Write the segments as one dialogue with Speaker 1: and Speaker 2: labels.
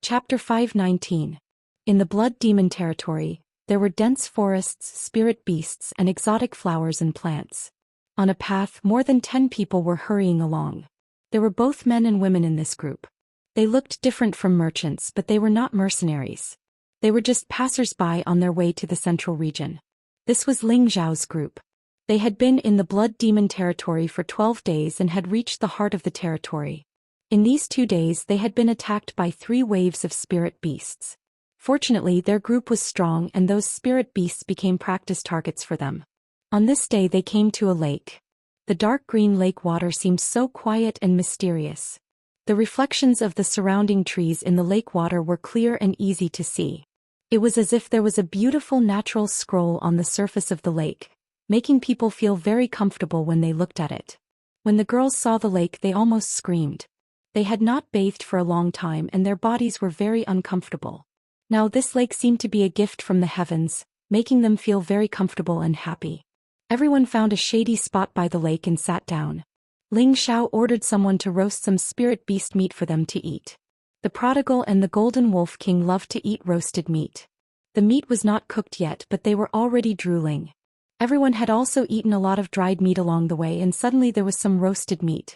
Speaker 1: Chapter 519. In the Blood Demon territory, there were dense forests, spirit beasts, and exotic flowers and plants. On a path, more than 10 people were hurrying along. There were both men and women in this group. They looked different from merchants, but they were not mercenaries. They were just passers-by on their way to the central region. This was Ling Zhao's group. They had been in the Blood Demon territory for 12 days and had reached the heart of the territory. In these 2 days they had been attacked by 3 waves of spirit beasts. Fortunately, their group was strong and those spirit beasts became practice targets for them. On this day they came to a lake. The dark green lake water seemed so quiet and mysterious. The reflections of the surrounding trees in the lake water were clear and easy to see. It was as if there was a beautiful natural scroll on the surface of the lake, making people feel very comfortable when they looked at it. When the girls saw the lake, they almost screamed. They had not bathed for a long time and their bodies were very uncomfortable. Now this lake seemed to be a gift from the heavens, making them feel very comfortable and happy. Everyone found a shady spot by the lake and sat down. Ling Xiao ordered someone to roast some spirit beast meat for them to eat. The prodigal and the golden wolf king loved to eat roasted meat. The meat was not cooked yet, but they were already drooling. Everyone had also eaten a lot of dried meat along the way and suddenly there was some roasted meat.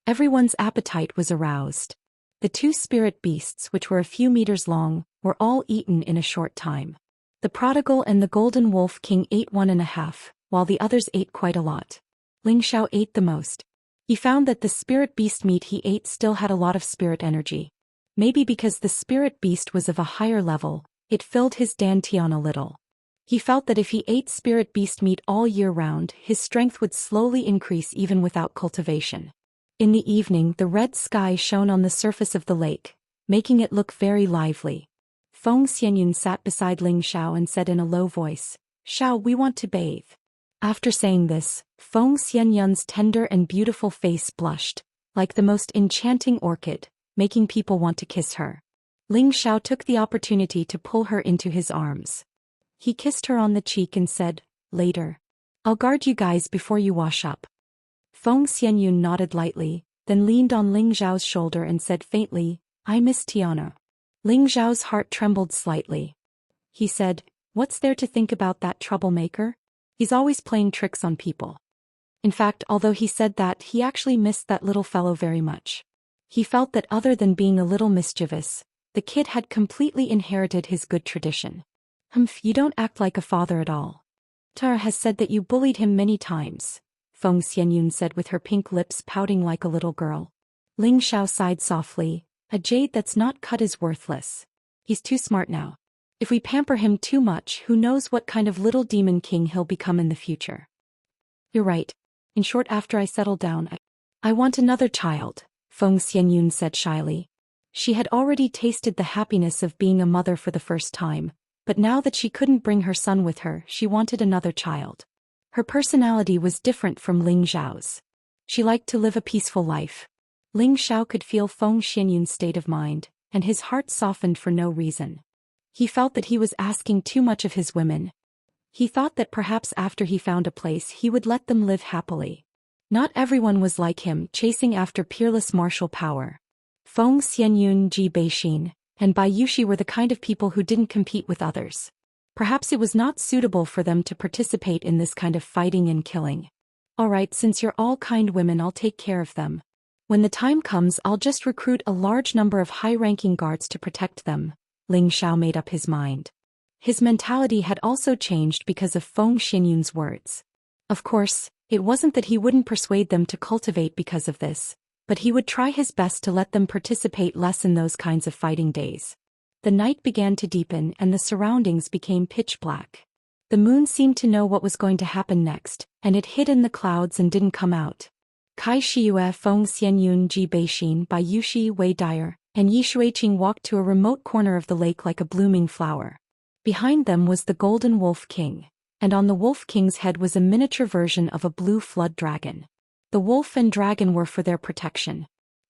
Speaker 1: Everyone's appetite was aroused. The 2 spirit beasts, which were a few meters long, were all eaten in a short time. The prodigal and the golden wolf king ate 1.5, while the others ate quite a lot. Ling Xiao ate the most. He found that the spirit beast meat he ate still had a lot of spirit energy. Maybe because the spirit beast was of a higher level, it filled his dantian a little. He felt that if he ate spirit beast meat all year round, his strength would slowly increase even without cultivation. In the evening, the red sky shone on the surface of the lake, making it look very lively. Feng Xianyun sat beside Ling Xiao and said in a low voice, "Xiao, we want to bathe." After saying this, Feng Xianyun's tender and beautiful face blushed, like the most enchanting orchid, making people want to kiss her. Ling Xiao took the opportunity to pull her into his arms. He kissed her on the cheek and said, "Later. I'll guard you guys before you wash up." Feng Xianyun nodded lightly, then leaned on Ling Zhao's shoulder and said faintly, "I miss Tiana." Ling Zhao's heart trembled slightly. He said, "What's there to think about that troublemaker? He's always playing tricks on people." In fact, although he said that, he actually missed that little fellow very much. He felt that other than being a little mischievous, the kid had completely inherited his good tradition. You don't act like a father at all. Tara has said that you bullied him many times," Feng Xianyun said with her pink lips pouting like a little girl. Ling Xiao sighed softly, "A jade that's not cut is worthless. He's too smart now. If we pamper him too much, who knows what kind of little demon king he'll become in the future." "You're right. In short, after I settle down, I want another child," Feng Xianyun said shyly. She had already tasted the happiness of being a mother for the first time, but now that she couldn't bring her son with her, she wanted another child. Her personality was different from Ling Zhao's. She liked to live a peaceful life. Ling Xiao could feel Feng Xianyun's state of mind, and his heart softened for no reason. He felt that he was asking too much of his women. He thought that perhaps after he found a place he would let them live happily. Not everyone was like him, chasing after peerless martial power. Feng Xianyun, Ji Beixin, and Bai Yushi were the kind of people who didn't compete with others. Perhaps it was not suitable for them to participate in this kind of fighting and killing. "Alright, since you're all kind women, I'll take care of them. When the time comes, I'll just recruit a large number of high-ranking guards to protect them," Ling Xiao made up his mind. His mentality had also changed because of Feng Xianyun's words. Of course, it wasn't that he wouldn't persuade them to cultivate because of this, but he would try his best to let them participate less in those kinds of fighting days. The night began to deepen and the surroundings became pitch black. The moon seemed to know what was going to happen next, and it hid in the clouds and didn't come out. Kai Shiyue, Feng Xianyun, Ji Beixin, Bai Yushi, Wei Dyer, and Yi Shuiqing walked to a remote corner of the lake like a blooming flower. Behind them was the Golden Wolf King, and on the Wolf King's head was a miniature version of a blue flood dragon. The wolf and dragon were for their protection.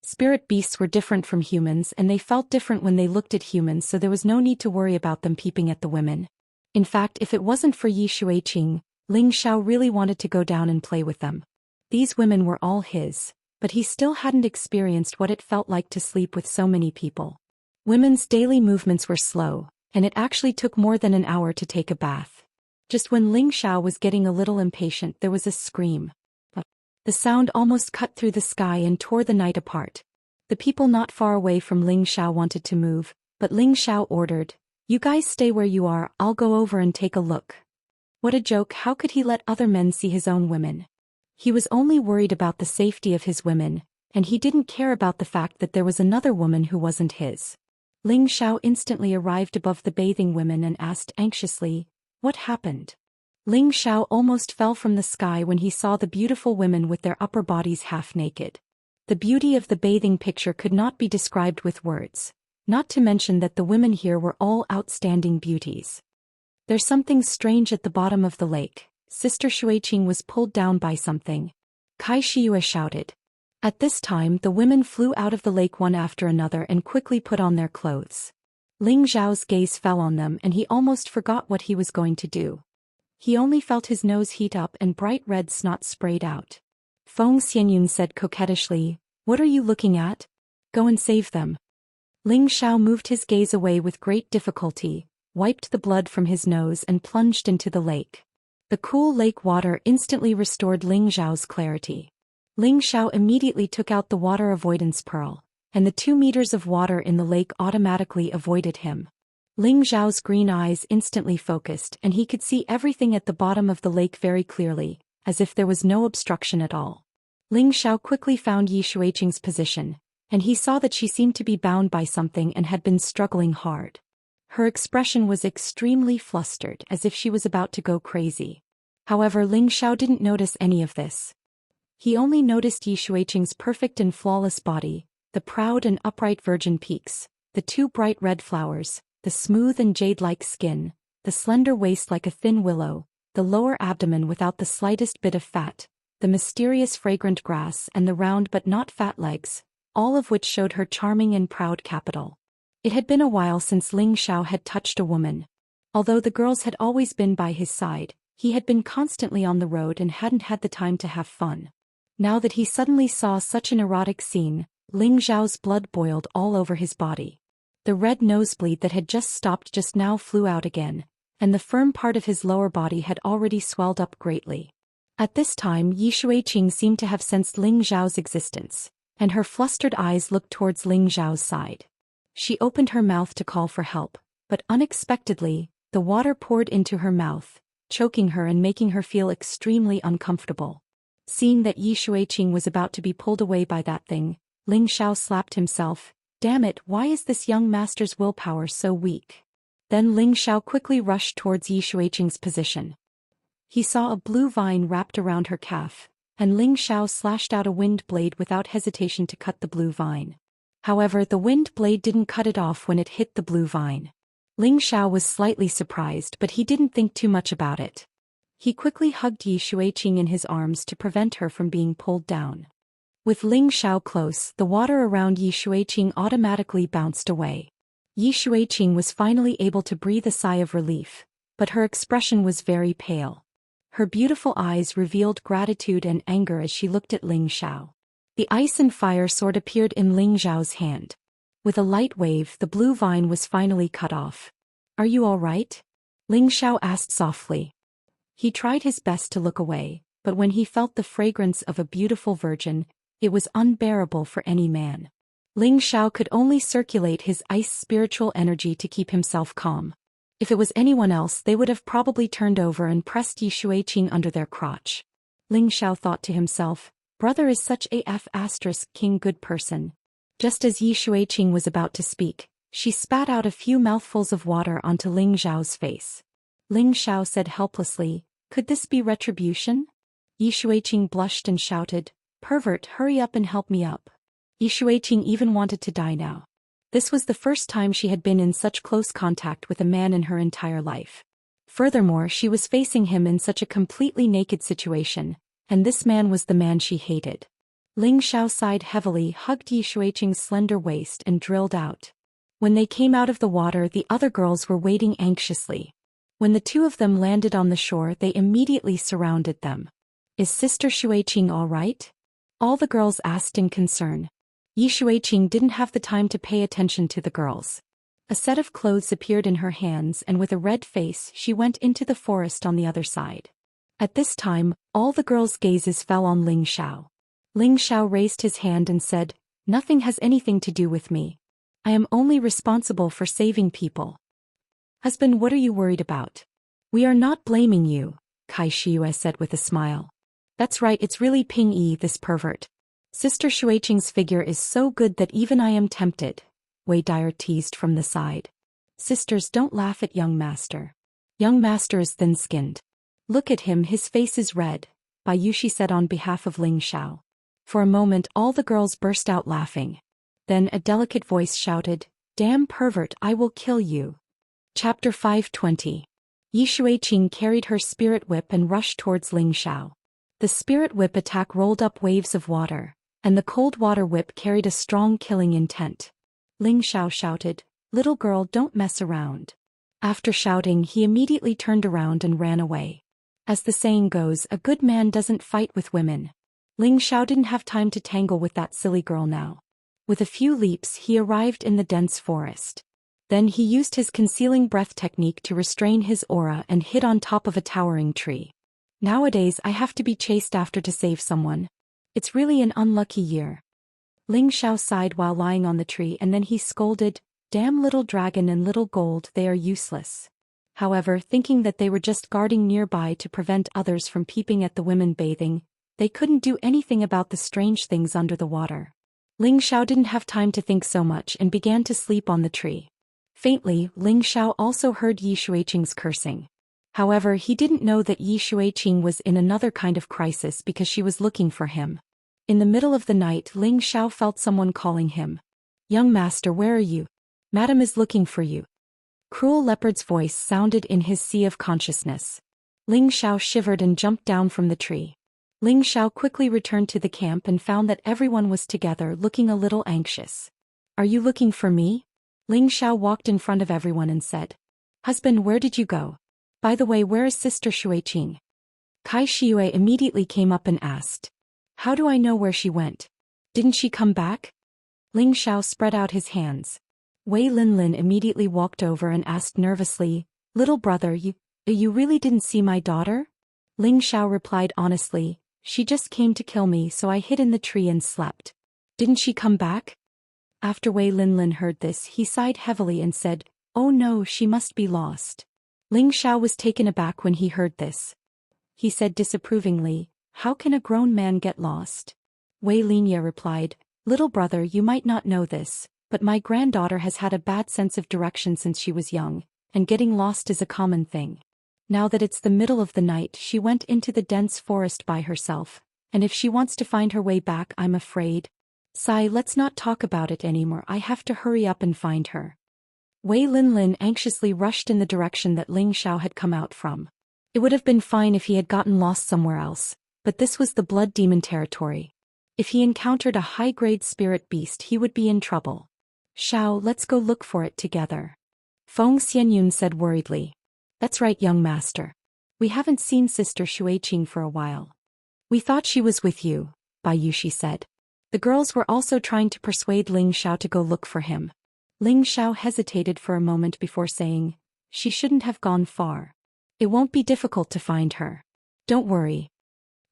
Speaker 1: Spirit beasts were different from humans and they felt different when they looked at humans, so there was no need to worry about them peeping at the women. In fact, if it wasn't for Yi Shuiqing, Ling Xiao really wanted to go down and play with them. These women were all his, but he still hadn't experienced what it felt like to sleep with so many people. Women's daily movements were slow, and it actually took more than an hour to take a bath. Just when Ling Xiao was getting a little impatient, there was a scream. The sound almost cut through the sky and tore the night apart. The people not far away from Ling Xiao wanted to move, but Ling Xiao ordered, "You guys stay where you are, I'll go over and take a look." What a joke, how could he let other men see his own women? He was only worried about the safety of his women, and he didn't care about the fact that there was another woman who wasn't his. Ling Xiao instantly arrived above the bathing women and asked anxiously, "What happened?" Ling Xiao almost fell from the sky when he saw the beautiful women with their upper bodies half naked. The beauty of the bathing picture could not be described with words, not to mention that the women here were all outstanding beauties. "There's something strange at the bottom of the lake." Sister Xueqing was pulled down by something. Kai Shiyue shouted. At this time the women flew out of the lake one after another and quickly put on their clothes. Ling Zhao's gaze fell on them and he almost forgot what he was going to do. He only felt his nose heat up and bright red snot sprayed out. Feng Xianyun said coquettishly, "What are you looking at? Go and save them." Ling Xiao moved his gaze away with great difficulty, wiped the blood from his nose and plunged into the lake. The cool lake water instantly restored Ling Zhao's clarity. Ling Xiao immediately took out the water avoidance pearl, and the 2 meters of water in the lake automatically avoided him. Ling Zhao's green eyes instantly focused and he could see everything at the bottom of the lake very clearly, as if there was no obstruction at all. Ling Xiao quickly found Yi Shuiqing's position, and he saw that she seemed to be bound by something and had been struggling hard. Her expression was extremely flustered, as if she was about to go crazy. However, Ling Xiao didn't notice any of this. He only noticed Yi Shuiqing's perfect and flawless body, the proud and upright virgin peaks, the 2 bright red flowers, the smooth and jade-like skin, the slender waist like a thin willow, the lower abdomen without the slightest bit of fat, the mysterious fragrant grass and the round but not fat legs, all of which showed her charming and proud capital. It had been a while since Ling Xiao had touched a woman. Although the girls had always been by his side, he had been constantly on the road and hadn't had the time to have fun. Now that he suddenly saw such an erotic scene, Ling Xiao's blood boiled all over his body. The red nosebleed that had just stopped just now flew out again, and the firm part of his lower body had already swelled up greatly. At this time Yi Shuiqing seemed to have sensed Ling Zhao's existence, and her flustered eyes looked towards Ling Zhao's side. She opened her mouth to call for help, but unexpectedly, the water poured into her mouth, choking her and making her feel extremely uncomfortable. Seeing that Yi Shuiqing was about to be pulled away by that thing, Ling Xiao slapped himself. Damn it, why is this young master's willpower so weak? Then Ling Xiao quickly rushed towards Yi Shuiqing's position. He saw a blue vine wrapped around her calf, and Ling Xiao slashed out a wind blade without hesitation to cut the blue vine. However, the wind blade didn't cut it off when it hit the blue vine. Ling Xiao was slightly surprised, but he didn't think too much about it. He quickly hugged Yi Shuiqing in his arms to prevent her from being pulled down. With Ling Xiao close, the water around Yi Shuiqing automatically bounced away. Yi Shuiqing was finally able to breathe a sigh of relief, but her expression was very pale. Her beautiful eyes revealed gratitude and anger as she looked at Ling Xiao. The ice and fire sword appeared in Ling Xiao's hand. With a light wave, the blue vine was finally cut off. "Are you all right?" Ling Xiao asked softly. He tried his best to look away, but when he felt the fragrance of a beautiful virgin, it was unbearable for any man. Ling Xiao could only circulate his ice spiritual energy to keep himself calm. If it was anyone else, they would have probably turned over and pressed Yi Shuiqing under their crotch. Ling Xiao thought to himself, brother is such a king good person. Just as Yi Shuiqing was about to speak, she spat out a few mouthfuls of water onto Ling Xiao's face. Ling Xiao said helplessly, "Could this be retribution?" Yi Shuiqing blushed and shouted, "Pervert, hurry up and help me up." Yi Shuiqing even wanted to die now. This was the first time she had been in such close contact with a man in her entire life. Furthermore, she was facing him in such a completely naked situation, and this man was the man she hated. Ling Xiao sighed heavily, hugged Yi Shuiqing's slender waist and drilled out. When they came out of the water, the other girls were waiting anxiously. When the 2 of them landed on the shore, they immediately surrounded them. "Is Sister Shuiqing all right?" all the girls asked in concern. Yi Shuiqing didn't have the time to pay attention to the girls. A set of clothes appeared in her hands and with a red face she went into the forest on the other side. At this time, all the girls' gazes fell on Ling Xiao. Ling Xiao raised his hand and said, "Nothing has anything to do with me. I am only responsible for saving people." "Husband, what are you worried about?" "We are not blaming you," Kai Shiyue said with a smile. "That's right, it's really Ping Yi, this pervert. Sister Shuiqing's figure is so good that even I am tempted," Wei Dyer teased from the side. "Sisters, don't laugh at young master. Young master is thin-skinned. Look at him, his face is red," Bai Yushi said on behalf of Ling Xiao. For a moment all the girls burst out laughing. Then a delicate voice shouted, "Damn pervert, I will kill you." Chapter 520. Yi Shuiqing carried her spirit whip and rushed towards Ling Xiao. The spirit whip attack rolled up waves of water, and the cold water whip carried a strong killing intent. Ling Xiao shouted, "Little girl, don't mess around." After shouting, he immediately turned around and ran away. As the saying goes, a good man doesn't fight with women. Ling Xiao didn't have time to tangle with that silly girl now. With a few leaps he arrived in the dense forest. Then he used his concealing breath technique to restrain his aura and hid on top of a towering tree. Nowadays I have to be chased after to save someone. It's really an unlucky year. Ling Xiao sighed while lying on the tree and then he scolded, "Damn little dragon and little gold, they are useless." However, thinking that they were just guarding nearby to prevent others from peeping at the women bathing, they couldn't do anything about the strange things under the water. Ling Xiao didn't have time to think so much and began to sleep on the tree. Faintly, Ling Xiao also heard Yi Shuiqing's cursing. However, he didn't know that Yi Shuiqing was in another kind of crisis because she was looking for him. In the middle of the night, Ling Xiao felt someone calling him. "Young master, where are you? Madam is looking for you." Cruel Leopard's voice sounded in his sea of consciousness. Ling Xiao shivered and jumped down from the tree. Ling Xiao quickly returned to the camp and found that everyone was together, looking a little anxious. "Are you looking for me?" Ling Xiao walked in front of everyone and said. "Husband, where did you go? By the way, where is Sister Shuiqing?" Kai Shiyue immediately came up and asked. "How do I know where she went? Didn't she come back?" Ling Xiao spread out his hands. Wei Linlin immediately walked over and asked nervously, "Little brother, you really didn't see my daughter?" Ling Xiao replied honestly, "She just came to kill me, so I hid in the tree and slept." "Didn't she come back?" After Wei Linlin heard this, he sighed heavily and said, "Oh no, she must be lost." Ling Xiao was taken aback when he heard this. He said disapprovingly, "How can a grown man get lost?" Wei Linya replied, "Little brother, you might not know this, but my granddaughter has had a bad sense of direction since she was young, and getting lost is a common thing. Now that it's the middle of the night, she went into the dense forest by herself, and if she wants to find her way back, I'm afraid. Sai, let's not talk about it anymore, I have to hurry up and find her." Wei Linlin anxiously rushed in the direction that Ling Xiao had come out from. It would have been fine if he had gotten lost somewhere else, but this was the blood demon territory. If he encountered a high-grade spirit beast, he would be in trouble. "Xiao, let's go look for it together," Feng Xianyun said worriedly. "That's right, young master. We haven't seen Sister Shuiqing for a while." "We thought she was with you," Bai Yushi said. The girls were also trying to persuade Ling Xiao to go look for him. Ling Xiao hesitated for a moment before saying, "She shouldn't have gone far. It won't be difficult to find her. Don't worry."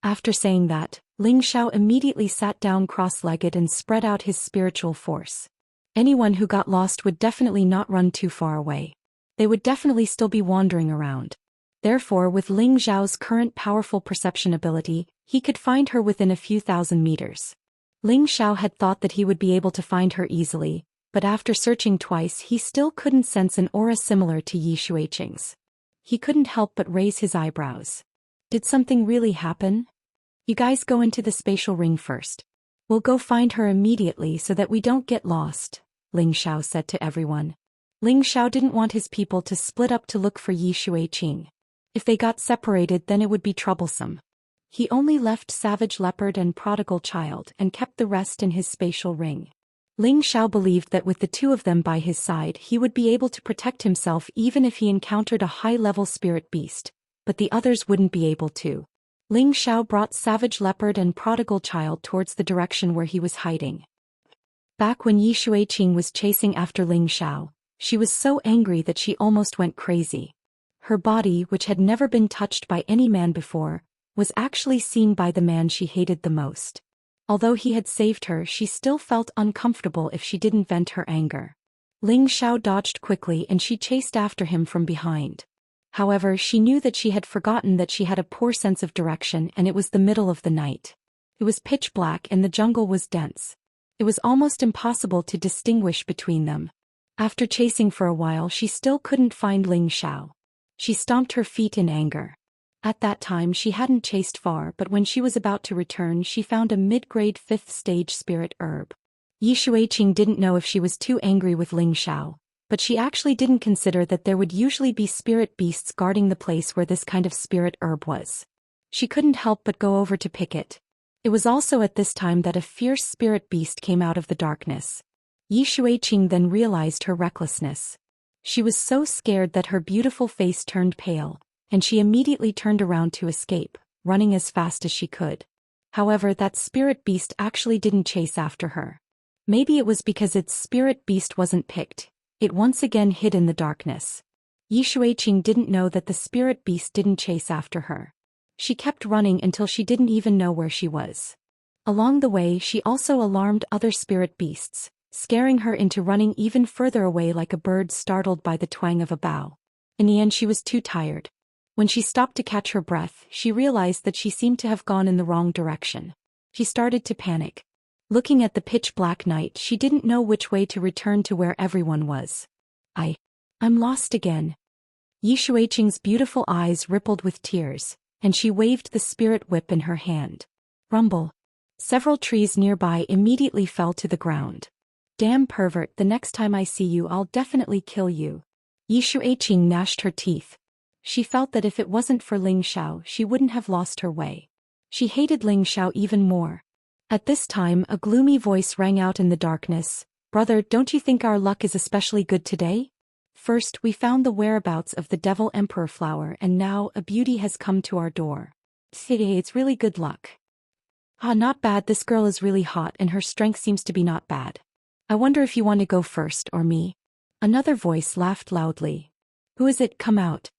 Speaker 1: After saying that, Ling Xiao immediately sat down cross-legged and spread out his spiritual force. Anyone who got lost would definitely not run too far away. They would definitely still be wandering around. Therefore, with Ling Xiao's current powerful perception ability, he could find her within a few thousand meters. Ling Xiao had thought that he would be able to find her easily, but after searching twice he still couldn't sense an aura similar to Yi Shuiqing's. He couldn't help but raise his eyebrows. Did something really happen? "You guys go into the spatial ring first. We'll go find her immediately so that we don't get lost," Ling Xiao said to everyone. Ling Xiao didn't want his people to split up to look for Yi Shuiqing. If they got separated, then it would be troublesome. He only left Savage Leopard and Prodigal Child and kept the rest in his spatial ring. Ling Xiao believed that with the two of them by his side he would be able to protect himself even if he encountered a high-level spirit beast, but the others wouldn't be able to. Ling Xiao brought Savage Leopard and Prodigal Child towards the direction where he was hiding. Back when Yi Shuiqing was chasing after Ling Xiao, she was so angry that she almost went crazy. Her body, which had never been touched by any man before, was actually seen by the man she hated the most. Although he had saved her, she still felt uncomfortable if she didn't vent her anger. Ling Xiao dodged quickly and she chased after him from behind. However, she knew that she had forgotten that she had a poor sense of direction and it was the middle of the night. It was pitch black and the jungle was dense. It was almost impossible to distinguish between them. After chasing for a while, she still couldn't find Ling Xiao. She stomped her feet in anger. At that time she hadn't chased far, but when she was about to return she found a mid-grade 5th stage spirit herb. Yi Shuiqing didn't know if she was too angry with Ling Xiao, but she actually didn't consider that there would usually be spirit beasts guarding the place where this kind of spirit herb was. She couldn't help but go over to pick it. It was also at this time that a fierce spirit beast came out of the darkness. Yi Shuiqing then realized her recklessness. She was so scared that her beautiful face turned pale, and she immediately turned around to escape, running as fast as she could. However, that spirit beast actually didn't chase after her. Maybe it was because its spirit beast wasn't picked. It once again hid in the darkness. Yi Shuiqing didn't know that the spirit beast didn't chase after her. She kept running until she didn't even know where she was. Along the way, she also alarmed other spirit beasts, scaring her into running even further away like a bird startled by the twang of a bow. In the end, she was too tired. When she stopped to catch her breath, she realized that she seemed to have gone in the wrong direction. She started to panic. Looking at the pitch-black night, she didn't know which way to return to where everyone was. I'm lost again. Yi Shuiqing's beautiful eyes rippled with tears, and she waved the spirit whip in her hand. Rumble. Several trees nearby immediately fell to the ground. Damn pervert, the next time I see you I'll definitely kill you. Yi Shuiqing gnashed her teeth. She felt that if it wasn't for Ling Xiao she wouldn't have lost her way. She hated Ling Xiao even more. At this time a gloomy voice rang out in the darkness. Brother, don't you think our luck is especially good today? First, we found the whereabouts of the Devil Emperor flower and now a beauty has come to our door. It's really good luck. Not bad, this girl is really hot and her strength seems to be not bad. I wonder if you want to go first or me? Another voice laughed loudly. Who is it? Come out.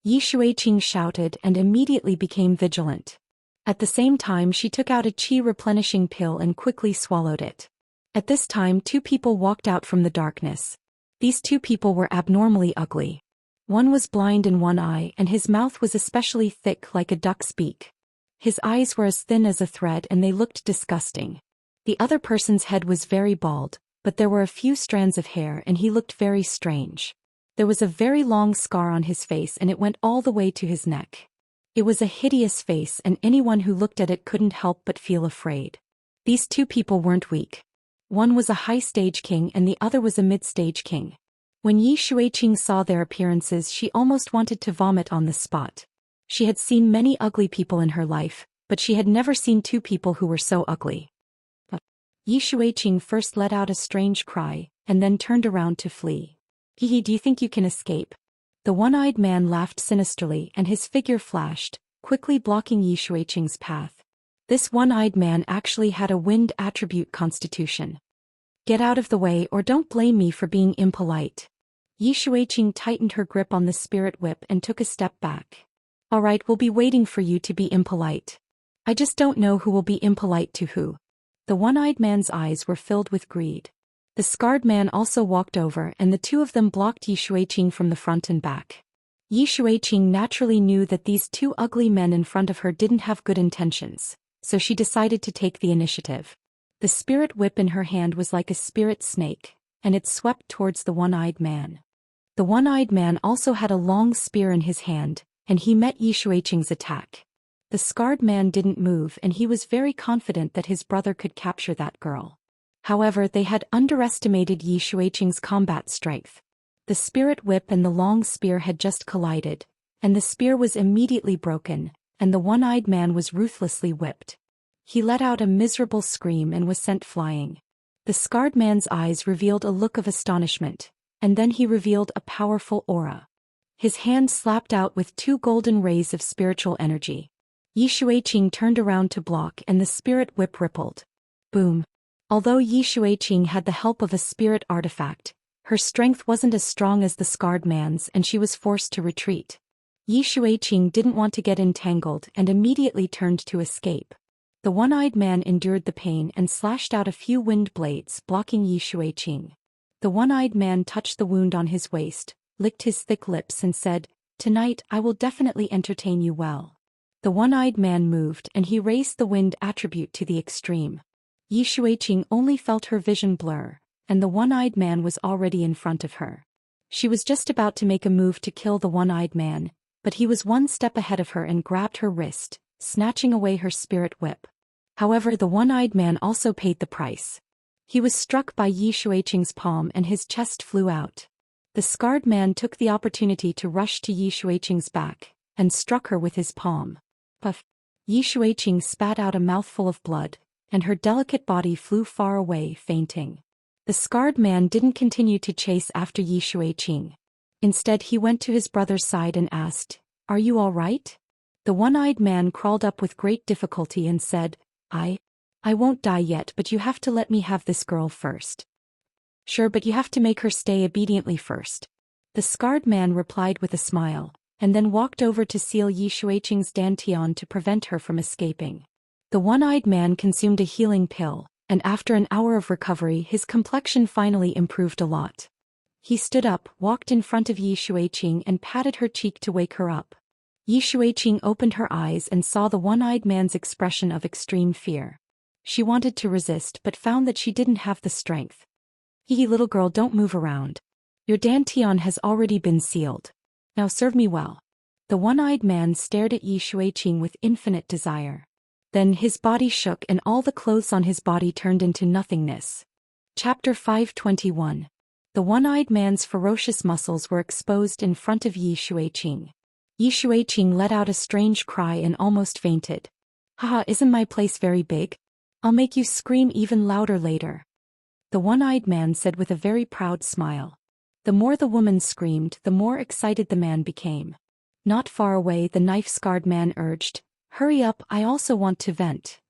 Speaker 1: Yi Shuiqing shouted and immediately became vigilant. At the same time she took out a qi replenishing pill and quickly swallowed it. At this time 2 people walked out from the darkness. These 2 people were abnormally ugly. One was blind in one eye and his mouth was especially thick like a duck's beak. His eyes were as thin as a thread and they looked disgusting. The other person's head was very bald, but there were a few strands of hair and he looked very strange. There was a very long scar on his face and it went all the way to his neck. It was a hideous face and anyone who looked at it couldn't help but feel afraid. These 2 people weren't weak. One was a high-stage king and the other was a mid-stage king. When Yi Shuiqing saw their appearances she almost wanted to vomit on the spot. She had seen many ugly people in her life, but she had never seen 2 people who were so ugly. Yi Shuiqing first let out a strange cry, and then turned around to flee. Hehe, do you think you can escape? The one-eyed man laughed sinisterly and his figure flashed, quickly blocking Yi Shuiqing's path. This one-eyed man actually had a wind attribute constitution. Get out of the way or don't blame me for being impolite. Yi Shuiqing tightened her grip on the spirit whip and took a step back. Alright, we'll be waiting for you to be impolite. I just don't know who will be impolite to who. The one-eyed man's eyes were filled with greed. The scarred man also walked over and the 2 of them blocked Yi Shuiqing from the front and back. Yi Shuiqing naturally knew that these 2 ugly men in front of her didn't have good intentions, so she decided to take the initiative. The spirit whip in her hand was like a spirit snake, and it swept towards the one-eyed man. The one-eyed man also had a long spear in his hand, and he met Yi Shuiqing's attack. The scarred man didn't move and he was very confident that his brother could capture that girl. However, they had underestimated Yi Shuiqing's combat strength. The spirit whip and the long spear had just collided, and the spear was immediately broken, and the one-eyed man was ruthlessly whipped. He let out a miserable scream and was sent flying. The scarred man's eyes revealed a look of astonishment, and then he revealed a powerful aura. His hand slapped out with 2 golden rays of spiritual energy. Yi Shuiqing turned around to block and the spirit whip rippled. Boom. Although Yi Shuiqing had the help of a spirit artifact, her strength wasn't as strong as the scarred man's and she was forced to retreat. Yi Shuiqing didn't want to get entangled and immediately turned to escape. The one-eyed man endured the pain and slashed out a few wind blades, blocking Yi Shuiqing. The one-eyed man touched the wound on his waist, licked his thick lips and said, "Tonight I will definitely entertain you well." The one-eyed man moved and he raised the wind attribute to the extreme. Yi Shuiqing only felt her vision blur, and the one-eyed man was already in front of her. She was just about to make a move to kill the one-eyed man, but he was one step ahead of her and grabbed her wrist, snatching away her spirit whip. However, the one-eyed man also paid the price. He was struck by Yi Shuiqing's palm and his chest flew out. The scarred man took the opportunity to rush to Yi Shuiqing's back, and struck her with his palm. Puff! Yi Shuiqing spat out a mouthful of blood, and her delicate body flew far away, fainting. The scarred man didn't continue to chase after Yi Shuiqing. Instead he went to his brother's side and asked, "Are you all right?" The one-eyed man crawled up with great difficulty and said, I won't die yet, but you have to let me have this girl first." "Sure, but you have to make her stay obediently first." The scarred man replied with a smile, and then walked over to seal Yi Shuiqing's dantian to prevent her from escaping. The one-eyed man consumed a healing pill, and after an hour of recovery his complexion finally improved a lot. He stood up, walked in front of Yi Shuiqing and patted her cheek to wake her up. Yi Shuiqing opened her eyes and saw the one-eyed man's expression of extreme fear. She wanted to resist but found that she didn't have the strength. "Hee, little girl, don't move around. Your dantian has already been sealed. Now serve me well." The one-eyed man stared at Yi Shuiqing with infinite desire. Then his body shook and all the clothes on his body turned into nothingness. Chapter 521. The one-eyed man's ferocious muscles were exposed in front of Yi Shuiqing. Yi Shuiqing let out a strange cry and almost fainted. "Haha, isn't my place very big? I'll make you scream even louder later," the one-eyed man said with a very proud smile. The more the woman screamed, the more excited the man became. Not far away, the knife-scarred man urged, "Hurry up, I also want to vent."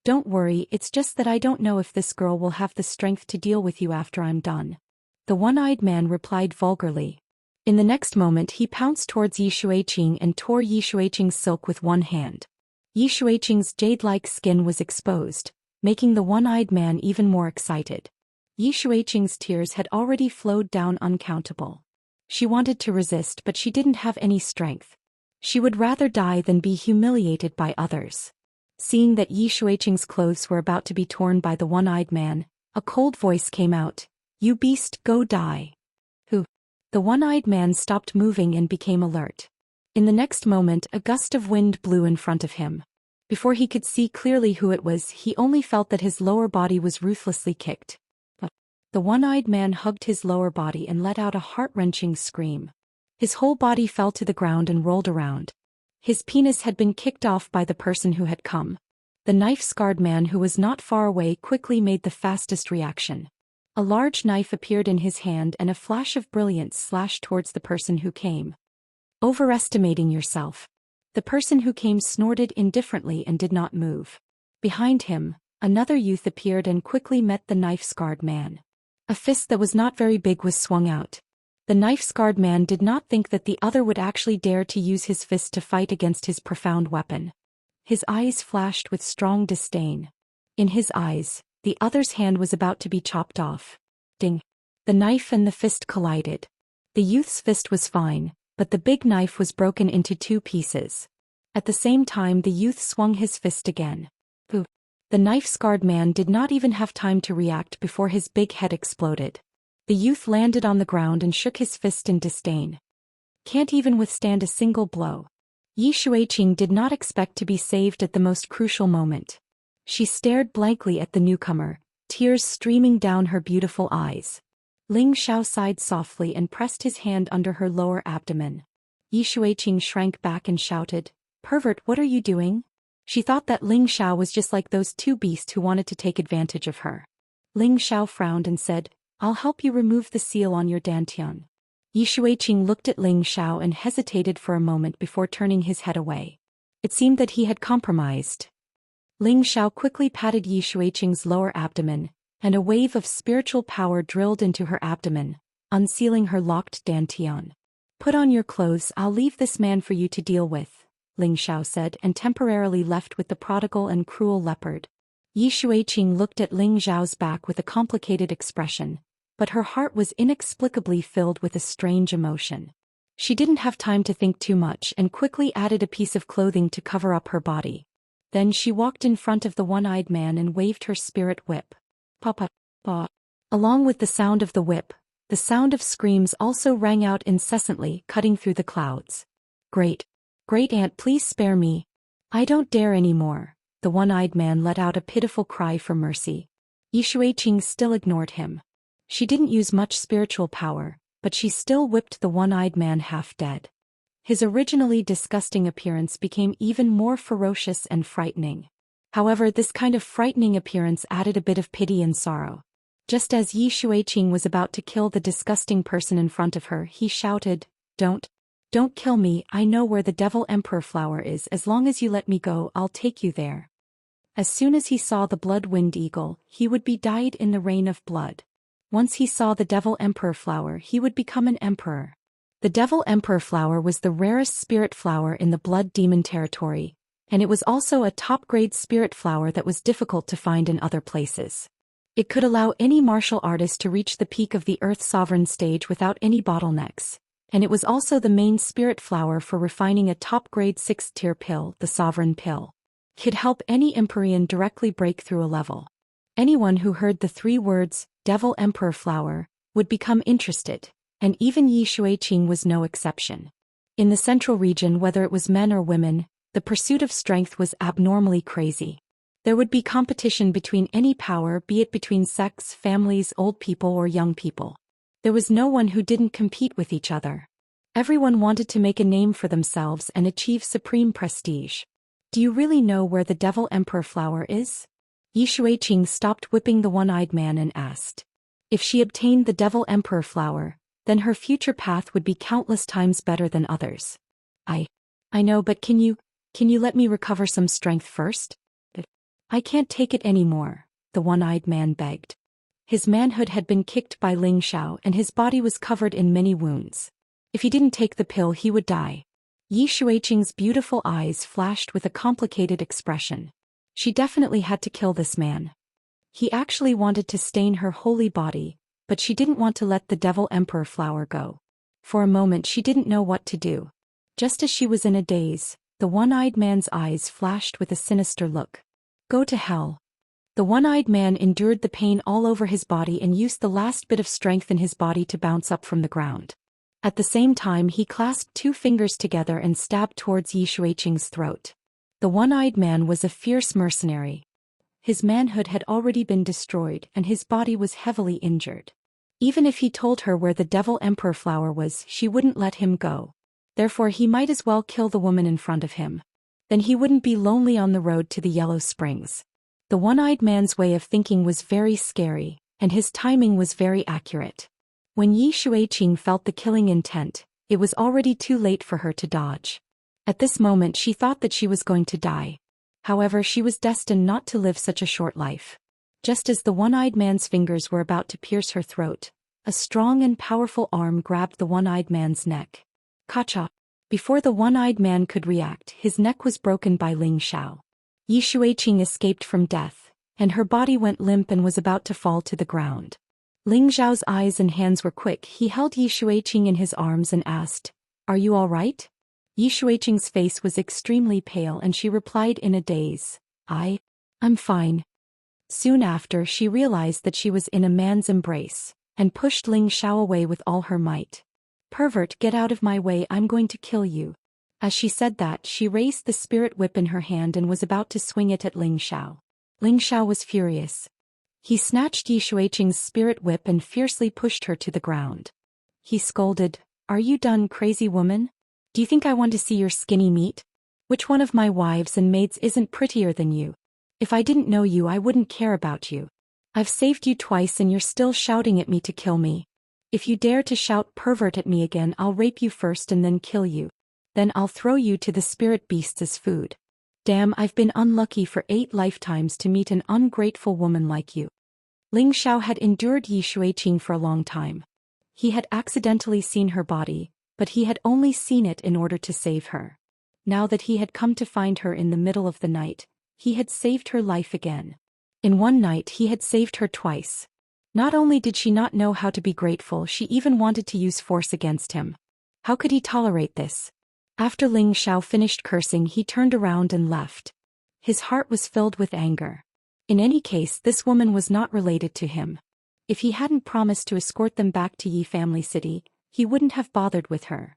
Speaker 1: "Don't worry, it's just that I don't know if this girl will have the strength to deal with you after I'm done," the one-eyed man replied vulgarly. In the next moment he pounced towards Yi Shuiqing and tore Yi Shuiqing's silk with one hand. Yi Shuiqing's jade-like skin was exposed, making the one-eyed man even more excited. Yi Shuiqing's tears had already flowed down uncountable. She wanted to resist but she didn't have any strength. She would rather die than be humiliated by others. Seeing that Yi Shuiqing's clothes were about to be torn by the one-eyed man, a cold voice came out, "You beast, go die." "Who?" The one-eyed man stopped moving and became alert. In the next moment a gust of wind blew in front of him. Before he could see clearly who it was, he only felt that his lower body was ruthlessly kicked. The one-eyed man hugged his lower body and let out a heart-wrenching scream. His whole body fell to the ground and rolled around. His penis had been kicked off by the person who had come. The knife-scarred man who was not far away quickly made the fastest reaction. A large knife appeared in his hand and a flash of brilliance slashed towards the person who came. "Overestimating yourself." The person who came snorted indifferently and did not move. Behind him, another youth appeared and quickly met the knife-scarred man. A fist that was not very big was swung out. The knife-scarred man did not think that the other would actually dare to use his fist to fight against his profound weapon. His eyes flashed with strong disdain. In his eyes, the other's hand was about to be chopped off. Ding! The knife and the fist collided. The youth's fist was fine, but the big knife was broken into two pieces. At the same time the youth swung his fist again. Boo! The knife-scarred man did not even have time to react before his big head exploded. The youth landed on the ground and shook his fist in disdain. Can't even withstand a single blow. Yi Shuiqing did not expect to be saved at the most crucial moment. She stared blankly at the newcomer, tears streaming down her beautiful eyes. Ling Xiao sighed softly and pressed his hand under her lower abdomen. Yi Shuiqing shrank back and shouted, "Pervert, what are you doing?" She thought that Ling Xiao was just like those two beasts who wanted to take advantage of her. Ling Xiao frowned and said, "I'll help you remove the seal on your dantian." Yi Shuiqing looked at Ling Xiao and hesitated for a moment before turning his head away. It seemed that he had compromised. Ling Xiao quickly patted Yi Shuiqing's lower abdomen, and a wave of spiritual power drilled into her abdomen, unsealing her locked dantian. "Put on your clothes, I'll leave this man for you to deal with," Ling Xiao said, and temporarily left with the prodigal and cruel leopard. Yi Xueqing looked at Ling Xiao's back with a complicated expression, but her heart was inexplicably filled with a strange emotion. She didn't have time to think too much and quickly added a piece of clothing to cover up her body. Then she walked in front of the one-eyed man and waved her spirit whip. "Papa, pa." Along with the sound of the whip, the sound of screams also rang out incessantly, cutting through the clouds. "Great! Great aunt, please spare me. I don't dare anymore." The one-eyed man let out a pitiful cry for mercy. Yi Xueqing still ignored him. She didn't use much spiritual power, but she still whipped the one-eyed man half dead. His originally disgusting appearance became even more ferocious and frightening. However, this kind of frightening appearance added a bit of pity and sorrow. Just as Yi Xueqing was about to kill the disgusting person in front of her, he shouted, Don't kill me, I know where the Devil Emperor flower is. As long as you let me go, I'll take you there." As soon as he saw the blood-winged eagle, he would be dyed in the rain of blood. Once he saw the Devil Emperor flower, he would become an emperor. The Devil Emperor flower was the rarest spirit flower in the blood demon territory, and it was also a top-grade spirit flower that was difficult to find in other places. It could allow any martial artist to reach the peak of the Earth Sovereign stage without any bottlenecks, and it was also the main spirit flower for refining a top-grade 6th-tier pill, the Sovereign Pill. It could help any Empyrean directly break through a level. Anyone who heard the 3 words, Devil Emperor flower, would become interested, and even Yi Xueqing was no exception. In the central region, whether it was men or women, the pursuit of strength was abnormally crazy. There would be competition between any power, be it between sects, families, old people or young people. There was no one who didn't compete with each other. Everyone wanted to make a name for themselves and achieve supreme prestige. "Do you really know where the Devil Emperor flower is?" Yi Xueqing stopped whipping the one-eyed man and asked. If she obtained the Devil Emperor flower, then her future path would be countless times better than others. I know, but can you let me recover some strength first? "I can't take it anymore," the one-eyed man begged. His manhood had been kicked by Ling Xiao and his body was covered in many wounds. If he didn't take the pill, he would die. Yi Xueqing's beautiful eyes flashed with a complicated expression. She definitely had to kill this man. He actually wanted to stain her holy body, but she didn't want to let the Devil Emperor flower go. For a moment she didn't know what to do. Just as she was in a daze, the one-eyed man's eyes flashed with a sinister look. "Go to hell." The one-eyed man endured the pain all over his body and used the last bit of strength in his body to bounce up from the ground. At the same time he clasped 2 fingers together and stabbed towards Yi Xueqing's throat. The one-eyed man was a fierce mercenary. His manhood had already been destroyed and his body was heavily injured. Even if he told her where the Devil Emperor flower was, she wouldn't let him go. Therefore he might as well kill the woman in front of him. Then he wouldn't be lonely on the road to the Yellow Springs. The one-eyed man's way of thinking was very scary, and his timing was very accurate. When Yi Xueqing felt the killing intent, it was already too late for her to dodge. At this moment she thought that she was going to die. However, she was destined not to live such a short life. Just as the one-eyed man's fingers were about to pierce her throat, a strong and powerful arm grabbed the one-eyed man's neck. Kacha! Before the one-eyed man could react, his neck was broken by Ling Xiao. Yi Xueqing escaped from death, and her body went limp and was about to fall to the ground. Ling Xiao's eyes and hands were quick. He held Yi Xueqing in his arms and asked, "Are you all right?" Yi Xueqing's face was extremely pale and she replied in a daze, I'm fine." Soon after she realized that she was in a man's embrace, and pushed Ling Xiao away with all her might. "Pervert, get out of my way, I'm going to kill you." As she said that, she raised the spirit whip in her hand and was about to swing it at Ling Xiao. Ling Xiao was furious. He snatched Yi Xueqing's spirit whip and fiercely pushed her to the ground. He scolded, "Are you done, crazy woman? Do you think I want to see your skinny meat? Which one of my wives and maids isn't prettier than you? If I didn't know you, I wouldn't care about you. I've saved you twice and you're still shouting at me to kill me. If you dare to shout pervert at me again, I'll rape you first and then kill you. Then I'll throw you to the spirit beasts as food. Damn, I've been unlucky for 8 lifetimes to meet an ungrateful woman like you." Ling Xiao had endured Yi Shuiqing for a long time. He had accidentally seen her body, but he had only seen it in order to save her. Now that he had come to find her in the middle of the night, he had saved her life again. In one night he had saved her twice. Not only did she not know how to be grateful, she even wanted to use force against him. How could he tolerate this? After Ling Xiao finished cursing, he turned around and left. His heart was filled with anger. In any case, this woman was not related to him. If he hadn't promised to escort them back to Yi Family City, he wouldn't have bothered with her.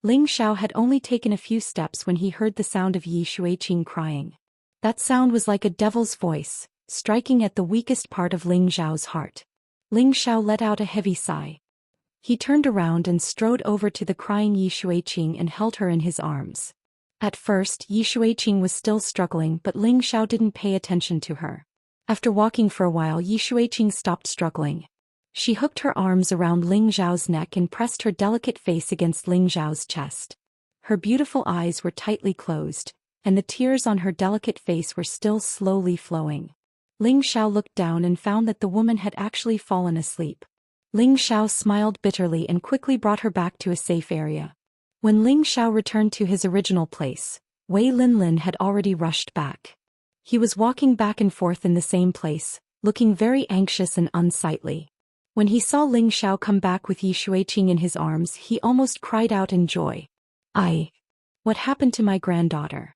Speaker 1: Ling Xiao had only taken a few steps when he heard the sound of Yi Shuiqing crying. That sound was like a devil's voice, striking at the weakest part of Ling Xiao's heart. Ling Xiao let out a heavy sigh. He turned around and strode over to the crying Yi Shuiqing and held her in his arms. At first, Yi Shuiqing was still struggling, but Ling Xiao didn't pay attention to her. After walking for a while, Yi Shuiqing stopped struggling. She hooked her arms around Ling Xiao's neck and pressed her delicate face against Ling Xiao's chest. Her beautiful eyes were tightly closed, and the tears on her delicate face were still slowly flowing. Ling Xiao looked down and found that the woman had actually fallen asleep. Ling Xiao smiled bitterly and quickly brought her back to a safe area. When Ling Xiao returned to his original place, Wei Linlin had already rushed back. He was walking back and forth in the same place, looking very anxious and unsightly. When he saw Ling Xiao come back with Yi Shuiqing in his arms, he almost cried out in joy. What happened to my granddaughter?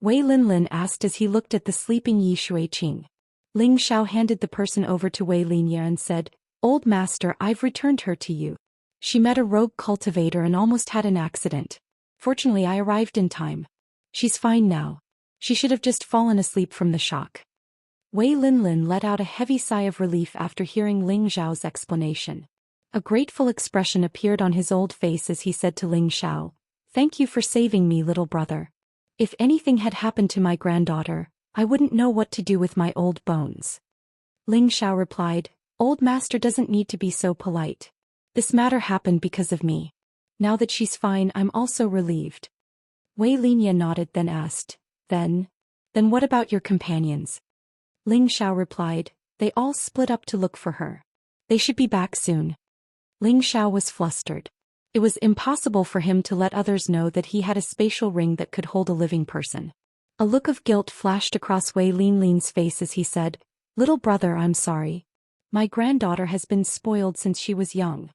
Speaker 1: Wei Linlin asked as he looked at the sleeping Yi Shuiqing. Ling Xiao handed the person over to Wei Linye and said, "Old master, I've returned her to you. She met a rogue cultivator and almost had an accident. Fortunately, I arrived in time. She's fine now. She should have just fallen asleep from the shock." Wei Linlin let out a heavy sigh of relief after hearing Ling Xiao's explanation. A grateful expression appeared on his old face as he said to Ling Xiao, "Thank you for saving me, little brother. If anything had happened to my granddaughter, I wouldn't know what to do with my old bones." Ling Xiao replied, "Old master doesn't need to be so polite. This matter happened because of me. Now that she's fine, I'm also relieved." Wei Linye nodded, then asked, Then what about your companions?" Ling Xiao replied, "They all split up to look for her. They should be back soon." Ling Xiao was flustered. It was impossible for him to let others know that he had a spatial ring that could hold a living person. A look of guilt flashed across Wei Linlin's face as he said, "Little brother, I'm sorry. My granddaughter has been spoiled since she was young."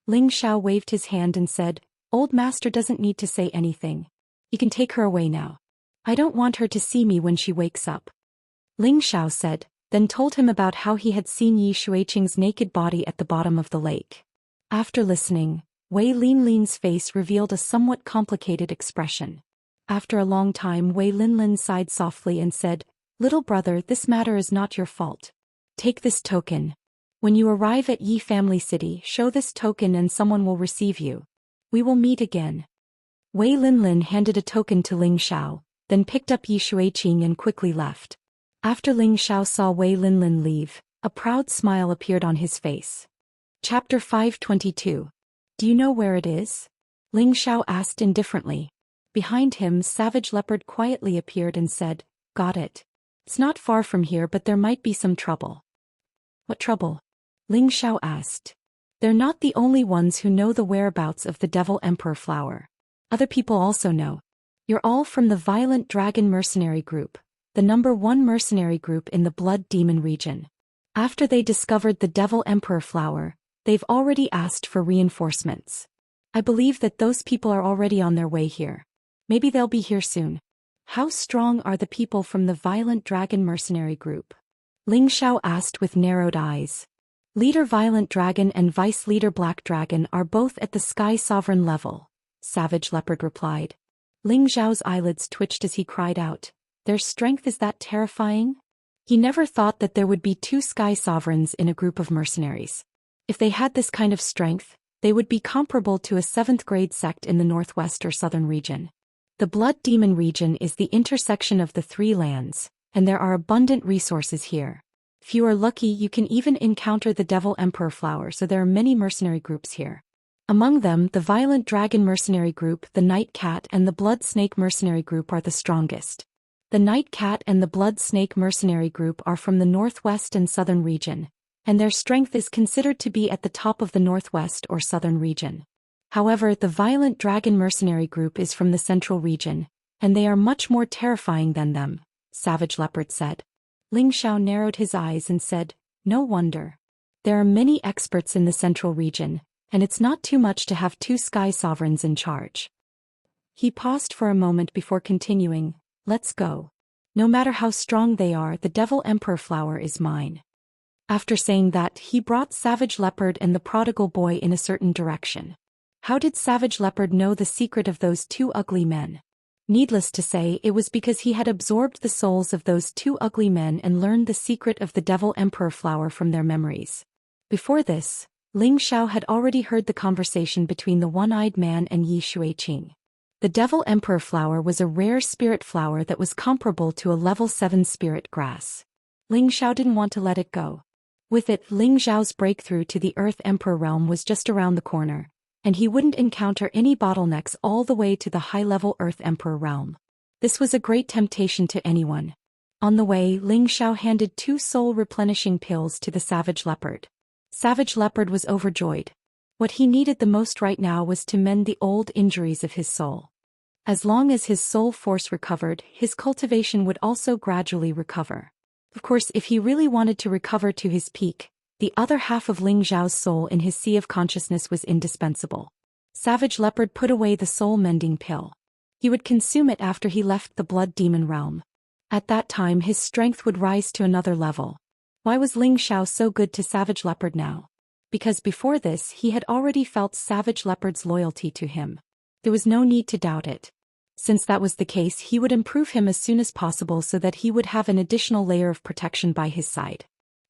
Speaker 1: Ling Xiao waved his hand and said, "Old master doesn't need to say anything. You can take her away now. I don't want her to see me when she wakes up." Ling Xiao said, then told him about how he had seen Yi Shuiqing's naked body at the bottom of the lake. After listening, Wei Linlin's face revealed a somewhat complicated expression. After a long time, Wei Linlin sighed softly and said, "Little brother, this matter is not your fault. Take this token. When you arrive at Yi Family City, show this token and someone will receive you. We will meet again." Wei Linlin handed a token to Ling Xiao, then picked up Yi Shuiqing and quickly left. After Ling Xiao saw Wei Linlin leave, a proud smile appeared on his face. Chapter 522. "Do you know where it is?" Ling Xiao asked indifferently. Behind him, Savage Leopard quietly appeared and said, "Got it. It's not far from here, but there might be some trouble." "What trouble?" Ling Xiao asked. "They're not the only ones who know the whereabouts of the Devil Emperor flower. Other people also know. You're all from the Violent Dragon Mercenary Group, the #1 mercenary group in the Blood Demon region. After they discovered the Devil Emperor flower, they've already asked for reinforcements. I believe that those people are already on their way here. Maybe they'll be here soon." "How strong are the people from the Violent Dragon Mercenary Group?" Ling Xiao asked with narrowed eyes. "Leader Violent Dragon and Vice Leader Black Dragon are both at the Sky Sovereign level," Savage Leopard replied. Ling Xiao's eyelids twitched as he cried out, "Their strength is that terrifying?" He never thought that there would be 2 Sky Sovereigns in a group of mercenaries. If they had this kind of strength, they would be comparable to a 7th grade sect in the northwest or southern region. The Blood Demon region is the intersection of the 3 lands, and there are abundant resources here. If you are lucky, you can even encounter the Devil Emperor flower, so there are many mercenary groups here. Among them, the Violent Dragon Mercenary Group, the Night Cat and the Blood Snake Mercenary Group are the strongest. The Night Cat and the Blood Snake Mercenary Group are from the northwest and southern region, and their strength is considered to be at the top of the northwest or southern region. However, the violent dragon mercenary group is from the central region, and they are much more terrifying than them, Savage Leopard said. Ling Xiao narrowed his eyes and said, "No wonder. There are many experts in the central region, and it's not too much to have two sky sovereigns in charge." He paused for a moment before continuing, "Let's go. No matter how strong they are, the Devil Emperor flower is mine." After saying that, he brought Savage Leopard and the prodigal boy in a certain direction. How did Savage Leopard know the secret of those two ugly men? Needless to say, it was because he had absorbed the souls of those two ugly men and learned the secret of the Devil Emperor flower from their memories. Before this, Ling Xiao had already heard the conversation between the one-eyed man and Yi Xueqing. The Devil Emperor flower was a rare spirit flower that was comparable to a level 7 spirit grass. Ling Xiao didn't want to let it go. With it, Ling Xiao's breakthrough to the Earth Emperor realm was just around the corner, and he wouldn't encounter any bottlenecks all the way to the high-level Earth Emperor realm. This was a great temptation to anyone. On the way, Ling Xiao handed 2 soul-replenishing pills to the Savage Leopard. Savage Leopard was overjoyed. What he needed the most right now was to mend the old injuries of his soul. As long as his soul force recovered, his cultivation would also gradually recover. Of course, if he really wanted to recover to his peak, the other half of Ling Xiao's soul in his sea of consciousness was indispensable. Savage Leopard put away the soul-mending pill. He would consume it after he left the blood demon realm. At that time his strength would rise to another level. Why was Ling Xiao so good to Savage Leopard now? Because before this he had already felt Savage Leopard's loyalty to him. There was no need to doubt it. Since that was the case, he would improve him as soon as possible so that he would have an additional layer of protection by his side.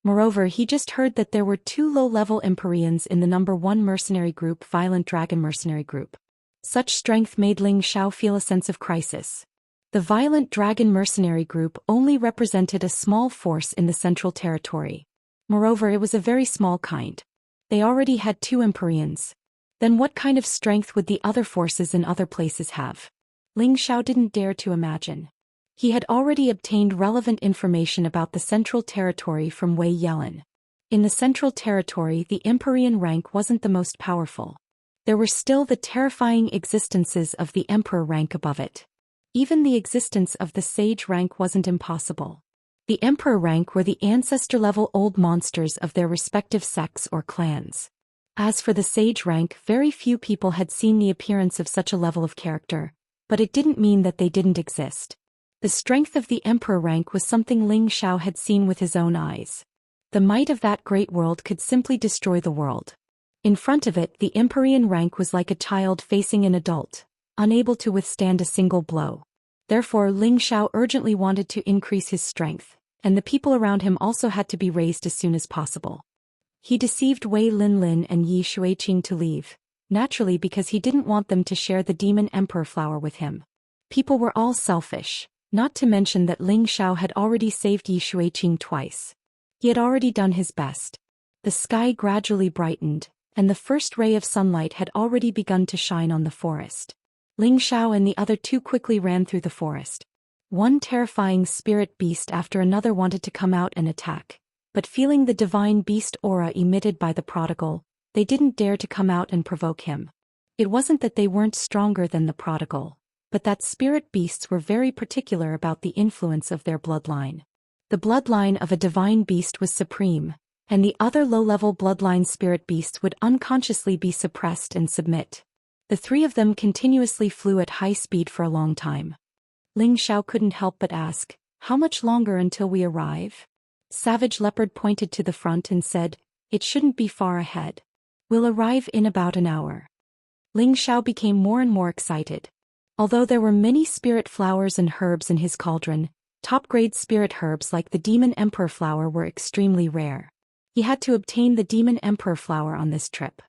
Speaker 1: Moreover, he just heard that there were 2 low-level Empyreans in the number 1 mercenary group, Violent Dragon Mercenary Group. Such strength made Ling Xiao feel a sense of crisis. The Violent Dragon Mercenary Group only represented a small force in the Central Territory. Moreover, it was a very small kind. They already had 2 Empyreans. Then what kind of strength would the other forces in other places have? Ling Xiao didn't dare to imagine. He had already obtained relevant information about the Central Territory from Wei Yelin. In the Central Territory, the Empyrean rank wasn't the most powerful. There were still the terrifying existences of the Emperor rank above it. Even the existence of the Sage rank wasn't impossible. The Emperor rank were the ancestor-level old monsters of their respective sects or clans. As for the Sage rank, very few people had seen the appearance of such a level of character, but it didn't mean that they didn't exist. The strength of the Emperor rank was something Ling Xiao had seen with his own eyes. The might of that great world could simply destroy the world. In front of it, the Empyrean rank was like a child facing an adult, unable to withstand a single blow. Therefore, Ling Xiao urgently wanted to increase his strength, and the people around him also had to be raised as soon as possible. He deceived Wei Linlin and Yi Xueqing to leave, naturally because he didn't want them to share the Demon Emperor flower with him. People were all selfish. Not to mention that Ling Xiao had already saved Yi Xueqing twice. He had already done his best. The sky gradually brightened, and the first ray of sunlight had already begun to shine on the forest. Ling Xiao and the other 2 quickly ran through the forest. One terrifying spirit beast after another wanted to come out and attack, but feeling the divine beast aura emitted by the prodigal, they didn't dare to come out and provoke him. It wasn't that they weren't stronger than the prodigal, but that spirit beasts were very particular about the influence of their bloodline. The bloodline of a divine beast was supreme, and the other low-level bloodline spirit beasts would unconsciously be suppressed and submit. The 3 of them continuously flew at high speed for a long time. Ling Xiao couldn't help but ask, "How much longer until we arrive?" Savage Leopard pointed to the front and said, "It shouldn't be far ahead. We'll arrive in about an hour." Ling Xiao became more and more excited. Although there were many spirit flowers and herbs in his cauldron, top-grade spirit herbs like the Demon Emperor flower were extremely rare. He had to obtain the Demon Emperor flower on this trip.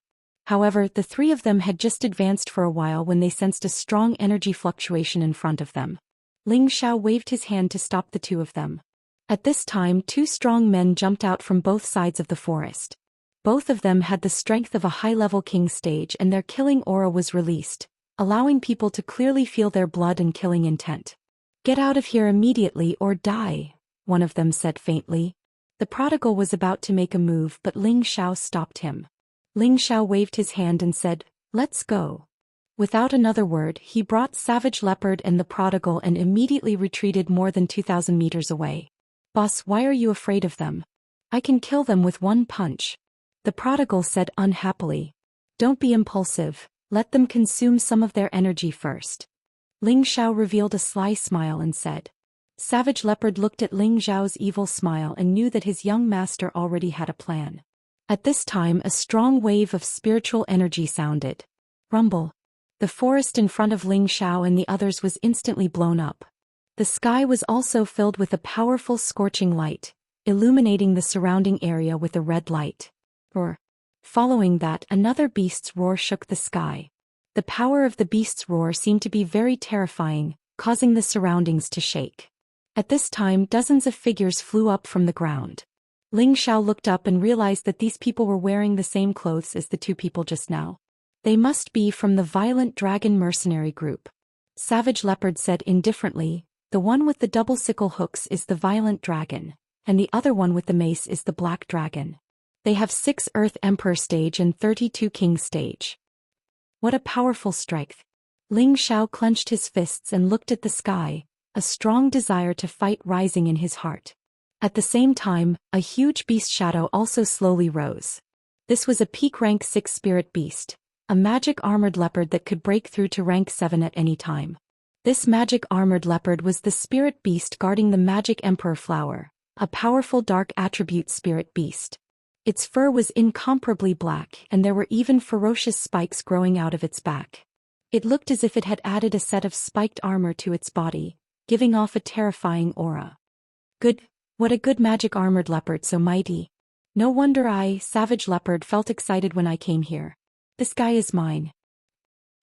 Speaker 1: However, the 3 of them had just advanced for a while when they sensed a strong energy fluctuation in front of them. Ling Xiao waved his hand to stop the 2 of them. At this time, 2 strong men jumped out from both sides of the forest. Both of them had the strength of a high-level king stage, and their killing aura was released, allowing people to clearly feel their blood and killing intent. "Get out of here immediately or die," one of them said faintly. The prodigal was about to make a move, but Ling Xiao stopped him. Ling Xiao waved his hand and said, "Let's go." Without another word, he brought Savage Leopard and the prodigal and immediately retreated more than 2,000 meters away. "Boss, why are you afraid of them? I can kill them with one punch," the prodigal said unhappily. "Don't be impulsive, let them consume some of their energy first." Ling Xiao revealed a sly smile and said. Savage Leopard looked at Ling Xiao's evil smile and knew that his young master already had a plan. At this time, a strong wave of spiritual energy sounded. Rumble. The forest in front of Ling Xiao and the others was instantly blown up. The sky was also filled with a powerful scorching light, illuminating the surrounding area with a red light. Roar. Following that, another beast's roar shook the sky. The power of the beast's roar seemed to be very terrifying, causing the surroundings to shake. At this time, dozens of figures flew up from the ground. Ling Xiao looked up and realized that these people were wearing the same clothes as the two people just now. They must be from the Violent Dragon mercenary group. Savage Leopard said indifferently, "The one with the double sickle hooks is the Violent Dragon, and the other one with the mace is the Black Dragon. They have 6 Earth Emperor stage and 32 King stage. What a powerful strength." Ling Xiao clenched his fists and looked at the sky, a strong desire to fight rising in his heart. At the same time, a huge beast shadow also slowly rose. This was a peak rank 6 spirit beast, a magic armored leopard that could break through to rank 7 at any time. This magic armored leopard was the spirit beast guarding the magic emperor flower, a powerful dark attribute spirit beast. Its fur was incomparably black and there were even ferocious spikes growing out of its back. It looked as if it had added a set of spiked armor to its body, giving off a terrifying aura. Good, what a good magic armored leopard, so mighty. No wonder I, Savage Leopard, felt excited when I came here. This guy is mine.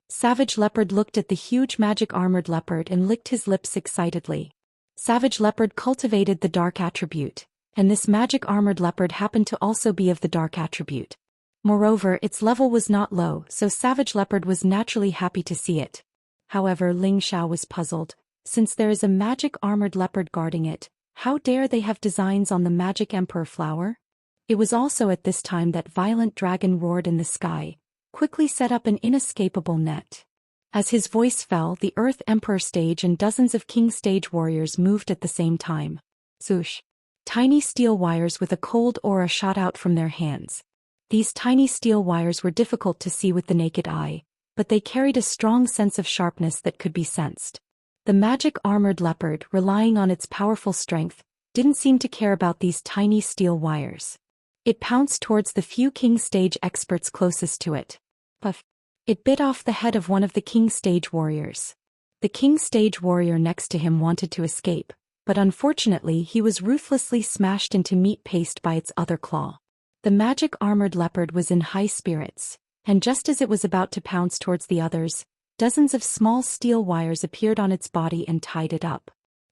Speaker 1: Savage Leopard looked at the huge magic armored leopard and licked his lips excitedly. Savage Leopard cultivated the dark attribute, and this magic armored leopard happened to also be of the dark attribute. Moreover, its level was not low, so Savage Leopard was naturally happy to see it. However, Ling Xiao was puzzled. Since there is a magic armored leopard guarding it, how dare they have designs on the magic emperor flower? It was also at this time that Violent Dragon roared in the sky, quickly set up an inescapable net. As his voice fell, the Earth Emperor stage and dozens of King stage warriors moved at the same time. Swoosh! Tiny steel wires with a cold aura shot out from their hands. These tiny steel wires were difficult to see with the naked eye, but they carried a strong sense of sharpness that could be sensed. The magic armored leopard, relying on its powerful strength, didn't seem to care about these tiny steel wires. It pounced towards the few King stage experts closest to it. Puff! It bit off the head of one of the King stage warriors. The King stage warrior next to him wanted to escape, but unfortunately he was ruthlessly smashed into meat paste by its other claw. The magic armored leopard was in high spirits, and just as it was about to pounce towards the others, dozens of small steel wires appeared on its body and tied it up.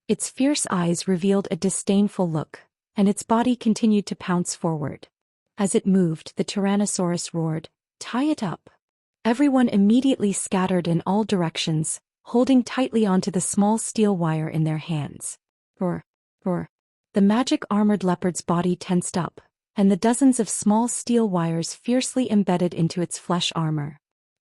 Speaker 1: Its fierce eyes revealed a disdainful look, and its body continued to pounce forward. As it moved, the Tyrannosaurus roared, "Tie it up!" Everyone immediately scattered in all directions, holding tightly onto the small steel wire in their hands. Roar! Roar! The magic armored leopard's body tensed up, and the dozens of small steel wires fiercely embedded into its flesh armor.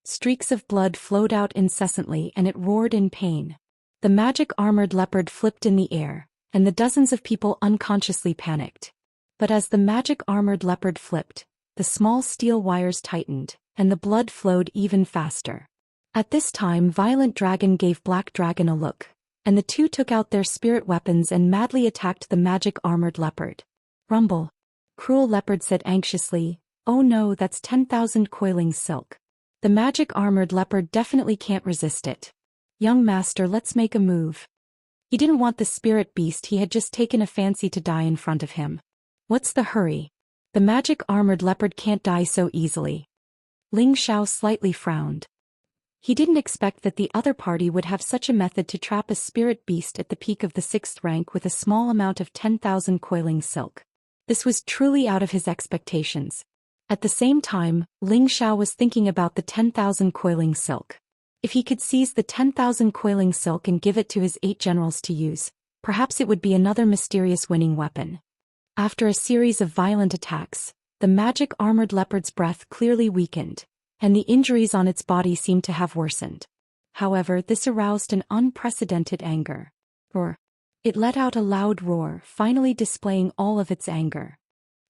Speaker 1: Streaks of blood flowed out incessantly and it roared in pain. The magic armored leopard flipped in the air, and the dozens of people unconsciously panicked. But as the magic armored leopard flipped, the small steel wires tightened, and the blood flowed even faster. At this time, Violent Dragon gave Black Dragon a look, and the two took out their spirit weapons and madly attacked the magic armored leopard. Rumble! Cruel Leopard said anxiously, "Oh no, that's 10,000 coiling silk. The magic armored leopard definitely can't resist it. Young master, let's make a move." He didn't want the spirit beast, he had just taken a fancy to die in front of him. What's the hurry? The magic armored leopard can't die so easily. Ling Xiao slightly frowned. He didn't expect that the other party would have such a method to trap a spirit beast at the peak of the 6th rank with a small amount of 10,000 coiling silk. This was truly out of his expectations. At the same time, Ling Xiao was thinking about the 10,000 coiling silk. If he could seize the 10,000 coiling silk and give it to his 8 generals to use, perhaps it would be another mysterious winning weapon. After a series of violent attacks, the magic armored leopard's breath clearly weakened, and the injuries on its body seemed to have worsened. However, this aroused an unprecedented anger. Roar. It let out a loud roar, finally displaying all of its anger.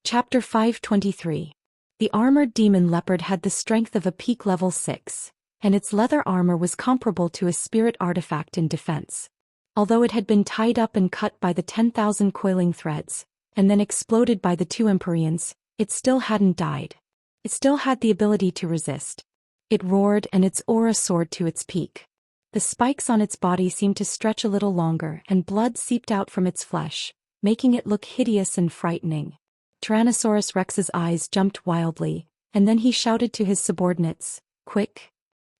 Speaker 1: Chapter 523. The armored demon leopard had the strength of a peak level 6, and its leather armor was comparable to a spirit artifact in defense. Although it had been tied up and cut by the 10,000 coiling threads, and then exploded by the two Empyreans, it still hadn't died. It still had the ability to resist. It roared and its aura soared to its peak. The spikes on its body seemed to stretch a little longer and blood seeped out from its flesh, making it look hideous and frightening. Tyrannosaurus Rex's eyes jumped wildly, and then he shouted to his subordinates, "Quick!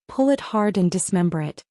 Speaker 1: Pull it hard and dismember it."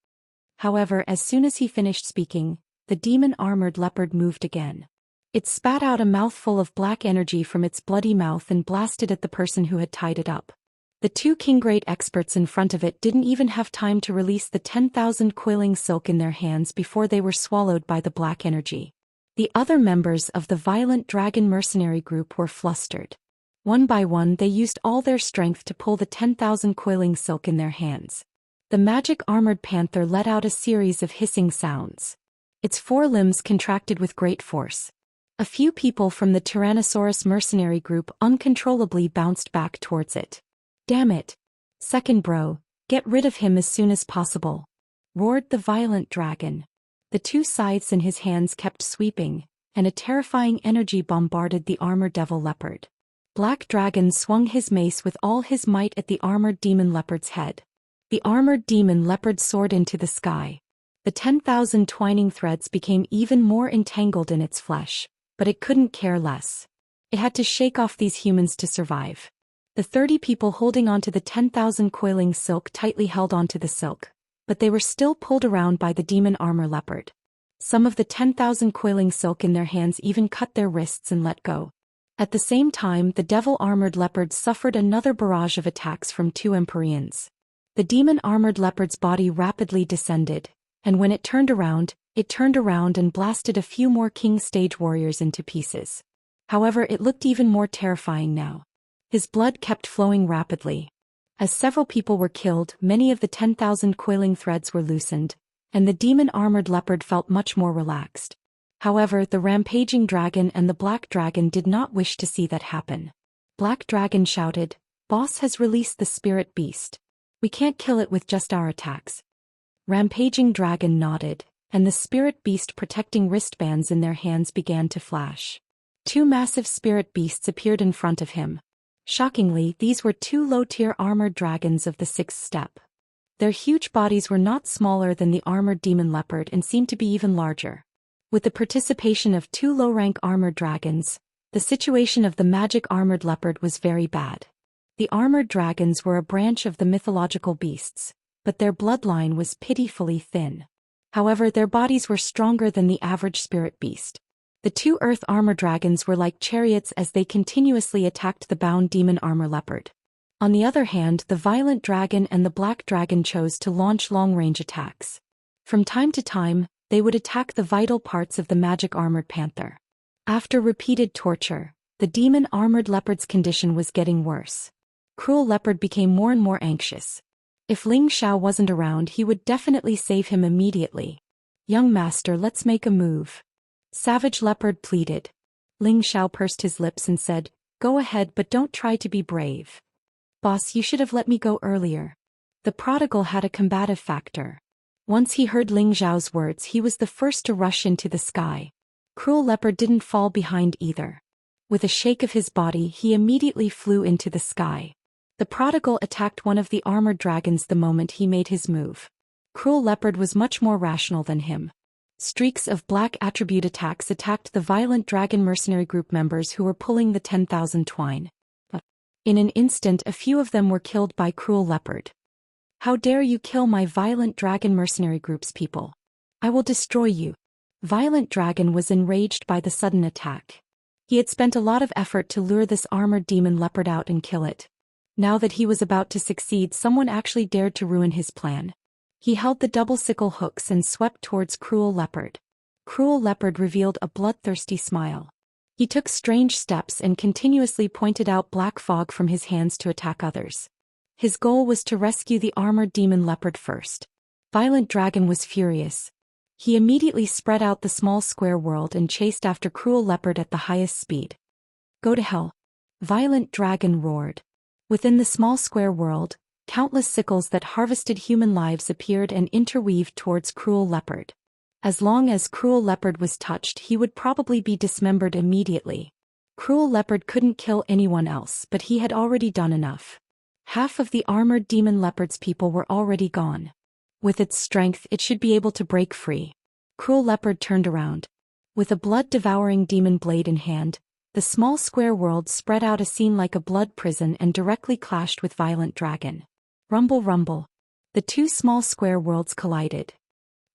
Speaker 1: However, as soon as he finished speaking, the demon-armored leopard moved again. It spat out a mouthful of black energy from its bloody mouth and blasted at the person who had tied it up. The two Kingrate experts in front of it didn't even have time to release the 10,000 coiling silk in their hands before they were swallowed by the black energy. The other members of the violent dragon mercenary group were flustered. One by one they used all their strength to pull the 10,000 coiling silk in their hands. The magic armored panther let out a series of hissing sounds. Its four limbs contracted with great force. A few people from the Tyrannosaurus mercenary group uncontrollably bounced back towards it. "Damn it! Second bro, get rid of him as soon as possible," roared the violent dragon. The two scythes in his hands kept sweeping, and a terrifying energy bombarded the armored devil leopard. Black Dragon swung his mace with all his might at the armored demon leopard's head. The armored demon leopard soared into the sky. The 10,000 twining threads became even more entangled in its flesh, but it couldn't care less. It had to shake off these humans to survive. The 30 people holding onto the 10,000 coiling silk tightly held onto the silk, but they were still pulled around by the demon armor leopard. Some of the 10,000 coiling silk in their hands even cut their wrists and let go. At the same time, the devil-armored leopard suffered another barrage of attacks from two Empyreans. The demon-armored leopard's body rapidly descended, and when it turned around and blasted a few more king stage warriors into pieces. However, it looked even more terrifying now. His blood kept flowing rapidly. As several people were killed, many of the 10,000 coiling threads were loosened, and the demon-armored leopard felt much more relaxed. However, the rampaging dragon and the black dragon did not wish to see that happen. Black Dragon shouted, "Boss has released the spirit beast. We can't kill it with just our attacks." Rampaging dragon nodded, and the spirit beast protecting wristbands in their hands began to flash. Two massive spirit beasts appeared in front of him. Shockingly, these were two low-tier armored dragons of the 6th step. Their huge bodies were not smaller than the armored demon leopard and seemed to be even larger. With the participation of two low-rank armored dragons, the situation of the magic armored leopard was very bad. The armored dragons were a branch of the mythological beasts, but their bloodline was pitifully thin. However, their bodies were stronger than the average spirit beast. The two earth armor dragons were like chariots as they continuously attacked the bound demon armor leopard. On the other hand, the violent dragon and the black dragon chose to launch long-range attacks. From time to time, they would attack the vital parts of the magic armored panther. After repeated torture, the demon armored leopard's condition was getting worse. Cruel Leopard became more and more anxious. If Ling Xiao wasn't around, he would definitely save him immediately. "Young master, let's make a move," Savage Leopard pleaded. Ling Xiao pursed his lips and said, "Go ahead, but don't try to be brave." "Boss, you should have let me go earlier." The prodigal had a combative factor. Once he heard Ling Xiao's words, he was the first to rush into the sky. Cruel Leopard didn't fall behind either. With a shake of his body, he immediately flew into the sky. The prodigal attacked one of the armored dragons the moment he made his move. Cruel Leopard was much more rational than him. Streaks of black attribute attacks attacked the violent dragon mercenary group members who were pulling the 10,000 twine. In an instant, a few of them were killed by Cruel Leopard. "How dare you kill my violent dragon mercenary group's people? I will destroy you." Violent Dragon was enraged by the sudden attack. He had spent a lot of effort to lure this armored demon leopard out and kill it. Now that he was about to succeed, someone actually dared to ruin his plan. He held the double sickle hooks and swept towards Cruel Leopard. Cruel Leopard revealed a bloodthirsty smile. He took strange steps and continuously pointed out black fog from his hands to attack others. His goal was to rescue the armored demon leopard first. Violent Dragon was furious. He immediately spread out the small square world and chased after Cruel Leopard at the highest speed. Go to hell! Violent Dragon roared. Within the small square world, countless sickles that harvested human lives appeared and interweaved towards Cruel Leopard. As long as Cruel Leopard was touched, he would probably be dismembered immediately. Cruel Leopard couldn't kill anyone else, but he had already done enough. Half of the armored demon leopard's people were already gone. With its strength, it should be able to break free. Cruel Leopard turned around. With a blood-devouring demon blade in hand, the small square world spread out a scene like a blood prison and directly clashed with Violent Dragon. Rumble rumble. The two small square worlds collided.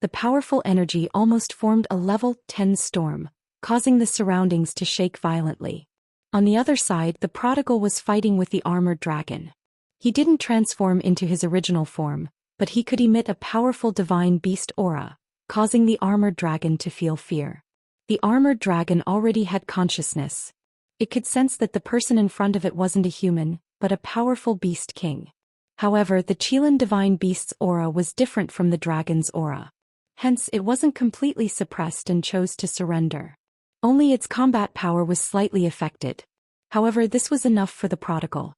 Speaker 1: The powerful energy almost formed a level 10 storm, causing the surroundings to shake violently. On the other side, the prodigal was fighting with the armored dragon. He didn't transform into his original form, but he could emit a powerful divine beast aura, causing the armored dragon to feel fear. The armored dragon already had consciousness. It could sense that the person in front of it wasn't a human, but a powerful beast king. However, the Qilin divine beast's aura was different from the dragon's aura. Hence, it wasn't completely suppressed and chose to surrender. Only its combat power was slightly affected. However, this was enough for the prodigal.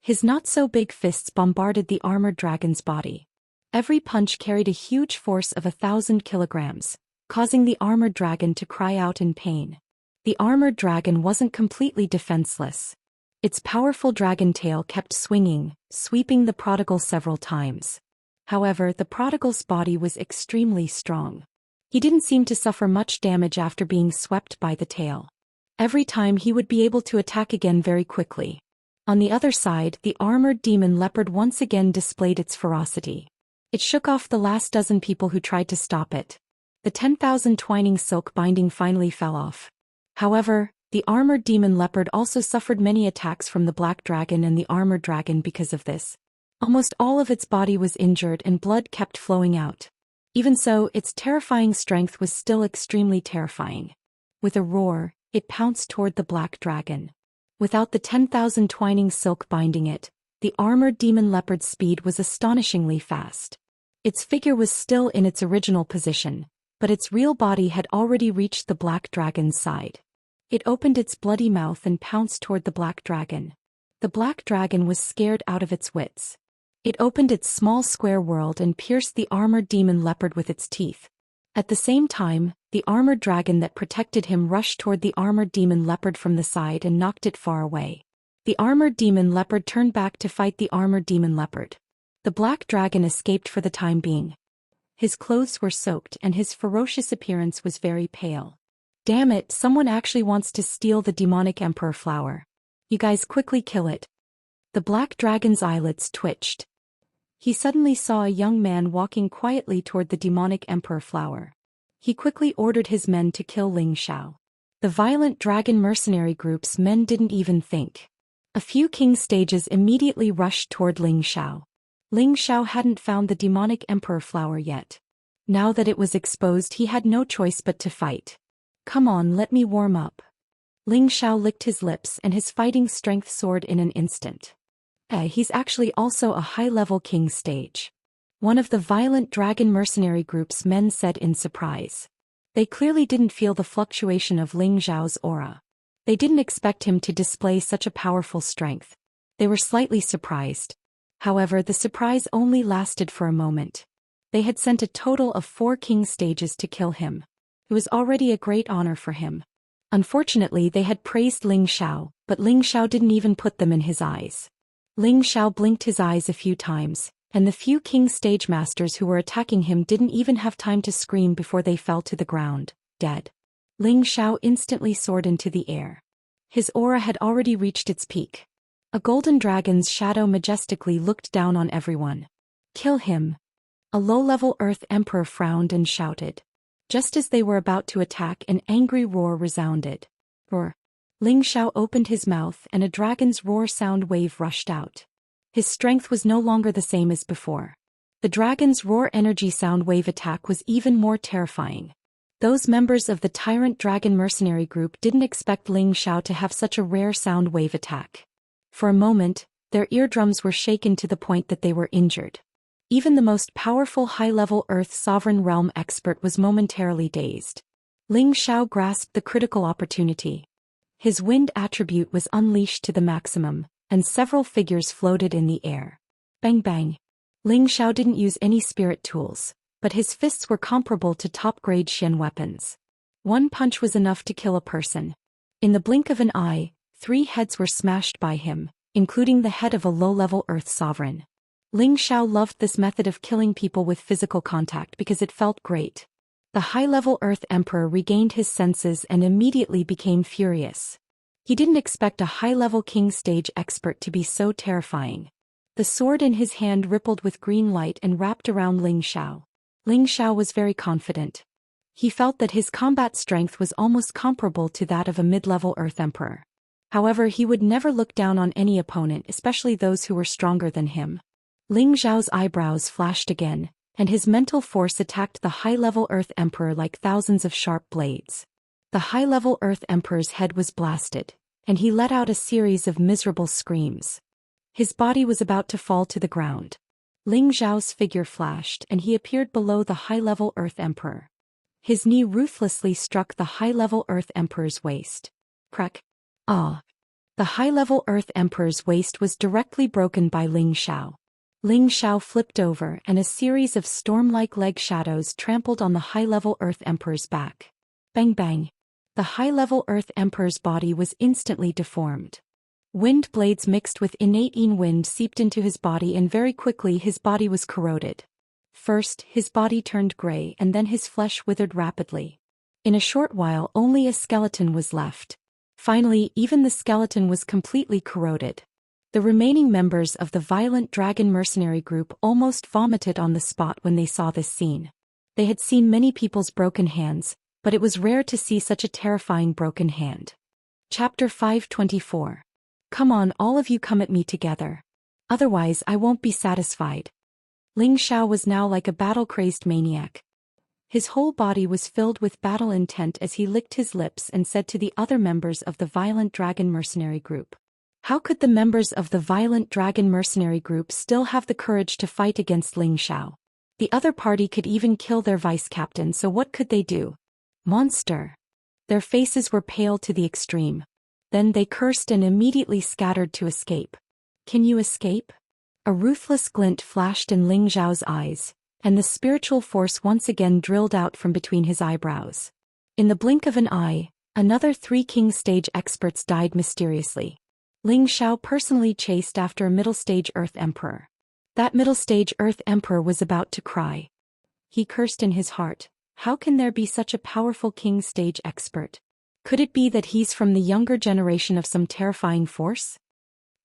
Speaker 1: His not-so-big fists bombarded the armored dragon's body. Every punch carried a huge force of 1,000 kilograms, causing the armored dragon to cry out in pain. The armored dragon wasn't completely defenseless. Its powerful dragon tail kept swinging, sweeping the prodigal several times. However, the prodigal's body was extremely strong. He didn't seem to suffer much damage after being swept by the tail. Every time he would be able to attack again very quickly. On the other side, the armored demon leopard once again displayed its ferocity. It shook off the last dozen people who tried to stop it. The 10,000 twining silk binding finally fell off. However, the armored demon leopard also suffered many attacks from the black dragon and the armored dragon because of this. Almost all of its body was injured and blood kept flowing out. Even so, its terrifying strength was still extremely terrifying. With a roar, it pounced toward the black dragon. Without the 10,000 twining silk binding it, the armored demon leopard's speed was astonishingly fast. Its figure was still in its original position, but its real body had already reached the black dragon's side. It opened its bloody mouth and pounced toward the black dragon. The black dragon was scared out of its wits. It opened its small square world and pierced the armored demon leopard with its teeth. At the same time, the armored dragon that protected him rushed toward the armored demon leopard from the side and knocked it far away. The armored demon leopard turned back to fight the armored demon leopard. The black dragon escaped for the time being. His clothes were soaked and his ferocious appearance was very pale. Damn it, someone actually wants to steal the demonic emperor flower. You guys quickly kill it. The black dragon's eyelids twitched. He suddenly saw a young man walking quietly toward the demonic emperor flower. He quickly ordered his men to kill Ling Xiao. The violent dragon mercenary group's men didn't even think. A few king stages immediately rushed toward Ling Xiao. Ling Xiao hadn't found the demonic emperor flower yet. Now that it was exposed, he had no choice but to fight. Come on, let me warm up. Ling Xiao licked his lips and his fighting strength soared in an instant. He's actually also a high-level king stage. One of the violent dragon mercenary group's men said in surprise. They clearly didn't feel the fluctuation of Ling Xiao's aura. They didn't expect him to display such a powerful strength. They were slightly surprised. However, the surprise only lasted for a moment. They had sent a total of 4 king stages to kill him. It was already a great honor for him. Unfortunately, they had praised Ling Xiao, but Ling Xiao didn't even put them in his eyes. Ling Xiao blinked his eyes a few times, and the few king stage masters who were attacking him didn't even have time to scream before they fell to the ground, dead. Ling Xiao instantly soared into the air. His aura had already reached its peak. A golden dragon's shadow majestically looked down on everyone. Kill him. A low-level earth emperor frowned and shouted. Just as they were about to attack, an angry roar resounded. Roar. Ling Xiao opened his mouth and a dragon's roar sound wave rushed out. His strength was no longer the same as before. The dragon's roar energy sound wave attack was even more terrifying. Those members of the Tyrant Dragon Mercenary Group didn't expect Ling Xiao to have such a rare sound wave attack. For a moment, their eardrums were shaken to the point that they were injured. Even the most powerful high-level Earth Sovereign Realm expert was momentarily dazed. Ling Xiao grasped the critical opportunity. His wind attribute was unleashed to the maximum, and several figures floated in the air. Bang bang. Ling Xiao didn't use any spirit tools, but his fists were comparable to top-grade Xian weapons. One punch was enough to kill a person. In the blink of an eye, 3 heads were smashed by him, including the head of a low-level Earth Sovereign. Ling Xiao loved this method of killing people with physical contact because it felt great. The high-level Earth Emperor regained his senses and immediately became furious. He didn't expect a high-level King Stage expert to be so terrifying. The sword in his hand rippled with green light and wrapped around Ling Xiao. Ling Xiao was very confident. He felt that his combat strength was almost comparable to that of a mid-level Earth Emperor. However, he would never look down on any opponent, especially those who were stronger than him. Ling Xiao's eyebrows flashed again, and his mental force attacked the high-level Earth Emperor like thousands of sharp blades. The high-level Earth Emperor's head was blasted, and he let out a series of miserable screams. His body was about to fall to the ground. Ling Xiao's figure flashed and he appeared below the high-level Earth Emperor. His knee ruthlessly struck the high-level Earth Emperor's waist. Crack. Ah! The high-level Earth Emperor's waist was directly broken by Ling Xiao. Ling Xiao flipped over and a series of storm-like leg shadows trampled on the high-level Earth Emperor's back. Bang bang. The high-level Earth Emperor's body was instantly deformed. Wind blades mixed with innate wind seeped into his body and very quickly his body was corroded. First, his body turned gray and then his flesh withered rapidly. In a short while only a skeleton was left. Finally, even the skeleton was completely corroded. The remaining members of the Violent Dragon Mercenary Group almost vomited on the spot when they saw this scene. They had seen many people's broken hands, but it was rare to see such a terrifying broken hand. Chapter 524. Come on, all of you, come at me together. Otherwise I won't be satisfied. Ling Xiao was now like a battle-crazed maniac. His whole body was filled with battle intent as he licked his lips and said to the other members of the Violent Dragon Mercenary Group. How could the members of the Violent Dragon Mercenary Group still have the courage to fight against Ling Xiao? The other party could even kill their vice-captain, so what could they do? Monster! Their faces were pale to the extreme. Then they cursed and immediately scattered to escape. Can you escape? A ruthless glint flashed in Ling Xiao's eyes, and the spiritual force once again drilled out from between his eyebrows. In the blink of an eye, another 3 King Stage experts died mysteriously. Ling Xiao personally chased after a middle-stage Earth Emperor. That middle-stage Earth Emperor was about to cry. He cursed in his heart, how can there be such a powerful King Stage expert? Could it be that he's from the younger generation of some terrifying force?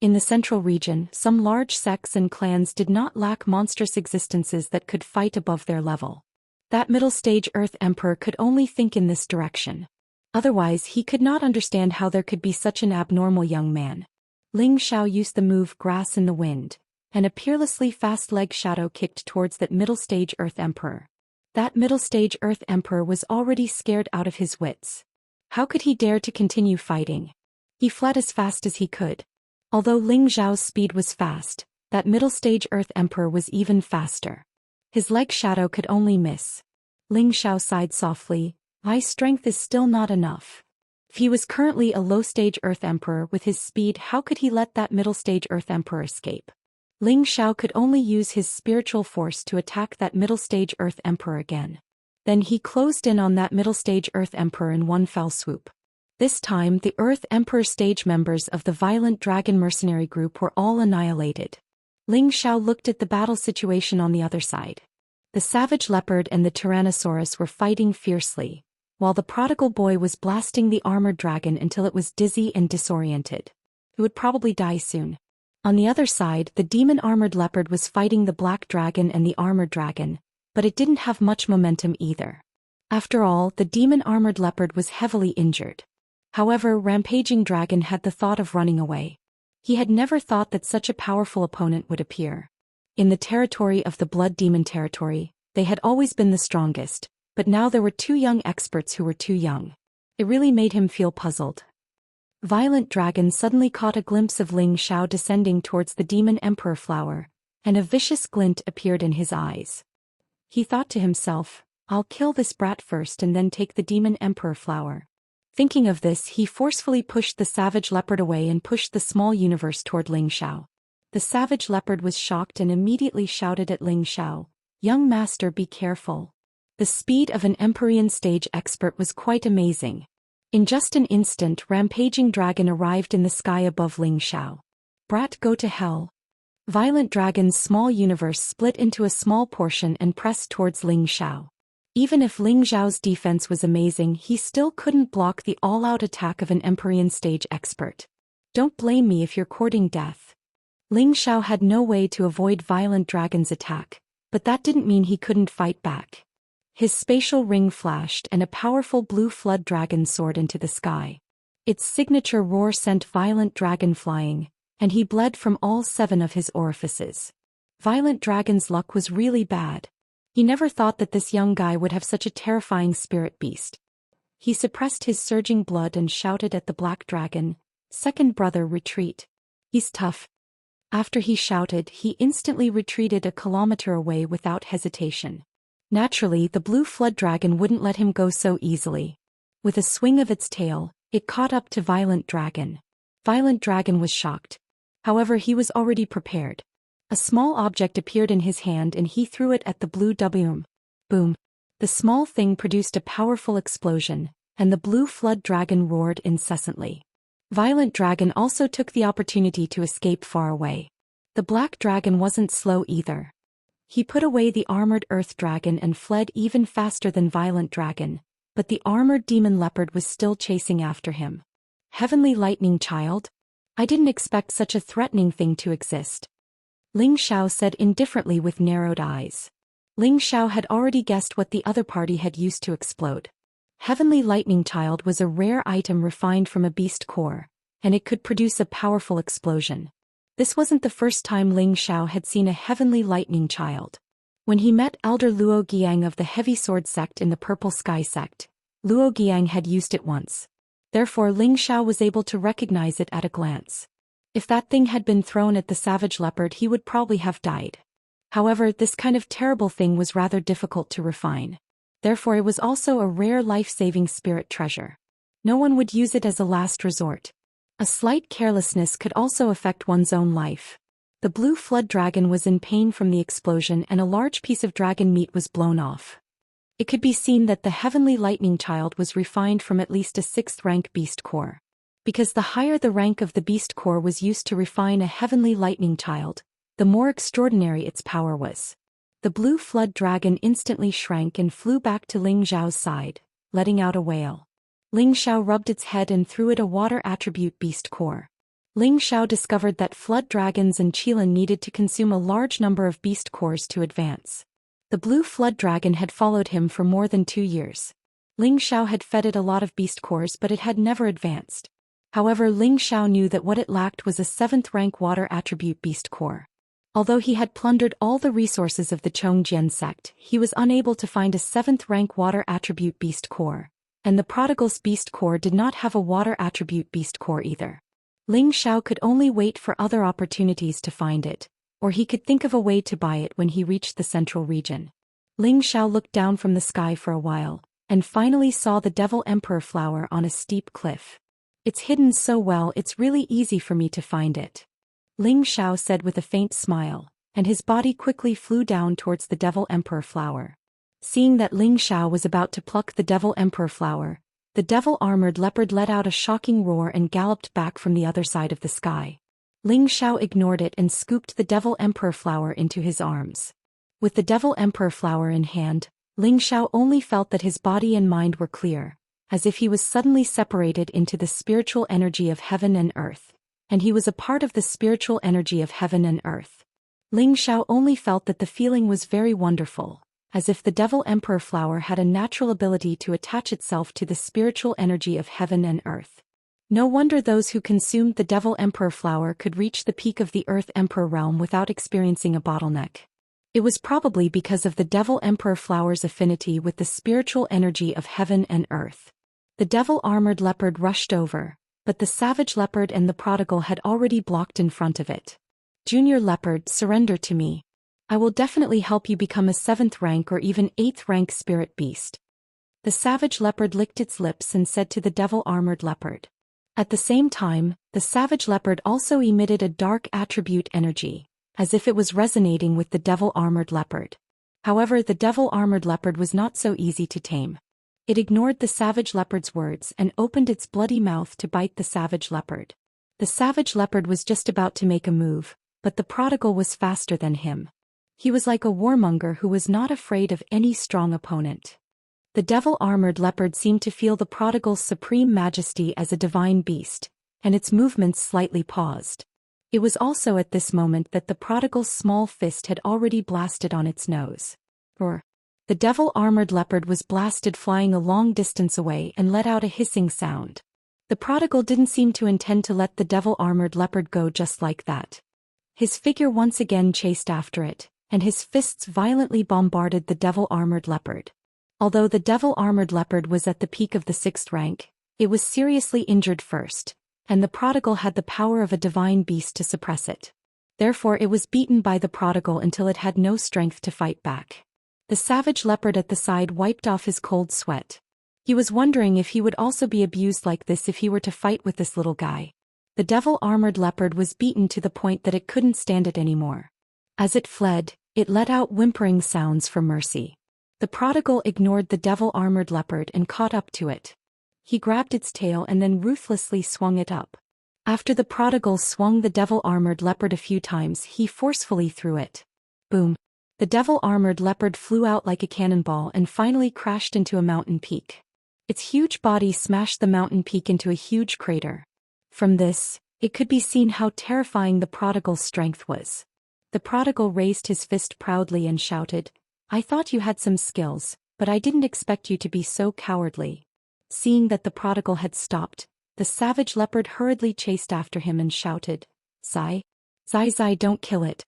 Speaker 1: In the central region, some large sects and clans did not lack monstrous existences that could fight above their level. That middle-stage Earth Emperor could only think in this direction. Otherwise he could not understand how there could be such an abnormal young man. Ling Xiao used the move Grass in the Wind, and a peerlessly fast leg shadow kicked towards that middle-stage Earth Emperor. That middle-stage Earth Emperor was already scared out of his wits. How could he dare to continue fighting? He fled as fast as he could. Although Ling Xiao's speed was fast, that middle-stage Earth Emperor was even faster. His leg shadow could only miss. Ling Xiao sighed softly, my strength is still not enough. If he was currently a low-stage Earth Emperor with his speed, how could he let that middle-stage Earth Emperor escape? Ling Xiao could only use his spiritual force to attack that middle-stage Earth Emperor again. Then he closed in on that middle-stage Earth Emperor in one fell swoop. This time the Earth Emperor stage members of the Violent Dragon Mercenary Group were all annihilated. Ling Xiao looked at the battle situation on the other side. The savage leopard and the Tyrannosaurus were fighting fiercely, while the prodigal boy was blasting the armored dragon until it was dizzy and disoriented. It would probably die soon. On the other side, the demon-armored leopard was fighting the black dragon and the armored dragon, but it didn't have much momentum either. After all, the demon-armored leopard was heavily injured. However, Rampaging Dragon had the thought of running away. He had never thought that such a powerful opponent would appear. In the territory of the Blood Demon territory, they had always been the strongest, But now there were 2 young experts who were too young. It really made him feel puzzled. Violent Dragon suddenly caught a glimpse of Ling Xiao descending towards the Demon Emperor flower, and a vicious glint appeared in his eyes. He thought to himself, I'll kill this brat first and then take the Demon Emperor flower. Thinking of this, he forcefully pushed the savage leopard away and pushed the small universe toward Ling Xiao. The savage leopard was shocked and immediately shouted at Ling Xiao, Young master, be careful. The speed of an Empyrean stage expert was quite amazing. In just an instant, Rampaging Dragon arrived in the sky above Ling Xiao. Brat, go to hell. Violent Dragon's small universe split into a small portion and pressed towards Ling Xiao. Even if Ling Xiao's defense was amazing, he still couldn't block the all-out attack of an Empyrean stage expert. Don't blame me if you're courting death. Ling Xiao had no way to avoid Violent Dragon's attack, but that didn't mean he couldn't fight back. His spatial ring flashed and a powerful blue flood dragon soared into the sky. Its signature roar sent Violent Dragon flying, and he bled from all 7 of his orifices. Violent Dragon's luck was really bad. He never thought that this young guy would have such a terrifying spirit beast. He suppressed his surging blood and shouted at the black dragon, Second brother, retreat. He's tough. After he shouted, he instantly retreated a kilometer away without hesitation. Naturally, the blue flood dragon wouldn't let him go so easily. With a swing of its tail, it caught up to Violent Dragon. Violent Dragon was shocked. However, he was already prepared. A small object appeared in his hand and he threw it at the blue W. Boom. The small thing produced a powerful explosion, and the blue flood dragon roared incessantly. Violent Dragon also took the opportunity to escape far away. The black dragon wasn't slow either. He put away the armored earth dragon and fled even faster than Violent Dragon, but the armored demon leopard was still chasing after him. Heavenly Lightning Child? I didn't expect such a threatening thing to exist. Ling Xiao said indifferently with narrowed eyes. Ling Xiao had already guessed what the other party had used to explode. Heavenly Lightning Child was a rare item refined from a beast core, and it could produce a powerful explosion. This wasn't the first time Ling Xiao had seen a Heavenly Lightning Child. When he met Elder Luo Giang of the Heavy Sword Sect in the Purple Sky Sect, Luo Giang had used it once. Therefore Ling Xiao was able to recognize it at a glance. If that thing had been thrown at the savage leopard, he would probably have died. However, this kind of terrible thing was rather difficult to refine. Therefore it was also a rare life-saving spirit treasure. No one would use it as a last resort. A slight carelessness could also affect one's own life. The blue flood dragon was in pain from the explosion and a large piece of dragon meat was blown off. It could be seen that the Heavenly Lightning Child was refined from at least a 6th rank beast core. Because the higher the rank of the beast core was used to refine a Heavenly Lightning Child, the more extraordinary its power was. The blue flood dragon instantly shrank and flew back to Ling Xiao's side, letting out a wail. Ling Xiao rubbed its head and threw it a water attribute beast core. Ling Xiao discovered that flood dragons and Qilin needed to consume a large number of beast cores to advance. The blue flood dragon had followed him for more than 2 years. Ling Xiao had fed it a lot of beast cores, but it had never advanced. However, Ling Xiao knew that what it lacked was a 7th rank water attribute beast core. Although he had plundered all the resources of the Chongjian sect, he was unable to find a 7th rank water attribute beast core. And the Prodigal's beast core did not have a water attribute beast core either. Ling Xiao could only wait for other opportunities to find it, or he could think of a way to buy it when he reached the central region. Ling Xiao looked down from the sky for a while, and finally saw the Devil Emperor flower on a steep cliff. It's hidden so well, it's really easy for me to find it. Ling Xiao said with a faint smile, and his body quickly flew down towards the Devil Emperor flower. Seeing that Ling Xiao was about to pluck the Devil Emperor flower, the devil-armored leopard let out a shocking roar and galloped back from the other side of the sky. Ling Xiao ignored it and scooped the Devil Emperor flower into his arms. With the Devil Emperor flower in hand, Ling Xiao only felt that his body and mind were clear, as if he was suddenly separated into the spiritual energy of heaven and earth, and he was a part of the spiritual energy of heaven and earth. Ling Xiao only felt that the feeling was very wonderful, as if the Devil Emperor flower had a natural ability to attach itself to the spiritual energy of heaven and earth. No wonder those who consumed the Devil Emperor flower could reach the peak of the Earth Emperor realm without experiencing a bottleneck. It was probably because of the Devil Emperor flower's affinity with the spiritual energy of heaven and earth. The devil-armored leopard rushed over, but the savage leopard and the prodigal had already blocked in front of it. Junior leopard, surrender to me. I will definitely help you become a 7th rank or even 8th rank spirit beast. The savage leopard licked its lips and said to the devil-armored leopard. At the same time, the savage leopard also emitted a dark attribute energy, as if it was resonating with the devil-armored leopard. However, the devil-armored leopard was not so easy to tame. It ignored the savage leopard's words and opened its bloody mouth to bite the savage leopard. The savage leopard was just about to make a move, but the prodigal was faster than him. He was like a warmonger who was not afraid of any strong opponent. The devil-armored leopard seemed to feel the prodigal's supreme majesty as a divine beast, and its movements slightly paused. It was also at this moment that the prodigal's small fist had already blasted on its nose. The devil-armored leopard was blasted flying a long distance away and let out a hissing sound. The prodigal didn't seem to intend to let the devil-armored leopard go just like that. His figure once again chased after it, and his fists violently bombarded the devil-armored leopard. Although the devil-armored leopard was at the peak of the 6th rank, it was seriously injured first, and the prodigal had the power of a divine beast to suppress it. Therefore it was beaten by the prodigal until it had no strength to fight back. The savage leopard at the side wiped off his cold sweat. He was wondering if he would also be abused like this if he were to fight with this little guy. The devil-armored leopard was beaten to the point that it couldn't stand it anymore. As it fled, it let out whimpering sounds for mercy. The prodigal ignored the devil-armored leopard and caught up to it. He grabbed its tail and then ruthlessly swung it up. After the prodigal swung the devil-armored leopard a few times, he forcefully threw it. Boom! The devil-armored leopard flew out like a cannonball and finally crashed into a mountain peak. Its huge body smashed the mountain peak into a huge crater. From this, it could be seen how terrifying the prodigal's strength was. The prodigal raised his fist proudly and shouted, "I thought you had some skills, but I didn't expect you to be so cowardly." Seeing that the prodigal had stopped, the savage leopard hurriedly chased after him and shouted, "Zai, Zai, don't kill it."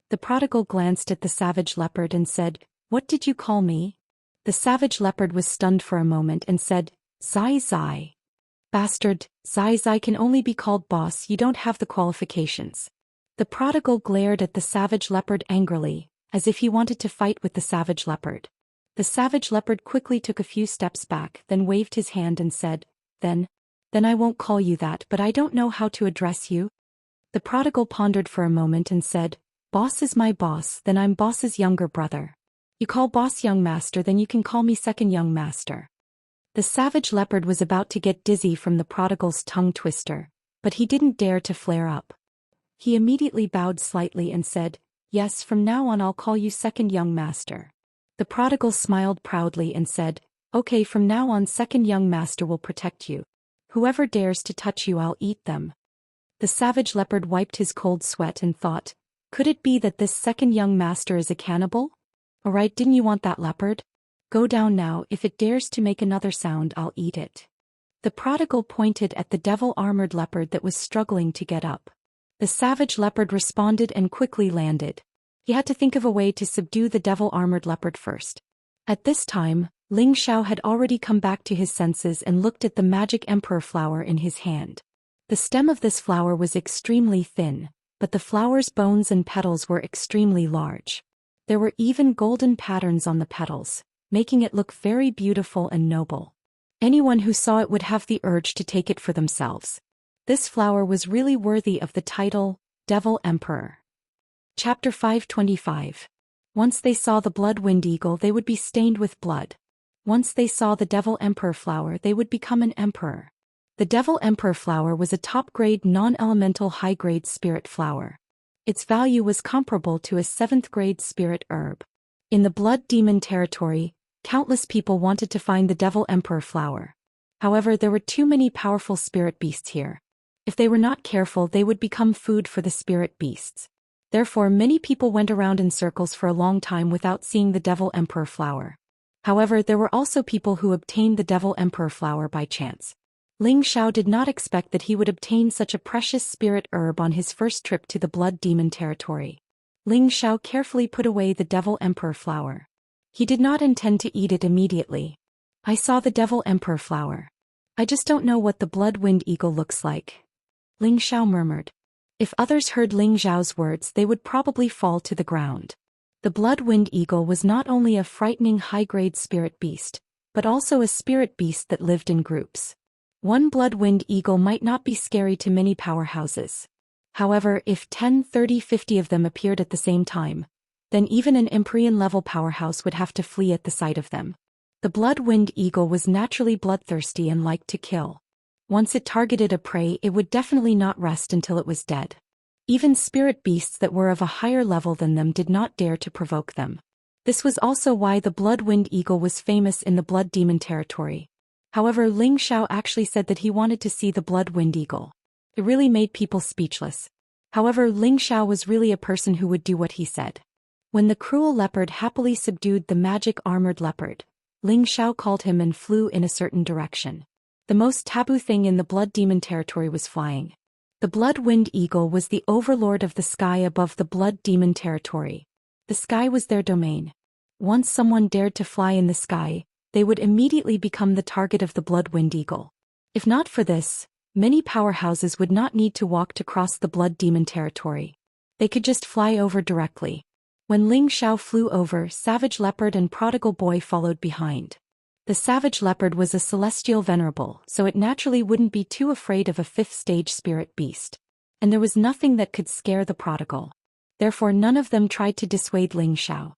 Speaker 1: The prodigal glanced at the savage leopard and said, "What did you call me?" The savage leopard was stunned for a moment and said, "Zai. Bastard, Zai can only be called boss, you don't have the qualifications." The prodigal glared at the savage leopard angrily, as if he wanted to fight with the savage leopard. The savage leopard quickly took a few steps back, then waved his hand and said, Then I won't call you that, but I don't know how to address you." The prodigal pondered for a moment and said, "Boss is my boss, then I'm boss's younger brother. You call boss young master, then you can call me second young master." The savage leopard was about to get dizzy from the prodigal's tongue twister, but he didn't dare to flare up. He immediately bowed slightly and said, "Yes, from now on I'll call you second young master." The prodigal smiled proudly and said, "Okay, from now on second young master will protect you. Whoever dares to touch you, I'll eat them." The savage leopard wiped his cold sweat and thought, could it be that this second young master is a cannibal? Alright, didn't you want that leopard? Go down now, if it dares to make another sound, I'll eat it. The prodigal pointed at the devil-armored leopard that was struggling to get up. The savage leopard responded and quickly landed. He had to think of a way to subdue the devil-armored leopard first. At this time, Ling Xiao had already come back to his senses and looked at the magic emperor flower in his hand. The stem of this flower was extremely thin, but the flower's bones and petals were extremely large. There were even golden patterns on the petals, making it look very beautiful and noble. Anyone who saw it would have the urge to take it for themselves. This flower was really worthy of the title, Devil Emperor. Chapter 525. Once they saw the blood-winged eagle, they would be stained with blood. Once they saw the Devil Emperor flower, they would become an emperor. The Devil Emperor flower was a top-grade non-elemental high-grade spirit flower. Its value was comparable to a 7th-grade spirit herb. In the blood demon territory, countless people wanted to find the Devil Emperor flower. However, there were too many powerful spirit beasts here. If they were not careful, they would become food for the spirit beasts. Therefore, many people went around in circles for a long time without seeing the Devil Emperor flower. However, there were also people who obtained the Devil Emperor flower by chance. Ling Xiao did not expect that he would obtain such a precious spirit herb on his first trip to the blood demon territory. Ling Xiao carefully put away the Devil Emperor flower. He did not intend to eat it immediately. I saw the Devil Emperor flower. I just don't know what the Blood-Wind Eagle looks like. Ling Xiao murmured. If others heard Ling Xiao's words, they would probably fall to the ground. The Blood-Wind Eagle was not only a frightening high-grade spirit beast, but also a spirit beast that lived in groups. One Blood-Wind Eagle might not be scary to many powerhouses. However, if 10, 30, 50 of them appeared at the same time, then even an Empyrean-level powerhouse would have to flee at the sight of them. The Blood-Wind Eagle was naturally bloodthirsty and liked to kill. Once it targeted a prey, it would definitely not rest until it was dead. Even spirit beasts that were of a higher level than them did not dare to provoke them. This was also why the Blood-Wind Eagle was famous in the Blood Demon territory. However, Ling Xiao actually said that he wanted to see the Blood-Wind Eagle. It really made people speechless. However, Ling Xiao was really a person who would do what he said. When the cruel leopard happily subdued the magic armored leopard, Ling Xiao called him and flew in a certain direction. The most taboo thing in the Blood Demon territory was flying. The Blood-Wind Eagle was the overlord of the sky above the Blood Demon territory. The sky was their domain. Once someone dared to fly in the sky, they would immediately become the target of the Blood-Wind Eagle. If not for this, many powerhouses would not need to walk to cross the Blood Demon territory. They could just fly over directly. When Ling Xiao flew over, Savage Leopard and Prodigal Boy followed behind. The Savage Leopard was a celestial venerable, so it naturally wouldn't be too afraid of a fifth-stage spirit beast. And there was nothing that could scare the Prodigal. Therefore none of them tried to dissuade Ling Xiao.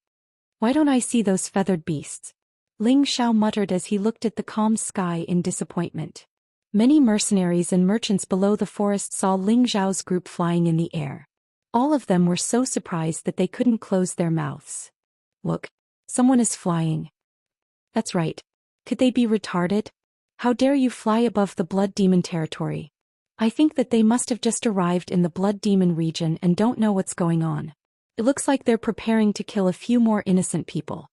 Speaker 1: Why don't I see those feathered beasts? Ling Xiao muttered as he looked at the calm sky in disappointment. Many mercenaries and merchants below the forest saw Ling Xiao's group flying in the air. All of them were so surprised that they couldn't close their mouths. Look, someone is flying. That's right. Could they be retarded? How dare you fly above the Blood Demon territory? I think that they must have just arrived in the Blood Demon region and don't know what's going on. It looks like they're preparing to kill a few more innocent people.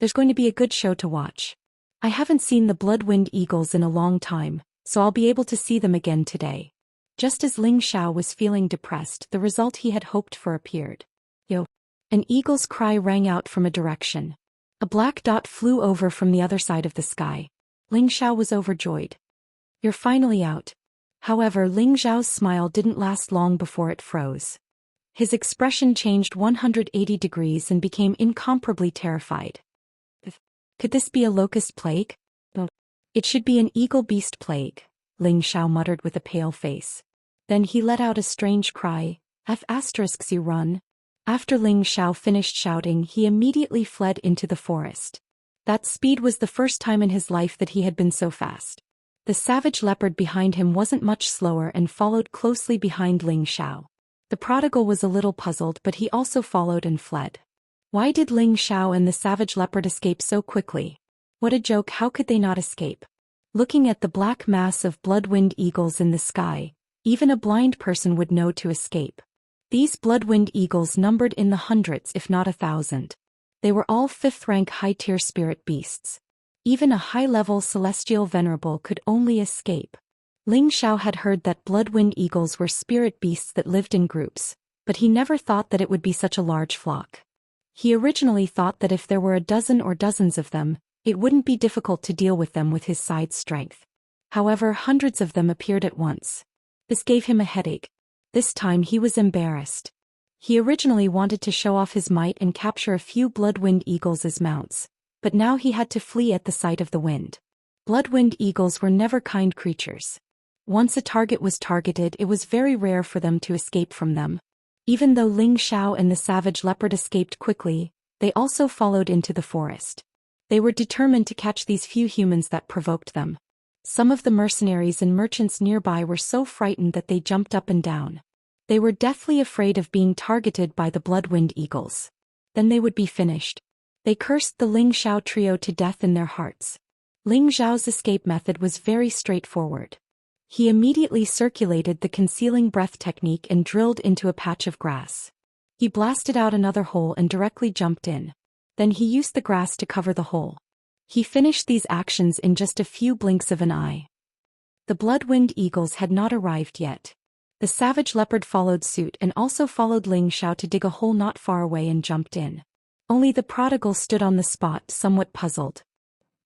Speaker 1: There's going to be a good show to watch. I haven't seen the Blood-Wind Eagles in a long time, so I'll be able to see them again today. Just as Ling Xiao was feeling depressed, the result he had hoped for appeared. Yo! An eagle's cry rang out from a direction. A black dot flew over from the other side of the sky. Ling Xiao was overjoyed. You're finally out. However, Ling Xiao's smile didn't last long before it froze. His expression changed 180 degrees and became incomparably terrified. Could this be a locust plague? It should be an eagle beast plague, Ling Xiao muttered with a pale face. Then he let out a strange cry, you run. After Ling Xiao finished shouting, he immediately fled into the forest. That speed was the first time in his life that he had been so fast. The savage leopard behind him wasn't much slower and followed closely behind Ling Xiao. The prodigal was a little puzzled, but he also followed and fled. Why did Ling Xiao and the savage leopard escape so quickly? What a joke, how could they not escape? Looking at the black mass of Blood-Wind Eagles in the sky, even a blind person would know to escape. These Blood-Wind Eagles numbered in the hundreds if not 1,000. They were all 5th-rank high-tier spirit beasts. Even a high-level celestial venerable could only escape. Ling Xiao had heard that Blood-Wind Eagles were spirit beasts that lived in groups, but he never thought that it would be such a large flock. He originally thought that if there were a dozen or dozens of them, it wouldn't be difficult to deal with them with his side strength. However, hundreds of them appeared at once. This gave him a headache. This time he was embarrassed. He originally wanted to show off his might and capture a few Blood-Wind Eagles as mounts, but now he had to flee at the sight of the wind. Blood-Wind Eagles were never kind creatures. Once a target was targeted, it was very rare for them to escape from them. Even though Ling Xiao and the savage leopard escaped quickly, they also followed into the forest. They were determined to catch these few humans that provoked them. Some of the mercenaries and merchants nearby were so frightened that they jumped up and down. They were deathly afraid of being targeted by the Blood-Wind Eagles. Then they would be finished. They cursed the Ling Xiao trio to death in their hearts. Ling Xiao's escape method was very straightforward. He immediately circulated the concealing breath technique and drilled into a patch of grass. He blasted out another hole and directly jumped in. Then he used the grass to cover the hole. He finished these actions in just a few blinks of an eye. The Blood-Wind Eagles had not arrived yet. The savage leopard followed suit and also followed Xiao to dig a hole not far away and jumped in. Only the prodigal stood on the spot, somewhat puzzled.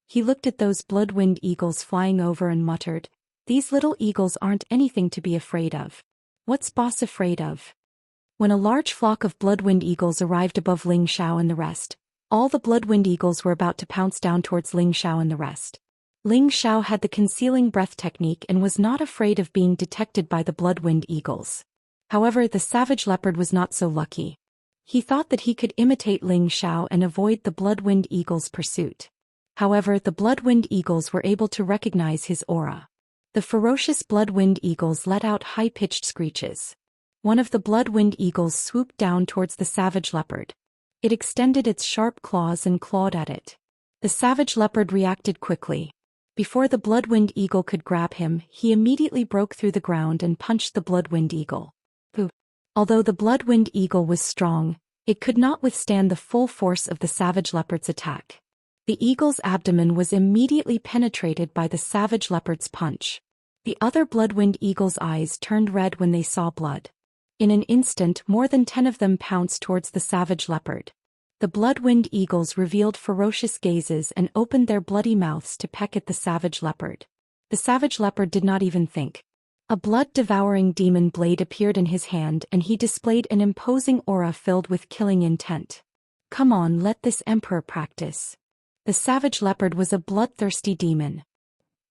Speaker 1: He looked at those blood-winged eagles flying over and muttered, "These little eagles aren't anything to be afraid of. What's boss afraid of?" When a large flock of blood-winged eagles arrived above Xiao and the rest, all the blood-winged eagles were about to pounce down towards Xiao and the rest. Xiao had the concealing breath technique and was not afraid of being detected by the blood-winged eagles. However, the savage leopard was not so lucky. He thought that he could imitate Xiao and avoid the blood-winged eagles' pursuit. However, the blood-winged eagles were able to recognize his aura. The ferocious blood-winged eagles let out high-pitched screeches. One of the blood-winged eagles swooped down towards the savage leopard. It extended its sharp claws and clawed at it. The savage leopard reacted quickly. Before the blood-winged eagle could grab him, he immediately broke through the ground and punched the blood-winged eagle. Although the blood-winged eagle was strong, it could not withstand the full force of the savage leopard's attack. The eagle's abdomen was immediately penetrated by the savage leopard's punch. The other blood-winged eagle's eyes turned red when they saw blood. In an instant, more than 10 of them pounced towards the savage leopard. The blood-winged eagles revealed ferocious gazes and opened their bloody mouths to peck at the savage leopard. The savage leopard did not even think. A blood-devouring demon blade appeared in his hand and he displayed an imposing aura filled with killing intent. "Come on, let this emperor practice." The savage leopard was a bloodthirsty demon.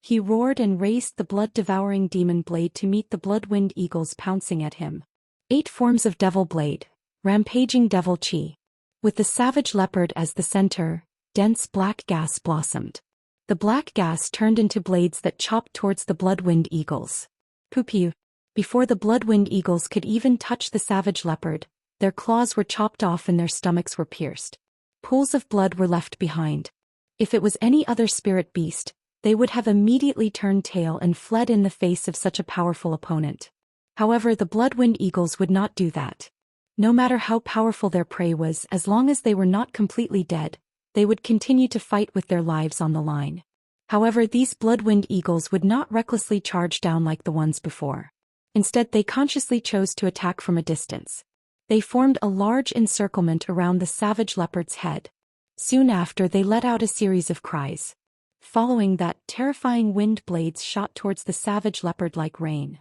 Speaker 1: He roared and raised the blood-devouring demon blade to meet the blood-winged eagles pouncing at him. 8 forms of devil blade, rampaging devil chi. With the savage leopard as the center, dense black gas blossomed. The black gas turned into blades that chopped towards the blood-winged eagles. Poopew. Before the blood-winged eagles could even touch the savage leopard, their claws were chopped off and their stomachs were pierced. Pools of blood were left behind. If it was any other spirit beast, they would have immediately turned tail and fled in the face of such a powerful opponent. However, the blood-winged eagles would not do that. No matter how powerful their prey was, as long as they were not completely dead, they would continue to fight with their lives on the line. However, these blood-winged eagles would not recklessly charge down like the ones before. Instead, they consciously chose to attack from a distance. They formed a large encirclement around the savage leopard's head. Soon after, they let out a series of cries. Following that, terrifying wind blades shot towards the savage leopard like rain.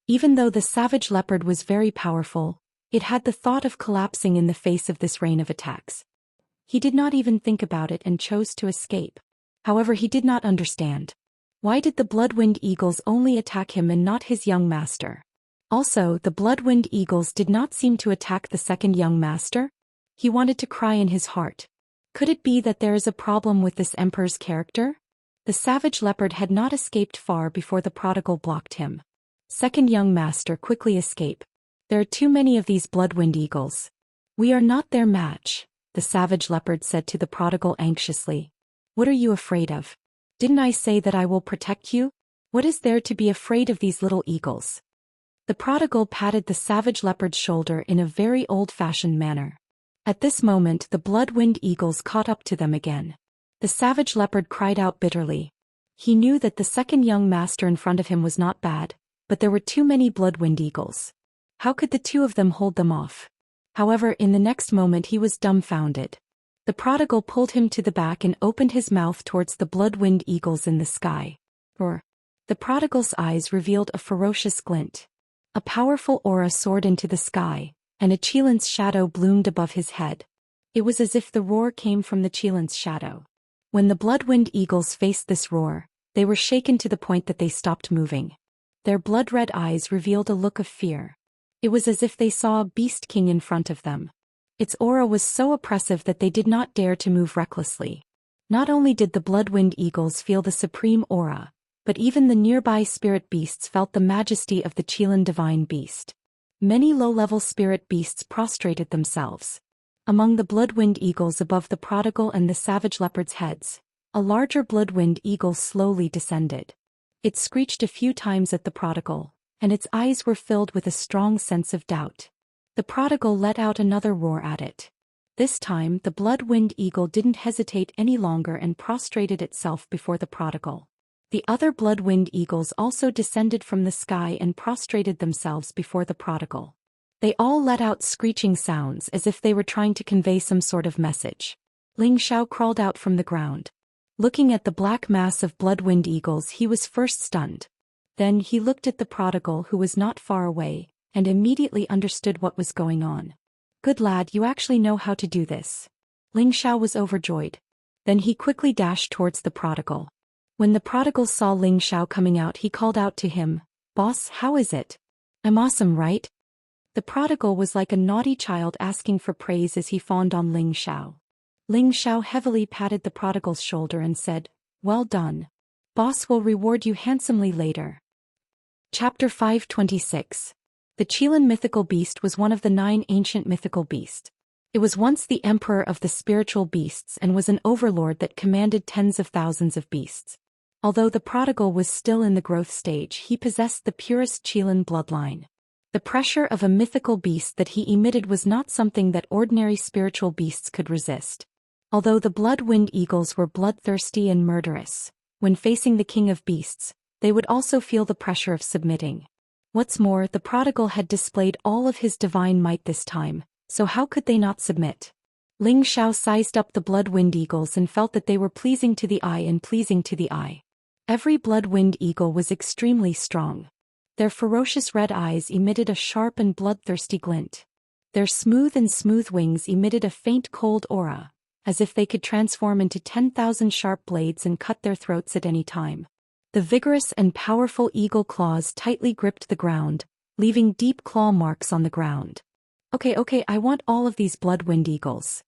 Speaker 1: Even though the savage leopard was very powerful, it had the thought of collapsing in the face of this rain of attacks. He did not even think about it and chose to escape. However, he did not understand. Why did the blood-winged eagles only attack him and not his young master? Also, the blood-winged eagles did not seem to attack the second young master. He wanted to cry in his heart. Could it be that there is a problem with this emperor's character? The savage leopard had not escaped far before the prodigal blocked him. Second young master, quickly escape. There are too many of these blood-winged eagles. We are not their match, the savage leopard said to the prodigal anxiously. What are you afraid of? Didn't I say that I will protect you? What is there to be afraid of these little eagles? The prodigal patted the savage leopard's shoulder in a very old-fashioned manner. At this moment, the blood-winged eagles caught up to them again. The savage leopard cried out bitterly. He knew that the second young master in front of him was not bad, but there were too many blood-winged eagles. How could the two of them hold them off? However, in the next moment he was dumbfounded. The prodigal pulled him to the back and opened his mouth towards the blood-winged eagles in the sky. The prodigal's eyes revealed a ferocious glint. A powerful aura soared into the sky, and a Qilan's shadow bloomed above his head. It was as if the roar came from the Qilan's shadow. When the blood-winged eagles faced this roar, they were shaken to the point that they stopped moving. Their blood-red eyes revealed a look of fear. It was as if they saw a beast king in front of them. Its aura was so oppressive that they did not dare to move recklessly. Not only did the blood-winged eagles feel the supreme aura, but even the nearby spirit beasts felt the majesty of the Qilan divine beast. Many low-level spirit beasts prostrated themselves. Among the blood-winged eagles above the prodigal and the savage leopard's heads, a larger blood-winged eagle slowly descended. It screeched a few times at the prodigal, and its eyes were filled with a strong sense of doubt. The prodigal let out another roar at it. This time, the blood-winged eagle didn't hesitate any longer and prostrated itself before the prodigal. The other blood-wind eagles also descended from the sky and prostrated themselves before the prodigal. They all let out screeching sounds as if they were trying to convey some sort of message. Ling Xiao crawled out from the ground. Looking at the black mass of blood-wind eagles, he was first stunned. Then he looked at the prodigal who was not far away, and immediately understood what was going on. "Good lad, you actually know how to do this." Ling Xiao was overjoyed. Then he quickly dashed towards the prodigal. When the prodigal saw Ling Xiao coming out, he called out to him, "Boss, how is it? I'm awesome, right?" The prodigal was like a naughty child asking for praise as he fawned on Ling Xiao. Ling Xiao heavily patted the prodigal's shoulder and said, "Well done. Boss will reward you handsomely later." Chapter 526. The Qilan mythical beast was one of the 9 ancient mythical beasts. It was once the emperor of the spiritual beasts and was an overlord that commanded tens of thousands of beasts. Although the prodigal was still in the growth stage, he possessed the purest Qilan bloodline. The pressure of a mythical beast that he emitted was not something that ordinary spiritual beasts could resist. Although the blood-wind eagles were bloodthirsty and murderous, when facing the king of beasts, they would also feel the pressure of submitting. What's more, the prodigal had displayed all of his divine might this time, so how could they not submit? Ling Xiao sized up the blood-wind eagles and felt that they were pleasing to the eye and pleasing to the eye. Every blood-wind eagle was extremely strong. Their ferocious red eyes emitted a sharp and bloodthirsty glint. Their smooth wings emitted a faint cold aura, as if they could transform into 10,000 sharp blades and cut their throats at any time. The vigorous and powerful eagle claws tightly gripped the ground, leaving deep claw marks on the ground. Okay, I want all of these blood-wind eagles."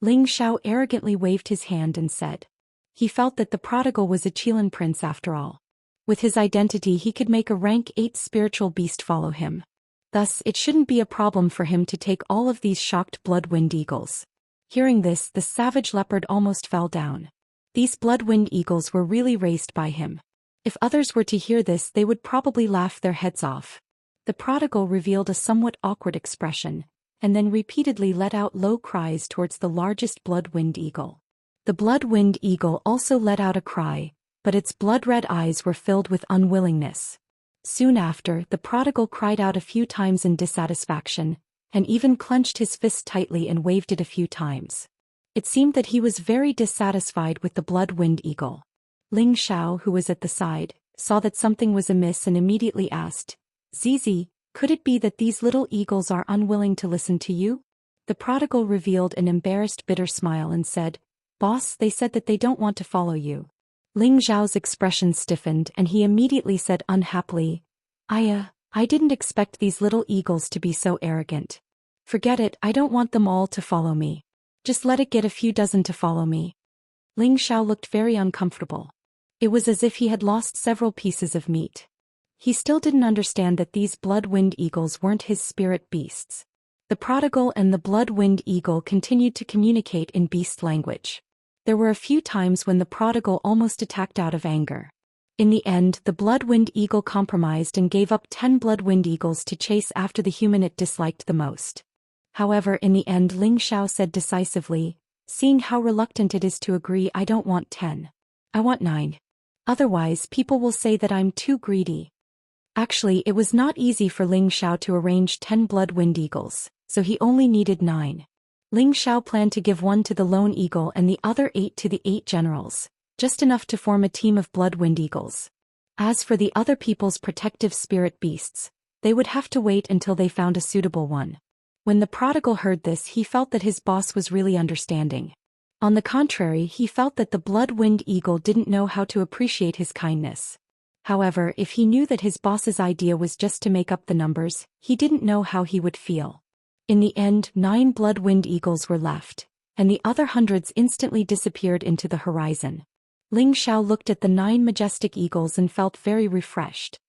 Speaker 1: Ling Xiao arrogantly waved his hand and said. He felt that the prodigal was a Qilan prince after all. With his identity, he could make a rank 8 spiritual beast follow him. Thus, it shouldn't be a problem for him to take all of these shocked blood-wind eagles. Hearing this, the savage leopard almost fell down. These blood-wind eagles were really raised by him. If others were to hear this, they would probably laugh their heads off. The prodigal revealed a somewhat awkward expression, and then repeatedly let out low cries towards the largest blood-wind eagle. The blood-wind eagle also let out a cry, but its blood-red eyes were filled with unwillingness. Soon after, the prodigal cried out a few times in dissatisfaction, and even clenched his fist tightly and waved it a few times. It seemed that he was very dissatisfied with the blood-wind eagle. Ling Xiao, who was at the side, saw that something was amiss and immediately asked, "Zizi, could it be that these little eagles are unwilling to listen to you?" The prodigal revealed an embarrassed bitter smile and said, "Boss, they said that they don't want to follow you." Ling Xiao's expression stiffened and he immediately said unhappily, I didn't expect these little eagles to be so arrogant. Forget it, I don't want them all to follow me. Just let it get a few dozen to follow me." Ling Xiao looked very uncomfortable. It was as if he had lost several pieces of meat. He still didn't understand that these blood-wind eagles weren't his spirit beasts. The prodigal and the blood-wind eagle continued to communicate in beast language. There were a few times when the prodigal almost attacked out of anger. In the end, the blood-wind eagle compromised and gave up 10 blood-wind eagles to chase after the human it disliked the most. However, in the end, Ling Xiao said decisively, "Seeing how reluctant it is to agree, I don't want 10. I want 9. Otherwise, people will say that I'm too greedy." Actually, it was not easy for Ling Xiao to arrange 10 blood-wind eagles, so he only needed 9. Ling Xiao planned to give 1 to the lone eagle and the other 8 to the 8 generals, just enough to form a team of blood-wind eagles. As for the other people's protective spirit beasts, they would have to wait until they found a suitable one. When the prodigal heard this, he felt that his boss was really understanding. On the contrary, he felt that the blood-wind eagle didn't know how to appreciate his kindness. However, if he knew that his boss's idea was just to make up the numbers, he didn't know how he would feel. In the end, 9 blood-wind eagles were left, and the other hundreds instantly disappeared into the horizon. Ling Xiao looked at the 9 majestic eagles and felt very refreshed.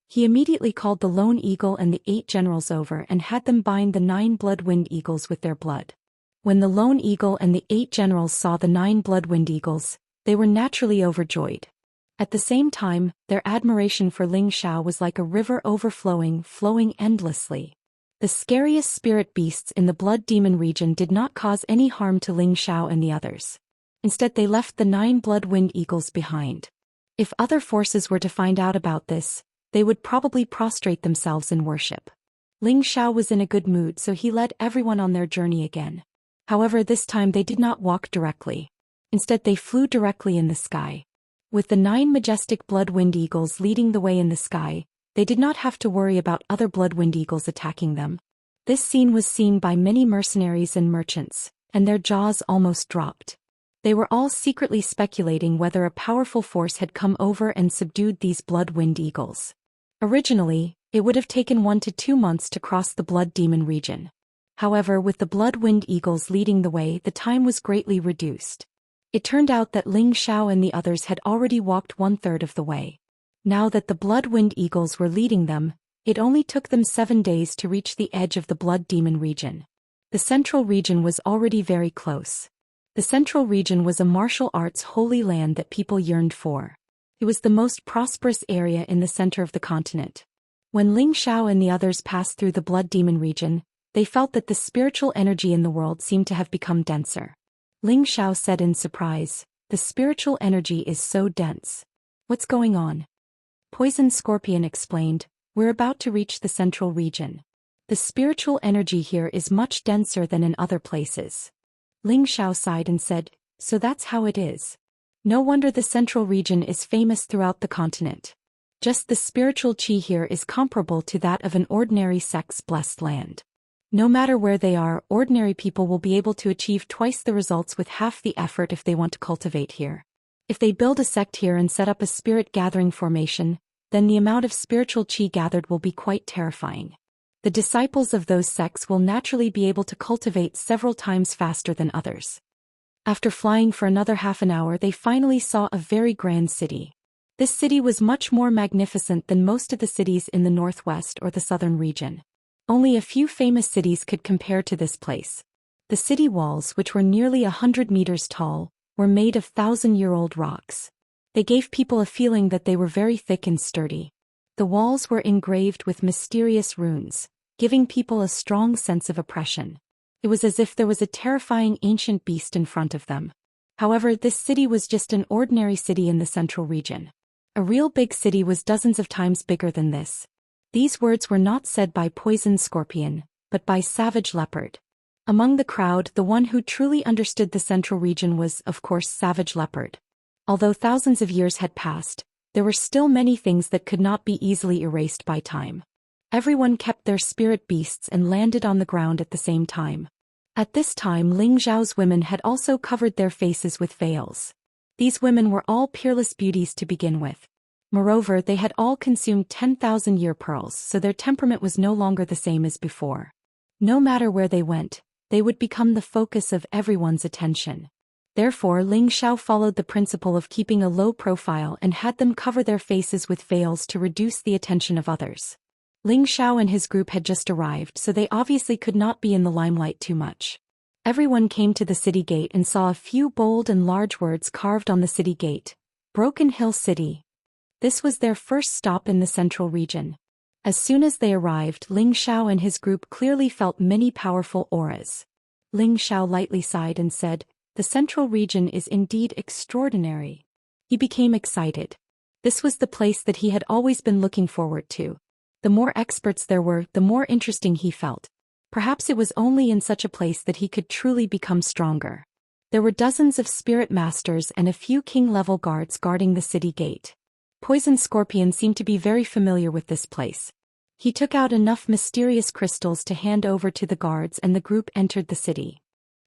Speaker 1: He immediately called the lone eagle and the 8 generals over and had them bind the 9 blood-wind eagles with their blood. When the lone eagle and the 8 generals saw the 9 blood-wind eagles, they were naturally overjoyed. At the same time, their admiration for Ling Xiao was like a river flowing endlessly. The scariest spirit beasts in the blood demon region did not cause any harm to Ling Xiao and the others. Instead, they left the 9 blood-wind eagles behind. If other forces were to find out about this, they would probably prostrate themselves in worship. Ling Xiao was in a good mood, so he led everyone on their journey again. However, this time they did not walk directly. Instead, they flew directly in the sky. With the 9 majestic blood-wind eagles leading the way in the sky, they did not have to worry about other blood-wind eagles attacking them. This scene was seen by many mercenaries and merchants, and their jaws almost dropped. They were all secretly speculating whether a powerful force had come over and subdued these blood-wind eagles. Originally, it would have taken 1 to 2 months to cross the Blood Demon region. However, with the blood-wind eagles leading the way, the time was greatly reduced. It turned out that Ling Xiao and the others had already walked 1/3 of the way. Now that the blood-wind eagles were leading them, it only took them 7 days to reach the edge of the Blood Demon region. The central region was already very close. The central region was a martial arts holy land that people yearned for. It was the most prosperous area in the center of the continent. When Ling Xiao and the others passed through the Blood Demon region, they felt that the spiritual energy in the world seemed to have become denser. Ling Xiao said in surprise, "The spiritual energy is so dense. What's going on?" Poison Scorpion explained, "We're about to reach the central region. The spiritual energy here is much denser than in other places." Ling Xiao sighed and said, "So that's how it is. No wonder the central region is famous throughout the continent. Just the spiritual qi here is comparable to that of an ordinary sect's blessed land. No matter where they are, ordinary people will be able to achieve twice the results with half the effort if they want to cultivate here. If they build a sect here and set up a spirit gathering formation, then the amount of spiritual qi gathered will be quite terrifying. The disciples of those sects will naturally be able to cultivate several times faster than others." After flying for another half an hour, they finally saw a very grand city. This city was much more magnificent than most of the cities in the northwest or the southern region. Only a few famous cities could compare to this place. The city walls, which were nearly 100 meters tall, were made of 1,000-year-old rocks. They gave people a feeling that they were very thick and sturdy. The walls were engraved with mysterious runes, giving people a strong sense of oppression. It was as if there was a terrifying ancient beast in front of them. However, this city was just an ordinary city in the central region. A real big city was dozens of times bigger than this. These words were not said by Poison Scorpion, but by Savage Leopard. Among the crowd, the one who truly understood the central region was, of course, Savage Leopard. Although thousands of years had passed, there were still many things that could not be easily erased by time. Everyone kept their spirit beasts and landed on the ground at the same time. At this time, Ling Xiao's women had also covered their faces with veils. These women were all peerless beauties to begin with. Moreover, they had all consumed 10,000-year pearls, so their temperament was no longer the same as before. No matter where they went, they would become the focus of everyone's attention. Therefore, Ling Xiao followed the principle of keeping a low profile and had them cover their faces with veils to reduce the attention of others. Ling Xiao and his group had just arrived, so they obviously could not be in the limelight too much. Everyone came to the city gate and saw a few bold and large words carved on the city gate: Broken Hill City. This was their first stop in the central region. As soon as they arrived, Ling Xiao and his group clearly felt many powerful auras. Ling Xiao lightly sighed and said, "The central region is indeed extraordinary." He became excited. This was the place that he had always been looking forward to. The more experts there were, the more interesting he felt. Perhaps it was only in such a place that he could truly become stronger. There were dozens of spirit masters and a few king-level guards guarding the city gate. Poison Scorpion seemed to be very familiar with this place. He took out enough mysterious crystals to hand over to the guards, and the group entered the city.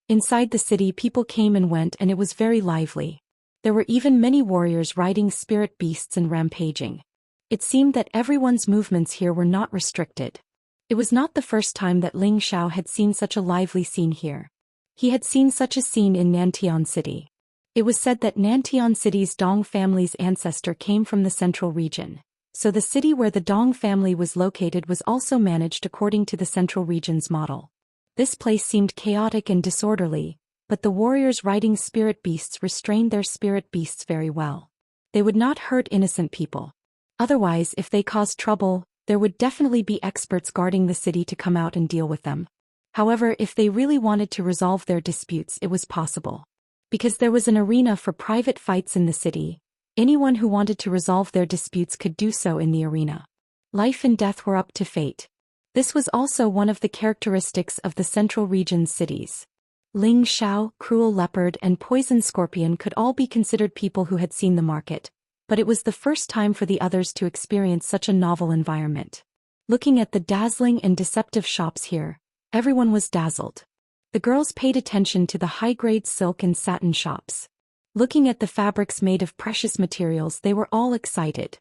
Speaker 1: Inside the city, people came and went, and it was very lively. There were even many warriors riding spirit beasts and rampaging. It seemed that everyone's movements here were not restricted. It was not the first time that Ling Xiao had seen such a lively scene here. He had seen such a scene in Nantian City. It was said that Nantian City's Dong family's ancestor came from the central region, so the city where the Dong family was located was also managed according to the central region's model. This place seemed chaotic and disorderly, but the warriors riding spirit beasts restrained their spirit beasts very well. They would not hurt innocent people. Otherwise, if they caused trouble, there would definitely be experts guarding the city to come out and deal with them. However, if they really wanted to resolve their disputes, it was possible. Because there was an arena for private fights in the city, Anyone who wanted to resolve their disputes could do so in the arena. Life and death were up to fate. This was also one of the characteristics of the central region's cities. Ling Xiao, Cruel Leopard and Poison Scorpion could all be considered people who had seen the market, but it was the first time for the others to experience such a novel environment. Looking at the dazzling and deceptive shops here, everyone was dazzled. The girls paid attention to the high-grade silk and satin shops. Looking at the fabrics made of precious materials, they were all excited.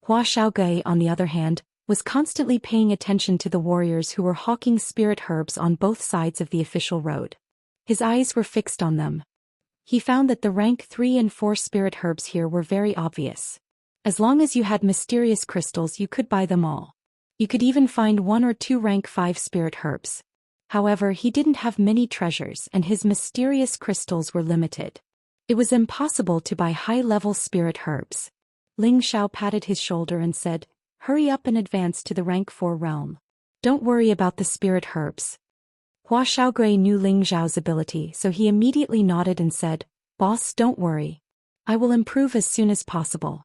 Speaker 1: Hua Xiaogui, on the other hand, was constantly paying attention to the warriors who were hawking spirit herbs on both sides of the official road. His eyes were fixed on them. He found that the rank 3 and 4 spirit herbs here were very obvious. As long as you had mysterious crystals, you could buy them all. You could even find 1 or 2 rank 5 spirit herbs. However, he didn't have many treasures and his mysterious crystals were limited. It was impossible to buy high-level spirit herbs. Ling Xiao patted his shoulder and said, "Hurry up and advance to the rank 4 realm. Don't worry about the spirit herbs." Hua Xiaogui knew Ling Xiao's ability, so he immediately nodded and said, "Boss, don't worry. I will improve as soon as possible."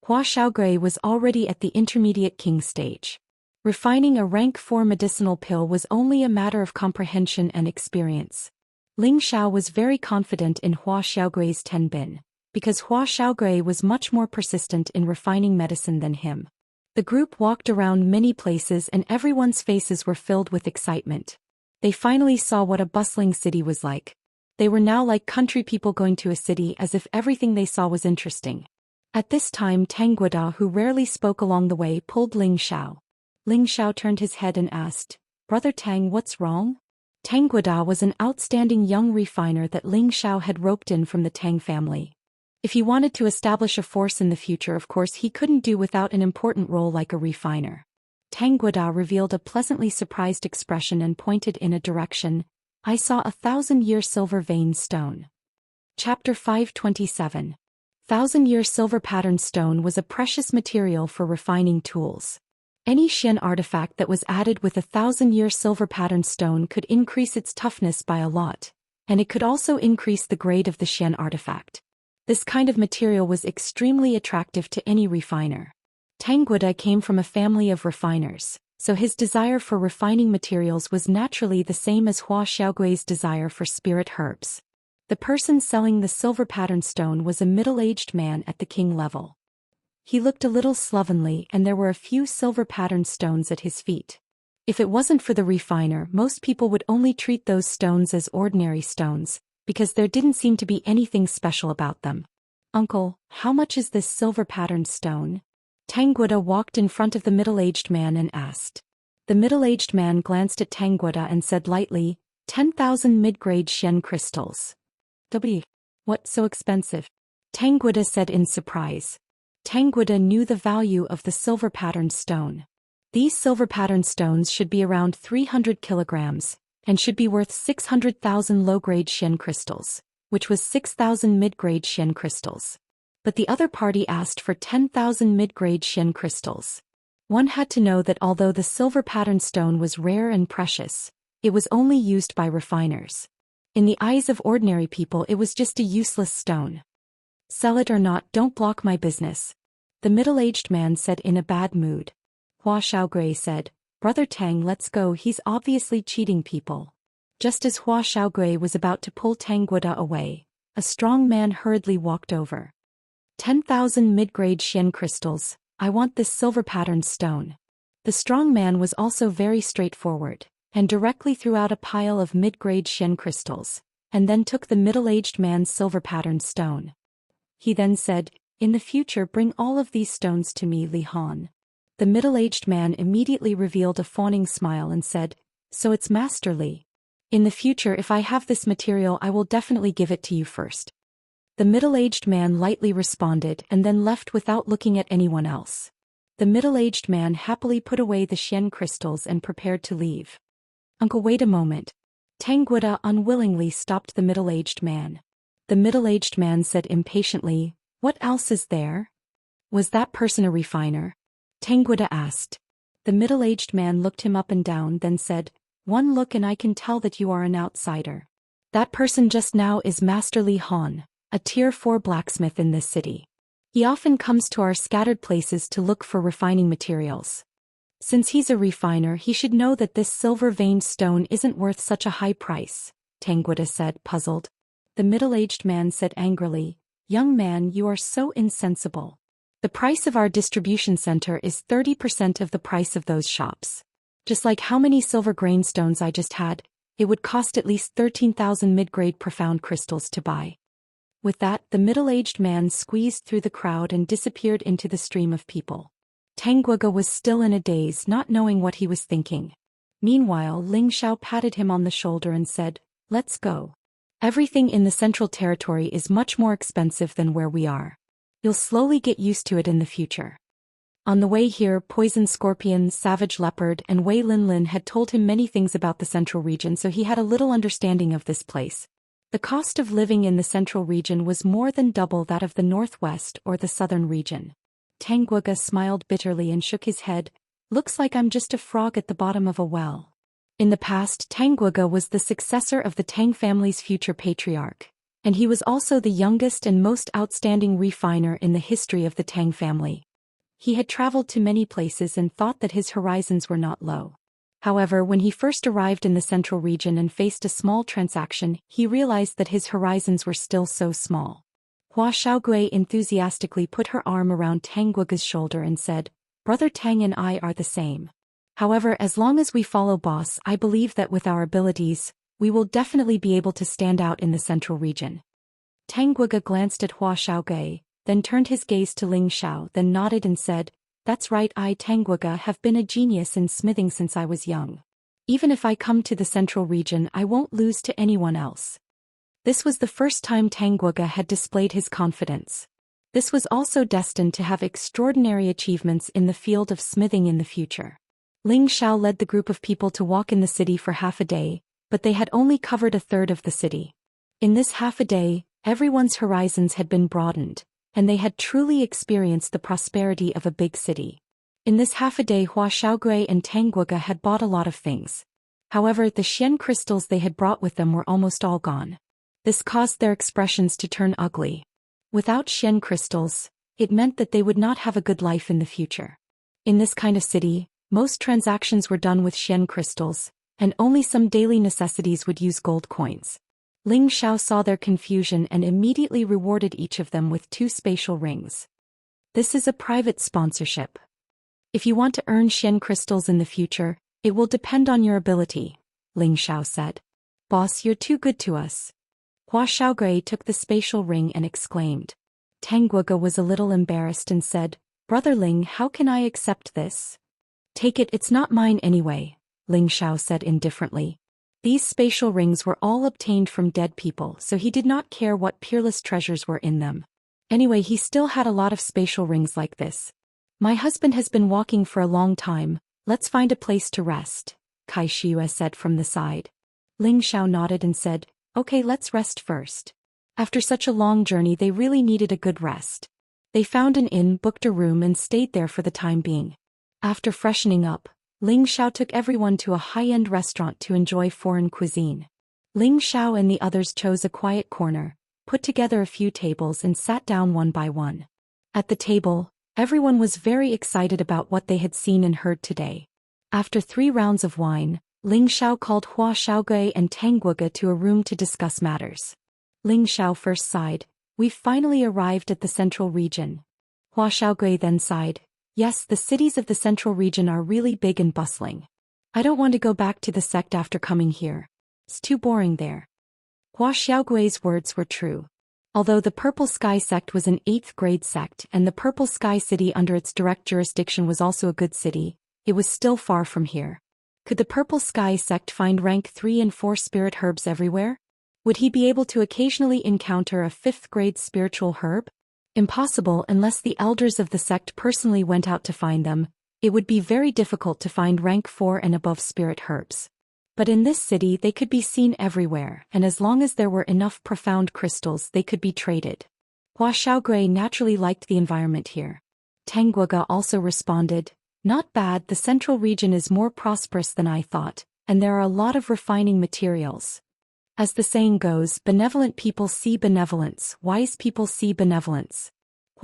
Speaker 1: Hua Xiaogui was already at the intermediate king stage. Refining a rank 4 medicinal pill was only a matter of comprehension and experience. Ling Xiao was very confident in Hua Xiaogui's tenbin, because Hua Xiaogui was much more persistent in refining medicine than him. The group walked around many places and everyone's faces were filled with excitement. They finally saw what a bustling city was like. They were now like country people going to a city, as if everything they saw was interesting. At this time, Tang Guoda, who rarely spoke along the way, pulled Ling Xiao. Ling Xiao turned his head and asked, "Brother Tang, what's wrong?" Tang Guoda was an outstanding young refiner that Ling Xiao had roped in from the Tang family. If he wanted to establish a force in the future, of course he couldn't do without an important role like a refiner. Tang Guoda revealed a pleasantly surprised expression and pointed in a direction. "I saw a 1,000-year silver vein stone." Chapter 527. 1,000-year silver pattern stone was a precious material for refining tools. Any Xian artifact that was added with a 1,000-year silver pattern stone could increase its toughness by a lot, and it could also increase the grade of the Xian artifact. This kind of material was extremely attractive to any refiner. Tang Guoda came from a family of refiners, so his desire for refining materials was naturally the same as Hua Xiaogui's desire for spirit herbs. The person selling the silver pattern stone was a middle-aged man at the king level. He looked a little slovenly and there were a few silver pattern stones at his feet. If it wasn't for the refiner, most people would only treat those stones as ordinary stones, because there didn't seem to be anything special about them. "Uncle, how much is this silver patterned stone?" Tang Guoda walked in front of the middle-aged man and asked. The middle-aged man glanced at Tang Guoda and said lightly, 10,000 mid-grade Xian crystals. "W. What, so expensive?" Tang Guoda said in surprise. Tang Guoda knew the value of the silver patterned stone. These silver patterned stones should be around 300 kilograms, and should be worth 600,000 low-grade Xian crystals, which was 6,000 mid-grade Xian crystals. But the other party asked for 10,000 mid-grade Xian crystals. One had to know that although the silver pattern stone was rare and precious, it was only used by refiners. In the eyes of ordinary people, it was just a useless stone. "Sell it or not, don't block my business," the middle-aged man said in a bad mood. Hua Xiaogui said, "Brother Tang, let's go, he's obviously cheating people." Just as Hua Xiaogui was about to pull Tang Guoda away, a strong man hurriedly walked over. 10,000 mid-grade Xian crystals, I want this silver patterned stone. The strong man was also very straightforward, and directly threw out a pile of mid-grade Xian crystals, and then took the middle-aged man's silver patterned stone. He then said, "In the future bring all of these stones to me, Li Han." The middle-aged man immediately revealed a fawning smile and said, "So it's Master Li. In the future, if I have this material, I will definitely give it to you first." The middle-aged man lightly responded and then left without looking at anyone else. The middle-aged man happily put away the Xian crystals and prepared to leave. "Uncle, wait a moment." Tang Guoda unwillingly stopped the middle-aged man. The middle-aged man said impatiently, "What else is there?" "Was that person a refiner?" Tang Guoda asked. The middle-aged man looked him up and down, then said, "One look and I can tell that you are an outsider. That person just now is Master Li Han, a tier 4 blacksmith in this city. He often comes to our scattered places to look for refining materials. Since he's a refiner, he should know that this silver-veined stone isn't worth such a high price, Tanguda said, puzzled. The middle-aged man said angrily, "Young man, you are so insensible. The price of our distribution center is 30% of the price of those shops. Just like how many silver grain stones I just had, it would cost at least 13,000 mid-grade profound crystals to buy." With that, the middle-aged man squeezed through the crowd and disappeared into the stream of people. Tanguga was still in a daze, not knowing what he was thinking. Meanwhile, Ling Xiao patted him on the shoulder and said, "Let's go. Everything in the Central Territory is much more expensive than where we are. You'll slowly get used to it in the future." On the way here, Poison Scorpion, Savage Leopard, and Wei Linlin had told him many things about the Central region, so he had a little understanding of this place. The cost of living in the Central region was more than double that of the Northwest or the Southern region. Tanguga smiled bitterly and shook his head. "Looks like I'm just a frog at the bottom of a well." In the past, Tanguga was the successor of the Tang family's future patriarch, and he was also the youngest and most outstanding refiner in the history of the Tang family. He had traveled to many places and thought that his horizons were not low. However, when he first arrived in the Central region and faced a small transaction, he realized that his horizons were still so small. Hua Xiaogui enthusiastically put her arm around Tanguga's shoulder and said, "Brother Tang and I are the same. However, as long as we follow boss, I believe that with our abilities, we will definitely be able to stand out in the Central region." Tanguga glanced at Hua Xiaogui, then turned his gaze to Ling Xiao, then nodded and said, "That's right, I, Tanguga, have been a genius in smithing since I was young. Even if I come to the Central region, I won't lose to anyone else." This was the first time Tanguga had displayed his confidence. This was also destined to have extraordinary achievements in the field of smithing in the future. Ling Xiao led the group of people to walk in the city for half a day, but they had only covered a third of the city. In this half a day, everyone's horizons had been broadened, and they had truly experienced the prosperity of a big city. In this half a day, Hua Xiaogui and Tanguga had bought a lot of things. However, the Xian crystals they had brought with them were almost all gone. This caused their expressions to turn ugly. Without Xian crystals, it meant that they would not have a good life in the future. In this kind of city, most transactions were done with Xian crystals, and only some daily necessities would use gold coins. Ling Xiao saw their confusion and immediately rewarded each of them with 2 spatial rings. "This is a private sponsorship. If you want to earn Xian crystals in the future, it will depend on your ability," Ling Xiao said. "Boss, you're too good to us." Hua Xiaogui took the spatial ring and exclaimed. Tanguga was a little embarrassed and said, "Brother Ling, how can I accept this?" "Take it, it's not mine anyway," Ling Xiao said indifferently. These spatial rings were all obtained from dead people, so he did not care what peerless treasures were in them. Anyway, he still had a lot of spatial rings like this. "My husband has been walking for a long time, let's find a place to rest," Kai Shiyue said from the side. Ling Xiao nodded and said, "Okay, let's rest first." After such a long journey, they really needed a good rest. They found an inn, booked a room and stayed there for the time being. After freshening up, Ling Xiao took everyone to a high-end restaurant to enjoy foreign cuisine. Ling Xiao and the others chose a quiet corner, put together a few tables and sat down one by one. At the table, everyone was very excited about what they had seen and heard today. After 3 rounds of wine, Ling Xiao called Hua Xiaogui and Tanguga to a room to discuss matters. Ling Xiao first sighed, "We've finally arrived at the Central region." Hua Xiaogui then sighed, "Yes, the cities of the Central region are really big and bustling. I don't want to go back to the sect after coming here. It's too boring there." Hua Xiaogui's words were true. Although the Purple Sky sect was an 8th grade sect and the Purple Sky city under its direct jurisdiction was also a good city, it was still far from here. Could the Purple Sky sect find rank 3 and 4 spirit herbs everywhere? Would he be able to occasionally encounter a 5th grade spiritual herb? Impossible unless the elders of the sect personally went out to find them. It would be very difficult to find rank 4 and above spirit herbs. But in this city they could be seen everywhere, and as long as there were enough profound crystals they could be traded. Hua Xiaogui naturally liked the environment here. Tanguga also responded, "Not bad, the Central region is more prosperous than I thought, and there are a lot of refining materials. As the saying goes, benevolent people see benevolence, wise people see benevolence."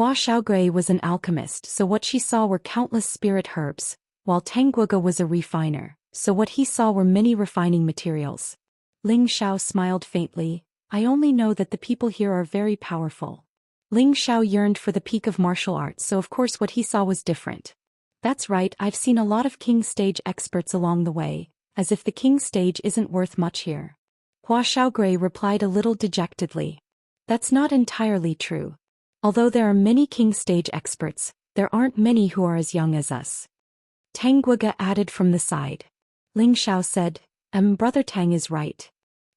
Speaker 1: Hua Xiaogui was an alchemist, so what she saw were countless spirit herbs, while Tangguge was a refiner, so what he saw were many refining materials. Ling Xiao smiled faintly. I only know that the people here are very powerful. Ling Xiao yearned for the peak of martial arts, so of course what he saw was different. That's right, I've seen a lot of king stage experts along the way, as if the king stage isn't worth much here. Hua Xiaogui replied a little dejectedly. That's not entirely true. Although there are many king stage experts, there aren't many who are as young as us. Tangguge added from the side. Ling Xiao said, Brother Tang is right.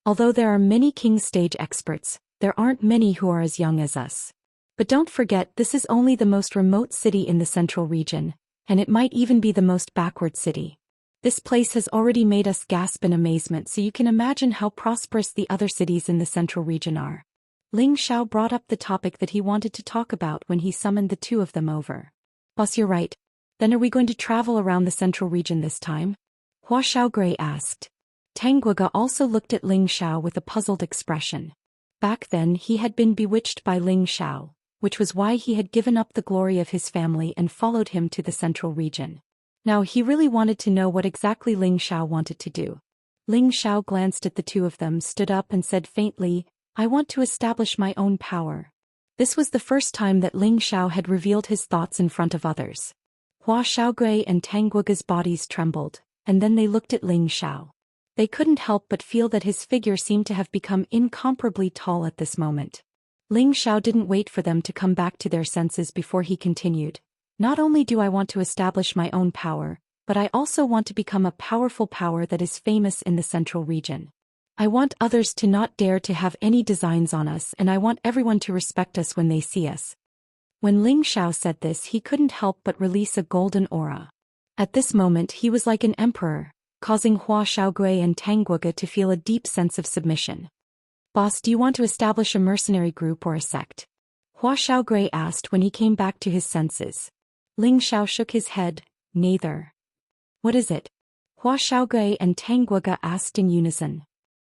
Speaker 1: Although there are many king stage experts, there aren't many who are as young as us. But don't forget, this is only the most remote city in the central region, and it might even be the most backward city. This place has already made us gasp in amazement, so you can imagine how prosperous the other cities in the central region are. Ling Xiao brought up the topic that he wanted to talk about when he summoned the two of them over. Boss, you're right. Then are we going to travel around the central region this time? Hua Xiaogui asked. Tangguge also looked at Ling Xiao with a puzzled expression. Back then he had been bewitched by Ling Xiao, which was why he had given up the glory of his family and followed him to the central region. Now he really wanted to know what exactly Ling Xiao wanted to do. Ling Xiao glanced at the two of them, stood up and said faintly, I want to establish my own power. This was the first time that Ling Xiao had revealed his thoughts in front of others. Hua Xiaogui and Tangguge's bodies trembled, and then they looked at Ling Xiao. They couldn't help but feel that his figure seemed to have become incomparably tall at this moment. Ling Xiao didn't wait for them to come back to their senses before he continued. Not only do I want to establish my own power, but I also want to become a powerful power that is famous in the central region. I want others to not dare to have any designs on us, and I want everyone to respect us when they see us. When Ling Xiao said this, he couldn't help but release a golden aura. At this moment he was like an emperor, causing Hua Xiaogui and Tangguge to feel a deep sense of submission. Boss, do you want to establish a mercenary group or a sect? Hua Xiaogui asked when he came back to his senses. Ling Xiao shook his head, neither. What is it? Hua Xiaogui and Tangguge asked in unison.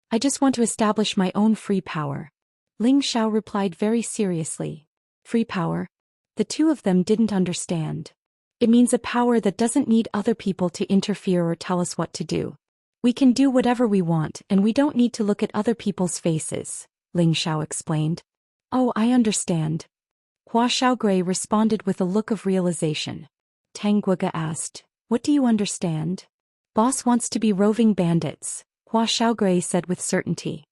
Speaker 1: I just want to establish my own free power. Ling Xiao replied very seriously. Free power? The two of them didn't understand. It means a power that doesn't need other people to interfere or tell us what to do. We can do whatever we want, and we don't need to look at other people's faces, Ling Xiao explained. Oh, I understand. Hua Xiaogui responded with a look of realization. Tangguge asked, what do you understand? Boss wants to be roving bandits, Hua Xiaogui said with certainty.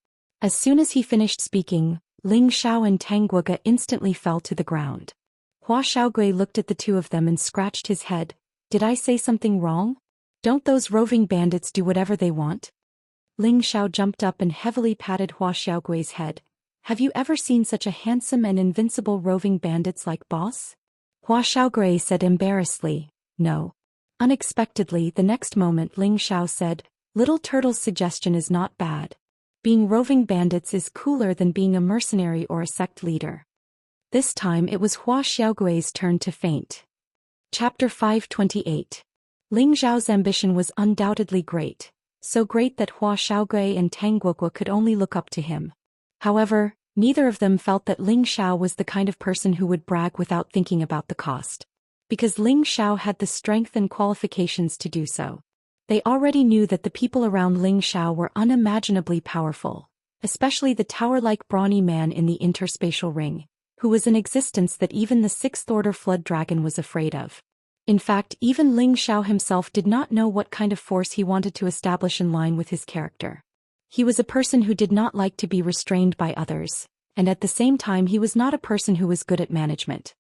Speaker 1: As soon as he finished speaking, Ling Xiao and Tangguge instantly fell to the ground. Hua Xiaogui looked at the two of them and scratched his head. Did I say something wrong? Don't those roving bandits do whatever they want? Ling Xiao jumped up and heavily patted Hua Xiaogui's head. Have you ever seen such a handsome and invincible roving bandits like boss? Hua Xiaogui said embarrassedly, no. Unexpectedly, the next moment Ling Xiao said, Little Turtle's suggestion is not bad. Being roving bandits is cooler than being a mercenary or a sect leader. This time it was Hua Xiaogui's turn to faint. Chapter 528. Ling Xiao's ambition was undoubtedly great, so great that Hua Xiaogui and Tangguge could only look up to him. However, neither of them felt that Ling Xiao was the kind of person who would brag without thinking about the cost. Because Ling Xiao had the strength and qualifications to do so. They already knew that the people around Ling Xiao were unimaginably powerful, especially the tower-like brawny man in the interspatial ring, who was an existence that even the sixth-order flood dragon was afraid of. In fact, even Ling Xiao himself did not know what kind of force he wanted to establish in line with his character. He was a person who did not like to be restrained by others, and at the same time he was not a person who was good at management.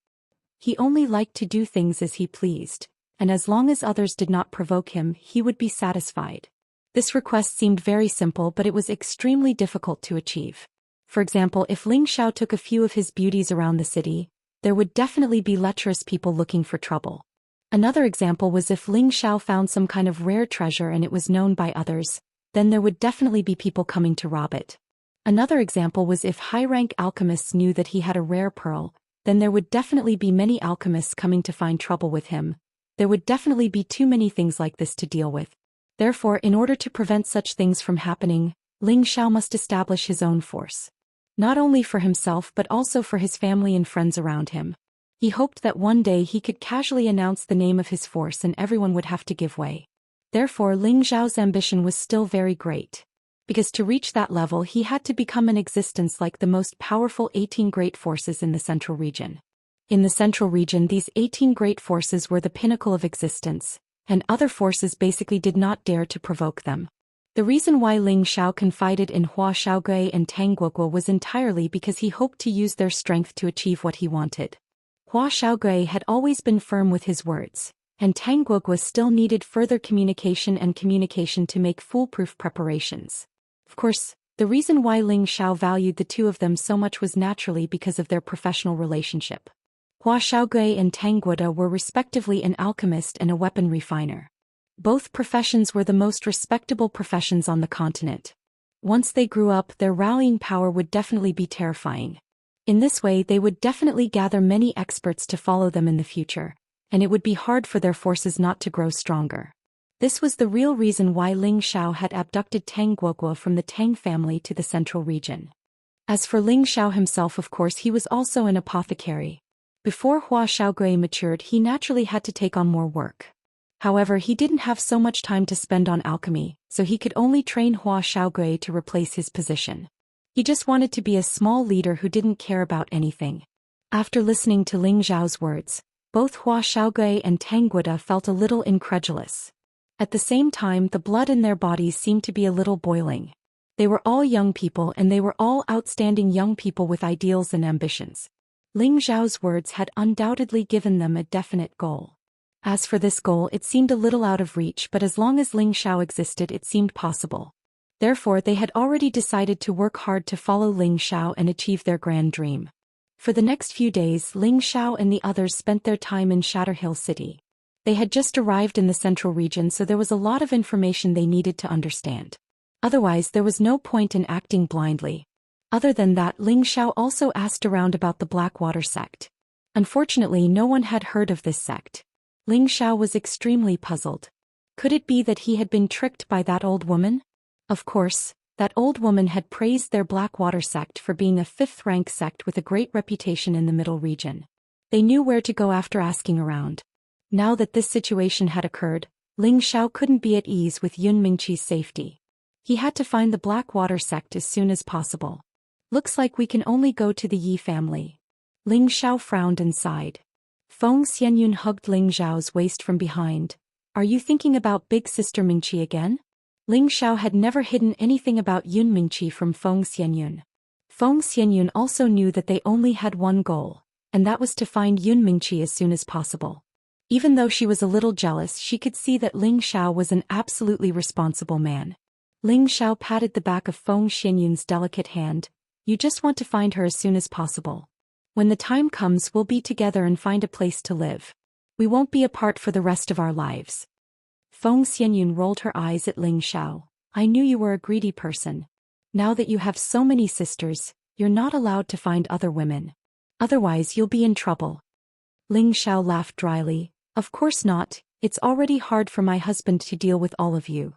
Speaker 1: He only liked to do things as he pleased, and as long as others did not provoke him, he would be satisfied. This request seemed very simple, but it was extremely difficult to achieve. For example, if Ling Xiao took a few of his beauties around the city, there would definitely be lecherous people looking for trouble. Another example was if Ling Xiao found some kind of rare treasure and it was known by others, then there would definitely be people coming to rob it. Another example was if high-rank alchemists knew that he had a rare pearl, then there would definitely be many alchemists coming to find trouble with him. There would definitely be too many things like this to deal with. Therefore, in order to prevent such things from happening, Ling Xiao must establish his own force. Not only for himself but also for his family and friends around him. He hoped that one day he could casually announce the name of his force and everyone would have to give way. Therefore Ling Xiao's ambition was still very great. Because to reach that level he had to become an existence like the most powerful 18 great forces in the central region. In the central region these 18 great forces were the pinnacle of existence, and other forces basically did not dare to provoke them. The reason why Ling Xiao confided in Hua Xiaogui and Tang Guoguo was entirely because he hoped to use their strength to achieve what he wanted. Hua Xiaogui had always been firm with his words, and Tang Guoguo still needed further communication to make foolproof preparations. Of course, the reason why Ling Xiao valued the two of them so much was naturally because of their professional relationship. Hua Xiaogui and Tang Guoda were respectively an alchemist and a weapon refiner. Both professions were the most respectable professions on the continent. Once they grew up, their rallying power would definitely be terrifying. In this way they would definitely gather many experts to follow them in the future, and it would be hard for their forces not to grow stronger. This was the real reason why Ling Xiao had abducted Tang Guoguo from the Tang family to the central region. As for Ling Xiao himself, of course he was also an apothecary. Before Hua Xiaogui matured he naturally had to take on more work. However, he didn't have so much time to spend on alchemy, so he could only train Hua Xiaogui to replace his position. He just wanted to be a small leader who didn't care about anything. After listening to Ling Xiao's words, both Hua Xiaogui and Tang Guoda felt a little incredulous. At the same time the blood in their bodies seemed to be a little boiling. They were all young people and they were all outstanding young people with ideals and ambitions. Ling Xiao's words had undoubtedly given them a definite goal. As for this goal it seemed a little out of reach, but as long as Ling Xiao existed it seemed possible. Therefore they had already decided to work hard to follow Ling Xiao and achieve their grand dream. For the next few days Ling Xiao and the others spent their time in Shatterhill City. They had just arrived in the central region, so there was a lot of information they needed to understand. Otherwise there was no point in acting blindly. Other than that, Ling Xiao also asked around about the Blackwater sect. Unfortunately no one had heard of this sect. Ling Xiao was extremely puzzled. Could it be that he had been tricked by that old woman? Of course, that old woman had praised their Blackwater sect for being a 5th-rank sect with a great reputation in the middle region. They knew where to go after asking around. Now that this situation had occurred, Ling Xiao couldn't be at ease with Yun Mingqi's safety. He had to find the Blackwater sect as soon as possible. Looks like we can only go to the Yi family. Ling Xiao frowned and sighed. Feng Xianyun hugged Ling Xiao's waist from behind. Are you thinking about big sister Mingqi again? Ling Xiao had never hidden anything about Yun Mingqi from Feng Xianyun. Feng Xianyun also knew that they only had one goal, and that was to find Yun Mingqi as soon as possible. Even though she was a little jealous, she could see that Ling Xiao was an absolutely responsible man. Ling Xiao patted the back of Feng Xianyun's delicate hand. You just want to find her as soon as possible. When the time comes we'll be together and find a place to live. We won't be apart for the rest of our lives. Feng Xianyun rolled her eyes at Ling Xiao. I knew you were a greedy person. Now that you have so many sisters, you're not allowed to find other women. Otherwise you'll be in trouble. Ling Xiao laughed dryly. Of course not, it's already hard for my husband to deal with all of you.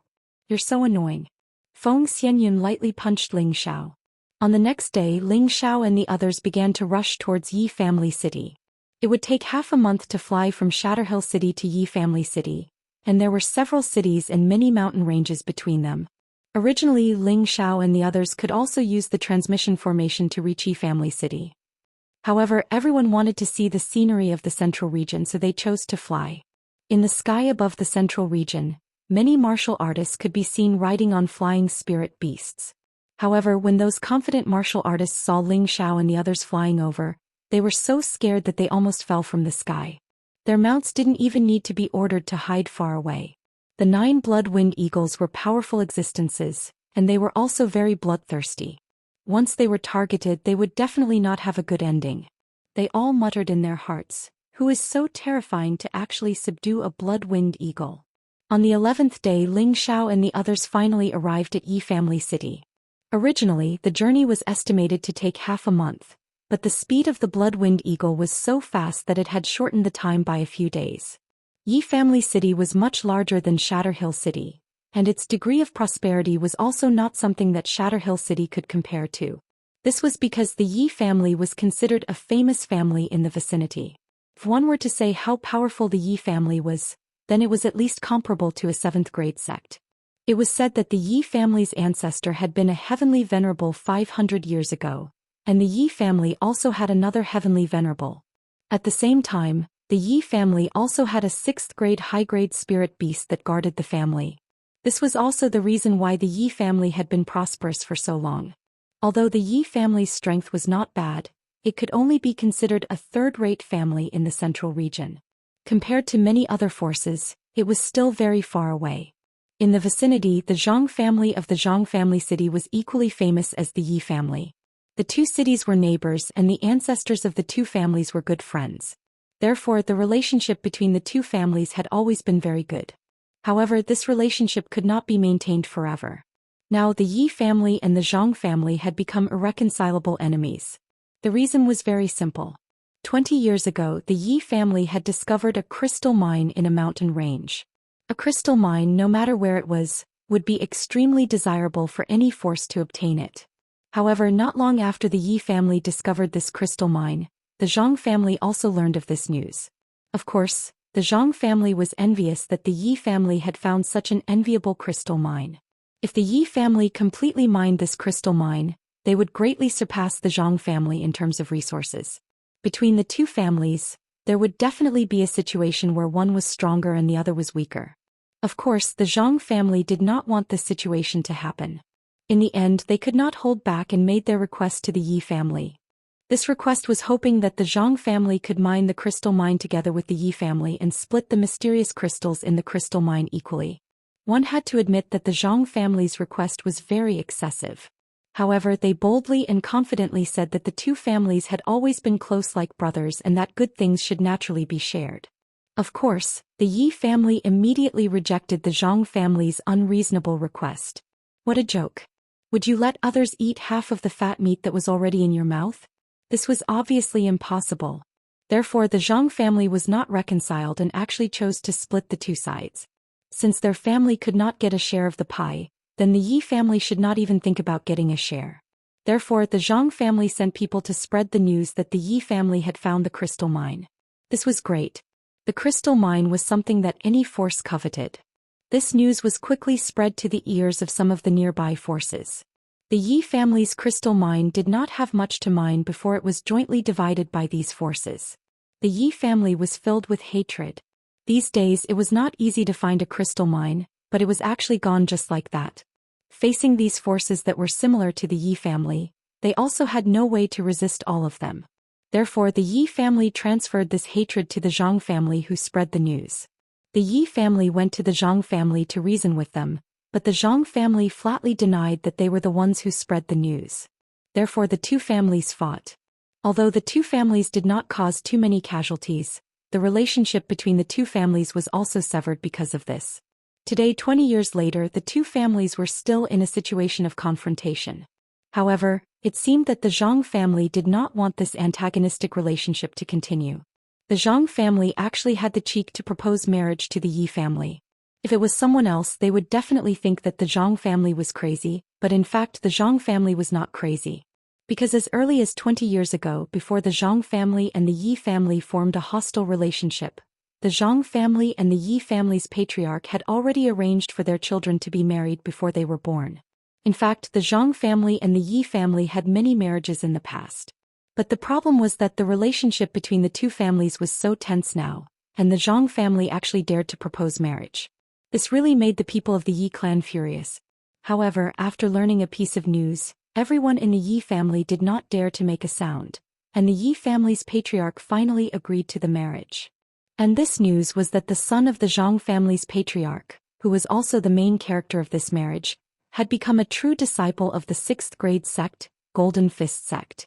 Speaker 1: You're so annoying. Feng Xianyun lightly punched Ling Xiao. On the next day Ling Xiao and the others began to rush towards Yi Family City. It would take half a month to fly from Shatterhill City to Yi Family City, and there were several cities and many mountain ranges between them. Originally Ling Xiao and the others could also use the transmission formation to reach Yi Family City. However, everyone wanted to see the scenery of the central region, so they chose to fly. In the sky above the central region, many martial artists could be seen riding on flying spirit beasts. However, when those confident martial artists saw Ling Xiao and the others flying over, they were so scared that they almost fell from the sky. Their mounts didn't even need to be ordered to hide far away. The 9 blood-winged eagles were powerful existences, and they were also very bloodthirsty. Once they were targeted they would definitely not have a good ending. They all muttered in their hearts, who is so terrifying to actually subdue a blood-winged eagle. On the 11th day Ling Xiao and the others finally arrived at Yi Family City. Originally the journey was estimated to take half a month, but the speed of the blood-winged eagle was so fast that it had shortened the time by a few days. Yi Family City was much larger than Shatterhill City, and its degree of prosperity was also not something that Shatterhill City could compare to. This was because the Yi family was considered a famous family in the vicinity. If one were to say how powerful the Yi family was, then it was at least comparable to a 7th-grade sect. It was said that the Yi family's ancestor had been a heavenly venerable 500 years ago, and the Yi family also had another heavenly venerable. At the same time, the Yi family also had a 6th-grade high-grade spirit beast that guarded the family. This was also the reason why the Yi family had been prosperous for so long. Although the Yi family's strength was not bad, it could only be considered a third-rate family in the central region. Compared to many other forces, it was still very far away. In the vicinity, the Zhang family of the Zhang family city was equally famous as the Yi family. The two cities were neighbors and the ancestors of the two families were good friends. Therefore, the relationship between the two families had always been very good. However, this relationship could not be maintained forever. Now the Yi family and the Zhang family had become irreconcilable enemies. The reason was very simple. 20 years ago, the Yi family had discovered a crystal mine in a mountain range. A crystal mine, no matter where it was, would be extremely desirable for any force to obtain it. However, not long after the Yi family discovered this crystal mine, the Zhang family also learned of this news. Of course, the Zhang family was envious that the Yi family had found such an enviable crystal mine. If the Yi family completely mined this crystal mine, they would greatly surpass the Zhang family in terms of resources. Between the two families, there would definitely be a situation where one was stronger and the other was weaker. Of course, the Zhang family did not want this situation to happen. In the end, they could not hold back and made their request to the Yi family. This request was hoping that the Zhang family could mine the crystal mine together with the Yi family and split the mysterious crystals in the crystal mine equally. One had to admit that the Zhang family's request was very excessive. However, they boldly and confidently said that the two families had always been close like brothers and that good things should naturally be shared. Of course, the Yi family immediately rejected the Zhang family's unreasonable request. What a joke! Would you let others eat half of the fat meat that was already in your mouth? This was obviously impossible. Therefore, the Zhang family was not reconciled and actually chose to split the two sides. Since their family could not get a share of the pie, then the Yi family should not even think about getting a share. Therefore, the Zhang family sent people to spread the news that the Yi family had found the crystal mine. This was great. The crystal mine was something that any force coveted. This news was quickly spread to the ears of some of the nearby forces. The Yi family's crystal mine did not have much to mine before it was jointly divided by these forces. The Yi family was filled with hatred. These days it was not easy to find a crystal mine, but it was actually gone just like that. Facing these forces that were similar to the Yi family, they also had no way to resist all of them. Therefore, the Yi family transferred this hatred to the Zhang family who spread the news. The Yi family went to the Zhang family to reason with them, but the Zhang family flatly denied that they were the ones who spread the news. Therefore, the two families fought. Although the two families did not cause too many casualties, the relationship between the two families was also severed because of this. Today, 20 years later, the two families were still in a situation of confrontation. However, it seemed that the Zhang family did not want this antagonistic relationship to continue. The Zhang family actually had the cheek to propose marriage to the Yi family. If it was someone else, they would definitely think that the Zhang family was crazy, but in fact the Zhang family was not crazy. Because as early as 20 years ago, before the Zhang family and the Yi family formed a hostile relationship, the Zhang family and the Yi family's patriarch had already arranged for their children to be married before they were born. In fact, the Zhang family and the Yi family had many marriages in the past. But the problem was that the relationship between the two families was so tense now, and the Zhang family actually dared to propose marriage. This really made the people of the Yi clan furious. However, after learning a piece of news, everyone in the Yi family did not dare to make a sound, and the Yi family's patriarch finally agreed to the marriage. And this news was that the son of the Zhang family's patriarch, who was also the main character of this marriage, had become a true disciple of the 6th-grade sect, Golden Fist sect.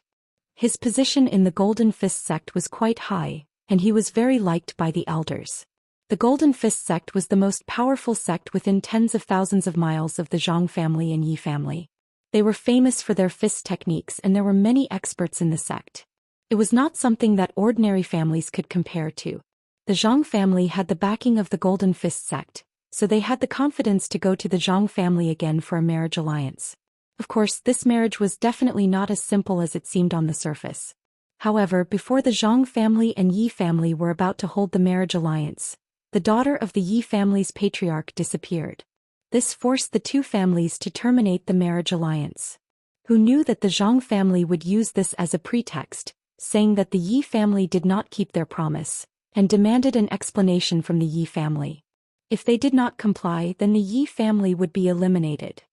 Speaker 1: His position in the Golden Fist sect was quite high, and he was very liked by the elders. The Golden Fist sect was the most powerful sect within tens of thousands of miles of the Zhang family and Yi family. They were famous for their fist techniques and there were many experts in the sect. It was not something that ordinary families could compare to. The Zhang family had the backing of the Golden Fist sect, so they had the confidence to go to the Zhang family again for a marriage alliance. Of course, this marriage was definitely not as simple as it seemed on the surface. However, before the Zhang family and Yi family were about to hold the marriage alliance, the daughter of the Yi family's patriarch disappeared. This forced the two families to terminate the marriage alliance. Who knew that the Zhang family would use this as a pretext, saying that the Yi family did not keep their promise, and demanded an explanation from the Yi family. If they did not comply, then the Yi family would be eliminated.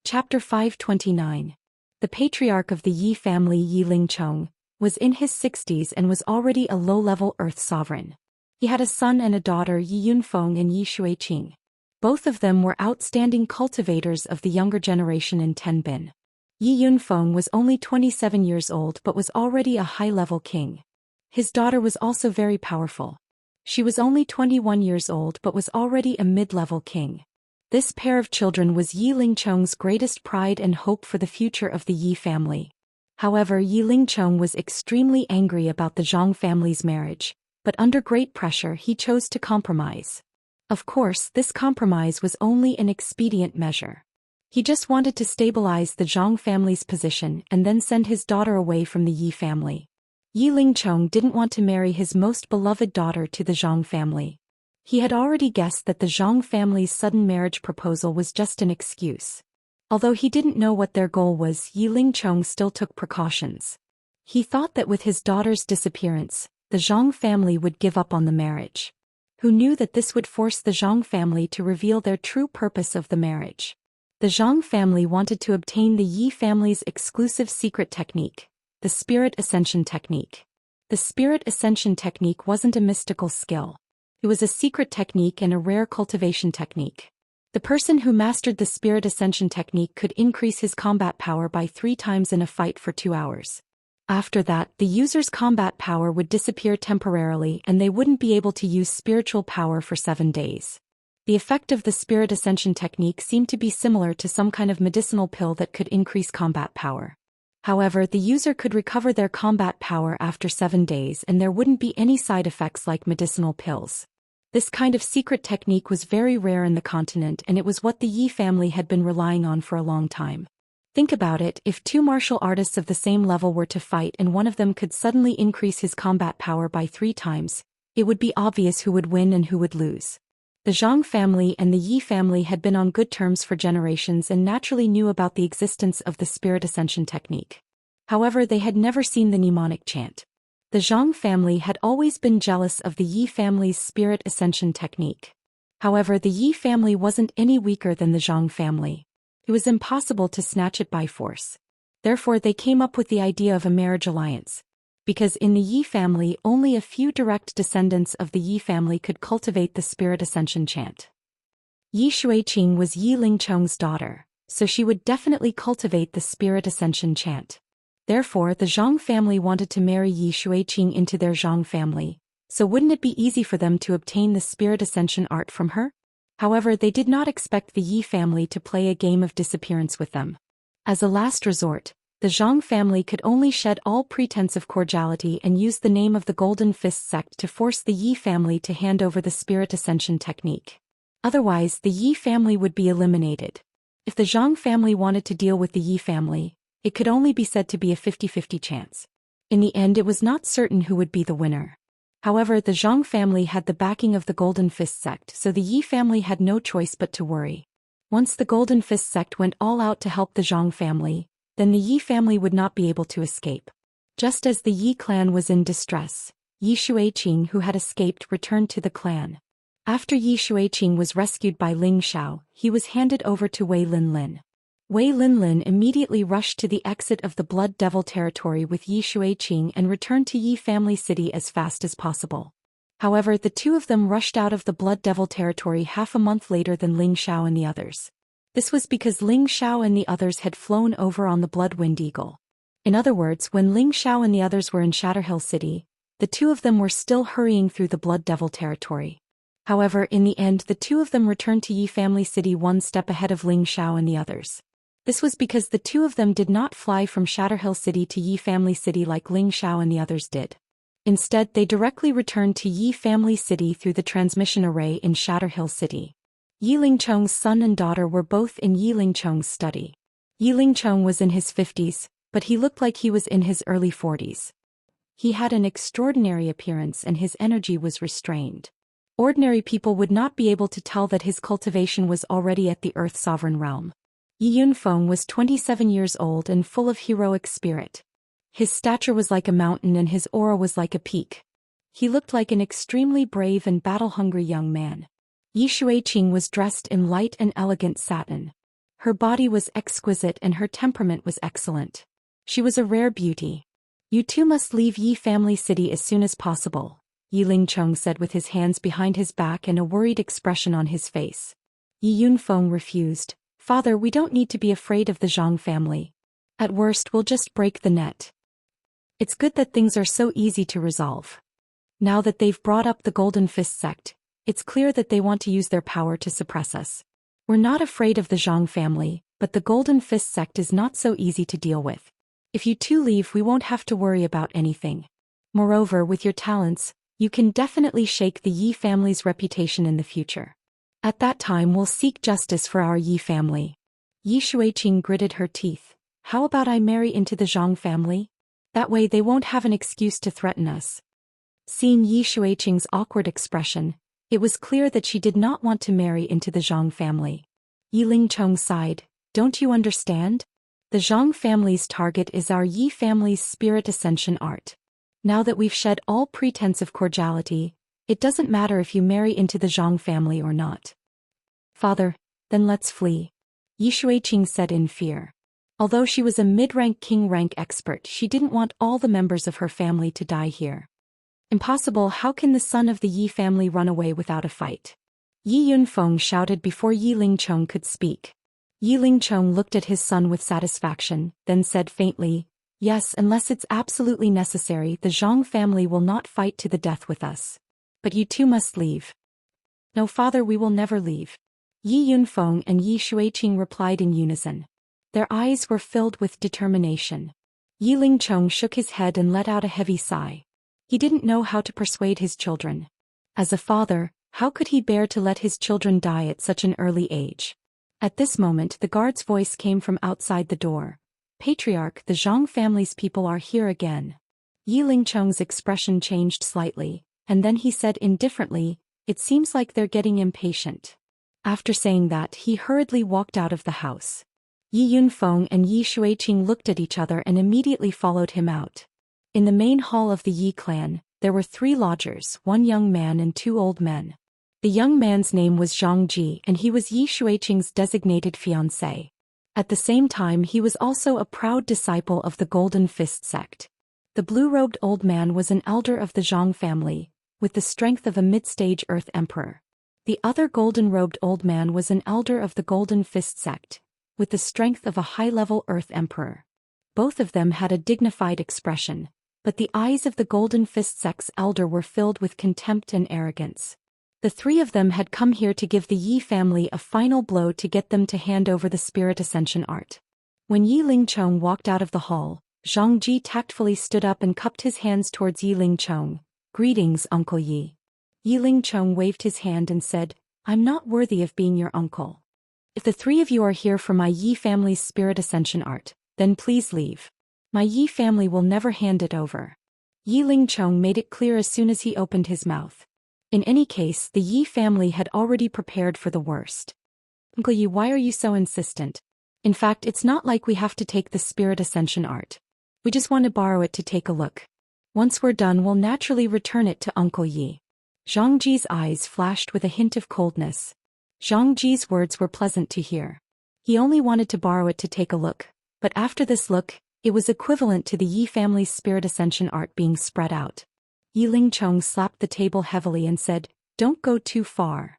Speaker 1: Chapter 529. The patriarch of the Yi family, Yi Lingchong, was in his 60s and was already a low-level earth sovereign. He had a son and a daughter, Yi Yunfeng and Yi Shuiqing. Both of them were outstanding cultivators of the younger generation in Tenbin. Yi Yunfeng was only 27 years old but was already a high-level king. His daughter was also very powerful. She was only 21 years old but was already a mid-level king. This pair of children was Yi Lingchong's greatest pride and hope for the future of the Yi family. However, Yi Lingchong was extremely angry about the Zhang family's marriage, but under great pressure he chose to compromise. Of course, this compromise was only an expedient measure. He just wanted to stabilize the Zhang family's position and then send his daughter away from the Yi family. Yi Lingchong didn't want to marry his most beloved daughter to the Zhang family. He had already guessed that the Zhang family's sudden marriage proposal was just an excuse. Although he didn't know what their goal was, Yi Lingchong still took precautions. He thought that with his daughter's disappearance, the Zhang family would give up on the marriage. Who knew that this would force the Zhang family to reveal their true purpose of the marriage? The Zhang family wanted to obtain the Yi family's exclusive secret technique, the Spirit Ascension technique. The Spirit Ascension technique wasn't a mystical skill. It was a secret technique and a rare cultivation technique. The person who mastered the Spirit Ascension technique could increase his combat power by 3 times in a fight for 2 hours. After that, the user's combat power would disappear temporarily and they wouldn't be able to use spiritual power for 7 days. The effect of the Spirit Ascension technique seemed to be similar to some kind of medicinal pill that could increase combat power. However, the user could recover their combat power after 7 days and there wouldn't be any side effects like medicinal pills. This kind of secret technique was very rare in the continent and it was what the Yi family had been relying on for a long time. Think about it, if 2 martial artists of the same level were to fight and one of them could suddenly increase his combat power by 3 times, it would be obvious who would win and who would lose. The Zhang family and the Yi family had been on good terms for generations and naturally knew about the existence of the Spirit Ascension technique. However, they had never seen the mnemonic chant. The Zhang family had always been jealous of the Yi family's Spirit Ascension technique. However, the Yi family wasn't any weaker than the Zhang family. It was impossible to snatch it by force. Therefore, they came up with the idea of a marriage alliance. Because in the Yi family, only a few direct descendants of the Yi family could cultivate the Spirit Ascension chant. Yi Shuiqing was Yi Lingchong's daughter, so she would definitely cultivate the Spirit Ascension chant. Therefore, the Zhang family wanted to marry Yi Shuiqing into their Zhang family, so wouldn't it be easy for them to obtain the Spirit Ascension art from her? However, they did not expect the Yi family to play a game of disappearance with them. As a last resort, the Zhang family could only shed all pretense of cordiality and use the name of the Golden Fist sect to force the Yi family to hand over the Spirit Ascension technique. Otherwise, the Yi family would be eliminated. If the Zhang family wanted to deal with the Yi family, it could only be said to be a 50-50 chance. In the end, it was not certain who would be the winner. However, the Zhang family had the backing of the Golden Fist sect, so the Yi family had no choice but to worry. Once the Golden Fist sect went all out to help the Zhang family, then the Yi family would not be able to escape. Just as the Yi clan was in distress, Yi Shuiqing, who had escaped, returned to the clan. After Yi Shuiqing was rescued by Ling Xiao, he was handed over to Wei Linlin. Wei Linlin immediately rushed to the exit of the Blood Devil territory with Yi Shuiqing and returned to Yi family city as fast as possible. However, the two of them rushed out of the Blood Devil territory half a month later than Ling Xiao and the others. This was because Ling Xiao and the others had flown over on the Blood Wind Eagle. In other words, when Ling Xiao and the others were in Shatterhill City, the two of them were still hurrying through the Blood Devil territory. However, in the end, the two of them returned to Yi family city one step ahead of Ling Xiao and the others. This was because the two of them did not fly from Shatterhill City to Yi family city like Ling Xiao and the others did. Instead, they directly returned to Yi family city through the transmission array in Shatterhill City. Yi Lingchong's son and daughter were both in Yi Lingchong's study. Yi Lingchong was in his 50s, but he looked like he was in his early 40s. He had an extraordinary appearance and his energy was restrained. Ordinary people would not be able to tell that his cultivation was already at the Earth Sovereign realm. Yi Yunfeng was 27 years old and full of heroic spirit. His stature was like a mountain and his aura was like a peak. He looked like an extremely brave and battle-hungry young man. Yi Xueqing was dressed in light and elegant satin. Her body was exquisite and her temperament was excellent. She was a rare beauty. "You two must leave Yi family city as soon as possible," Yi Lingcheng said with his hands behind his back and a worried expression on his face. Yi Yunfeng refused. "Father, we don't need to be afraid of the Zhang family. At worst we'll just break the net. It's good that things are so easy to resolve. Now that they've brought up the Golden Fist sect, it's clear that they want to use their power to suppress us. We're not afraid of the Zhang family, but the Golden Fist sect is not so easy to deal with. If you two leave, we won't have to worry about anything. Moreover, with your talents, you can definitely shake the Yi family's reputation in the future. At that time we'll seek justice for our Yi family." Yi Xueqing gritted her teeth. "How about I marry into the Zhang family? That way they won't have an excuse to threaten us." Seeing Yi Xueqing's awkward expression, it was clear that she did not want to marry into the Zhang family. Yi Lingcheng sighed. "Don't you understand? The Zhang family's target is our Yi family's spirit ascension art. Now that we've shed all pretense of cordiality, it doesn't matter if you marry into the Zhang family or not." "Father, then let's flee," Yi Xueqing said in fear. Although she was a mid-rank king-rank expert, she didn't want all the members of her family to die here. "Impossible, how can the son of the Yi family run away without a fight?" Yi Yunfeng shouted before Yi Lingcheng could speak. Yi Lingcheng looked at his son with satisfaction, then said faintly, "Yes, unless it's absolutely necessary, the Zhang family will not fight to the death with us. But you two must leave." "No, father, we will never leave," Yi Yunfeng and Yi Xueqing replied in unison. Their eyes were filled with determination. Yi Lingcheng shook his head and let out a heavy sigh. He didn't know how to persuade his children. As a father, how could he bear to let his children die at such an early age? At this moment the guard's voice came from outside the door. "Patriarch, the Zhang family's people are here again." Yi Lingcheng's expression changed slightly, and then he said indifferently, "It seems like they're getting impatient." After saying that, he hurriedly walked out of the house. Yi Yunfeng and Yi Xueqing looked at each other and immediately followed him out. In the main hall of the Yi clan, there were 3 lodgers, 1 young man and 2 old men. The young man's name was Zhang Ji and he was Yi Xueqing's designated fiancé. At the same time he was also a proud disciple of the Golden Fist sect. The blue-robed old man was an elder of the Zhang family, with the strength of a mid-stage Earth Emperor. The other golden-robed old man was an elder of the Golden Fist sect, with the strength of a high-level Earth Emperor. Both of them had a dignified expression, but the eyes of the Golden Fist sect's elder were filled with contempt and arrogance. The 3 of them had come here to give the Yi family a final blow to get them to hand over the Spirit Ascension art. When Yi Lingcheng walked out of the hall, Zhang Ji tactfully stood up and cupped his hands towards Yi Lingcheng. "Greetings, Uncle Yi." Yi Lingcheng waved his hand and said, "I'm not worthy of being your uncle. If the 3 of you are here for my Yi family's Spirit Ascension art, then please leave. My Yi family will never hand it over." Yi Lingcheng made it clear as soon as he opened his mouth. In any case, the Yi family had already prepared for the worst. "Uncle Yi, why are you so insistent? In fact, it's not like we have to take the Spirit Ascension art. We just want to borrow it to take a look. Once we're done, we'll naturally return it to Uncle Yi." Zhang Ji's eyes flashed with a hint of coldness. Zhang Ji's words were pleasant to hear. He only wanted to borrow it to take a look, but after this look, it was equivalent to the Yi family's Spirit Ascension art being spread out. Yi Lingcheng slapped the table heavily and said, "Don't go too far.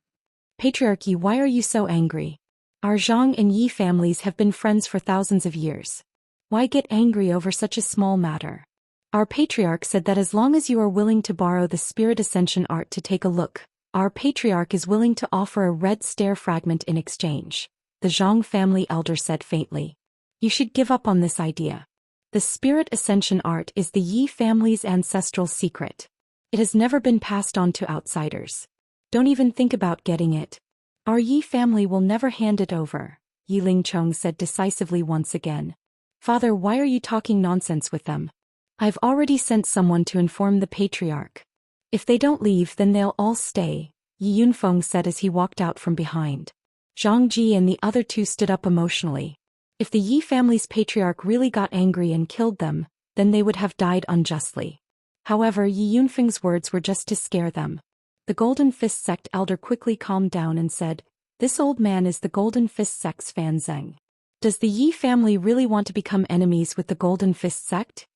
Speaker 1: Patriarch Yi, why are you so angry? Our Zhang and Yi families have been friends for thousands of years. Why get angry over such a small matter? Our patriarch said that as long as you are willing to borrow the Spirit Ascension art to take a look, our patriarch is willing to offer a red stare fragment in exchange," the Zhang family elder said faintly. "You should give up on this idea. The Spirit Ascension art is the Yi family's ancestral secret. It has never been passed on to outsiders. Don't even think about getting it. Our Yi family will never hand it over," Yi Lingcheng said decisively once again. "Father, why are you talking nonsense with them? I've already sent someone to inform the patriarch. If they don't leave, then they'll all stay, Yi Yunfeng said as he walked out from behind. Zhang Ji and the other two stood up emotionally. If the Yi family's patriarch really got angry and killed them, then they would have died unjustly. However, Yi Yunfeng's words were just to scare them. The Golden Fist sect elder quickly calmed down and said, "This old man is the Golden Fist sect's Fan Zheng. Does the Yi family really want to become enemies with the Golden Fist sect?"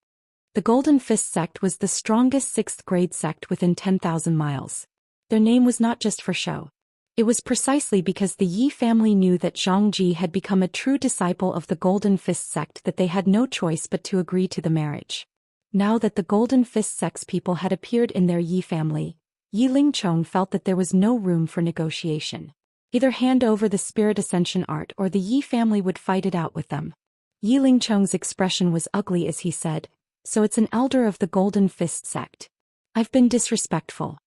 Speaker 1: The Golden Fist sect was the strongest 6th grade sect within 10,000 miles. Their name was not just for show. It was precisely because the Yi family knew that Zhang Ji had become a true disciple of the Golden Fist sect that they had no choice but to agree to the marriage. Now that the Golden Fist sect's people had appeared in their Yi family, Yi Lingchong felt that there was no room for negotiation. Either hand over the spirit ascension art or the Yi family would fight it out with them. Yi Lingchong's expression was ugly as he said, "So it's an elder of the Golden Fist sect. I've been disrespectful."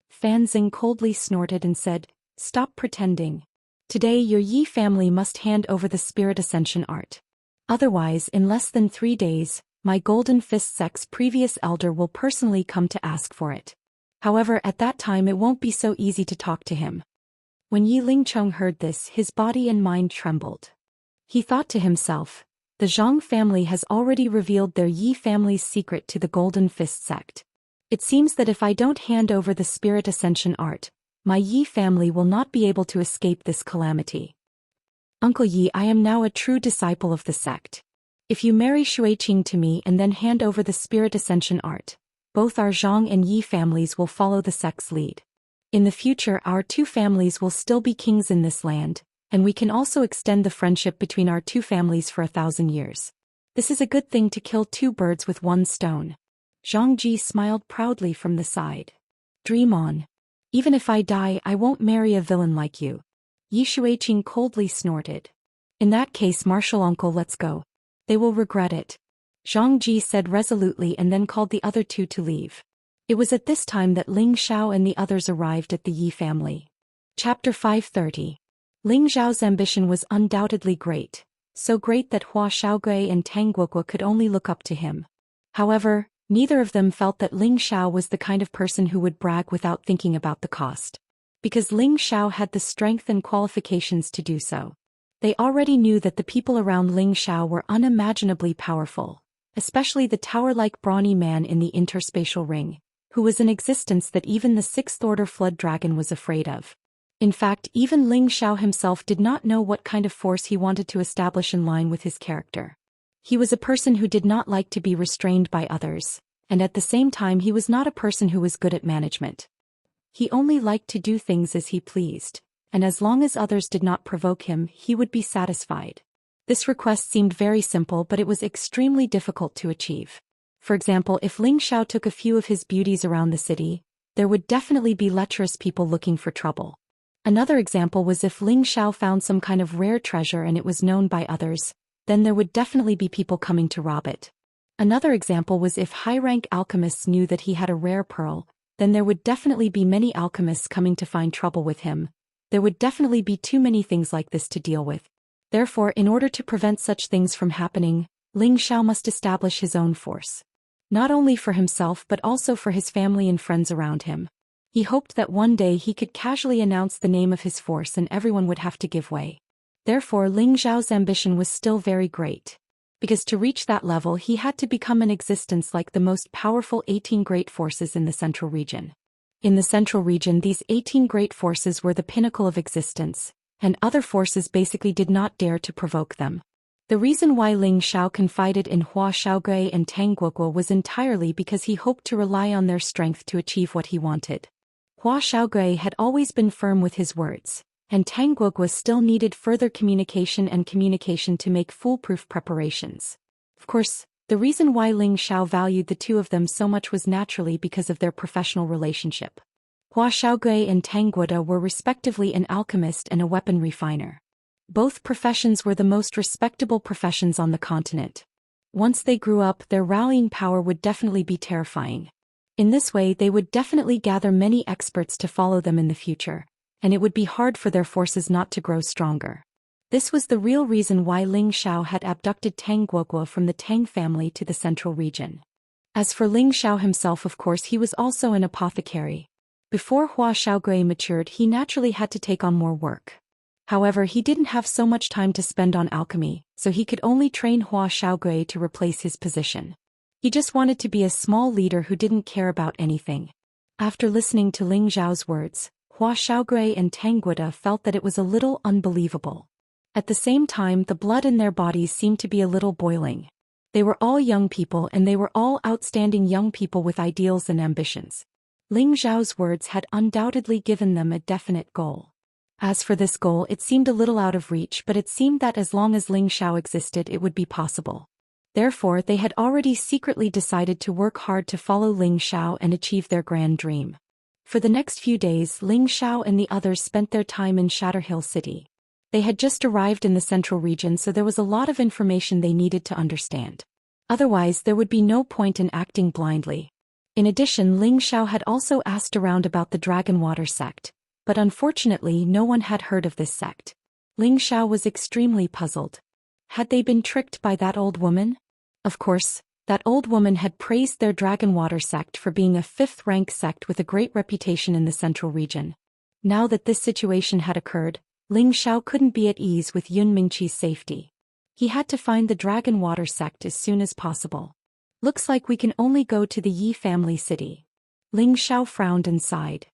Speaker 1: Fan Zheng coldly snorted and said, "Stop pretending. Today your Yi family must hand over the spirit ascension art. Otherwise, in less than 3 days, my Golden Fist sect's previous elder will personally come to ask for it. However, at that time it won't be so easy to talk to him." When Yi Lingchong heard this, his body and mind trembled. He thought to himself, the Zhang family has already revealed their Yi family's secret to the Golden Fist sect. It seems that if I don't hand over the spirit ascension art, my Yi family will not be able to escape this calamity. Uncle Yi, I am now a true disciple of the sect. If you marry Xueqing to me and then hand over the spirit ascension art, both our Zhang and Yi families will follow the sect's lead. In the future, our two families will still be kings in this land, and we can also extend the friendship between our two families for 1,000 years. This is a good thing to kill 2 birds with 1 stone. Zhang Ji smiled proudly from the side. Dream on. Even if I die, I won't marry a villain like you. Yi Xueqing coldly snorted. In that case, Martial Uncle, let's go. They will regret it. Zhang Ji said resolutely and then called the other two to leave. It was at this time that Ling Xiao and the others arrived at the Yi family. Chapter 530. Ling Xiao's ambition was undoubtedly great, so great that Hua Xiaogui and Tang Guoguo could only look up to him. However, neither of them felt that Ling Xiao was the kind of person who would brag without thinking about the cost. Because Ling Xiao had the strength and qualifications to do so. They already knew that the people around Ling Xiao were unimaginably powerful, especially the tower-like brawny man in the interspatial ring, who was an existence that even the 6th Order Flood Dragon was afraid of. In fact, even Ling Xiao himself did not know what kind of force he wanted to establish in line with his character. He was a person who did not like to be restrained by others, and at the same time he was not a person who was good at management. He only liked to do things as he pleased, and as long as others did not provoke him, he would be satisfied. This request seemed very simple, but it was extremely difficult to achieve. For example, if Ling Xiao took a few of his beauties around the city, there would definitely be lecherous people looking for trouble. Another example was if Ling Xiao found some kind of rare treasure and it was known by others, then there would definitely be people coming to rob it. Another example was if high-rank alchemists knew that he had a rare pearl, then there would definitely be many alchemists coming to find trouble with him. There would definitely be too many things like this to deal with. Therefore, in order to prevent such things from happening, Ling Xiao must establish his own force. Not only for himself but also for his family and friends around him. He hoped that one day he could casually announce the name of his force and everyone would have to give way. Therefore, Ling Xiao's ambition was still very great. Because to reach that level he had to become an existence like the most powerful 18 great forces in the Central Region. In the Central Region, these 18 great forces were the pinnacle of existence, and other forces basically did not dare to provoke them. The reason why Ling Xiao confided in Hua Xiaogui and Tang Guoguo was entirely because he hoped to rely on their strength to achieve what he wanted. Hua Xiaogui had always been firm with his words, and Tang Guoguo still needed further communication to make foolproof preparations. Of course, the reason why Ling Xiao valued the two of them so much was naturally because of their professional relationship. Hua Xiaogui and Tang Guoguo were respectively an alchemist and a weapon refiner. Both professions were the most respectable professions on the continent. Once they grew up, their rallying power would definitely be terrifying. In this way, they would definitely gather many experts to follow them in the future, and it would be hard for their forces not to grow stronger. This was the real reason why Ling Xiao had abducted Tang Guoguo from the Tang family to the Central Region. As for Ling Xiao himself, of course he was also an apothecary. Before Hua Xiaogui matured, he naturally had to take on more work. However, he didn't have so much time to spend on alchemy, so he could only train Hua Xiaogui to replace his position. He just wanted to be a small leader who didn't care about anything. After listening to Ling Xiao's words, Hua Xiaogui and Tang Guida felt that it was a little unbelievable. At the same time, the blood in their bodies seemed to be a little boiling. They were all young people, and they were all outstanding young people with ideals and ambitions. Ling Xiao's words had undoubtedly given them a definite goal. As for this goal, it seemed a little out of reach, but it seemed that as long as Ling Xiao existed, it would be possible. Therefore, they had already secretly decided to work hard to follow Ling Xiao and achieve their grand dream. For the next few days, Ling Xiao and the others spent their time in Shatterhill City. They had just arrived in the central region, so there was a lot of information they needed to understand. Otherwise, there would be no point in acting blindly. In addition, Ling Xiao had also asked around about the Dragon Water sect, but unfortunately no one had heard of this sect. Ling Xiao was extremely puzzled. Had they been tricked by that old woman? Of course, that old woman had praised their Dragon Water sect for being a fifth-rank sect with a great reputation in the central region. Now that this situation had occurred, Ling Xiao couldn't be at ease with Yun Mingqi's safety. He had to find the Dragon Water sect as soon as possible. Looks like we can only go to the Yi family city. Ling Xiao frowned and sighed.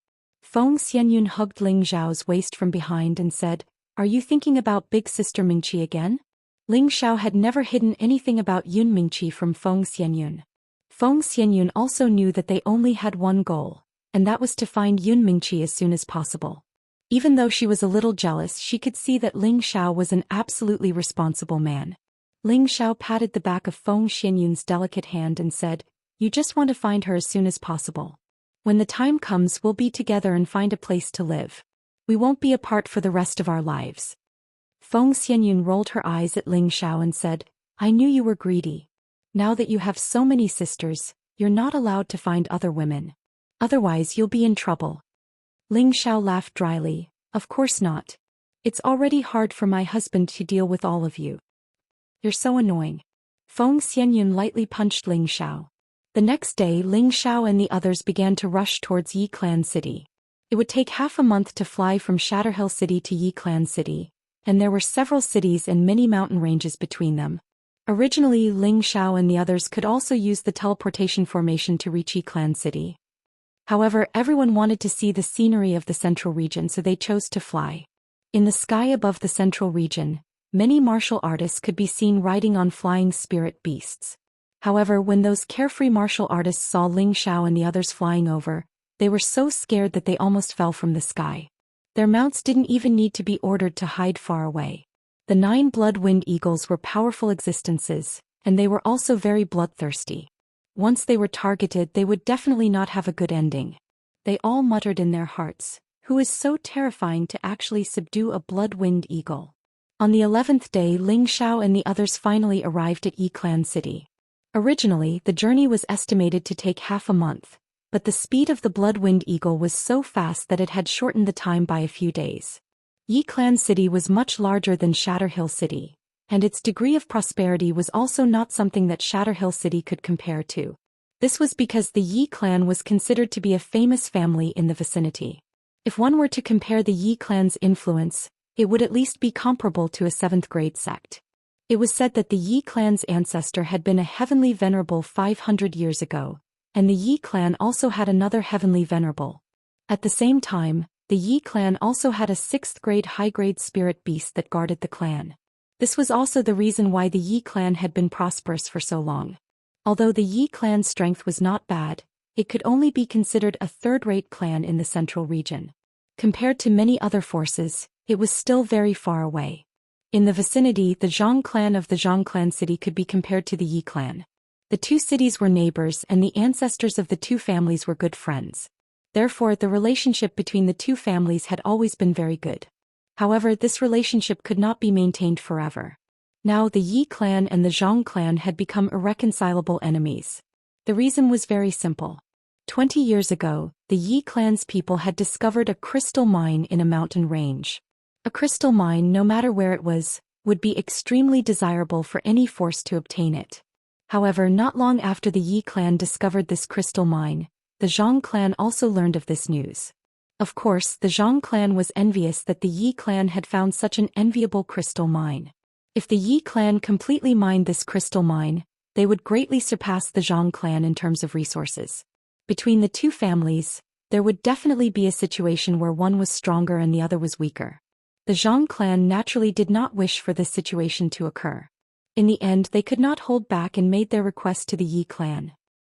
Speaker 1: Feng Xianyun hugged Ling Xiao's waist from behind and said, "Are you thinking about big sister Mingqi again?" Ling Xiao had never hidden anything about Yun Mingqi from Feng Xianyun. Feng Xianyun also knew that they only had one goal, and that was to find Yun Mingqi as soon as possible. Even though she was a little jealous, she could see that Ling Xiao was an absolutely responsible man. Ling Xiao patted the back of Feng Xianyun's delicate hand and said, "You just want to find her as soon as possible. When the time comes, we'll be together and find a place to live. We won't be apart for the rest of our lives." Feng Xianyun rolled her eyes at Ling Xiao and said, "I knew you were greedy. Now that you have so many sisters, you're not allowed to find other women. Otherwise you'll be in trouble." Ling Xiao laughed dryly, "Of course not. It's already hard for my husband to deal with all of you. You're so annoying." Feng Xianyun lightly punched Ling Xiao. The next day, Ling Xiao and the others began to rush towards Yi Clan City. It would take half a month to fly from Shatterhill City to Yi Clan City, and there were several cities and many mountain ranges between them. Originally, Ling Xiao and the others could also use the teleportation formation to reach Yi Clan City. However, everyone wanted to see the scenery of the central region, so they chose to fly. In the sky above the central region, many martial artists could be seen riding on flying spirit beasts. However, when those carefree martial artists saw Ling Xiao and the others flying over, they were so scared that they almost fell from the sky. Their mounts didn't even need to be ordered to hide far away. The 9 blood-wind eagles were powerful existences, and they were also very bloodthirsty. Once they were targeted, they would definitely not have a good ending. They all muttered in their hearts, "Who is so terrifying to actually subdue a blood-wind eagle?" On the 11th day, Ling Xiao and the others finally arrived at Yi Clan City. Originally, the journey was estimated to take half a month, but the speed of the blood-wind eagle was so fast that it had shortened the time by a few days. Yi Clan City was much larger than Shatterhill City, and its degree of prosperity was also not something that Shatterhill City could compare to. This was because the Yi clan was considered to be a famous family in the vicinity. If one were to compare the Yi clan's influence, it would at least be comparable to a 7th-grade sect. It was said that the Yi clan's ancestor had been a heavenly venerable 500 years ago, and the Yi clan also had another heavenly venerable. At the same time, the Yi clan also had a 6th-grade high-grade spirit beast that guarded the clan. This was also the reason why the Yi clan had been prosperous for so long. Although the Yi clan's strength was not bad, it could only be considered a 3rd-rate clan in the central region. Compared to many other forces, it was still very far away. In the vicinity, the Zhang clan of the Zhang clan city could be compared to the Yi clan. The two cities were neighbors, and the ancestors of the two families were good friends. Therefore, the relationship between the two families had always been very good. However, this relationship could not be maintained forever. Now the Yi clan and the Zhang clan had become irreconcilable enemies. The reason was very simple. 20 years ago, the Yi clan's people had discovered a crystal mine in a mountain range. A crystal mine, no matter where it was, would be extremely desirable for any force to obtain it. However, not long after the Yi clan discovered this crystal mine, the Zhang clan also learned of this news. Of course, the Zhang clan was envious that the Yi clan had found such an enviable crystal mine. If the Yi clan completely mined this crystal mine, they would greatly surpass the Zhang clan in terms of resources. Between the two families, there would definitely be a situation where one was stronger and the other was weaker. The Zhang clan naturally did not wish for this situation to occur. In the end, they could not hold back and made their request to the Yi clan.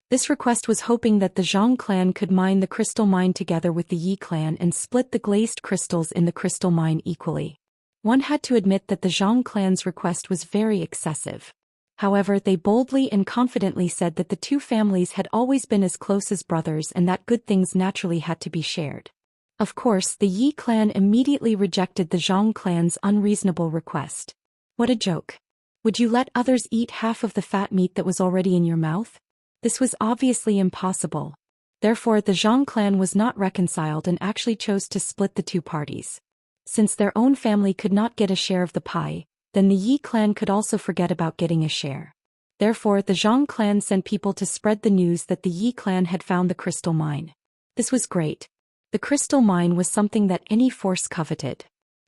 Speaker 1: This request was hoping that the Zhang clan could mine the crystal mine together with the Yi clan and split the glazed crystals in the crystal mine equally. One had to admit that the Zhang clan's request was very excessive. However, they boldly and confidently said that the two families had always been as close as brothers and that good things naturally had to be shared. Of course, the Yi clan immediately rejected the Zhang clan's unreasonable request. What a joke. Would you let others eat half of the fat meat that was already in your mouth? This was obviously impossible. Therefore, the Zhang clan was not reconciled and actually chose to split the two parties. Since their own family could not get a share of the pie, then the Yi clan could also forget about getting a share. Therefore, the Zhang clan sent people to spread the news that the Yi clan had found the crystal mine. This was great. The crystal mine was something that any force coveted.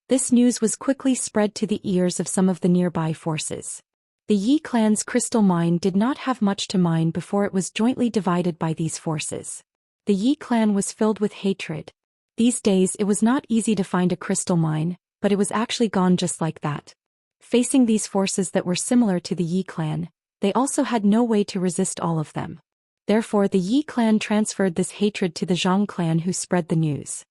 Speaker 1: This news was quickly spread to the ears of some of the nearby forces. The Yi clan's crystal mine did not have much to mine before it was jointly divided by these forces. The Yi clan was filled with hatred. These days it was not easy to find a crystal mine, but it was actually gone just like that. Facing these forces that were similar to the Yi clan, they also had no way to resist all of them. Therefore, the Yi clan transferred this hatred to the Zhang clan, who spread the news.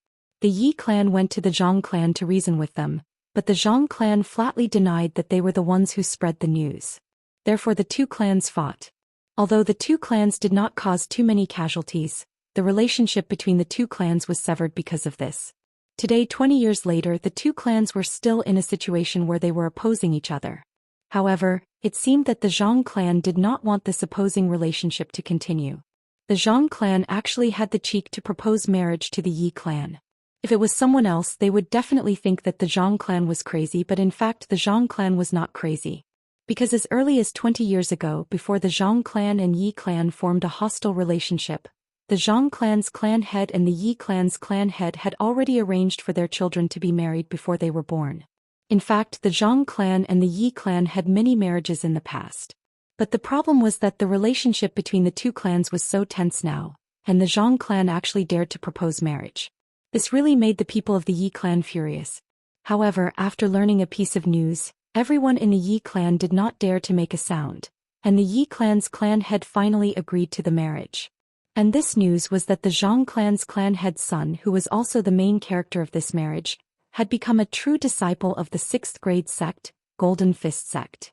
Speaker 1: The Yi clan went to the Zhang clan to reason with them, but the Zhang clan flatly denied that they were the ones who spread the news. Therefore, the two clans fought. Although the two clans did not cause too many casualties, the relationship between the two clans was severed because of this. Today, 20 years later, the two clans were still in a situation where they were opposing each other. However, it seemed that the Zhang clan did not want this opposing relationship to continue. The Zhang clan actually had the cheek to propose marriage to the Yi clan. If it was someone else, they would definitely think that the Zhang clan was crazy, but in fact the Zhang clan was not crazy. Because as early as 20 years ago, before the Zhang clan and Yi clan formed a hostile relationship, the Zhang clan's clan head and the Yi clan's clan head had already arranged for their children to be married before they were born. In fact, the Zhang clan and the Yi clan had many marriages in the past. But the problem was that the relationship between the two clans was so tense now, and the Zhang clan actually dared to propose marriage. This really made the people of the Yi clan furious. However, after learning a piece of news, everyone in the Yi clan did not dare to make a sound, and the Yi clan's clan head finally agreed to the marriage. And this news was that the Zhang clan's clan head's son, who was also the main character of this marriage, had become a true disciple of the 6th grade sect, Golden Fist sect.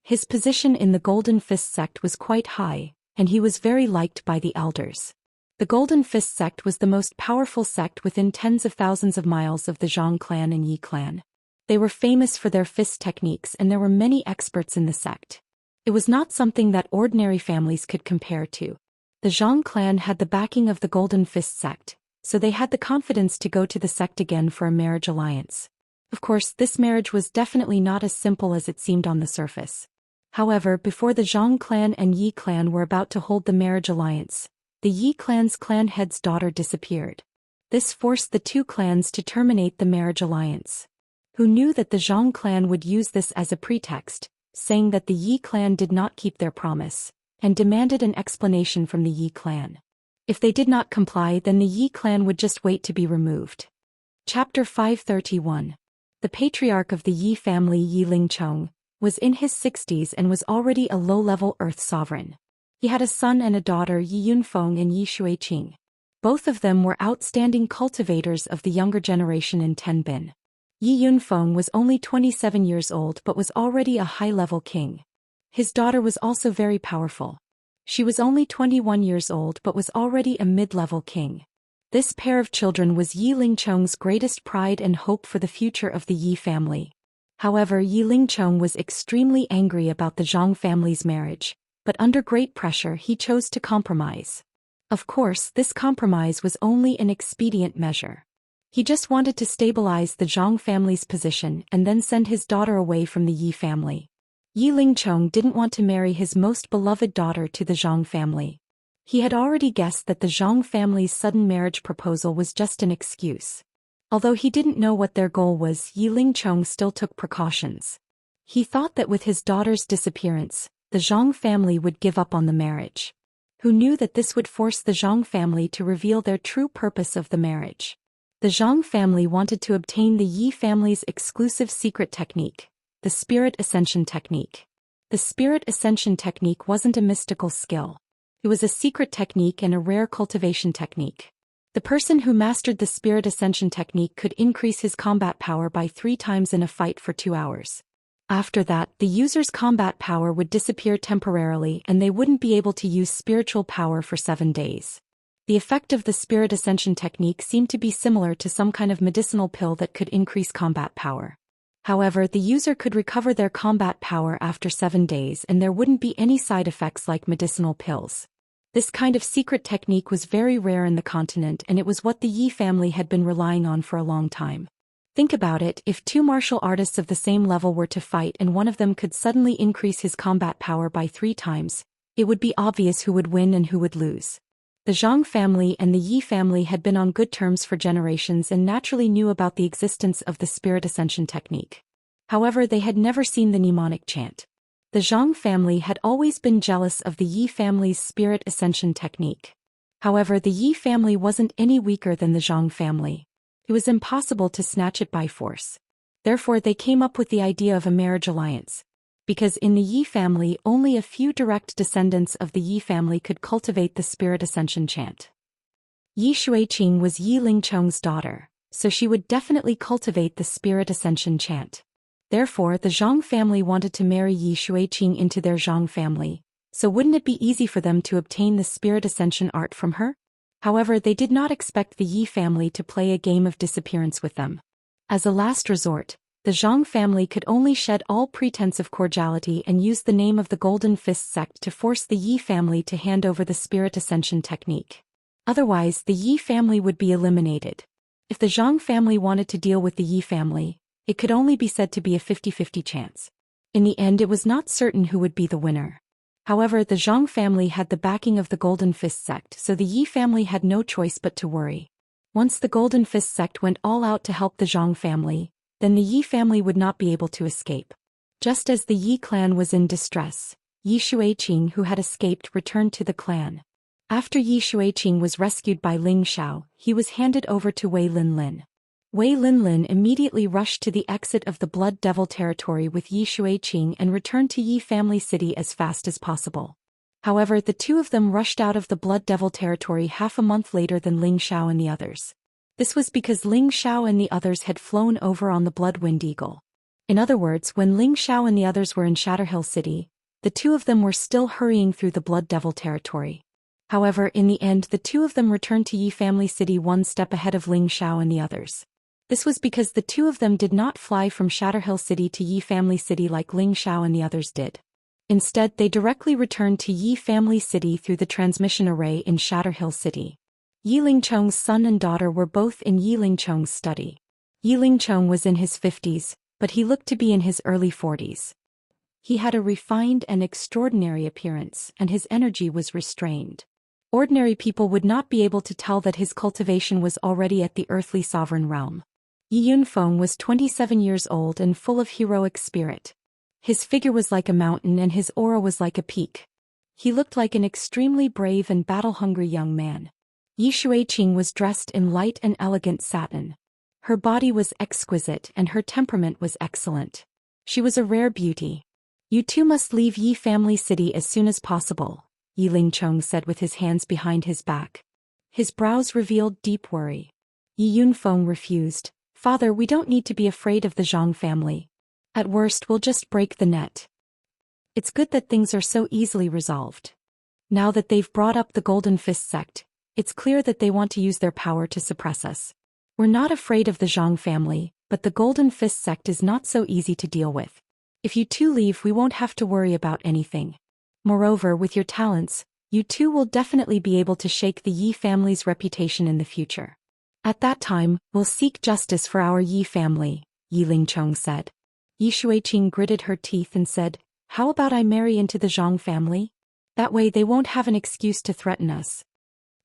Speaker 1: His position in the Golden Fist sect was quite high, and he was very liked by the elders. The Golden Fist sect was the most powerful sect within tens of thousands of miles of the Zhang clan and Yi clan. They were famous for their fist techniques, and there were many experts in the sect. It was not something that ordinary families could compare to. The Zhang clan had the backing of the Golden Fist sect, so they had the confidence to go to the sect again for a marriage alliance. Of course, this marriage was definitely not as simple as it seemed on the surface. However, before the Zhang clan and Yi clan were about to hold the marriage alliance, the Yi clan's clan head's daughter disappeared. This forced the two clans to terminate the marriage alliance. Who knew that the Zhang clan would use this as a pretext, saying that the Yi clan did not keep their promise, and demanded an explanation from the Yi clan. If they did not comply, then the Yi clan would just wait to be removed. Chapter 531. The patriarch of the Yi family, Yi Lingchong, was in his 60s and was already a low-level earth sovereign. He had a son and a daughter, Yi Yunfeng and Yi Shuiqing. Both of them were outstanding cultivators of the younger generation in Tenbin. Yi Yunfeng was only 27 years old but was already a high-level king. His daughter was also very powerful. She was only 21 years old but was already a mid-level king. This pair of children was Yi Lingchong's greatest pride and hope for the future of the Yi family. However, Yi Lingchong was extremely angry about the Zhang family's marriage, but under great pressure he chose to compromise. Of course, this compromise was only an expedient measure. He just wanted to stabilize the Zhang family's position and then send his daughter away from the Yi family. Yi Lingchong didn't want to marry his most beloved daughter to the Zhang family. He had already guessed that the Zhang family's sudden marriage proposal was just an excuse. Although he didn't know what their goal was, Yi Lingchong still took precautions. He thought that with his daughter's disappearance, the Zhang family would give up on the marriage. Who knew that this would force the Zhang family to reveal their true purpose of the marriage? The Zhang family wanted to obtain the Yi family's exclusive secret technique, the Spirit Ascension technique. The Spirit Ascension technique wasn't a mystical skill. It was a secret technique and a rare cultivation technique. The person who mastered the Spirit Ascension technique could increase his combat power by 3 times in a fight for 2 hours. After that, the user's combat power would disappear temporarily and they wouldn't be able to use spiritual power for 7 days. The effect of the Spirit Ascension technique seemed to be similar to some kind of medicinal pill that could increase combat power. However, the user could recover their combat power after 7 days and there wouldn't be any side effects like medicinal pills. This kind of secret technique was very rare in the continent and it was what the Yi family had been relying on for a long time. Think about it, if 2 martial artists of the same level were to fight and one of them could suddenly increase his combat power by 3 times, it would be obvious who would win and who would lose. The Zhang family and the Yi family had been on good terms for generations and naturally knew about the existence of the Spirit Ascension technique. However, they had never seen the mnemonic chant. The Zhang family had always been jealous of the Yi family's Spirit Ascension technique. However, the Yi family wasn't any weaker than the Zhang family. It was impossible to snatch it by force. Therefore, they came up with the idea of a marriage alliance. Because in the Yi family only a few direct descendants of the Yi family could cultivate the Spirit Ascension chant. Yi Xueqing was Yi Lingchong's daughter, so she would definitely cultivate the Spirit Ascension chant. Therefore, the Zhang family wanted to marry Yi Xueqing into their Zhang family, so wouldn't it be easy for them to obtain the Spirit Ascension art from her? However, they did not expect the Yi family to play a game of disappearance with them. As a last resort, the Zhang family could only shed all pretense of cordiality and use the name of the Golden Fist sect to force the Yi family to hand over the Spirit Ascension technique. Otherwise, the Yi family would be eliminated. If the Zhang family wanted to deal with the Yi family, it could only be said to be a 50-50 chance. In the end, it was not certain who would be the winner. However, the Zhang family had the backing of the Golden Fist sect, so the Yi family had no choice but to worry. Once the Golden Fist sect went all out to help the Zhang family, then the Yi family would not be able to escape. Just as the Yi clan was in distress, Yi Xueqing, who had escaped, returned to the clan. After Yi Xueqing was rescued by Ling Xiao, he was handed over to Wei Linlin. Wei Linlin immediately rushed to the exit of the Blood Devil territory with Yi Xueqing and returned to Yi family city as fast as possible. However, the two of them rushed out of the Blood Devil territory half a month later than Ling Xiao and the others. This was because Ling Xiao and the others had flown over on the Blood-Wind Eagle. In other words, when Ling Xiao and the others were in Shatterhill City, the two of them were still hurrying through the Blood Devil territory. However, in the end, the two of them returned to Yi family city one step ahead of Ling Xiao and the others. This was because the two of them did not fly from Shatterhill City to Yi family city like Ling Xiao and the others did. Instead, they directly returned to Yi family city through the transmission array in Shatterhill City. Yi Lingchong's son and daughter were both in Yi Lingchong's study. Yi Lingchong was in his 50s, but he looked to be in his early 40s. He had a refined and extraordinary appearance, and his energy was restrained. Ordinary people would not be able to tell that his cultivation was already at the earthly sovereign realm. Yi Yunfeng was 27 years old and full of heroic spirit. His figure was like a mountain and his aura was like a peak. He looked like an extremely brave and battle-hungry young man. Yi Xueqing was dressed in light and elegant satin. Her body was exquisite and her temperament was excellent. She was a rare beauty. "You two must leave Yi family city as soon as possible," Yi Lingchong said with his hands behind his back. His brows revealed deep worry. Yi Yunfeng refused. "Father, we don't need to be afraid of the Zhang family. At worst, we'll just break the net. It's good that things are so easily resolved. Now that they've brought up the Golden Fist sect, it's clear that they want to use their power to suppress us. We're not afraid of the Zhang family, but the Golden Fist sect is not so easy to deal with. If you two leave, we won't have to worry about anything. Moreover, with your talents, you two will definitely be able to shake the Yi family's reputation in the future. At that time, we'll seek justice for our Yi family," Yi Lingchong said. Yi Xueqing gritted her teeth and said, How about I marry into the Zhang family? That way they won't have an excuse to threaten us.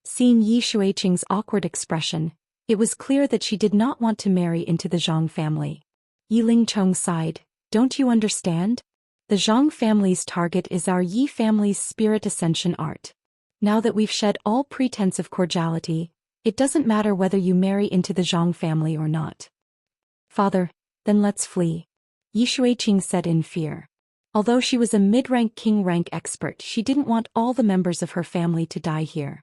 Speaker 1: Seeing Yi Shuiqing's awkward expression, it was clear that she did not want to marry into the Zhang family. Yi Lingchong sighed. Don't you understand? The Zhang family's target is our Yi family's spirit ascension art. Now that we've shed all pretense of cordiality, it doesn't matter whether you marry into the Zhang family or not. Father, then let's flee. Yi Shuiqing said in fear. Although she was a mid-rank king-rank expert, she didn't want all the members of her family to die here.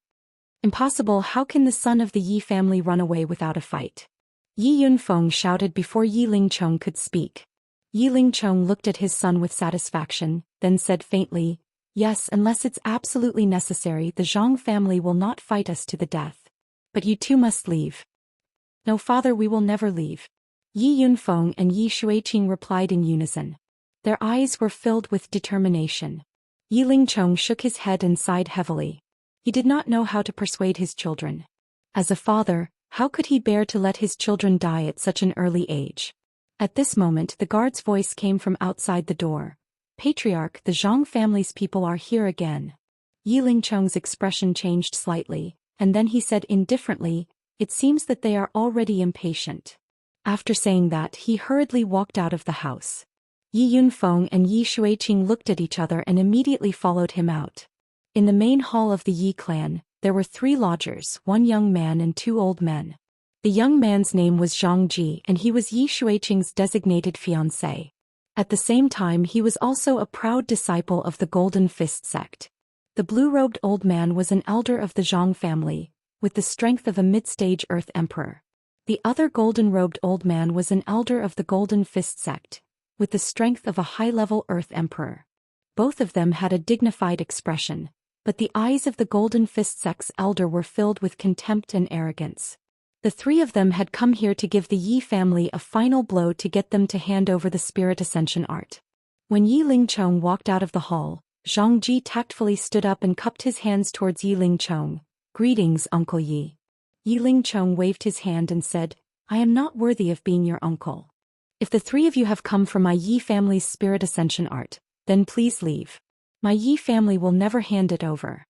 Speaker 1: Impossible. How can the son of the Yi family run away without a fight? Yi Yunfeng shouted before Yi Lingchong could speak. Yi Lingchong looked at his son with satisfaction, then said faintly, yes, unless it's absolutely necessary, the Zhang family will not fight us to the death. But you two must leave. No, father, we will never leave. Yi Yunfeng and Yi Shuiqing replied in unison. Their eyes were filled with determination. Yi Lingchong shook his head and sighed heavily. He did not know how to persuade his children. As a father, how could he bear to let his children die at such an early age? At this moment the guard's voice came from outside the door. Patriarch, the Zhang family's people are here again. Yi Lingchong's expression changed slightly, and then he said indifferently, it seems that they are already impatient. After saying that, he hurriedly walked out of the house. Yi Yunfeng and Yi Shuiqing looked at each other and immediately followed him out. In the main hall of the Yi clan, there were 3 lodgers, 1 young man and 2 old men. The young man's name was Zhang Ji and he was Yi Shuiqing's designated fiancé. At the same time he was also a proud disciple of the Golden Fist sect. The blue-robed old man was an elder of the Zhang family, with the strength of a mid-stage Earth Emperor. The other golden-robed old man was an elder of the Golden Fist sect, with the strength of a high-level Earth Emperor. Both of them had a dignified expression, but the eyes of the Golden Fist sect's elder were filled with contempt and arrogance. The 3 of them had come here to give the Yi family a final blow to get them to hand over the Spirit Ascension art. When Yi Lingchong walked out of the hall, Zhang Ji tactfully stood up and cupped his hands towards Yi Lingchong. Greetings, Uncle Yi. Yi Lingchong waved his hand and said, I am not worthy of being your uncle. If the 3 of you have come for my Yi family's Spirit Ascension art, then please leave. My Yi family will never hand it over.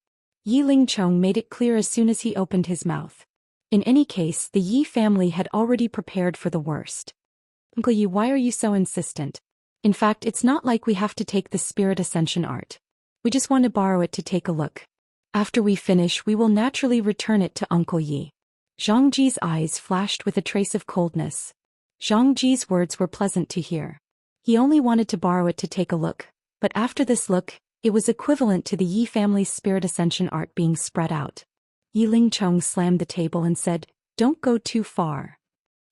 Speaker 1: Yi Lingchong made it clear as soon as he opened his mouth. In any case, the Yi family had already prepared for the worst. Uncle Yi, why are you so insistent? In fact, it's not like we have to take the Spirit Ascension art. We just want to borrow it to take a look. After we finish, we will naturally return it to Uncle Yi. Zhang Ji's eyes flashed with a trace of coldness. Zhang Ji's words were pleasant to hear. He only wanted to borrow it to take a look, but after this look, it was equivalent to the Yi family's Spirit Ascension art being spread out. Yi Lingchong slammed the table and said, don't go too far.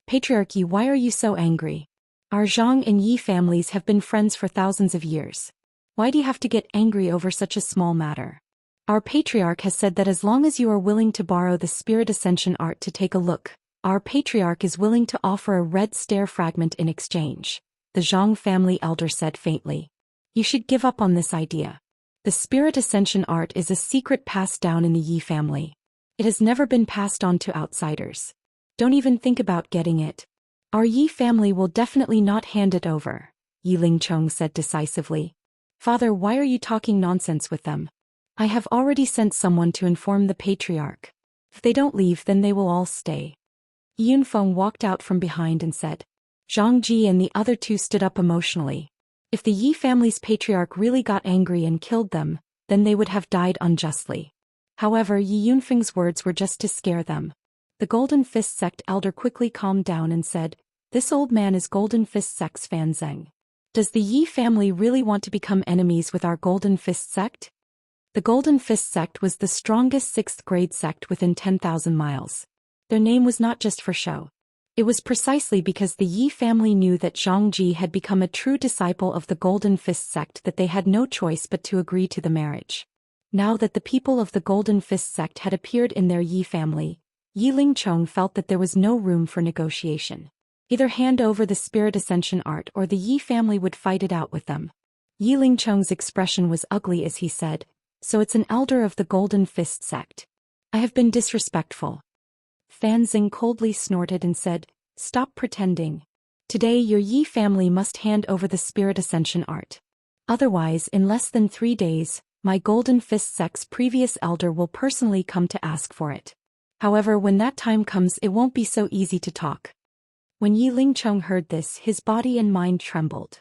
Speaker 1: Patriarch Yi, why are you so angry? Our Zhang and Yi families have been friends for thousands of years. Why do you have to get angry over such a small matter? Our patriarch has said that as long as you are willing to borrow the Spirit Ascension art to take a look, our patriarch is willing to offer a red stare fragment in exchange, the Zhang family elder said faintly. You should give up on this idea. The Spirit Ascension art is a secret passed down in the Yi family. It has never been passed on to outsiders. Don't even think about getting it. Our Yi family will definitely not hand it over, Yi Lingchong said decisively. Father, why are you talking nonsense with them? I have already sent someone to inform the patriarch. If they don't leave, then they will all stay. Yi Yunfeng walked out from behind and said. Zhang Ji and the other 2 stood up emotionally. If the Yi family's patriarch really got angry and killed them, then they would have died unjustly. However, Yi Yunfeng's words were just to scare them. The Golden Fist sect elder quickly calmed down and said, this old man is Golden Fist sect's Fan Zheng. Does the Yi family really want to become enemies with our Golden Fist sect? The Golden Fist sect was the strongest 6th grade sect within 10,000 miles. Their name was not just for show. It was precisely because the Yi family knew that Zhang Ji had become a true disciple of the Golden Fist sect that they had no choice but to agree to the marriage. Now that the people of the Golden Fist sect had appeared in their Yi family, Yi Lingchong felt that there was no room for negotiation. Either hand over the Spirit Ascension art or the Yi family would fight it out with them. Yi Lingchong's expression was ugly as he said, so it's an elder of the Golden Fist sect. I have been disrespectful. Fan Zheng coldly snorted and said, stop pretending. Today your Yi family must hand over the Spirit Ascension art. Otherwise, in less than 3 days, my Golden Fist sect's previous elder will personally come to ask for it. However, when that time comes, it won't be so easy to talk." When Yi Lingcheng heard this, his body and mind trembled.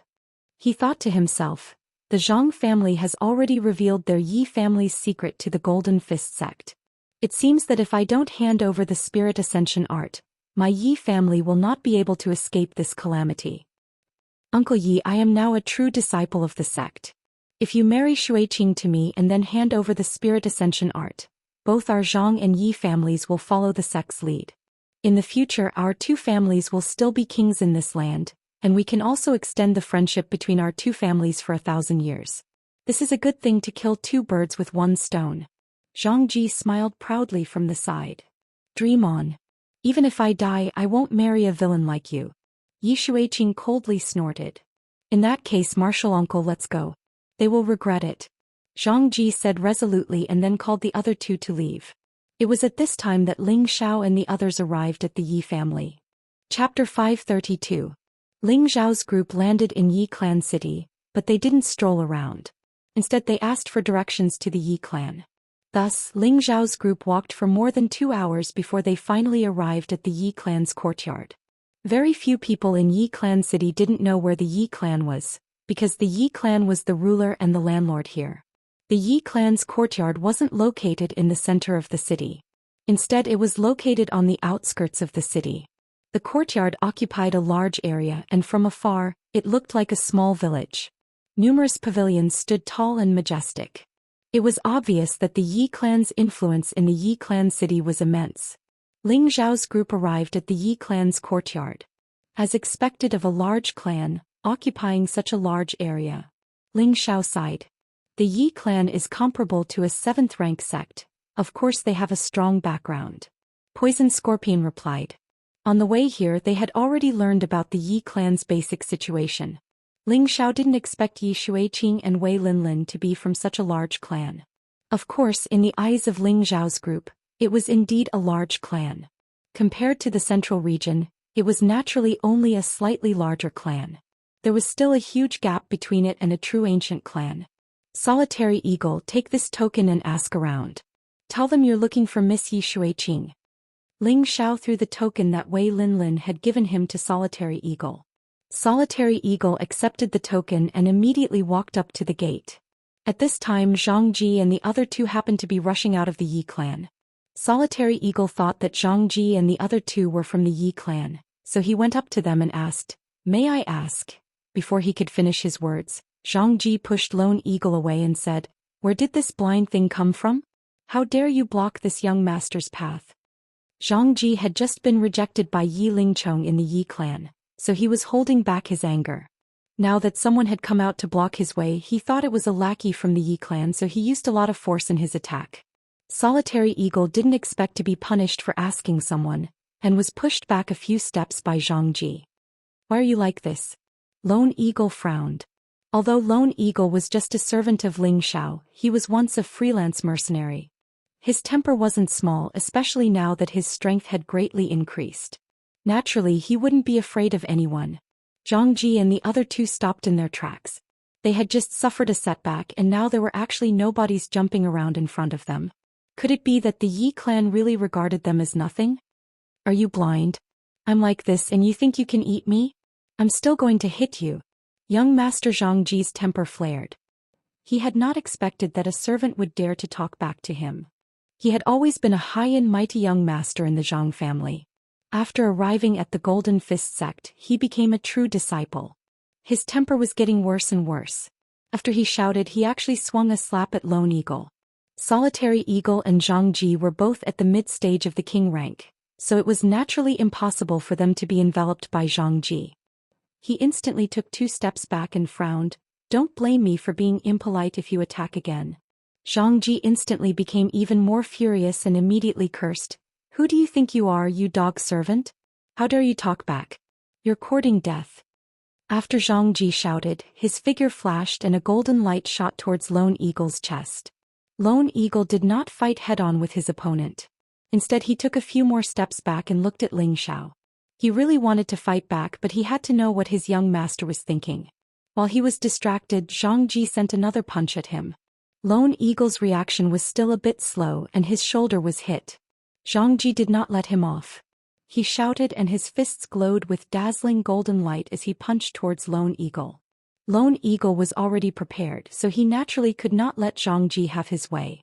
Speaker 1: He thought to himself, the Zhang family has already revealed their Yi family's secret to the Golden Fist sect. It seems that if I don't hand over the Spirit Ascension art, my Yi family will not be able to escape this calamity. Uncle Yi, I am now a true disciple of the sect. If you marry Xueqing to me and then hand over the Spirit Ascension art, both our Zhang and Yi families will follow the sect's lead. In the future, our two families will still be kings in this land, and we can also extend the friendship between our two families for 1,000 years. This is a good thing to kill 2 birds with 1 stone. Zhang Ji smiled proudly from the side. Dream on. Even if I die, I won't marry a villain like you. Yi Xueqing coldly snorted. In that case, Martial Uncle, let's go. They will regret it. Zhang Ji said resolutely and then called the other 2 to leave. It was at this time that Ling Xiao and the others arrived at the Yi family. Chapter 532. Ling Xiao's group landed in Yi clan city, but they didn't stroll around. Instead, they asked for directions to the Yi clan. Thus, Ling Xiao's group walked for more than 2 hours before they finally arrived at the Yi clan's courtyard. Very few people in Yi clan city didn't know where the Yi clan was, because the Yi clan was the ruler and the landlord here. The Yi clan's courtyard wasn't located in the center of the city. Instead, it was located on the outskirts of the city. The courtyard occupied a large area, and from afar, it looked like a small village. Numerous pavilions stood tall and majestic. It was obvious that the Yi clan's influence in the Yi clan city was immense. Ling Xiao's group arrived at the Yi clan's courtyard. As expected of a large clan, occupying such a large area, Ling Xiao sighed. The Yi clan is comparable to a 7th-rank sect. Of course they have a strong background. Poison Scorpion replied. On the way here, they had already learned about the Yi clan's basic situation. Ling Xiao didn't expect Yi Xueqing and Wei Linlin to be from such a large clan. Of course, in the eyes of Ling Xiao's group, it was indeed a large clan. Compared to the central region, it was naturally only a slightly larger clan. There was still a huge gap between it and a true ancient clan. Solitary Eagle, take this token and ask around. Tell them you're looking for Miss Yi Xueqing. Ling Xiao threw the token that Wei Linlin had given him to Solitary Eagle. Solitary Eagle accepted the token and immediately walked up to the gate. At this time, Zhang Ji and the other 2 happened to be rushing out of the Yi clan. Solitary Eagle thought that Zhang Ji and the other 2 were from the Yi clan, so he went up to them and asked, "May I ask?" Before he could finish his words, Zhang Ji pushed Lone Eagle away and said, "Where did this blind thing come from? How dare you block this young master's path?" Zhang Ji had just been rejected by Yi Lingcheng in the Yi clan, so he was holding back his anger. Now that someone had come out to block his way, he thought it was a lackey from the Yi clan, so he used a lot of force in his attack. Solitary Eagle didn't expect to be punished for asking someone, and was pushed back a few steps by Zhang Ji. "Why are you like this?" Lone Eagle frowned. Although Lone Eagle was just a servant of Ling Xiao, he was once a freelance mercenary. His temper wasn't small, especially now that his strength had greatly increased. Naturally, he wouldn't be afraid of anyone. Zhang Ji and the other 2 stopped in their tracks. They had just suffered a setback and now there were actually nobodies jumping around in front of them. Could it be that the Yi clan really regarded them as nothing? "Are you blind? I'm like this and you think you can eat me? I'm still going to hit you." Young Master Zhang Ji's temper flared. He had not expected that a servant would dare to talk back to him. He had always been a high and mighty young master in the Zhang family. After arriving at the Golden Fist sect, he became a true disciple. His temper was getting worse and worse. After he shouted, he actually swung a slap at Lone Eagle. Solitary Eagle and Zhang Ji were both at the mid-stage of the king rank, so it was naturally impossible for them to be enveloped by Zhang Ji. He instantly took 2 steps back and frowned. "Don't blame me for being impolite if you attack again." Zhang Ji instantly became even more furious and immediately cursed. "Who do you think you are, you dog servant? How dare you talk back? You're courting death." After Zhang Ji shouted, his figure flashed and a golden light shot towards Lone Eagle's chest. Lone Eagle did not fight head-on with his opponent. Instead, he took a few more steps back and looked at Ling Xiao. He really wanted to fight back, but he had to know what his young master was thinking. While he was distracted, Zhang Ji sent another punch at him. Lone Eagle's reaction was still a bit slow and his shoulder was hit. Zhang Ji did not let him off. He shouted and his fists glowed with dazzling golden light as he punched towards Lone Eagle. Lone Eagle was already prepared, so he naturally could not let Zhang Ji have his way.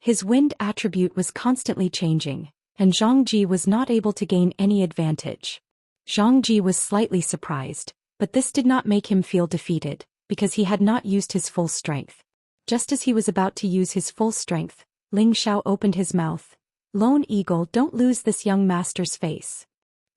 Speaker 1: His wind attribute was constantly changing, and Zhang Ji was not able to gain any advantage. Zhang Ji was slightly surprised, but this did not make him feel defeated, because he had not used his full strength. Just as he was about to use his full strength, Ling Xiao opened his mouth. "Lone Eagle, don't lose this young master's face."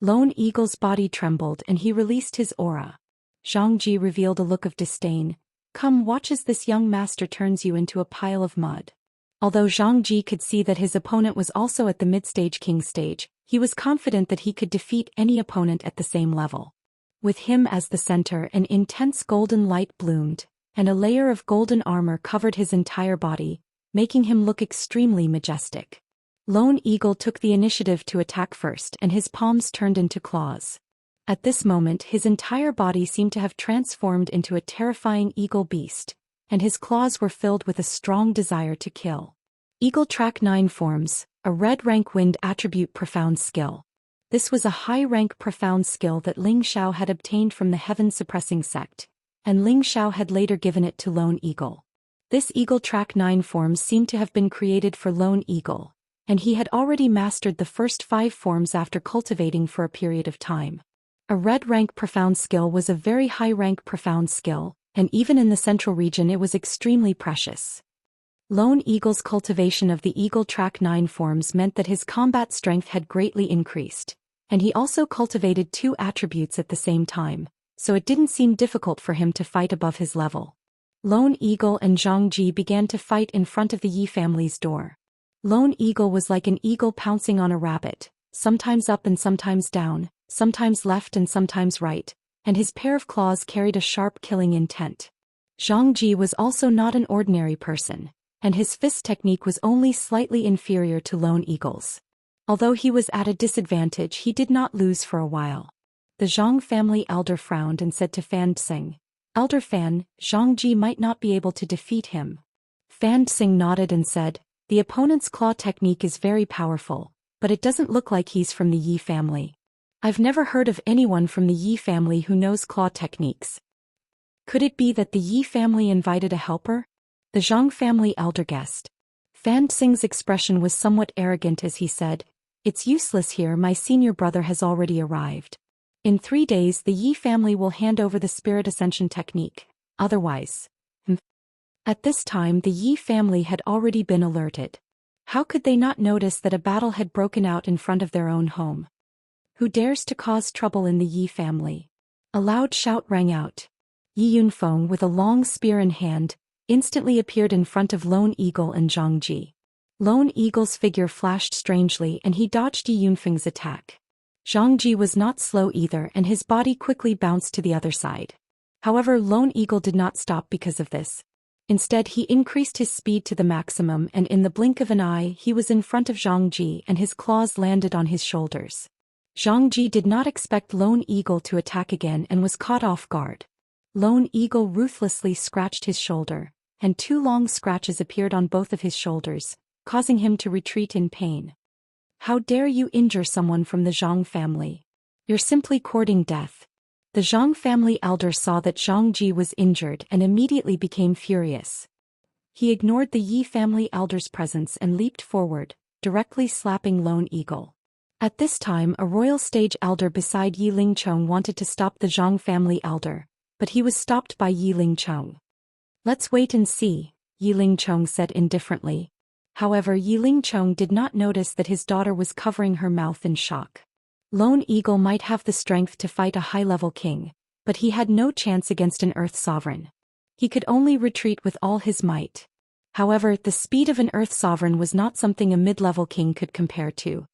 Speaker 1: Lone Eagle's body trembled and he released his aura. Zhang Ji revealed a look of disdain. "Come, watch as this young master turns you into a pile of mud." Although Zhang Ji could see that his opponent was also at the mid-stage king stage, he was confident that he could defeat any opponent at the same level. With him as the center, an intense golden light bloomed, and a layer of golden armor covered his entire body, making him look extremely majestic. Lone Eagle took the initiative to attack first and his palms turned into claws. At this moment his entire body seemed to have transformed into a terrifying eagle beast, and his claws were filled with a strong desire to kill. Eagle Track 9 forms, a red rank wind attribute profound skill. This was a high-rank profound skill that Ling Xiao had obtained from the heaven-suppressing sect, and Ling Xiao had later given it to Lone Eagle. This Eagle Track 9 forms seemed to have been created for Lone Eagle, and he had already mastered the first 5 forms after cultivating for a period of time. A red-rank profound skill was a very high-rank profound skill, and even in the central region it was extremely precious. Lone Eagle's cultivation of the Eagle Track 9 forms meant that his combat strength had greatly increased, and he also cultivated 2 attributes at the same time, so it didn't seem difficult for him to fight above his level. Lone Eagle and Zhang Ji began to fight in front of the Yi family's door. Lone Eagle was like an eagle pouncing on a rabbit, sometimes up and sometimes down, sometimes left and sometimes right, and his pair of claws carried a sharp killing intent. Zhang Ji was also not an ordinary person, and his fist technique was only slightly inferior to Lone Eagle's. Although he was at a disadvantage, he did not lose for a while. The Zhang family elder frowned and said to Fan Tsing, "Elder Fan, Zhang Ji might not be able to defeat him." Fan Tsing nodded and said, "The opponent's claw technique is very powerful, but it doesn't look like he's from the Yi family. I've never heard of anyone from the Yi family who knows claw techniques. Could it be that the Yi family invited a helper?" The Zhang family elder guessed. Fan Tsing's expression was somewhat arrogant as he said, "It's useless here, my senior brother has already arrived. In 3 days the Yi family will hand over the spirit ascension technique, otherwise." At this time the Yi family had already been alerted. How could they not notice that a battle had broken out in front of their own home? "Who dares to cause trouble in the Yi family?" A loud shout rang out. Yi Yunfeng, with a long spear in hand, instantly appeared in front of Lone Eagle and Zhang Ji. Lone Eagle's figure flashed strangely and he dodged Yi Yunfeng's attack. Zhang Ji was not slow either and his body quickly bounced to the other side. However, Lone Eagle did not stop because of this. Instead, he increased his speed to the maximum and in the blink of an eye he was in front of Zhang Ji and his claws landed on his shoulders. Zhang Ji did not expect Lone Eagle to attack again and was caught off guard. Lone Eagle ruthlessly scratched his shoulder, and 2 long scratches appeared on both of his shoulders, causing him to retreat in pain. "How dare you injure someone from the Zhang family? You're simply courting death." The Zhang family elder saw that Zhang Ji was injured and immediately became furious. He ignored the Yi family elder's presence and leaped forward, directly slapping Lone Eagle. At this time a royal stage elder beside Yi Lingcheng wanted to stop the Zhang family elder, but he was stopped by Yi Lingcheng. "Let's wait and see," Yi Lingcheng said indifferently. However, Yi Lingcheng did not notice that his daughter was covering her mouth in shock. Lone Eagle might have the strength to fight a high-level king, but he had no chance against an Earth Sovereign. He could only retreat with all his might. However, the speed of an Earth Sovereign was not something a mid-level king could compare to.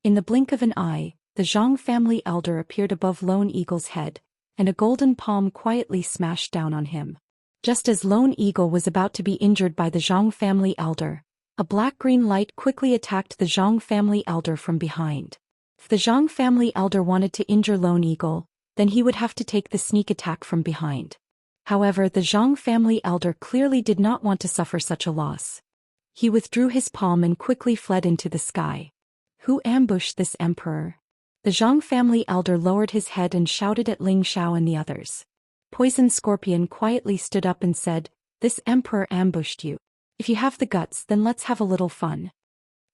Speaker 1: In the blink of an eye, the Zhang family elder appeared above Lone Eagle's head, and a golden palm quietly smashed down on him. Just as Lone Eagle was about to be injured by the Zhang family elder, a black-green light quickly attacked the Zhang family elder from behind. If the Zhang family elder wanted to injure Lone Eagle, then he would have to take the sneak attack from behind. However, the Zhang family elder clearly did not want to suffer such a loss. He withdrew his palm and quickly fled into the sky. Who ambushed this emperor? The Zhang family elder lowered his head and shouted at Ling Xiao and the others. Poison Scorpion quietly stood up and said, "This emperor ambushed you. If you have the guts, then let's have a little fun."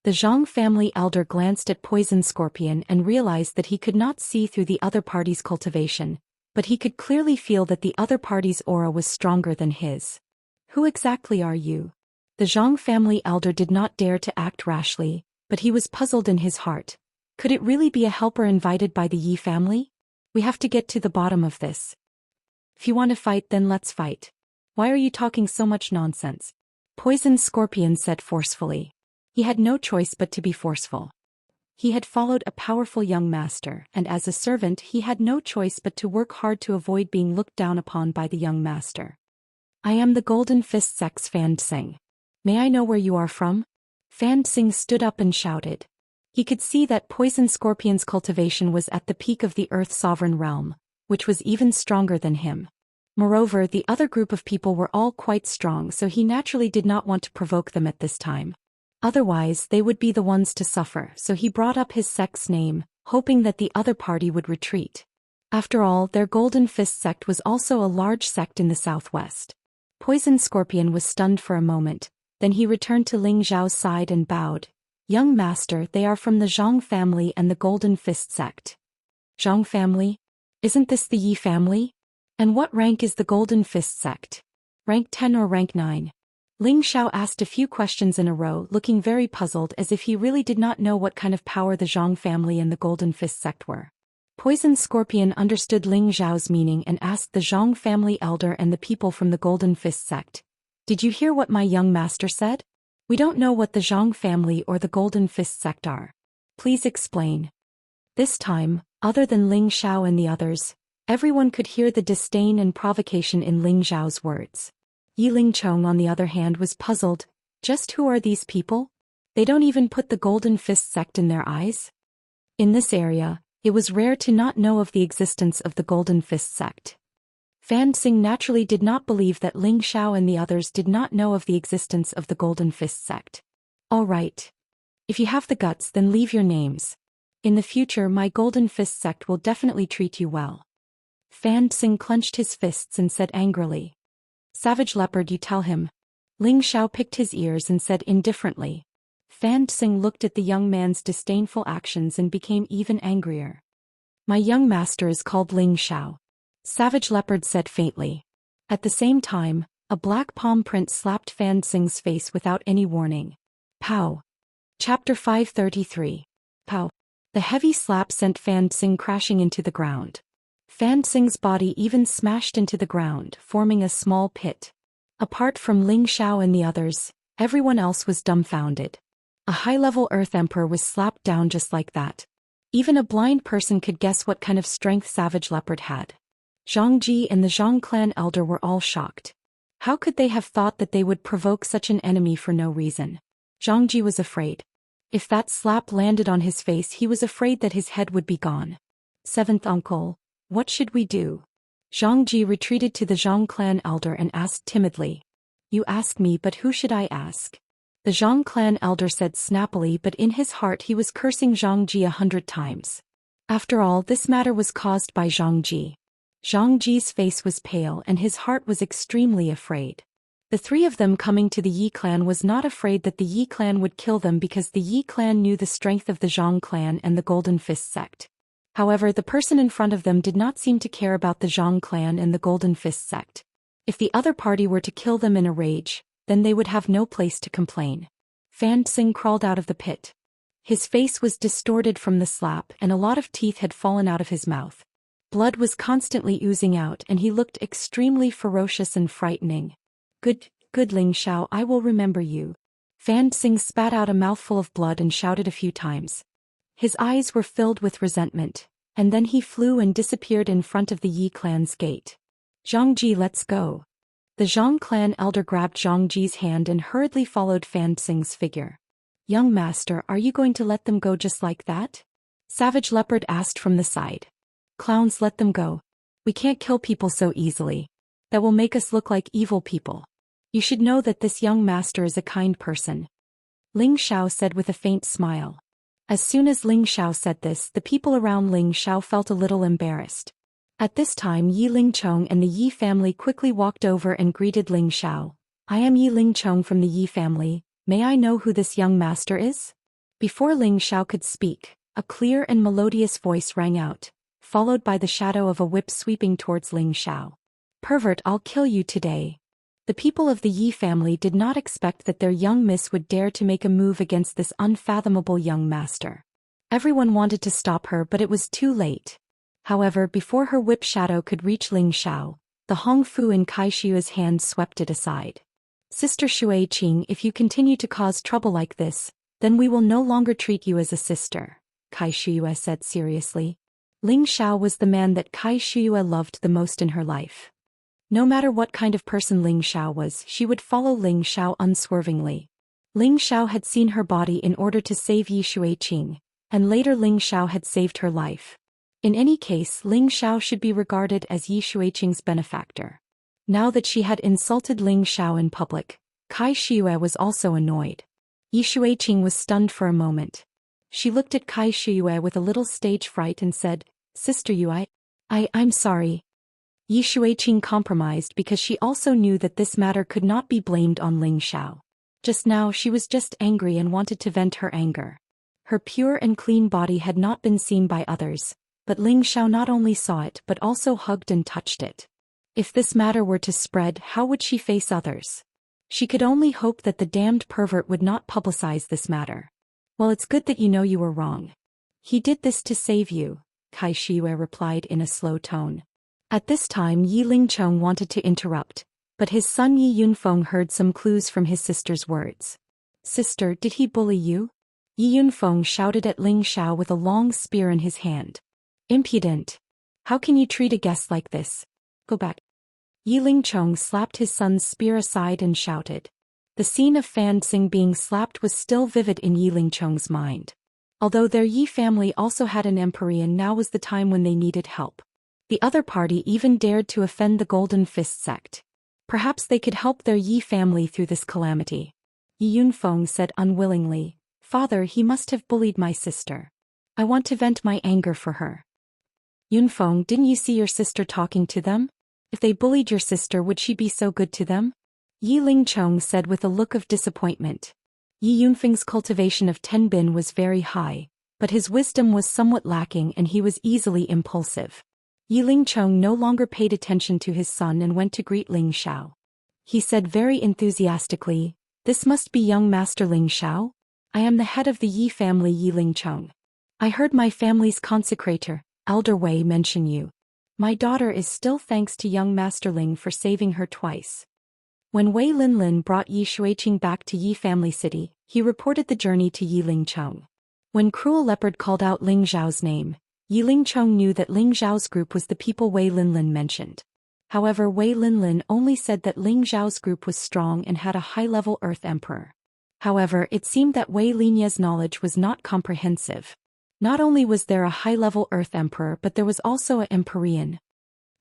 Speaker 1: The Zhang family elder glanced at Poison Scorpion and realized that he could not see through the other party's cultivation, but he could clearly feel that the other party's aura was stronger than his. Who exactly are you? The Zhang family elder did not dare to act rashly, but he was puzzled in his heart. Could it really be a helper invited by the Yi family? We have to get to the bottom of this. If you want to fight, then let's fight. Why are you talking so much nonsense? Poison Scorpion said forcefully. He had no choice but to be forceful. He had followed a powerful young master, and as a servant he had no choice but to work hard to avoid being looked down upon by the young master. I am the Golden Fist Sect's Fan Xing. May I know where you are from? Fan Xing stood up and shouted. He could see that Poison Scorpion's cultivation was at the peak of the Earth Sovereign Realm, which was even stronger than him. Moreover, the other group of people were all quite strong, so he naturally did not want to provoke them at this time. Otherwise, they would be the ones to suffer, so he brought up his sect's name, hoping that the other party would retreat. After all, their Golden Fist sect was also a large sect in the southwest. Poison Scorpion was stunned for a moment, then he returned to Ling Zhao's side and bowed. Young master, they are from the Zhang family and the Golden Fist sect. Zhang family? Isn't this the Yi family? And what rank is the Golden Fist sect? Rank 10 or rank 9? Ling Xiao asked a few questions in a row, looking very puzzled as if he really did not know what kind of power the Zhang family and the Golden Fist sect were. Poison Scorpion understood Ling Zhao's meaning and asked the Zhang family elder and the people from the Golden Fist sect. Did you hear what my young master said? We don't know what the Zhang family or the Golden Fist sect are. Please explain. This time, other than Ling Xiao and the others, everyone could hear the disdain and provocation in Ling Zhao's words. Yi Lingchong, on the other hand, was puzzled. Just who are these people? They don't even put the Golden Fist sect in their eyes? In this area, it was rare to not know of the existence of the Golden Fist sect. Fan Xing naturally did not believe that Ling Xiao and the others did not know of the existence of the Golden Fist sect. All right. If you have the guts, then leave your names. In the future, my Golden Fist sect will definitely treat you well. Fan Xing clenched his fists and said angrily. Savage Leopard, you tell him. Ling Xiao picked his ears and said indifferently. Fan Xing looked at the young man's disdainful actions and became even angrier. My young master is called Ling Xiao. Savage Leopard said faintly. At the same time, a black palm print slapped Fan Xing's face without any warning. Pow. Chapter 533. Pow. The heavy slap sent Fan Xing crashing into the ground. Fan Xing's body even smashed into the ground, forming a small pit. Apart from Ling Xiao and the others, everyone else was dumbfounded. A high-level Earth Emperor was slapped down just like that. Even a blind person could guess what kind of strength Savage Leopard had. Zhang Ji and the Zhang clan elder were all shocked. How could they have thought that they would provoke such an enemy for no reason? Zhang Ji was afraid. If that slap landed on his face, he was afraid that his head would be gone. Seventh uncle, what should we do? Zhang Ji retreated to the Zhang clan elder and asked timidly. You ask me, but who should I ask? The Zhang clan elder said snappily, but in his heart he was cursing Zhang Ji 100 times. After all, this matter was caused by Zhang Ji. Zhang Ji's face was pale and his heart was extremely afraid. The three of them coming to the Yi clan was not afraid that the Yi clan would kill them because the Yi clan knew the strength of the Zhang clan and the Golden Fist sect. However, the person in front of them did not seem to care about the Zhang clan and the Golden Fist sect. If the other party were to kill them in a rage, then they would have no place to complain. Fan Xing crawled out of the pit. His face was distorted from the slap and a lot of teeth had fallen out of his mouth. Blood was constantly oozing out and he looked extremely ferocious and frightening. Good Ling Xiao, I will remember you. Fan Xing spat out a mouthful of blood and shouted a few times. His eyes were filled with resentment, and then he flew and disappeared in front of the Yi clan's gate. Zhang Ji, let's go. The Zhang clan elder grabbed Zhang Ji's hand and hurriedly followed Fan Xing's figure. Young master, are you going to let them go just like that? Savage Leopard asked from the side. Clowns, let them go. We can't kill people so easily. that will make us look like evil people. You should know that this young master is a kind person. Ling Xiao said with a faint smile. As soon as Ling Xiao said this, the people around Ling Xiao felt a little embarrassed. At this time Yi Lingchong and the Yi family quickly walked over and greeted Ling Xiao. I am Yi Lingchong from the Yi family, may I know who this young master is? Before Ling Xiao could speak, a clear and melodious voice rang out, followed by the shadow of a whip sweeping towards Ling Xiao. Pervert, I'll kill you today. The people of the Yi family did not expect that their young miss would dare to make a move against this unfathomable young master. Everyone wanted to stop her, but it was too late. However, before her whip shadow could reach Ling Xiao, the Hong Fu in Kai Shua's hand swept it aside. Sister Shuaiqing, if you continue to cause trouble like this, then we will no longer treat you as a sister, Kai Shua said seriously. Ling Xiao was the man that Kai Shua loved the most in her life. No matter what kind of person Ling Xiao was, she would follow Ling Xiao unswervingly. Ling Xiao had seen her body in order to save Yi Shuaiqing, and later Ling Xiao had saved her life. In any case, Ling Xiao should be regarded as Yi Shuaiqing's benefactor. Now that she had insulted Ling Xiao in public, Kai Shua was also annoyed. Yi Shuaiqing was stunned for a moment. She looked at Kai Shua with a little stage fright and said, Sister Yu, I'm sorry. Yi Shuaiqing compromised because she also knew that this matter could not be blamed on Ling Xiao. Just now she was just angry and wanted to vent her anger. Her pure and clean body had not been seen by others, but Ling Xiao not only saw it but also hugged and touched it. If this matter were to spread, how would she face others? She could only hope that the damned pervert would not publicize this matter. Well, it's good that you know you were wrong. He did this to save you, Kai Shua replied in a slow tone. At this time Yi Lingchong wanted to interrupt, but his son Yi Yunfeng heard some clues from his sister's words. Sister, did he bully you? Yi Yunfeng shouted at Ling Xiao with a long spear in his hand. Impudent! How can you treat a guest like this? Go back. Yi Lingchong slapped his son's spear aside and shouted. The scene of Fan Xing being slapped was still vivid in Yi Lingchong's mind. Although their Yi family also had an Empyrean, now was the time when they needed help. The other party even dared to offend the Golden Fist sect. Perhaps they could help their Yi family through this calamity. Yi Yunfeng said unwillingly, Father, he must have bullied my sister. I want to vent my anger for her. Yunfeng, didn't you see your sister talking to them? If they bullied your sister, would she be so good to them? Yi Lingchong said with a look of disappointment. Yi Yunfeng's cultivation of 10 bin was very high, but his wisdom was somewhat lacking and he was easily impulsive. Yi Lingchong no longer paid attention to his son and went to greet Ling Xiao. He said very enthusiastically, This must be young Master Ling Xiao? I am the head of the Yi family, Yi Lingchong. I heard my family's consecrator, Elder Wei, mention you. My daughter is still thanks to young Master Ling for saving her twice. When Wei Linlin brought Yi Shuaiqing back to Yi family city, he reported the journey to Yi Lingchong. When Cruel Leopard called out Ling Zhao's name, Yi Lingchong knew that Ling Zhao's group was the people Wei Linlin mentioned. However, Wei Linlin only said that Ling Zhao's group was strong and had a high-level Earth Emperor. However, it seemed that Wei Linya's knowledge was not comprehensive. Not only was there a high-level Earth Emperor, but there was also an Empyrean.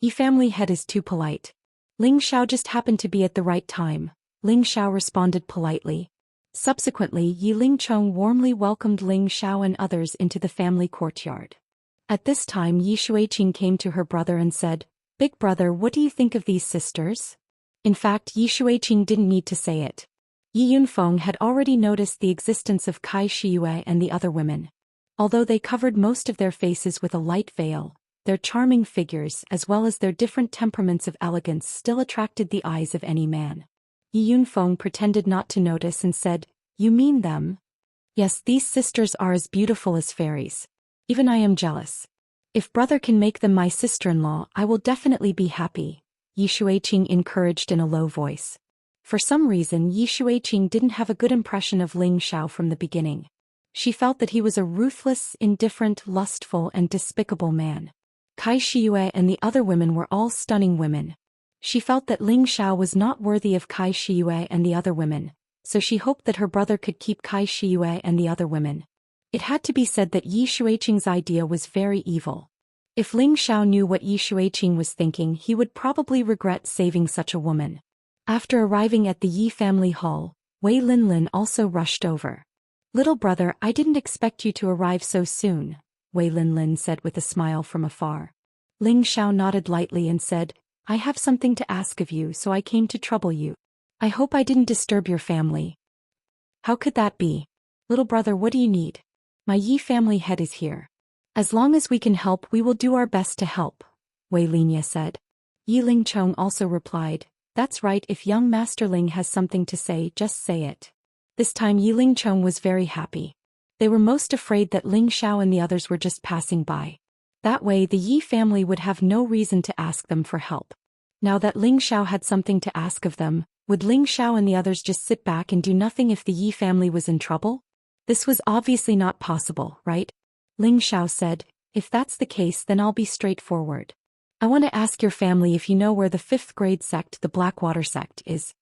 Speaker 1: Yi family head is too polite. Ling Xiao just happened to be at the right time, Ling Xiao responded politely. Subsequently, Yi Lingchong warmly welcomed Ling Xiao and others into the family courtyard. At this time Yi Shuaiqing came to her brother and said, Big brother, what do you think of these sisters? In fact, Yi Shuaiqing didn't need to say it. Yi Yunfeng had already noticed the existence of Kai Shiyue and the other women. Although they covered most of their faces with a light veil, their charming figures as well as their different temperaments of elegance still attracted the eyes of any man. Yi Yunfeng pretended not to notice and said, You mean them? Yes, these sisters are as beautiful as fairies. Even I am jealous. If brother can make them my sister-in-law, I will definitely be happy, Yi Shuaiqing encouraged in a low voice. For some reason Yi Shuaiqing didn't have a good impression of Ling Xiao from the beginning. She felt that he was a ruthless, indifferent, lustful and despicable man. Kai Shiyue and the other women were all stunning women. She felt that Ling Xiao was not worthy of Kai Shiyue and the other women, so she hoped that her brother could keep Kai Shiyue and the other women. It had to be said that Yi Shuaiqing's idea was very evil. If Ling Xiao knew what Yi Shuiqing was thinking, he would probably regret saving such a woman. After arriving at the Yi family hall, Wei Linlin also rushed over. "Little brother, I didn't expect you to arrive so soon," Wei Linlin said with a smile from afar. Ling Xiao nodded lightly and said, "I have something to ask of you, so I came to trouble you. I hope I didn't disturb your family." "How could that be? Little brother, what do you need? My Yi family head is here. As long as we can help, we will do our best to help," Wei Linya said. Yi Lingchong also replied, "That's right, if young Master Ling has something to say, just say it." This time Yi Lingchong was very happy. They were most afraid that Ling Xiao and the others were just passing by. That way the Yi family would have no reason to ask them for help. Now that Ling Xiao had something to ask of them, would Ling Xiao and the others just sit back and do nothing if the Yi family was in trouble? This was obviously not possible, right? Ling Xiao said, "If that's the case, then I'll be straightforward. I want to ask your family if you know where the 5th grade sect, the Blackwater sect, is.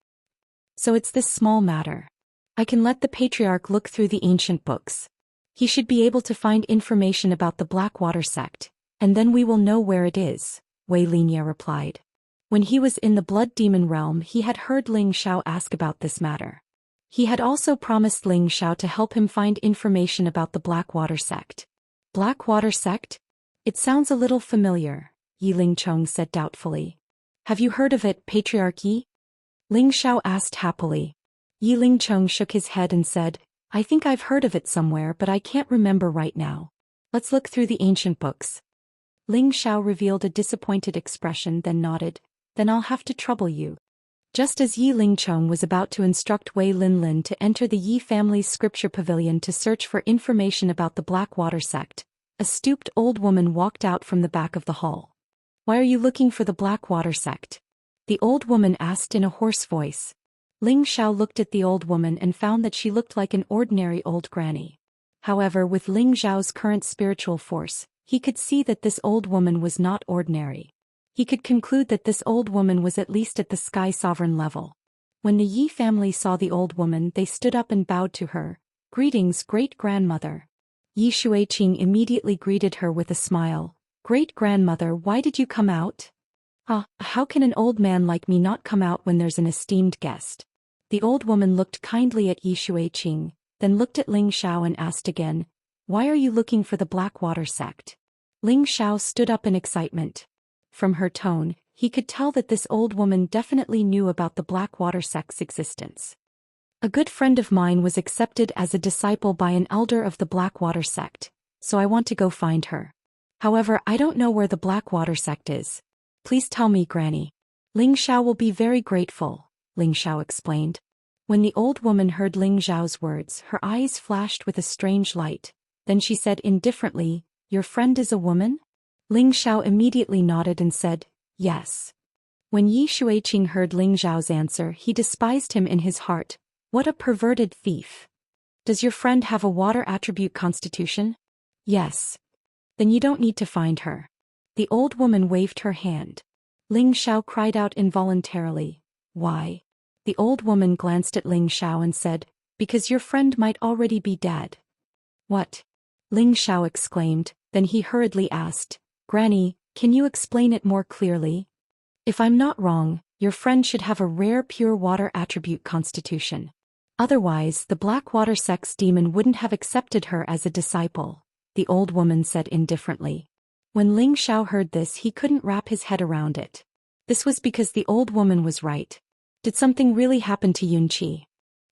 Speaker 1: So it's this small matter. I can let the patriarch look through the ancient books. He should be able to find information about the Blackwater sect, and then we will know where it is," Wei Linya replied. When he was in the Blood Demon realm, he had heard Ling Xiao ask about this matter. He had also promised Ling Xiao to help him find information about the Blackwater sect. Blackwater sect? It sounds a little familiar, Yi Lingchong said doubtfully. "Have you heard of it, Patriarch Yi?" Ling Xiao asked happily. Yi Lingchong shook his head and said, "I think I've heard of it somewhere, but I can't remember right now. Let's look through the ancient books." Ling Xiao revealed a disappointed expression, then nodded. "Then I'll have to trouble you." Just as Yi Lingchong was about to instruct Wei Linlin to enter the Yi family's scripture pavilion to search for information about the Blackwater sect, a stooped old woman walked out from the back of the hall. "Why are you looking for the Blackwater sect?" the old woman asked in a hoarse voice. Ling Xiao looked at the old woman and found that she looked like an ordinary old granny. However, with Ling Xiao's current spiritual force, he could see that this old woman was not ordinary. He could conclude that this old woman was at least at the Sky Sovereign level. When the Yi family saw the old woman, they stood up and bowed to her. "Greetings, great-grandmother." Yi Shuiqing immediately greeted her with a smile. "Great-grandmother, why did you come out?" How can an old man like me not come out when there's an esteemed guest?" The old woman looked kindly at Yi Shuiqing, then looked at Ling Xiao and asked again, "Why are you looking for the Blackwater sect?" Ling Xiao stood up in excitement. From her tone, he could tell that this old woman definitely knew about the Blackwater sect's existence. "A good friend of mine was accepted as a disciple by an elder of the Blackwater sect, so I want to go find her. However, I don't know where the Blackwater sect is. Please tell me, Granny." "Ling Xiao will be very grateful," Ling Xiao explained. When the old woman heard Ling Xiao's words, her eyes flashed with a strange light. Then she said indifferently, "Your friend is a woman?" Ling Xiao immediately nodded and said, "Yes." When Yi Shuiqing heard Ling Xiao's answer, he despised him in his heart. What a perverted thief. "Does your friend have a water attribute constitution?" "Yes." "Then you don't need to find her." The old woman waved her hand. Ling Xiao cried out involuntarily, "Why?" The old woman glanced at Ling Xiao and said, "Because your friend might already be dead." "What?" Ling Xiao exclaimed, then he hurriedly asked, "Granny, can you explain it more clearly?" "If I'm not wrong, your friend should have a rare pure water attribute constitution. Otherwise, the Blackwater sect's demon wouldn't have accepted her as a disciple," the old woman said indifferently. When Ling Xiao heard this, he couldn't wrap his head around it. This was because the old woman was right. Did something really happen to Yunqi?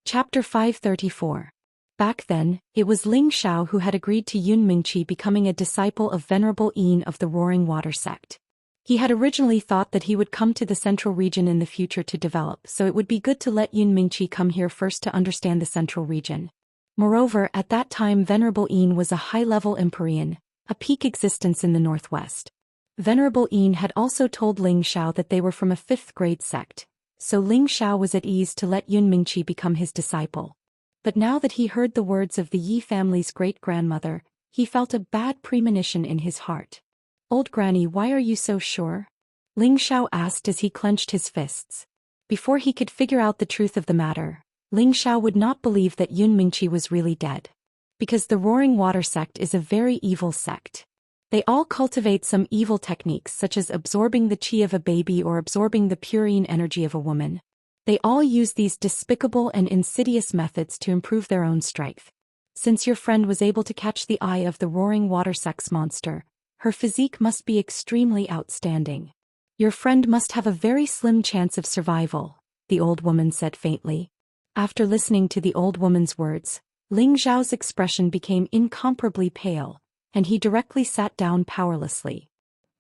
Speaker 1: Chapter 534. Back then, it was Ling Xiao who had agreed to Yun Mingqi becoming a disciple of Venerable Yin of the Roaring Water sect. He had originally thought that he would come to the central region in the future to develop, so it would be good to let Yun Mingqi come here first to understand the central region. Moreover, at that time Venerable Yin was a high-level Empyrean, a peak existence in the northwest. Venerable Yin had also told Ling Xiao that they were from a 5th grade sect, so Ling Xiao was at ease to let Yun Mingqi become his disciple. But now that he heard the words of the Yi family's great-grandmother, he felt a bad premonition in his heart. "Old Granny, why are you so sure?" Ling Xiao asked as he clenched his fists. Before he could figure out the truth of the matter, Ling Xiao would not believe that Yun Mingqi was really dead. Because the Roaring Water sect is a very evil sect. They all cultivate some evil techniques such as absorbing the chi of a baby or absorbing the purine energy of a woman. They all use these despicable and insidious methods to improve their own strength. Since your friend was able to catch the eye of the roaring water sex monster, her physique must be extremely outstanding. Your friend must have a very slim chance of survival, the old woman said faintly. After listening to the old woman's words, Ling Zhao's expression became incomparably pale, and he directly sat down powerlessly.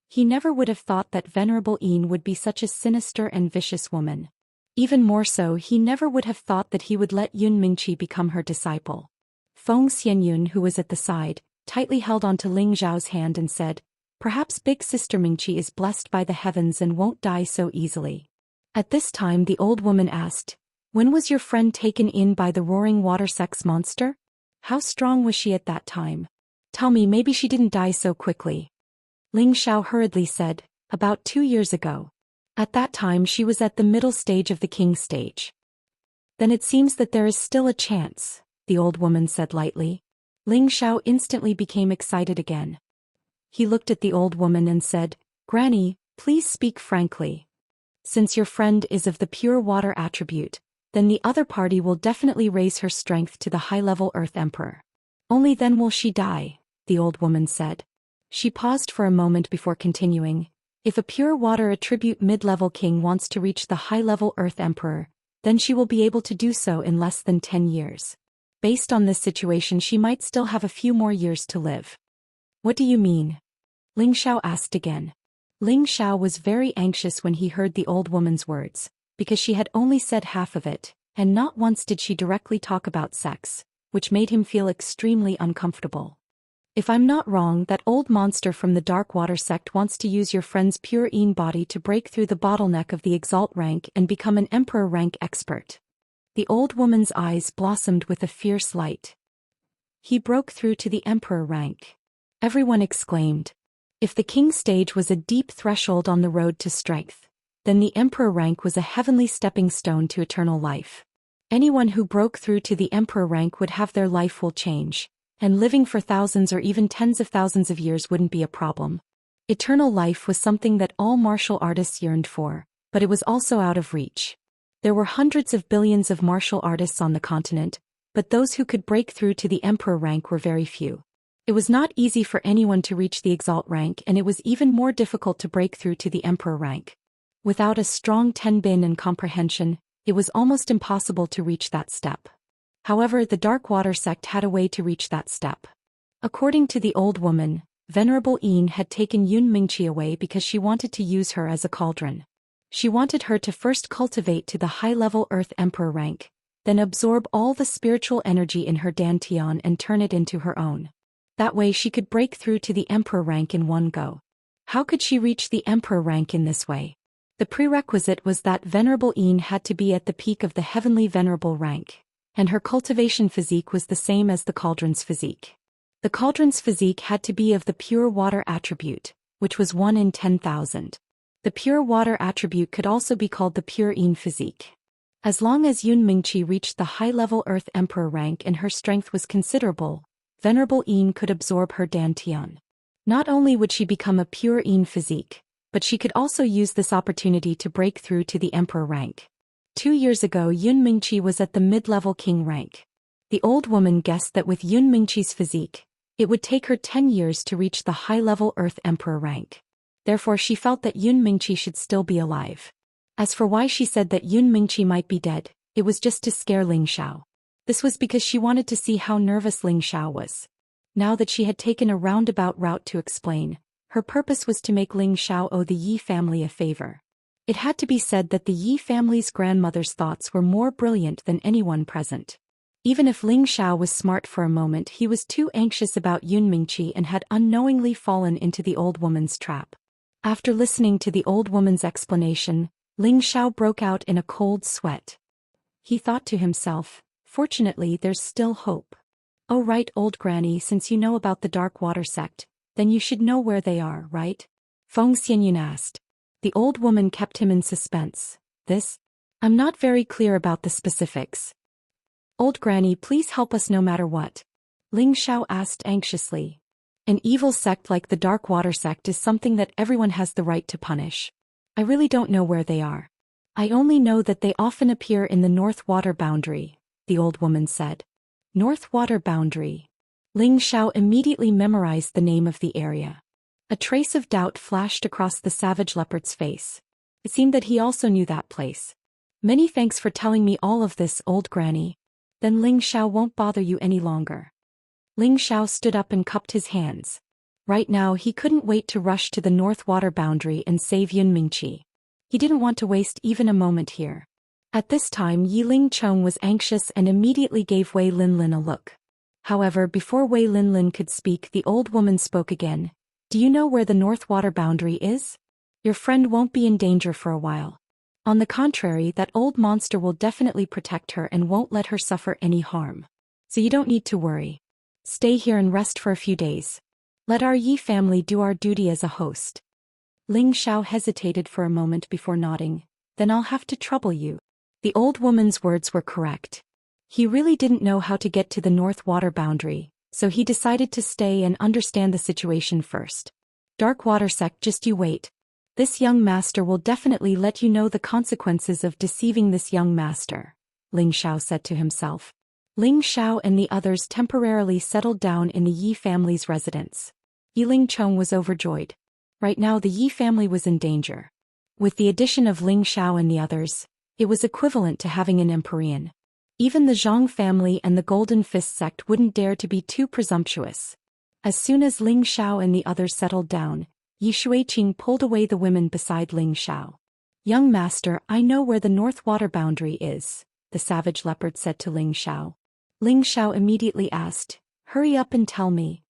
Speaker 1: He never would have thought that Venerable Yin would be such a sinister and vicious woman. Even more so, he never would have thought that he would let Yun Mingqi become her disciple. Feng Xianyun, who was at the side, tightly held onto Ling Zhao's hand and said, "Perhaps big sister Mingqi is blessed by the heavens and won't die so easily." At this time the old woman asked, "When was your friend taken in by the roaring water sex monster? How strong was she at that time? Tell me, maybe she didn't die so quickly." Ling Xiao hurriedly said, "About 2 years ago. At that time she was at the middle stage of the king stage." "Then it seems that there is still a chance," the old woman said lightly. Ling Xiao instantly became excited again. He looked at the old woman and said, "Granny, please speak frankly. Since your friend is of the pure water attribute, then the other party will definitely raise her strength to the high-level Earth Emperor. Only then will she die," the old woman said. She paused for a moment before continuing, "If a pure water attribute mid-level king wants to reach the high-level Earth Emperor, then she will be able to do so in less than 10 years. Based on this situation, she might still have a few more years to live." "What do you mean?" Ling Xiao asked again. Ling Xiao was very anxious when he heard the old woman's words, because she had only said half of it, and not once did she directly talk about sex, which made him feel extremely uncomfortable. "If I'm not wrong, that old monster from the Dark Water sect wants to use your friend's pure Yin body to break through the bottleneck of the Exalt rank and become an Emperor rank expert." The old woman's eyes blossomed with a fierce light. "He broke through to the Emperor rank." Everyone exclaimed. If the king stage was a deep threshold on the road to strength, then the Emperor rank was a heavenly stepping stone to eternal life. Anyone who broke through to the Emperor rank would have their life will change, and living for thousands or even tens of thousands of years wouldn't be a problem. Eternal life was something that all martial artists yearned for, but it was also out of reach. There were hundreds of billions of martial artists on the continent, but those who could break through to the Emperor rank were very few. It was not easy for anyone to reach the Exalt rank, and it was even more difficult to break through to the Emperor rank. Without a strong tenbin and comprehension, it was almost impossible to reach that step. However, the Dark Water sect had a way to reach that step. According to the old woman, Venerable Yin had taken Yun Mingqi away because she wanted to use her as a cauldron. She wanted her to first cultivate to the high-level Earth Emperor rank, then absorb all the spiritual energy in her dantian and turn it into her own. That way she could break through to the Emperor rank in one go. How could she reach the Emperor rank in this way? The prerequisite was that Venerable Yin had to be at the peak of the heavenly Venerable rank, and her cultivation physique was the same as the cauldron's physique. The cauldron's physique had to be of the pure water attribute, which was 1 in 10,000. The pure water attribute could also be called the pure Yin physique. As long as Yun Mingqi reached the high-level Earth Emperor rank and her strength was considerable, Venerable Yin could absorb her dantian. Not only would she become a pure Yin physique, but she could also use this opportunity to break through to the Emperor rank. 2 years ago Yun Mingqi was at the mid-level king rank. The old woman guessed that with Yun Mingqi's physique, it would take her 10 years to reach the high-level Earth Emperor rank. Therefore she felt that Yun Mingqi should still be alive. As for why she said that Yun Mingqi might be dead, it was just to scare Ling Xiao. This was because she wanted to see how nervous Ling Xiao was. Now that she had taken a roundabout route to explain, her purpose was to make Ling Xiao owe the Yi family a favor. It had to be said that the Yi family's grandmother's thoughts were more brilliant than anyone present. Even if Ling Xiao was smart for a moment, he was too anxious about Yun Mingqi and had unknowingly fallen into the old woman's trap. After listening to the old woman's explanation, Ling Xiao broke out in a cold sweat. He thought to himself, "Fortunately, there's still hope. Oh right, old granny, since you know about the Dark Water sect, then you should know where they are, right?" Feng Xianyun asked. The old woman kept him in suspense. I'm not very clear about the specifics. Old granny, please help us no matter what. Ling Xiao asked anxiously. An evil sect like the Dark Water sect is something that everyone has the right to punish. I really don't know where they are. I only know that they often appear in the North Water Boundary, the old woman said. North Water Boundary. Ling Xiao immediately memorized the name of the area. A trace of doubt flashed across the savage leopard's face. It seemed that he also knew that place. Many thanks for telling me all of this, old granny. Then Ling Xiao won't bother you any longer. Ling Xiao stood up and cupped his hands. Right now he couldn't wait to rush to the North Water Boundary and save Yun Mingqi. He didn't want to waste even a moment here. At this time Yi Ling Chong was anxious and immediately gave Wei Lin Lin a look. However, before Wei Lin Lin could speak, the old woman spoke again. Do you know where the North Water Boundary is? Your friend won't be in danger for a while. On the contrary, that old monster will definitely protect her and won't let her suffer any harm. So you don't need to worry. Stay here and rest for a few days. Let our Yi family do our duty as a host. Ling Xiao hesitated for a moment before nodding. Then I'll have to trouble you. The old woman's words were correct. He really didn't know how to get to the North Water Boundary, so he decided to stay and understand the situation first. Dark Water sect, just you wait. This young master will definitely let you know the consequences of deceiving this young master, Ling Xiao said to himself. Ling Xiao and the others temporarily settled down in the Yi family's residence. Yi Ling Chong was overjoyed. Right now the Yi family was in danger. With the addition of Ling Xiao and the others, it was equivalent to having an Empyrean. Even the Zhang family and the Golden Fist sect wouldn't dare to be too presumptuous. As soon as Ling Xiao and the others settled down, Yi Shuiqing pulled away the women beside Ling Xiao. Young master, I know where the North Water Boundary is, the savage leopard said to Ling Xiao. Ling Xiao immediately asked, hurry up and tell me.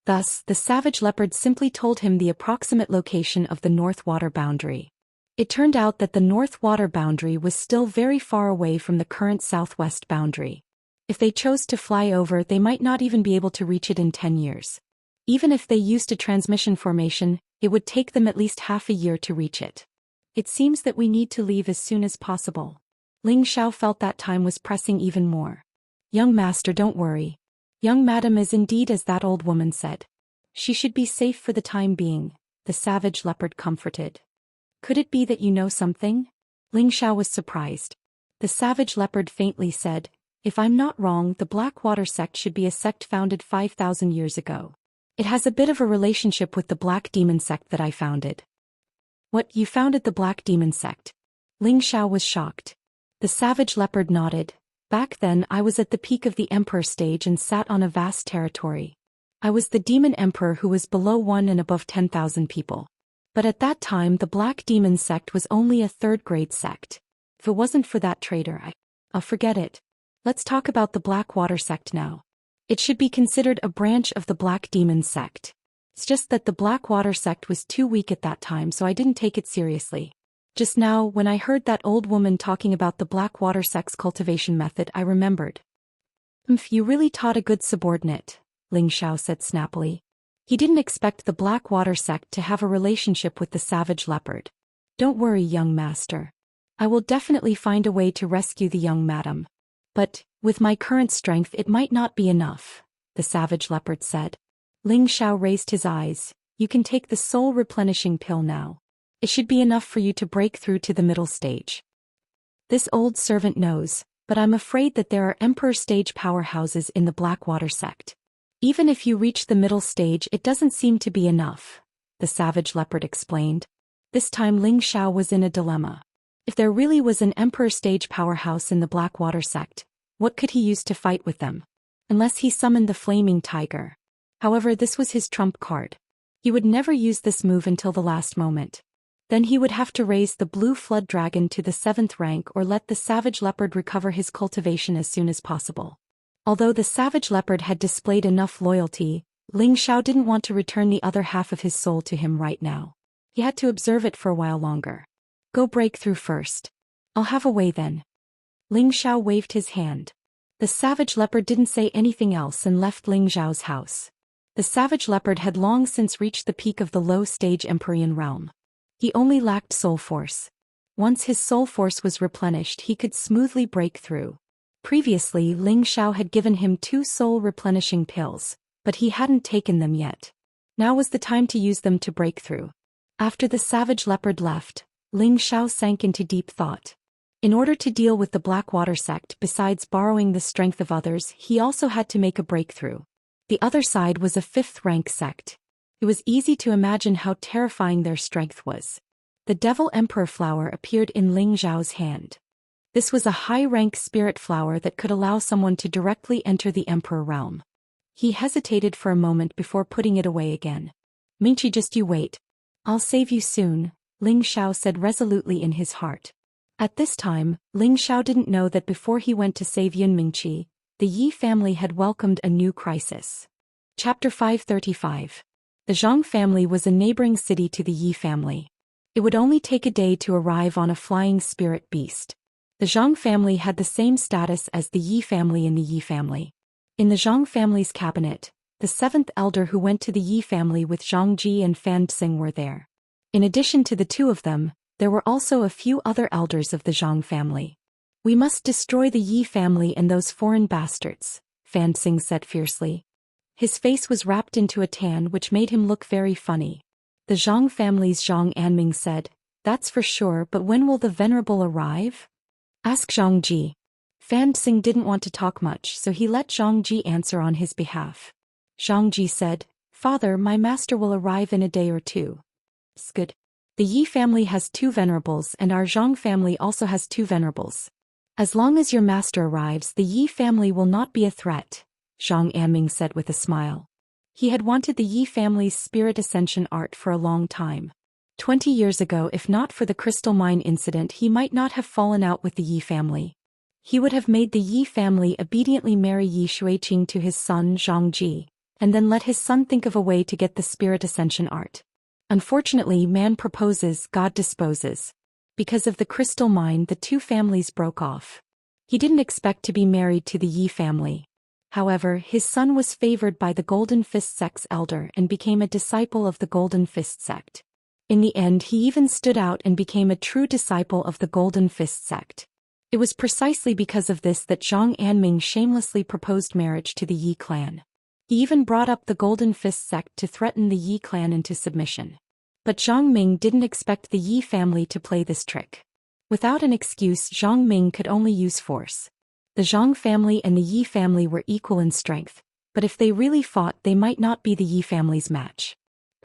Speaker 1: Thus, the savage leopard simply told him the approximate location of the North Water Boundary. It turned out that the North Water Boundary was still very far away from the current southwest boundary. If they chose to fly over, they might not even be able to reach it in 10 years. Even if they used a transmission formation, it would take them at least half a year to reach it. It seems that we need to leave as soon as possible. Ling Xiao felt that time was pressing even more. Young master, don't worry. Young madam is indeed as that old woman said. She should be safe for the time being, the savage leopard comforted. Could it be that you know something? Ling Xiao was surprised. The savage leopard faintly said, if I'm not wrong, the Black Water sect should be a sect founded 5,000 years ago. It has a bit of a relationship with the Black Demon sect that I founded. What, you founded the Black Demon sect? Ling Xiao was shocked. The savage leopard nodded. Back then I was at the peak of the emperor stage and sat on a vast territory. I was the demon emperor who was below 1 and above 10,000 people. But at that time the Black Demon sect was only a third-grade sect. If it wasn't for that traitor, I'll forget it. Let's talk about the Black Water sect now. It should be considered a branch of the Black Demon sect. It's just that the Black Water sect was too weak at that time, so I didn't take it seriously. Just now, when I heard that old woman talking about the Black Water sect's cultivation method, I remembered. You really taught a good subordinate, Ling Xiao said snappily. He didn't expect the Black Water sect to have a relationship with the savage leopard. Don't worry, young master. I will definitely find a way to rescue the young madam. But, with my current strength it might not be enough, the savage leopard said. Ling Xiao raised his eyes. You can take the soul replenishing pill now. It should be enough for you to break through to the middle stage. This old servant knows, but I'm afraid that there are emperor stage powerhouses in the Black Water sect. Even if you reach the middle stage, it doesn't seem to be enough, the savage leopard explained. This time Ling Xiao was in a dilemma. If there really was an emperor stage powerhouse in the Black Water sect, what could he use to fight with them? Unless he summoned the flaming tiger. However, this was his trump card. He would never use this move until the last moment. Then he would have to raise the blue flood dragon to the 7th rank or let the savage leopard recover his cultivation as soon as possible. Although the savage leopard had displayed enough loyalty, Ling Xiao didn't want to return the other half of his soul to him right now. He had to observe it for a while longer. Go break through first. I'll have a way then. Ling Xiao waved his hand. The savage leopard didn't say anything else and left Ling Xiao's house. The savage leopard had long since reached the peak of the low-stage Empyrean realm. He only lacked soul force. Once his soul force was replenished, he could smoothly break through. Previously, Ling Xiao had given him 2 soul replenishing pills, but he hadn't taken them yet. Now was the time to use them to break through. After the savage leopard left, Ling Xiao sank into deep thought. In order to deal with the Blackwater sect, besides borrowing the strength of others, he also had to make a breakthrough. The other side was a fifth-rank sect. It was easy to imagine how terrifying their strength was. The Devil Emperor flower appeared in Ling Xiao's hand. This was a high-rank spirit flower that could allow someone to directly enter the Emperor realm. He hesitated for a moment before putting it away again. Mingqi, just you wait. I'll save you soon, Ling Xiao said resolutely in his heart. At this time, Ling Xiao didn't know that before he went to save Yun Mingqi, the Yi family had welcomed a new crisis. Chapter 535. The Zhang family was a neighboring city to the Yi family. It would only take a day to arrive on a flying spirit beast. The Zhang family had the same status as the Yi family in the Yi family. In the Zhang family's cabinet, the seventh elder who went to the Yi family with Zhang Ji and Fan Xing were there. In addition to the two of them, there were also a few other elders of the Zhang family. We must destroy the Yi family and those foreign bastards, Fan Xing said fiercely. His face was wrapped into a tan which made him look very funny. The Zhang family's Zhang Anming said, "That's for sure, but when will the Venerable arrive?" Ask Zhang Ji. Fan Xing didn't want to talk much, so he let Zhang Ji answer on his behalf. Zhang Ji said, "Father, my master will arrive in a day or two." It's good. The Yi family has 2 venerables and our Zhang family also has 2 venerables. As long as your master arrives, the Yi family will not be a threat, Zhang Anming said with a smile. He had wanted the Yi family's spirit ascension art for a long time. 20 years ago, if not for the crystal mine incident, he might not have fallen out with the Yi family. He would have made the Yi family obediently marry Yi Shuiqing to his son Zhang Ji, and then let his son think of a way to get the spirit ascension art. Unfortunately, man proposes, God disposes. Because of the crystal mine, the 2 families broke off. He didn't expect to be married to the Yi family. However, his son was favored by the Golden Fist sect's elder and became a disciple of the Golden Fist sect. In the end, he even stood out and became a true disciple of the Golden Fist sect. It was precisely because of this that Zhang Anming shamelessly proposed marriage to the Yi clan. He even brought up the Golden Fist sect to threaten the Yi clan into submission. But Zhang Ming didn't expect the Yi family to play this trick. Without an excuse, Zhang Ming could only use force. The Zhang family and the Yi family were equal in strength, but if they really fought, they might not be the Yi family's match.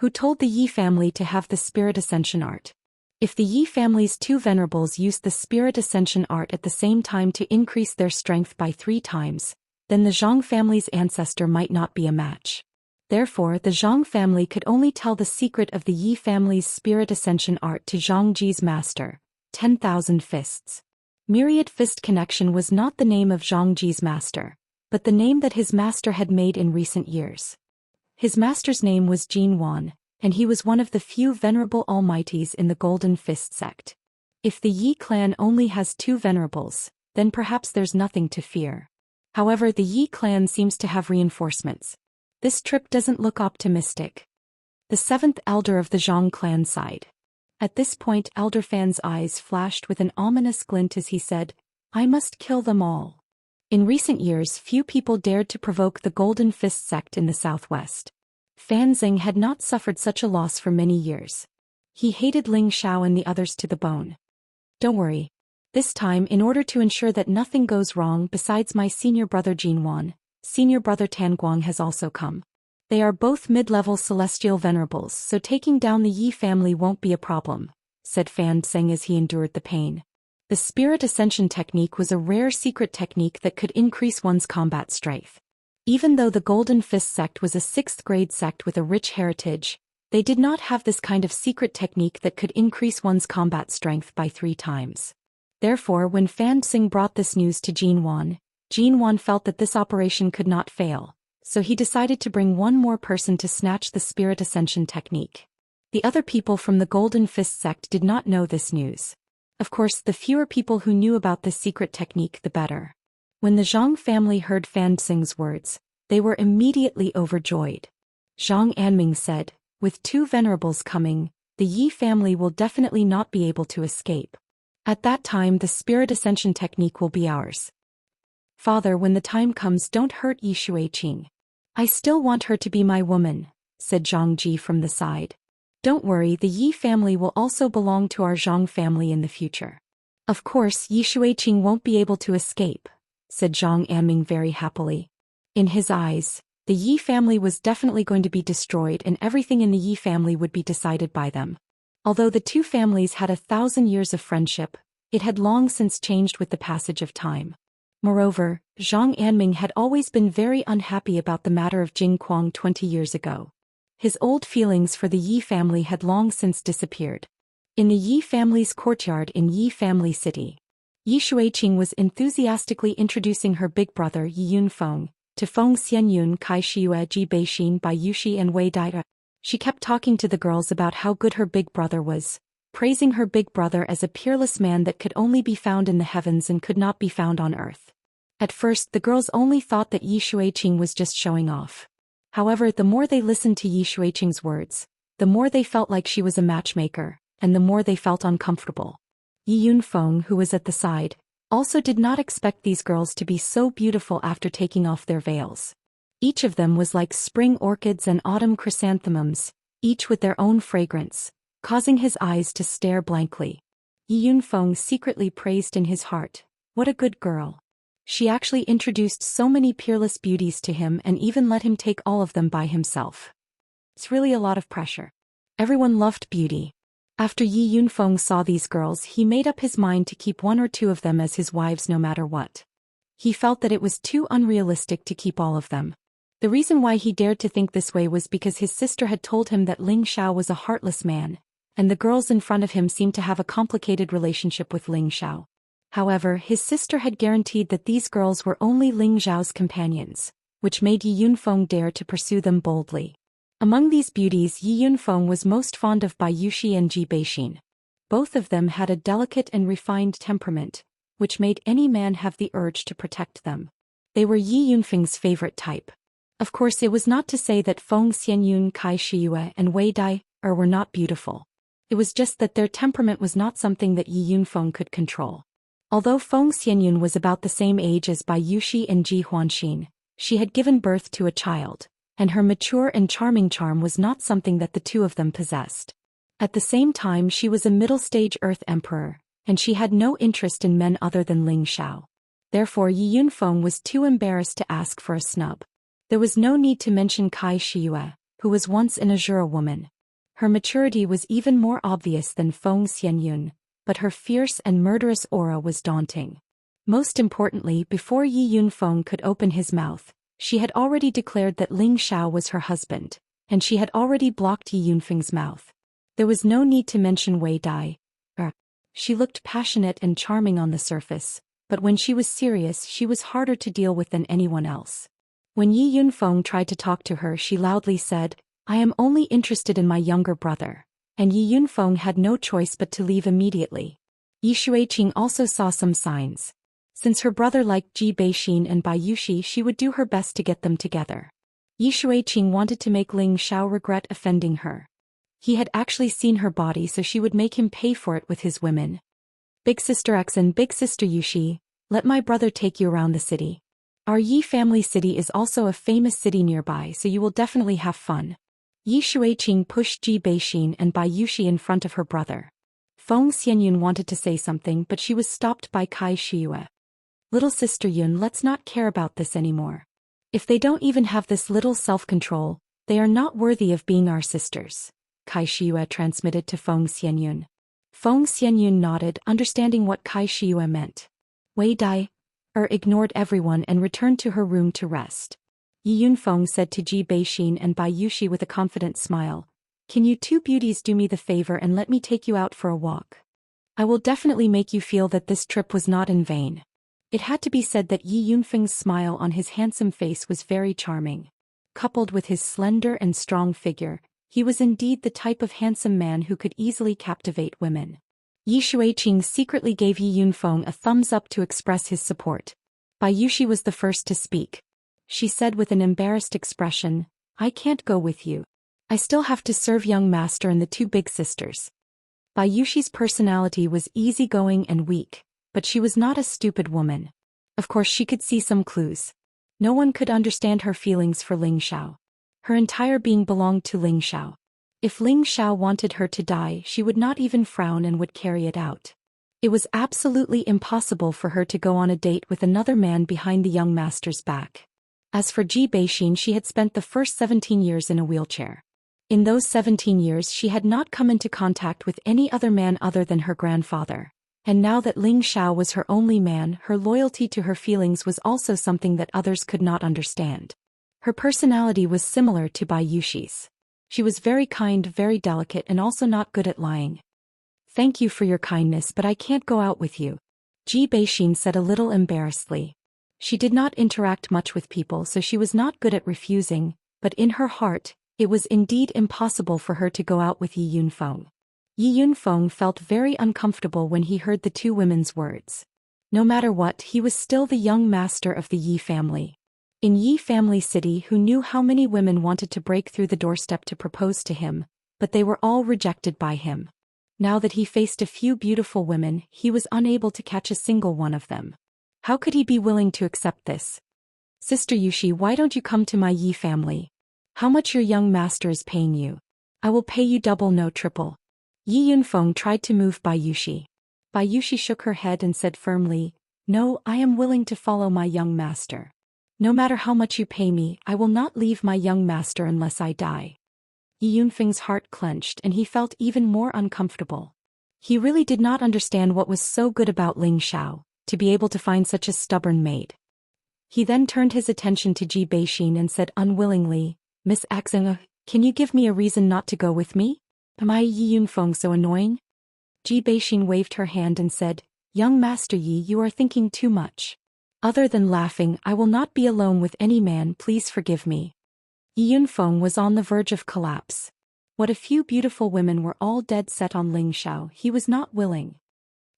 Speaker 1: Who told the Yi family to have the spirit ascension art? If the Yi family's 2 venerables used the spirit ascension art at the same time to increase their strength by 3 times, then the Zhang family's ancestor might not be a match. Therefore, the Zhang family could only tell the secret of the Yi family's spirit ascension art to Zhang Ji's master, 10,000 Fists. Myriad Fist Connection was not the name of Zhang Ji's master, but the name that his master had made in recent years. His master's name was Jin Wan, and he was one of the few venerable almighties in the Golden Fist sect. If the Yi clan only has 2 venerables, then perhaps there's nothing to fear. However, the Yi clan seems to have reinforcements. This trip doesn't look optimistic. The 7th elder of the Zhang clan sighed. At this point, Elder Fan's eyes flashed with an ominous glint as he said, "I must kill them all." In recent years, few people dared to provoke the Golden Fist sect in the southwest. Fan Xing had not suffered such a loss for many years. He hated Ling Xiao and the others to the bone. Don't worry. This time, in order to ensure that nothing goes wrong, besides my senior brother Jinwan, senior brother Tanguang has also come. They are both mid-level celestial venerables, so taking down the Yi family won't be a problem, said Fan Xing as he endured the pain. The spirit ascension technique was a rare secret technique that could increase one's combat strength. Even though the Golden Fist sect was a 6th-grade sect with a rich heritage, they did not have this kind of secret technique that could increase one's combat strength by 3 times. Therefore, when Fan Xing brought this news to Jinwan felt that this operation could not fail, so he decided to bring one more person to snatch the spirit ascension technique. The other people from the Golden Fist sect did not know this news. Of course, the fewer people who knew about this secret technique, the better. When the Zhang family heard Fan Xing's words, they were immediately overjoyed. Zhang Anming said, "With 2 venerables coming, the Yi family will definitely not be able to escape. At that time, the spirit ascension technique will be ours. Father, when the time comes, don't hurt Yi Shuiqing. I still want her to be my woman," said Zhang Ji from the side. Don't worry, the Yi family will also belong to our Zhang family in the future. Of course, Yi Shuiqing won't be able to escape, said Zhang Anming very happily. In his eyes, the Yi family was definitely going to be destroyed and everything in the Yi family would be decided by them. Although the two families had 1,000 years of friendship, it had long since changed with the passage of time. Moreover, Zhang Anming had always been very unhappy about the matter of Jing Kuang 20 years ago. His old feelings for the Yi family had long since disappeared. In the Yi family's courtyard in Yi Family City, Yi Shuiqing was enthusiastically introducing her big brother Yi Yunfeng to Feng Xianyun, Kai Shiyue, Ji Beixin, Bai Yuxi and Wei Dai. She kept talking to the girls about how good her big brother was, praising her big brother as a peerless man that could only be found in the heavens and could not be found on earth. At first the girls only thought that Yi Shuiqing was just showing off. However, the more they listened to Yi Shuiqing's words, the more they felt like she was a matchmaker, and the more they felt uncomfortable. Yi Yunfeng, who was at the side, also did not expect these girls to be so beautiful after taking off their veils. Each of them was like spring orchids and autumn chrysanthemums, each with their own fragrance, causing his eyes to stare blankly. Yi Yunfeng secretly praised in his heart, "What a good girl." She actually introduced so many peerless beauties to him and even let him take all of them by himself. It's really a lot of pressure. Everyone loved beauty. After Yi Yunfeng saw these girls, he made up his mind to keep one or two of them as his wives no matter what. He felt that it was too unrealistic to keep all of them. The reason why he dared to think this way was because his sister had told him that Ling Xiao was a heartless man, and the girls in front of him seemed to have a complicated relationship with Ling Xiao. However, his sister had guaranteed that these girls were only Ling Xiao's companions, which made Yi Yunfeng dare to pursue them boldly. Among these beauties, Yi Yunfeng was most fond of Bai Yuxi and Ji Beixin. Both of them had a delicate and refined temperament, which made any man have the urge to protect them. They were Yi Yunfeng's favorite type. Of course, it was not to say that Feng Xianyun, Kai Shiyue, and Wei Dai were not beautiful. It was just that their temperament was not something that Yi Yunfeng could control. Although Feng Xianyun was about the same age as Bai Yuxi and Ji Huanxin, she had given birth to a child, and her mature and charming charm was not something that the two of them possessed. At the same time, she was a middle-stage Earth Emperor, and she had no interest in men other than Ling Xiao. Therefore, Yi Yunfeng was too embarrassed to ask for a snub. There was no need to mention Kai Shiyue, who was once an Azura woman. Her maturity was even more obvious than Feng Xianyun, but her fierce and murderous aura was daunting. Most importantly, before Yi Yunfeng could open his mouth, she had already declared that Ling Xiao was her husband, and she had already blocked Yi Yunfeng's mouth. There was no need to mention Wei Dai. She looked passionate and charming on the surface, but when she was serious she was harder to deal with than anyone else. When Yi Yunfeng tried to talk to her, she loudly said, "I am only interested in my younger brother," and Yi Yunfeng had no choice but to leave immediately. Yi Shuiqing also saw some signs. Since her brother liked Ji Beixin and Bai Yuxi, she would do her best to get them together. Yi Shuiqing wanted to make Ling Xiao regret offending her. He had actually seen her body, so she would make him pay for it with his women. "Big Sister X and Big Sister Yuxi, let my brother take you around the city. Our Yi family city is also a famous city nearby, so you will definitely have fun." Yi Shuiqing pushed Ji Beixin and Bai Yuxi in front of her brother. Feng Xianyun wanted to say something, but she was stopped by Kai Shiyue. "Little Sister Yun, let's not care about this anymore. If they don't even have this little self-control, they are not worthy of being our sisters," Kai Shiyue transmitted to Feng Xianyun. Feng Xianyun nodded, understanding what Kai Shiyue meant. Wei Dai ignored everyone and returned to her room to rest. Yi Yunfeng said to Ji Beixin and Bai Yuxi with a confident smile, "Can you two beauties do me the favor and let me take you out for a walk? I will definitely make you feel that this trip was not in vain." It had to be said that Yi Yunfeng's smile on his handsome face was very charming. Coupled with his slender and strong figure, he was indeed the type of handsome man who could easily captivate women. Yi Shuiqing secretly gave Yi Yunfeng a thumbs up to express his support. Bai Yuxi was the first to speak. She said with an embarrassed expression, "I can't go with you. I still have to serve young master and the two big sisters." Bai Yuxi's personality was easygoing and weak, but she was not a stupid woman. Of course she could see some clues. No one could understand her feelings for Ling Xiao. Her entire being belonged to Ling Xiao. If Ling Xiao wanted her to die, she would not even frown and would carry it out. It was absolutely impossible for her to go on a date with another man behind the young master's back. As for Ji Beixin, she had spent the first 17 years in a wheelchair. In those 17 years she had not come into contact with any other man other than her grandfather. And now that Ling Xiao was her only man, her loyalty to her feelings was also something that others could not understand. Her personality was similar to Bai Yushi's. She was very kind, very delicate, and also not good at lying. "Thank you for your kindness, but I can't go out with you," Ji Beixin said a little embarrassedly. She did not interact much with people, so she was not good at refusing, but in her heart, it was indeed impossible for her to go out with Yi Yunfeng. Yi Yunfeng felt very uncomfortable when he heard the two women's words. No matter what, he was still the young master of the Yi family. In Yi family city, who knew how many women wanted to break through the doorstep to propose to him, but they were all rejected by him. Now that he faced a few beautiful women, he was unable to catch a single one of them. How could he be willing to accept this? "Sister Yushi, why don't you come to my Yi family? How much your young master is paying you? I will pay you double, no triple." Yi Yunfeng tried to move Bai Yushi. Bai Yushi shook her head and said firmly, "No, I am willing to follow my young master. No matter how much you pay me, I will not leave my young master unless I die." Yi Yunfeng's heart clenched and he felt even more uncomfortable. He really did not understand what was so good about Ling Xiao, to be able to find such a stubborn maid. He then turned his attention to Ji Beixin and said unwillingly, "Miss Axing, can you give me a reason not to go with me? Am I Yi Yunfeng so annoying?" Ji Beixin waved her hand and said, "Young Master Yi, you are thinking too much. Other than laughing, I will not be alone with any man, please forgive me." Yi Yunfeng was on the verge of collapse. What a few beautiful women were all dead set on Ling Xiao, he was not willing.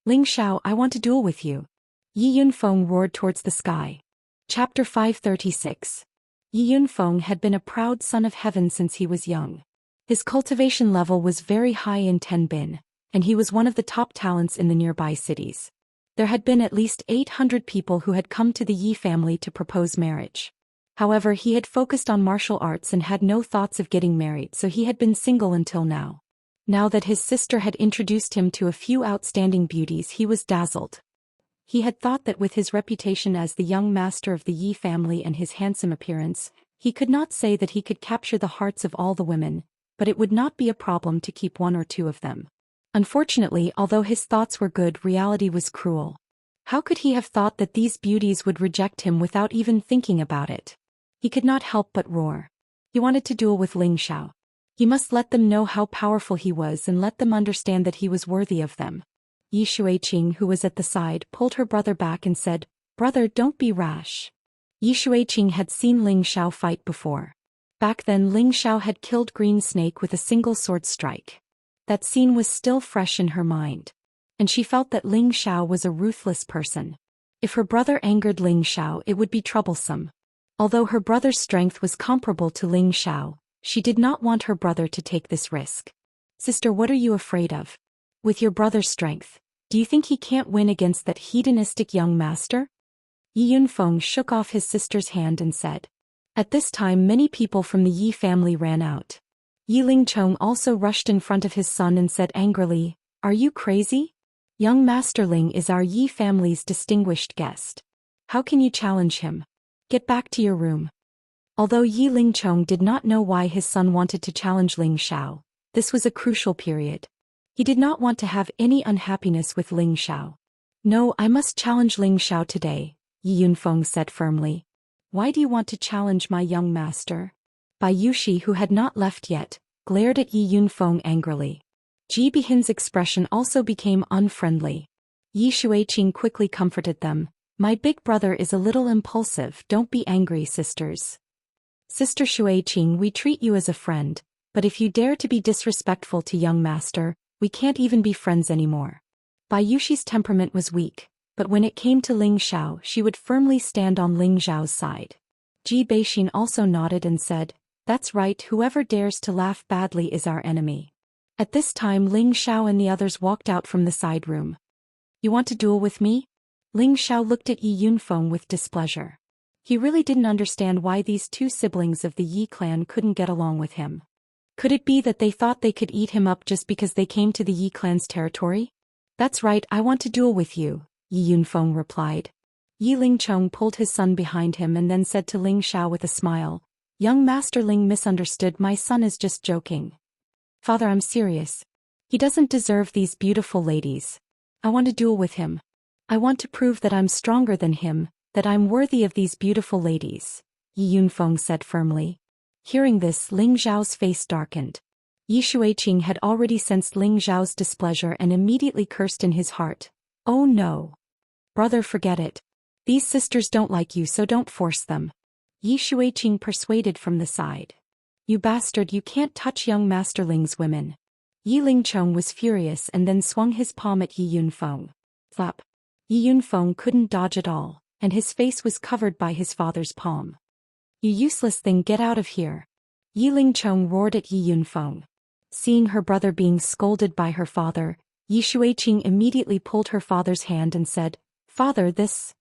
Speaker 1: "Ling Xiao, I want to duel with you." Yi Yunfeng roared towards the sky. Chapter 536. Yi Yunfeng had been a proud son of heaven since he was young. His cultivation level was very high in Tenbin, and he was one of the top talents in the nearby cities. There had been at least 800 people who had come to the Yi family to propose marriage. However, he had focused on martial arts and had no thoughts of getting married, so he had been single until now. Now that his sister had introduced him to a few outstanding beauties, he was dazzled. He had thought that with his reputation as the young master of the Yi family and his handsome appearance, he could not say that he could capture the hearts of all the women, but it would not be a problem to keep one or two of them. Unfortunately, although his thoughts were good, reality was cruel. How could he have thought that these beauties would reject him without even thinking about it? He could not help but roar. He wanted to duel with Ling Xiao. He must let them know how powerful he was and let them understand that he was worthy of them. Yi Shuiqing, who was at the side, pulled her brother back and said, "Brother, don't be rash." Yi Shuiqing had seen Ling Xiao fight before. Back then Ling Xiao had killed Green Snake with a single sword strike. That scene was still fresh in her mind. And she felt that Ling Xiao was a ruthless person. If her brother angered Ling Xiao, it would be troublesome. Although her brother's strength was comparable to Ling Xiao, she did not want her brother to take this risk. "Sister, what are you afraid of? With your brother's strength, do you think he can't win against that hedonistic young master?" Yi Yunfeng shook off his sister's hand and said. At this time many people from the Yi family ran out. Yi Lingchong also rushed in front of his son and said angrily, "Are you crazy? Young Master Ling is our Yi family's distinguished guest. How can you challenge him? Get back to your room." Although Yi Lingchong did not know why his son wanted to challenge Ling Xiao, this was a crucial period. He did not want to have any unhappiness with Ling Xiao. "No, I must challenge Ling Xiao today," Yi Yunfeng said firmly. "Why do you want to challenge my young master?" Bai Yushi, who had not left yet, glared at Yi Yunfeng angrily. Ji Bihin's expression also became unfriendly. Yi Shuiqing quickly comforted them. "My big brother is a little impulsive, don't be angry, sisters. Sister Shuiqing, we treat you as a friend, but if you dare to be disrespectful to young master, we can't even be friends anymore." Bai Yushi's temperament was weak, but when it came to Ling Xiao, she would firmly stand on Ling Xiao's side. Ji Beixin also nodded and said, "That's right, whoever dares to laugh badly is our enemy." At this time Ling Xiao and the others walked out from the side room. "You want to duel with me?" Ling Xiao looked at Yi Yunfeng with displeasure. He really didn't understand why these two siblings of the Yi clan couldn't get along with him. Could it be that they thought they could eat him up just because they came to the Yi clan's territory? That's right, I want to duel with you, Yi Yunfeng replied. Yi Lingchong pulled his son behind him and then said to Ling Xiao with a smile, Young Master Ling misunderstood, my son is just joking. Father, I'm serious. He doesn't deserve these beautiful ladies. I want to duel with him. I want to prove that I'm stronger than him, that I'm worthy of these beautiful ladies, Yi Yunfeng said firmly. Hearing this, Ling Xiao's face darkened. Yi Shuiqing had already sensed Ling Xiao's displeasure and immediately cursed in his heart. Oh no. Brother, forget it. These sisters don't like you, so don't force them. Yi Shuiqing persuaded from the side. You bastard, you can't touch young Master Ling's women. Yi Lingchong was furious and then swung his palm at Yi Yunfeng. Flap. Yi Yunfeng couldn't dodge at all, and his face was covered by his father's palm. You useless thing, get out of here. Yi Lingchong roared at Yi Yunfeng. Seeing her brother being scolded by her father, Yi Shuiqing immediately pulled her father's hand and said, Father, this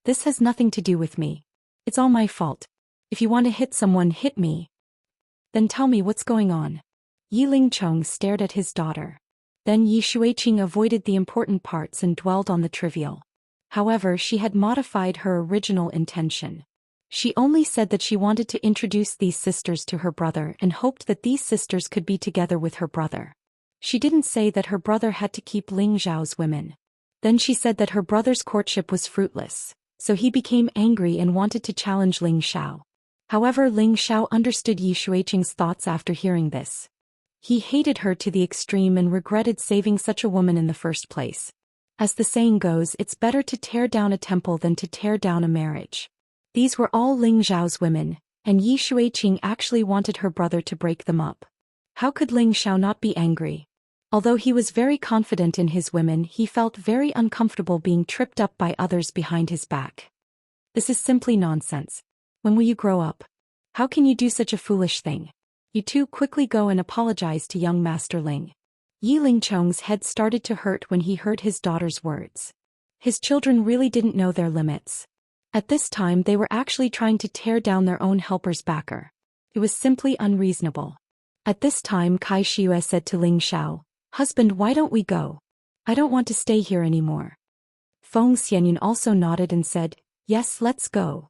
Speaker 1: has nothing to do with me. It's all my fault. If you want to hit someone, hit me. Then tell me what's going on. Yi Lingchong stared at his daughter. Then Yi Shuiqing avoided the important parts and dwelled on the trivial. However, she had modified her original intention. She only said that she wanted to introduce these sisters to her brother and hoped that these sisters could be together with her brother. She didn't say that her brother had to keep Ling Xiao's women. Then she said that her brother's courtship was fruitless, so he became angry and wanted to challenge Ling Xiao. However, Ling Xiao understood Yi Shuiqing's thoughts after hearing this. He hated her to the extreme and regretted saving such a woman in the first place. As the saying goes, it's better to tear down a temple than to tear down a marriage. These were all Ling Xiao's women, and Yi Shuiqing actually wanted her brother to break them up. How could Ling Xiao not be angry? Although he was very confident in his women, he felt very uncomfortable being tripped up by others behind his back. This is simply nonsense. When will you grow up? How can you do such a foolish thing? You two quickly go and apologize to young Master Ling. Yi Lingchong's head started to hurt when he heard his daughter's words. His children really didn't know their limits. At this time they were actually trying to tear down their own helper's backer. It was simply unreasonable. At this time Kai Shiyue said to Ling Xiao, Husband, why don't we go? I don't want to stay here anymore. Feng Xianyun also nodded and said, Yes, let's go.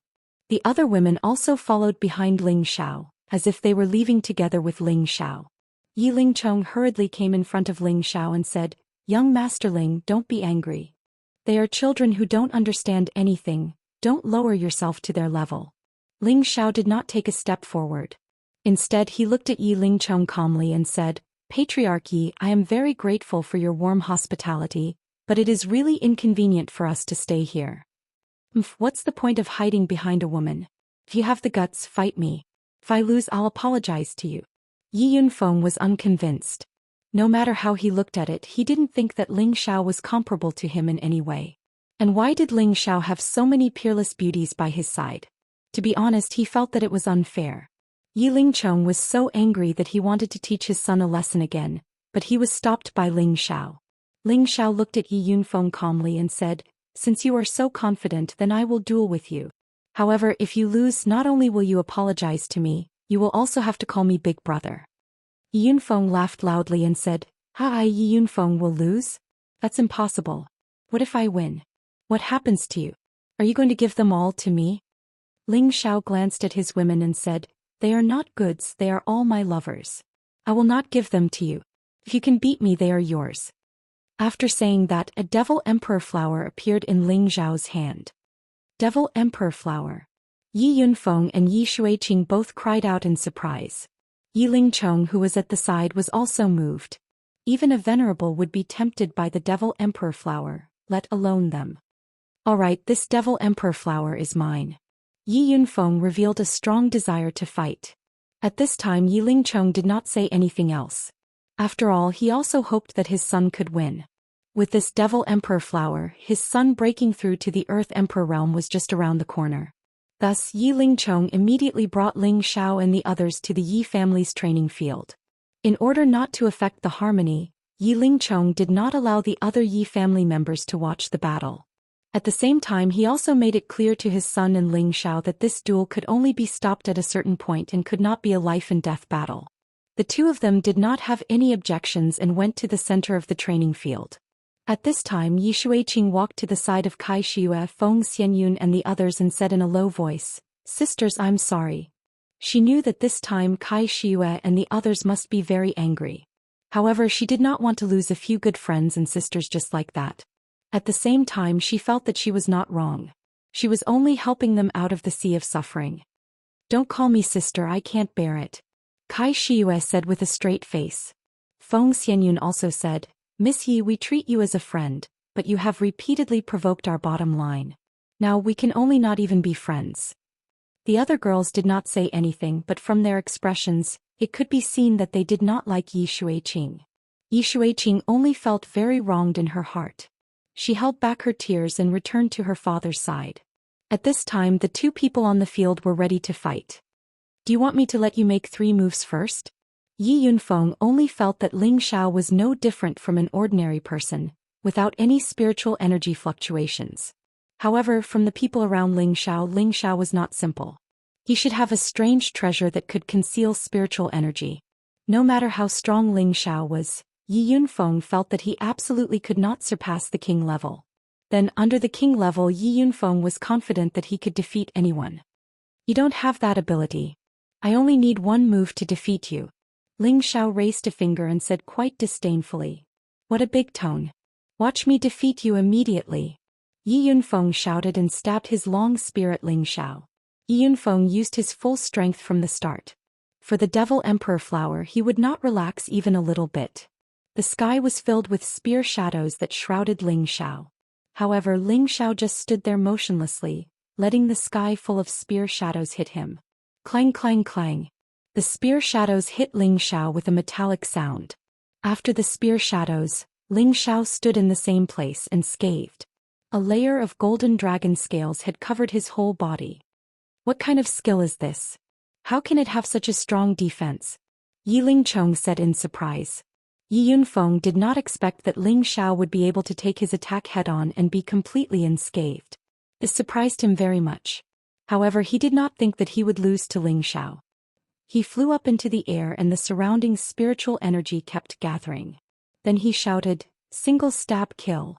Speaker 1: The other women also followed behind Ling Xiao, as if they were leaving together with Ling Xiao. Yi Lingchong hurriedly came in front of Ling Xiao and said, Young Master Ling, don't be angry. They are children who don't understand anything, don't lower yourself to their level. Ling Xiao did not take a step forward. Instead he looked at Yi Lingchong calmly and said, Patriarch Yi, I am very grateful for your warm hospitality, but it is really inconvenient for us to stay here. What's the point of hiding behind a woman? If you have the guts, fight me. If I lose, I'll apologize to you. Yi Yunfeng was unconvinced. No matter how he looked at it, he didn't think that Ling Xiao was comparable to him in any way. And why did Ling Xiao have so many peerless beauties by his side? To be honest, he felt that it was unfair. Yi Lingchong was so angry that he wanted to teach his son a lesson again, but he was stopped by Ling Xiao. Ling Xiao looked at Yi Yunfeng calmly and said, Since you are so confident, then I will duel with you. However, if you lose, not only will you apologize to me, you will also have to call me Big Brother. Yi Yunfeng laughed loudly and said, Yi Yunfeng will lose? That's impossible. What if I win? What happens to you? Are you going to give them all to me? Ling Xiao glanced at his women and said, They are not goods, they are all my lovers. I will not give them to you. If you can beat me, they are yours. After saying that, a Devil Emperor flower appeared in Ling Xiao's hand. Devil Emperor flower. Yi Yunfeng and Yi Shuiqing both cried out in surprise. Yi Lingchong, who was at the side, was also moved. Even a venerable would be tempted by the Devil Emperor flower, let alone them. Alright, this Devil Emperor flower is mine. Yi Yunfeng revealed a strong desire to fight. At this time Yi Lingchong did not say anything else. After all, he also hoped that his son could win. With this Devil Emperor flower, his son breaking through to the Earth Emperor realm was just around the corner. Thus, Yi Lingchong immediately brought Ling Xiao and the others to the Yi family's training field. In order not to affect the harmony, Yi Lingchong did not allow the other Yi family members to watch the battle. At the same time, he also made it clear to his son and Ling Xiao that this duel could only be stopped at a certain point and could not be a life-and-death battle. The two of them did not have any objections and went to the center of the training field. At this time, Yi Shuiqing walked to the side of Kai Shiyue, Feng Xianyun and the others and said in a low voice, "Sisters, I'm sorry." She knew that this time Kai Shiyue and the others must be very angry. However, she did not want to lose a few good friends and sisters just like that. At the same time, she felt that she was not wrong. She was only helping them out of the sea of suffering. "Don't call me sister, I can't bear it," Kai Shiyue said with a straight face. Feng Xianyun also said, "Miss Yi, we treat you as a friend, but you have repeatedly provoked our bottom line. Now we can only not even be friends." The other girls did not say anything, but from their expressions, it could be seen that they did not like Yi Shuiqing. Yi Shuiqing only felt very wronged in her heart. She held back her tears and returned to her father's side. At this time, the two people on the field were ready to fight. "Do you want me to let you make 3 moves first?" Yi Yunfeng only felt that Ling Xiao was no different from an ordinary person, without any spiritual energy fluctuations. However, from the people around Ling Xiao was not simple. He should have a strange treasure that could conceal spiritual energy. No matter how strong Ling Xiao was, Yi Yunfeng felt that he absolutely could not surpass the king level. Then, under the king level, Yi Yunfeng was confident that he could defeat anyone. "You don't have that ability. I only need 1 move to defeat you." Ling Xiao raised a finger and said quite disdainfully. "What a big tone. Watch me defeat you immediately." Yi Yunfeng shouted and stabbed his long spear at Ling Xiao. Yi Yunfeng used his full strength from the start. For the Devil Emperor flower, he would not relax even a little bit. The sky was filled with spear shadows that shrouded Ling Xiao. However, Ling Xiao just stood there motionlessly, letting the sky full of spear shadows hit him. Clang clang clang. The spear shadows hit Ling Xiao with a metallic sound. After the spear shadows, Ling Xiao stood in the same place and scathed. A layer of golden dragon scales had covered his whole body. "What kind of skill is this? How can it have such a strong defense?" Yi Lingchong said in surprise. Yi Yunfeng did not expect that Ling Xiao would be able to take his attack head-on and be completely unscathed. This surprised him very much. However, he did not think that he would lose to Ling Xiao. He flew up into the air and the surrounding spiritual energy kept gathering. Then he shouted, "Single stab kill."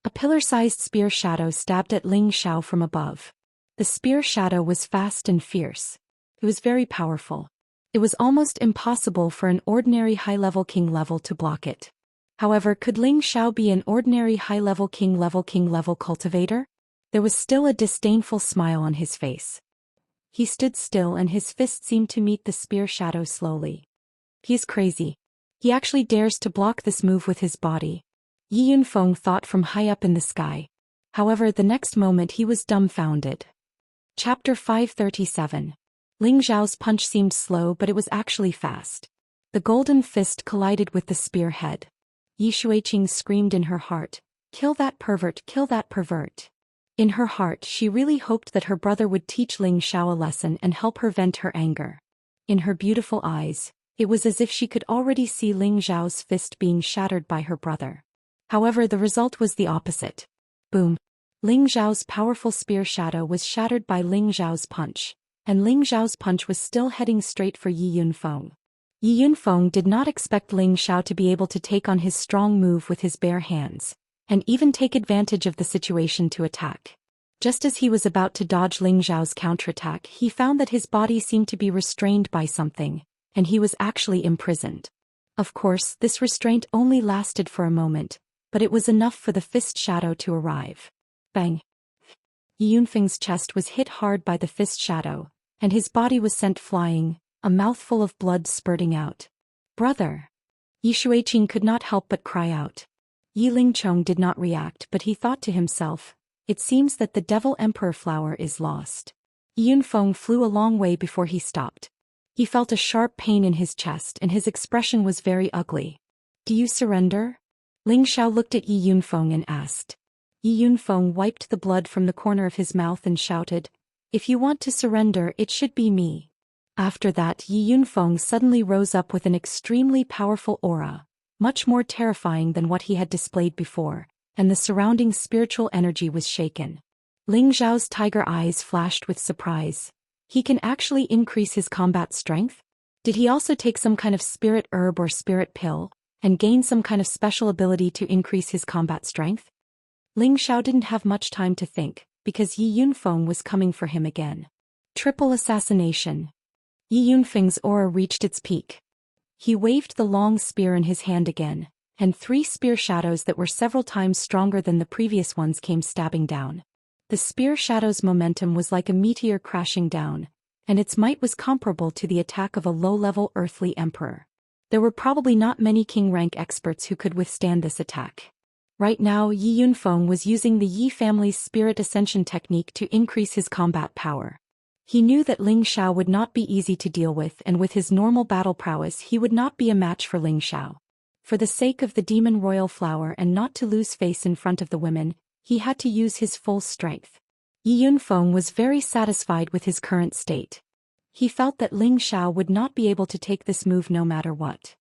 Speaker 1: A pillar-sized spear shadow stabbed at Ling Xiao from above. The spear shadow was fast and fierce. It was very powerful. It was almost impossible for an ordinary high-level king level to block it. However, could Ling Xiao be an ordinary high-level king level cultivator? There was still a disdainful smile on his face. He stood still and his fist seemed to meet the spear shadow slowly. He's crazy. He actually dares to block this move with his body. Yi Yunfeng thought from high up in the sky. However, the next moment he was dumbfounded. Chapter 537. Ling Xiao's punch seemed slow, but it was actually fast. The golden fist collided with the spear head. Yi Shuiqing screamed in her heart, "Kill that pervert, kill that pervert." In her heart, she really hoped that her brother would teach Ling Xiao a lesson and help her vent her anger. In her beautiful eyes, it was as if she could already see Ling Xiao's fist being shattered by her brother. However, the result was the opposite. Boom. Ling Xiao's powerful spear shadow was shattered by Ling Xiao's punch, and Ling Xiao's punch was still heading straight for Yi Yunfeng. Yi Yunfeng did not expect Ling Xiao to be able to take on his strong move with his bare hands, and even take advantage of the situation to attack. Just as he was about to dodge Ling Xiao's counterattack, he found that his body seemed to be restrained by something, and he was actually imprisoned. Of course, this restraint only lasted for a moment, but it was enough for the fist shadow to arrive. Bang! Yi Yunfeng's chest was hit hard by the fist shadow, and his body was sent flying, a mouthful of blood spurting out. "Brother!" Yi Shuiqing could not help but cry out. Yi Lingchong did not react, but he thought to himself, "It seems that the Devil Emperor flower is lost." Yi Yunfeng flew a long way before he stopped. He felt a sharp pain in his chest and his expression was very ugly. "Do you surrender?" Ling Xiao looked at Yi Yunfeng and asked. Yi Yunfeng wiped the blood from the corner of his mouth and shouted, "If you want to surrender, it should be me." After that, Yi Yunfeng suddenly rose up with an extremely powerful aura, much more terrifying than what he had displayed before, and the surrounding spiritual energy was shaken. Ling Zhao's tiger eyes flashed with surprise. He can actually increase his combat strength? Did he also take some kind of spirit herb or spirit pill, and gain some kind of special ability to increase his combat strength? Ling Zhao didn't have much time to think, because Yi Yunfeng was coming for him again. Triple assassination. Yi Yunfeng's aura reached its peak. He waved the long spear in his hand again, and 3 spear shadows that were several times stronger than the previous ones came stabbing down. The spear shadow's momentum was like a meteor crashing down, and its might was comparable to the attack of a low-level earthly emperor. There were probably not many king-rank experts who could withstand this attack. Right now, Yi Yunfeng was using the Yi family's spirit ascension technique to increase his combat power. He knew that Ling Xiao would not be easy to deal with, and with his normal battle prowess he would not be a match for Ling Xiao. For the sake of the demon royal flower and not to lose face in front of the women, he had to use his full strength. Yi Yunfeng was very satisfied with his current state. He felt that Ling Xiao would not be able to take this move no matter what.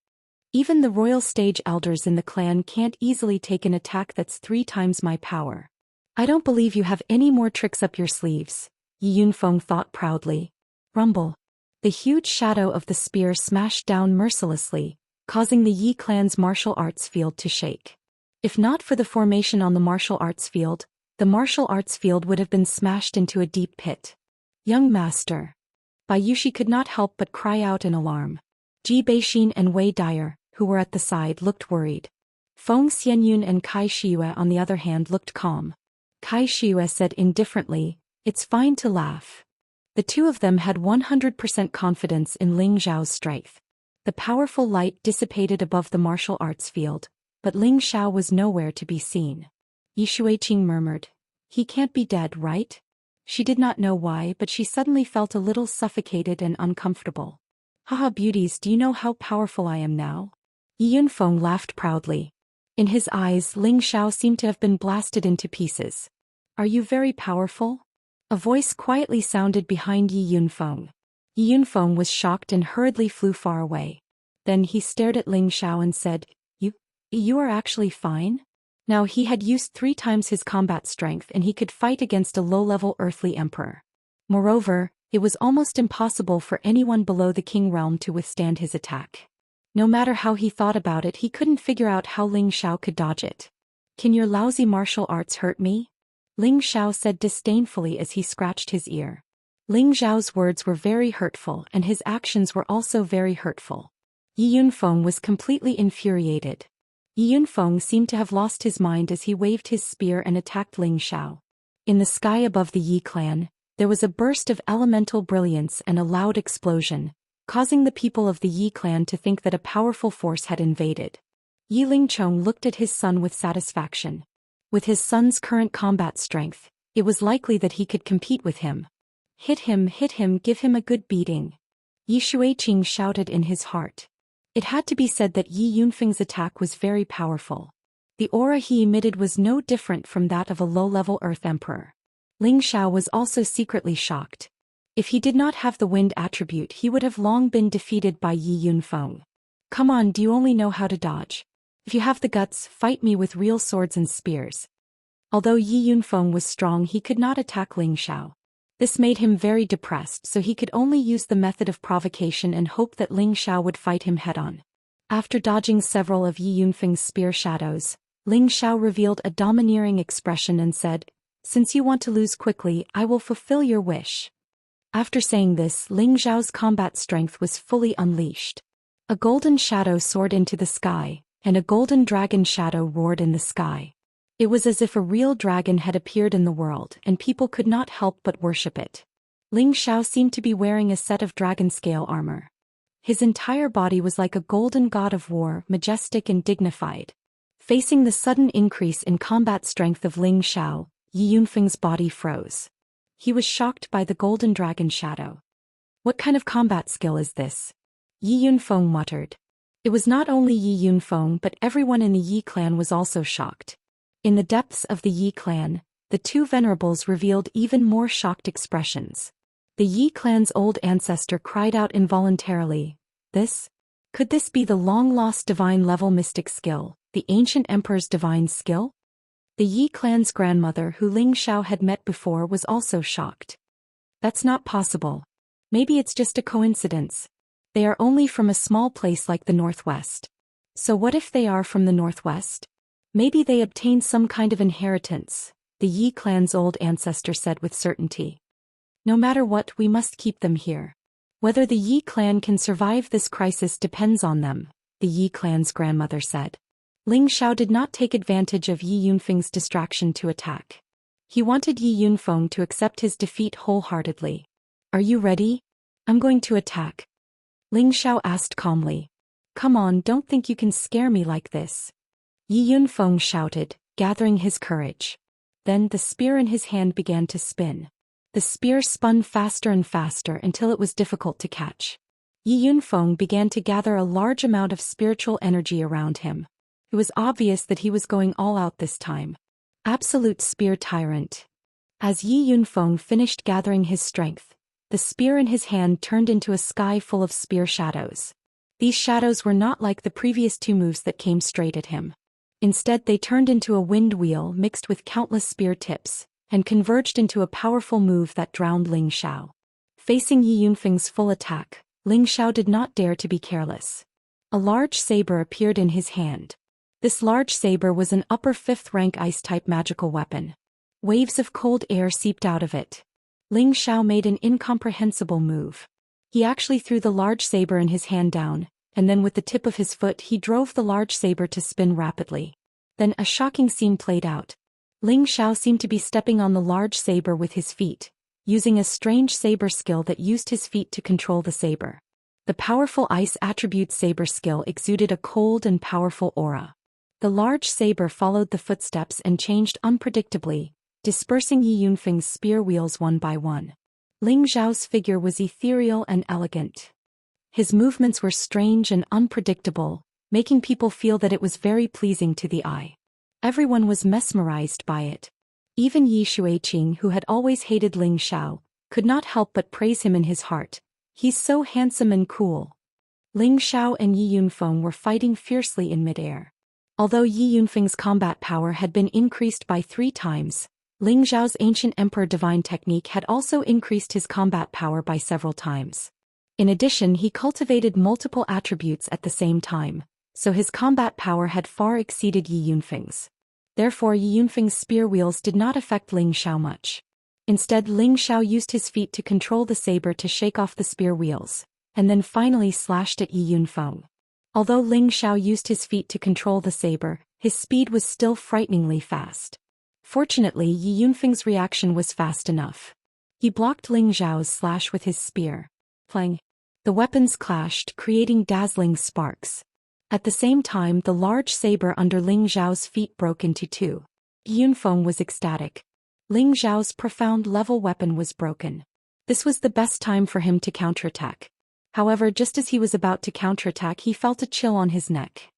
Speaker 1: Even the royal stage elders in the clan can't easily take an attack that's 3 times my power. I don't believe you have any more tricks up your sleeves, Yi Yunfeng thought proudly. Rumble. The huge shadow of the spear smashed down mercilessly, causing the Yi clan's martial arts field to shake. If not for the formation on the martial arts field, the martial arts field would have been smashed into a deep pit. Young master. Bai Yushi could not help but cry out in alarm. Ji Beixin and Wei Dyer, who were at the side, looked worried. Feng Xianyun and Kai Shiyue on the other hand looked calm. Kai Shiyue said indifferently, "It's fine to laugh." The two of them had 100% confidence in Ling Zhao's strength. The powerful light dissipated above the martial arts field, but Ling Xiao was nowhere to be seen. Yi Shuiqing murmured, "He can't be dead, right?" She did not know why, but she suddenly felt a little suffocated and uncomfortable. "Haha beauties, do you know how powerful I am now?" Yi Yunfeng laughed proudly. In his eyes, Ling Xiao seemed to have been blasted into pieces. "Are you very powerful?" A voice quietly sounded behind Yi Yunfeng. Yi Yunfeng was shocked and hurriedly flew far away. Then he stared at Ling Xiao and said, You are actually fine?" Now he had used 3 times his combat strength and he could fight against a low-level earthly emperor. Moreover, it was almost impossible for anyone below the king realm to withstand his attack. No matter how he thought about it, he couldn't figure out how Ling Xiao could dodge it. "Can your lousy martial arts hurt me?" Ling Xiao said disdainfully as he scratched his ear. Ling Zhao's words were very hurtful and his actions were also very hurtful. Yi Yunfeng was completely infuriated. Yi Yunfeng seemed to have lost his mind as he waved his spear and attacked Ling Xiao. In the sky above the Yi clan, there was a burst of elemental brilliance and a loud explosion, causing the people of the Yi clan to think that a powerful force had invaded. Yi Lingchong looked at his son with satisfaction. With his son's current combat strength, it was likely that he could compete with him. Hit him, give him a good beating." Yi Shuiqing shouted in his heart. It had to be said that Yi Yunfeng's attack was very powerful. The aura he emitted was no different from that of a low-level Earth Emperor. Ling Xiao was also secretly shocked. If he did not have the wind attribute, he would have long been defeated by Yi Yunfeng. "Come on, do you only know how to dodge? If you have the guts, fight me with real swords and spears." Although Yi Yunfeng was strong, he could not attack Ling Xiao. This made him very depressed, so he could only use the method of provocation and hope that Ling Xiao would fight him head-on. After dodging several of Yi Yunfeng's spear shadows, Ling Xiao revealed a domineering expression and said, "Since you want to lose quickly, I will fulfill your wish." After saying this, Ling Xiao's combat strength was fully unleashed. A golden shadow soared into the sky, and a golden dragon shadow roared in the sky. It was as if a real dragon had appeared in the world, and people could not help but worship it. Ling Xiao seemed to be wearing a set of dragon-scale armor. His entire body was like a golden god of war, majestic and dignified. Facing the sudden increase in combat strength of Ling Xiao, Yi Yunfeng's body froze. He was shocked by the golden dragon shadow. "What kind of combat skill is this?" Yi Yunfeng muttered. It was not only Yi Yunfeng but everyone in the Yi clan was also shocked. In the depths of the Yi clan, the 2 venerables revealed even more shocked expressions. The Yi clan's old ancestor cried out involuntarily, Could this be the long-lost divine-level mystic skill, the ancient emperor's divine skill?" The Yi clan's grandmother, who Ling Xiao had met before, was also shocked. That's not possible. Maybe it's just a coincidence. They are only from a small place like the Northwest. So what if they are from the Northwest? Maybe they obtained some kind of inheritance, the Yi clan's old ancestor said with certainty. No matter what, we must keep them here. Whether the Yi clan can survive this crisis depends on them, the Yi clan's grandmother said. Ling Xiao did not take advantage of Yi Yunfeng's distraction to attack. He wanted Yi Yunfeng to accept his defeat wholeheartedly. Are you ready? I'm going to attack. Ling Xiao asked calmly. Come on, don't think you can scare me like this. Yi Yunfeng shouted, gathering his courage. Then the spear in his hand began to spin. The spear spun faster and faster until it was difficult to catch. Yi Yunfeng began to gather a large amount of spiritual energy around him. It was obvious that he was going all out this time. Absolute spear tyrant. As Yi Yunfeng finished gathering his strength, the spear in his hand turned into a sky full of spear shadows. These shadows were not like the previous two moves that came straight at him. Instead, they turned into a wind wheel mixed with countless spear tips, and converged into a powerful move that drowned Ling Xiao. Facing Yi Yunfeng's full attack, Ling Xiao did not dare to be careless. A large saber appeared in his hand. This large saber was an upper 5th rank ice-type magical weapon. Waves of cold air seeped out of it. Ling Xiao made an incomprehensible move. He actually threw the large saber in his hand down, and then with the tip of his foot he drove the large saber to spin rapidly. Then a shocking scene played out. Ling Xiao seemed to be stepping on the large saber with his feet, using a strange saber skill that used his feet to control the saber. The powerful ice attribute saber skill exuded a cold and powerful aura. The large saber followed the footsteps and changed unpredictably, dispersing Yi Yunfeng's spear wheels one by one. Ling Xiao's figure was ethereal and elegant. His movements were strange and unpredictable, making people feel that it was very pleasing to the eye. Everyone was mesmerized by it. Even Yi Xueqing, who had always hated Ling Xiao, could not help but praise him in his heart. He's so handsome and cool. Ling Xiao and Yi Yunfeng were fighting fiercely in midair. Although Yi Yunfeng's combat power had been increased by 3 times, Ling Xiao's ancient Emperor Divine technique had also increased his combat power by several times. In addition, he cultivated multiple attributes at the same time, so his combat power had far exceeded Yi Yunfeng's. Therefore, Yi Yunfeng's spear wheels did not affect Ling Xiao much. Instead, Ling Xiao used his feet to control the saber to shake off the spear wheels, and then finally slashed at Yi Yunfeng. Although Ling Xiao used his feet to control the saber, his speed was still frighteningly fast. Fortunately, Yi Yunfeng's reaction was fast enough. He blocked Ling Xiao's slash with his spear. Clang! The weapons clashed, creating dazzling sparks. At the same time, the large saber under Ling Xiao's feet broke into 2. Yi Yunfeng was ecstatic. Ling Xiao's profound level weapon was broken. This was the best time for him to counterattack. However, just as he was about to counterattack, he felt a chill on his neck.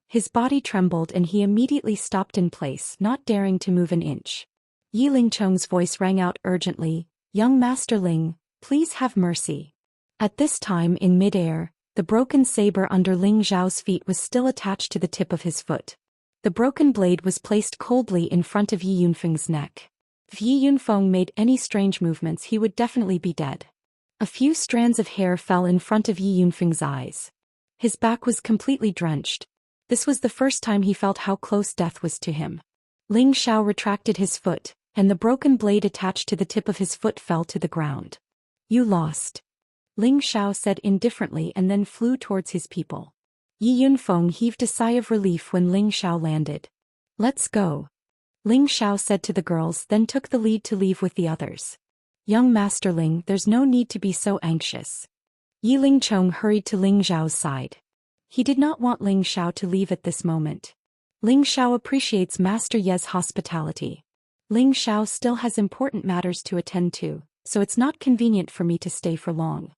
Speaker 1: His body trembled and he immediately stopped in place, not daring to move an inch. Yi Lingcheng's voice rang out urgently, "Young Master Ling, please have mercy." At this time, in midair, the broken saber under Ling Xiao's feet was still attached to the tip of his foot. The broken blade was placed coldly in front of Yi Yunfeng's neck. If Yi Yunfeng made any strange movements, he would definitely be dead. A few strands of hair fell in front of Yi Yunfeng's eyes. His back was completely drenched. This was the first time he felt how close death was to him. Ling Xiao retracted his foot, and the broken blade attached to the tip of his foot fell to the ground. "You lost," Ling Xiao said indifferently and then flew towards his people. Yi Yunfeng heaved a sigh of relief when Ling Xiao landed. "Let's go," Ling Xiao said to the girls, then took the lead to leave with the others. "Young Master Ling, there's no need to be so anxious." Yi Lingcheng hurried to Ling Xiao's side. He did not want Ling Xiao to leave at this moment. Ling Xiao appreciates Master Ye's hospitality. Ling Xiao still has important matters to attend to, so it's not convenient for me to stay for long.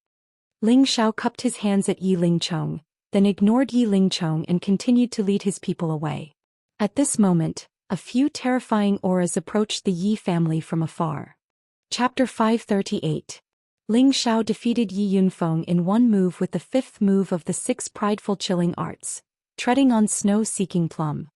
Speaker 1: Ling Xiao cupped his hands at Yi Lingcheng, then ignored Yi Lingcheng and continued to lead his people away. At this moment, a few terrifying auras approached the Yi family from afar. Chapter 538. Ling Xiao defeated Yi Yunfeng in one move with the 5th move of the 6 prideful chilling arts, treading on snow-seeking plum.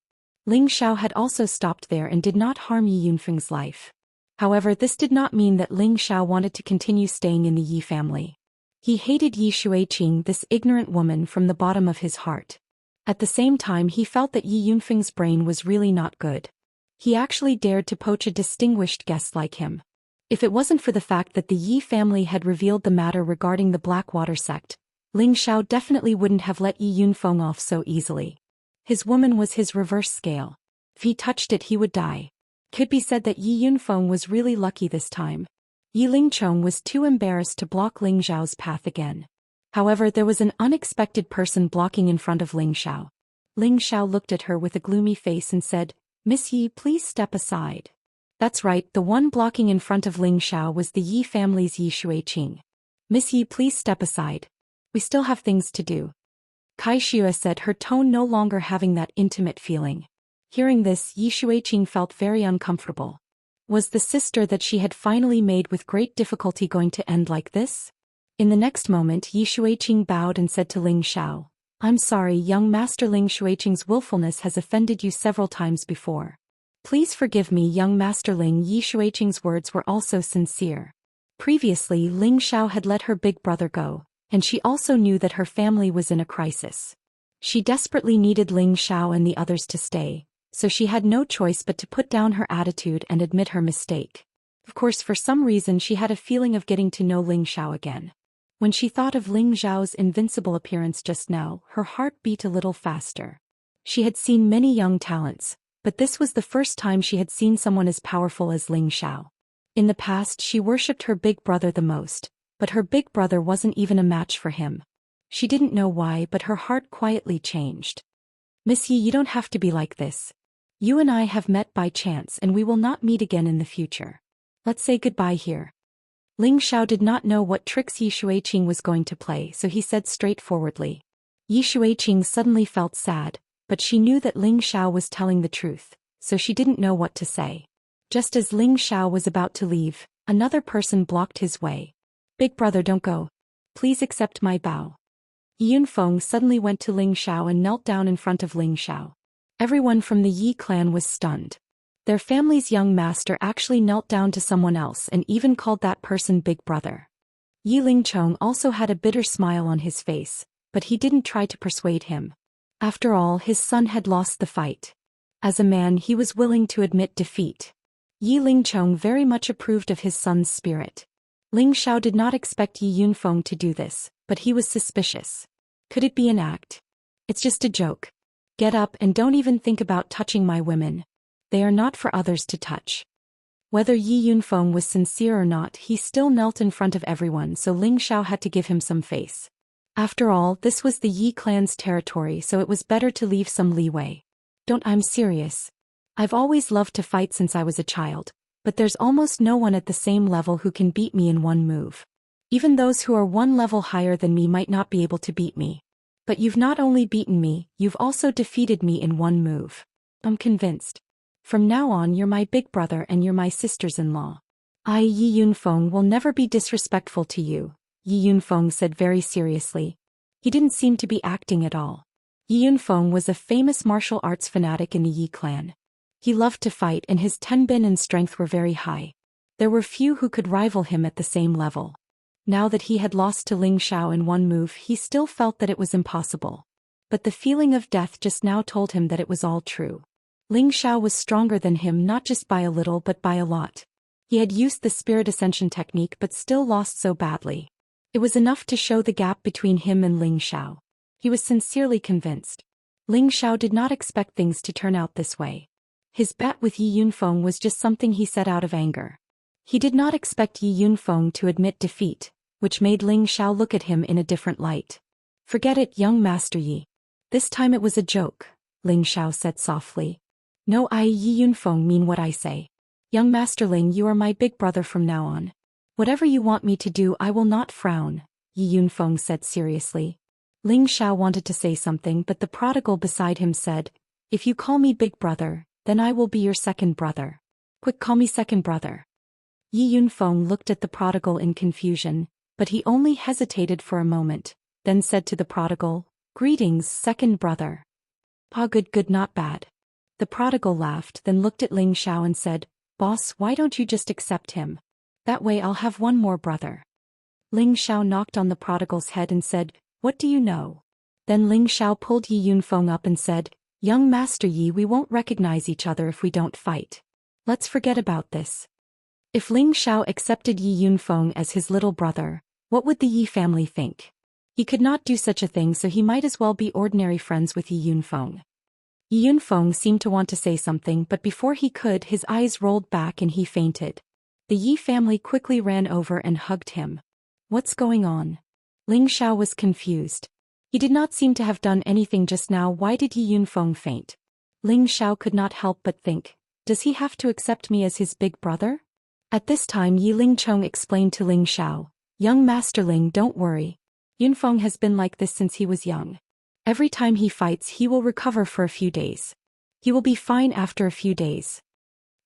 Speaker 1: Ling Xiao had also stopped there and did not harm Yi Yunfeng's life. However, this did not mean that Ling Xiao wanted to continue staying in the Yi family. He hated Yi Xueqing, this ignorant woman, from the bottom of his heart. At the same time, he felt that Yi Yunfeng's brain was really not good. He actually dared to poach a distinguished guest like him. If it wasn't for the fact that the Yi family had revealed the matter regarding the Blackwater sect, Ling Xiao definitely wouldn't have let Yi Yunfeng off so easily. His woman was his reverse scale. If he touched it, he would die. Could be said that Yi Yunfeng was really lucky this time. Yi Lingchong was too embarrassed to block Ling Xiao's path again. However, there was an unexpected person blocking in front of Ling Xiao. Ling Xiao looked at her with a gloomy face and said, "Miss Yi, please step aside." That's right, the one blocking in front of Ling Xiao was the Yi family's Yi Xueqing. "Miss Yi, please step aside. We still have things to do," Kai Xue said, her tone no longer having that intimate feeling. Hearing this, Yi Xueqing felt very uncomfortable. Was the sister that she had finally made with great difficulty going to end like this? In the next moment, Yi Xueqing bowed and said to Ling Xiao, "I'm sorry, young master. Ling Xueqing's willfulness has offended you several times before. Please forgive me, young master Ling." Yi Xueqing's words were also sincere. Previously, Ling Xiao had let her big brother go, and she also knew that her family was in a crisis. She desperately needed Ling Xiao and the others to stay, so she had no choice but to put down her attitude and admit her mistake. Of course, for some reason she had a feeling of getting to know Ling Xiao again. When she thought of Ling Xiao's invincible appearance just now, her heart beat a little faster. She had seen many young talents, but this was the first time she had seen someone as powerful as Ling Xiao. In the past, she worshipped her big brother the most, but her big brother wasn't even a match for him. She didn't know why, but her heart quietly changed. "Miss Yi, you don't have to be like this. You and I have met by chance and we will not meet again in the future. Let's say goodbye here." Ling Xiao did not know what tricks Yi Xueqing was going to play, so he said straightforwardly. Yi Xueqing suddenly felt sad, but she knew that Ling Xiao was telling the truth, so she didn't know what to say. Just as Ling Xiao was about to leave, another person blocked his way. "Big brother, don't go. Please accept my bow." Yi Yunfeng suddenly went to Ling Xiao and knelt down in front of Ling Xiao. Everyone from the Yi clan was stunned. Their family's young master actually knelt down to someone else and even called that person big brother. Yi Lingchong also had a bitter smile on his face, but he didn't try to persuade him. After all, his son had lost the fight. As a man, he was willing to admit defeat. Yi Lingchong very much approved of his son's spirit. Ling Xiao did not expect Yi Yunfeng to do this, but he was suspicious. Could it be an act? "It's just a joke. Get up and don't even think about touching my women. They are not for others to touch." Whether Yi Yunfeng was sincere or not, he still knelt in front of everyone, so Ling Xiao had to give him some face. After all, this was the Yi clan's territory, so it was better to leave some leeway. I'm serious. I've always loved to fight since I was a child, but there's almost no one at the same level who can beat me in one move. Even those who are one level higher than me might not be able to beat me. But you've not only beaten me, you've also defeated me in one move. I'm convinced. From now on, you're my big brother and you're my sisters-in-law. Yi Yunfeng will never be disrespectful to you, Yi Yunfeng said very seriously. He didn't seem to be acting at all. Yi Yunfeng was a famous martial arts fanatic in the Yi clan. He loved to fight and his tenbin and strength were very high. There were few who could rival him at the same level. Now that he had lost to Ling Xiao in one move, he still felt that it was impossible. But the feeling of death just now told him that it was all true. Ling Xiao was stronger than him, not just by a little but by a lot. He had used the spirit ascension technique but still lost so badly. It was enough to show the gap between him and Ling Xiao. He was sincerely convinced. Ling Xiao did not expect things to turn out this way. His bet with Yi Yunfeng was just something he said out of anger. He did not expect Yi Yunfeng to admit defeat, which made Ling Xiao look at him in a different light. "Forget it, young Master Yi. This time it was a joke," Ling Xiao said softly. "No, Yi Yunfeng, mean what I say. Young Master Ling, you are my big brother from now on. Whatever you want me to do, I will not frown," Yi Yunfeng said seriously. Ling Xiao wanted to say something, but the prodigal beside him said, "If you call me big brother, then I will be your second brother. Quick, call me second brother." Yi Yunfeng looked at the prodigal in confusion, but he only hesitated for a moment, then said to the prodigal, "Greetings, second brother." "Pa, good, not bad. The prodigal laughed, then looked at Ling Xiao and said, "Boss, why don't you just accept him? That way I'll have one more brother." Ling Xiao knocked on the prodigal's head and said, "What do you know?" Then Ling Xiao pulled Yi Yunfeng up and said, "Young Master Yi, we won't recognize each other if we don't fight. Let's forget about this." If Ling Xiao accepted Yi Yunfeng as his little brother, what would the Yi family think? He could not do such a thing, so he might as well be ordinary friends with Yi Yunfeng. Yi Yunfeng seemed to want to say something, but before he could, his eyes rolled back and he fainted. The Yi family quickly ran over and hugged him. What's going on? Ling Xiao was confused. He did not seem to have done anything just now. Why did Yi Yunfeng faint? Ling Xiao could not help but think, does he have to accept me as his big brother? At this time Yi Lingchong explained to Ling Xiao, "Young Master Ling, don't worry. Yunfeng has been like this since he was young. Every time he fights he will recover for a few days. He will be fine after a few days."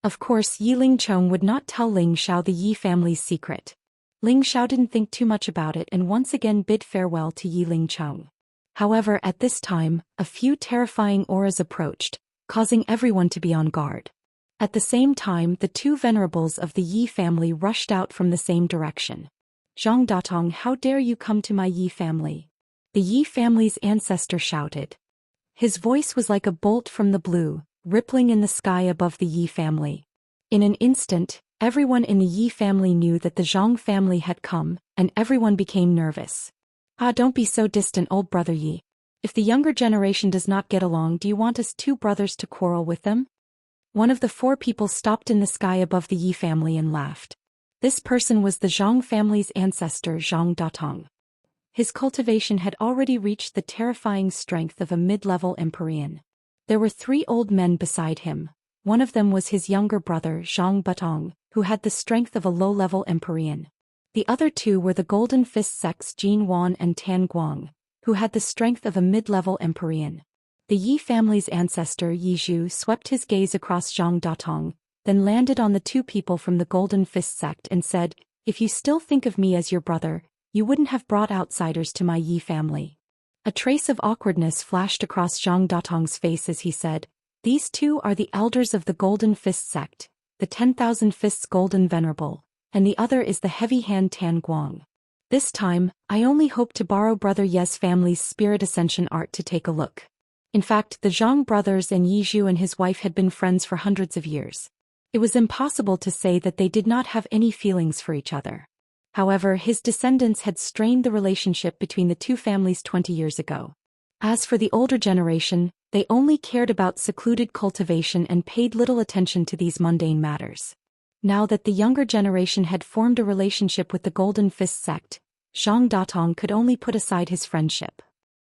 Speaker 1: Of course Yi Lingchong would not tell Ling Xiao the Yi family's secret. Ling Xiao didn't think too much about it and once again bid farewell to Yi Lingchong. However, at this time, a few terrifying auras approached, causing everyone to be on guard. At the same time, the two venerables of the Yi family rushed out from the same direction. "Zhang Datong, how dare you come to my Yi family?" The Yi family's ancestor shouted. His voice was like a bolt from the blue, rippling in the sky above the Yi family. In an instant, everyone in the Yi family knew that the Zhang family had come, and everyone became nervous. "Ah, don't be so distant, old brother Yi. If the younger generation does not get along, do you want us two brothers to quarrel with them?" One of the four people stopped in the sky above the Yi family and laughed. This person was the Zhang family's ancestor, Zhang Datong. His cultivation had already reached the terrifying strength of a mid-level Empyrean. There were 3 old men beside him. One of them was his younger brother, Zhang Batong, who had the strength of a low-level Empyrean. The other 2 were the Golden Fist sects Jin Wan and Tan Guang, who had the strength of a mid-level Empyrean. The Yi family's ancestor Yi Zhu swept his gaze across Zhang Datong, then landed on the 2 people from the Golden Fist sect and said, "If you still think of me as your brother, you wouldn't have brought outsiders to my Yi family." A trace of awkwardness flashed across Zhang Datong's face as he said, "These 2 are the elders of the Golden Fist sect, the 10,000 Fists Golden Venerable, and the other is the Heavy Hand Tan Guang. This time, I only hope to borrow Brother Ye's family's Spirit Ascension art to take a look." In fact, the Zhang brothers and Yi Zhu and his wife had been friends for hundreds of years. It was impossible to say that they did not have any feelings for each other. However, his descendants had strained the relationship between the 2 families 20 years ago. As for the older generation, they only cared about secluded cultivation and paid little attention to these mundane matters. Now that the younger generation had formed a relationship with the Golden Fist sect, Zhang Datong could only put aside his friendship.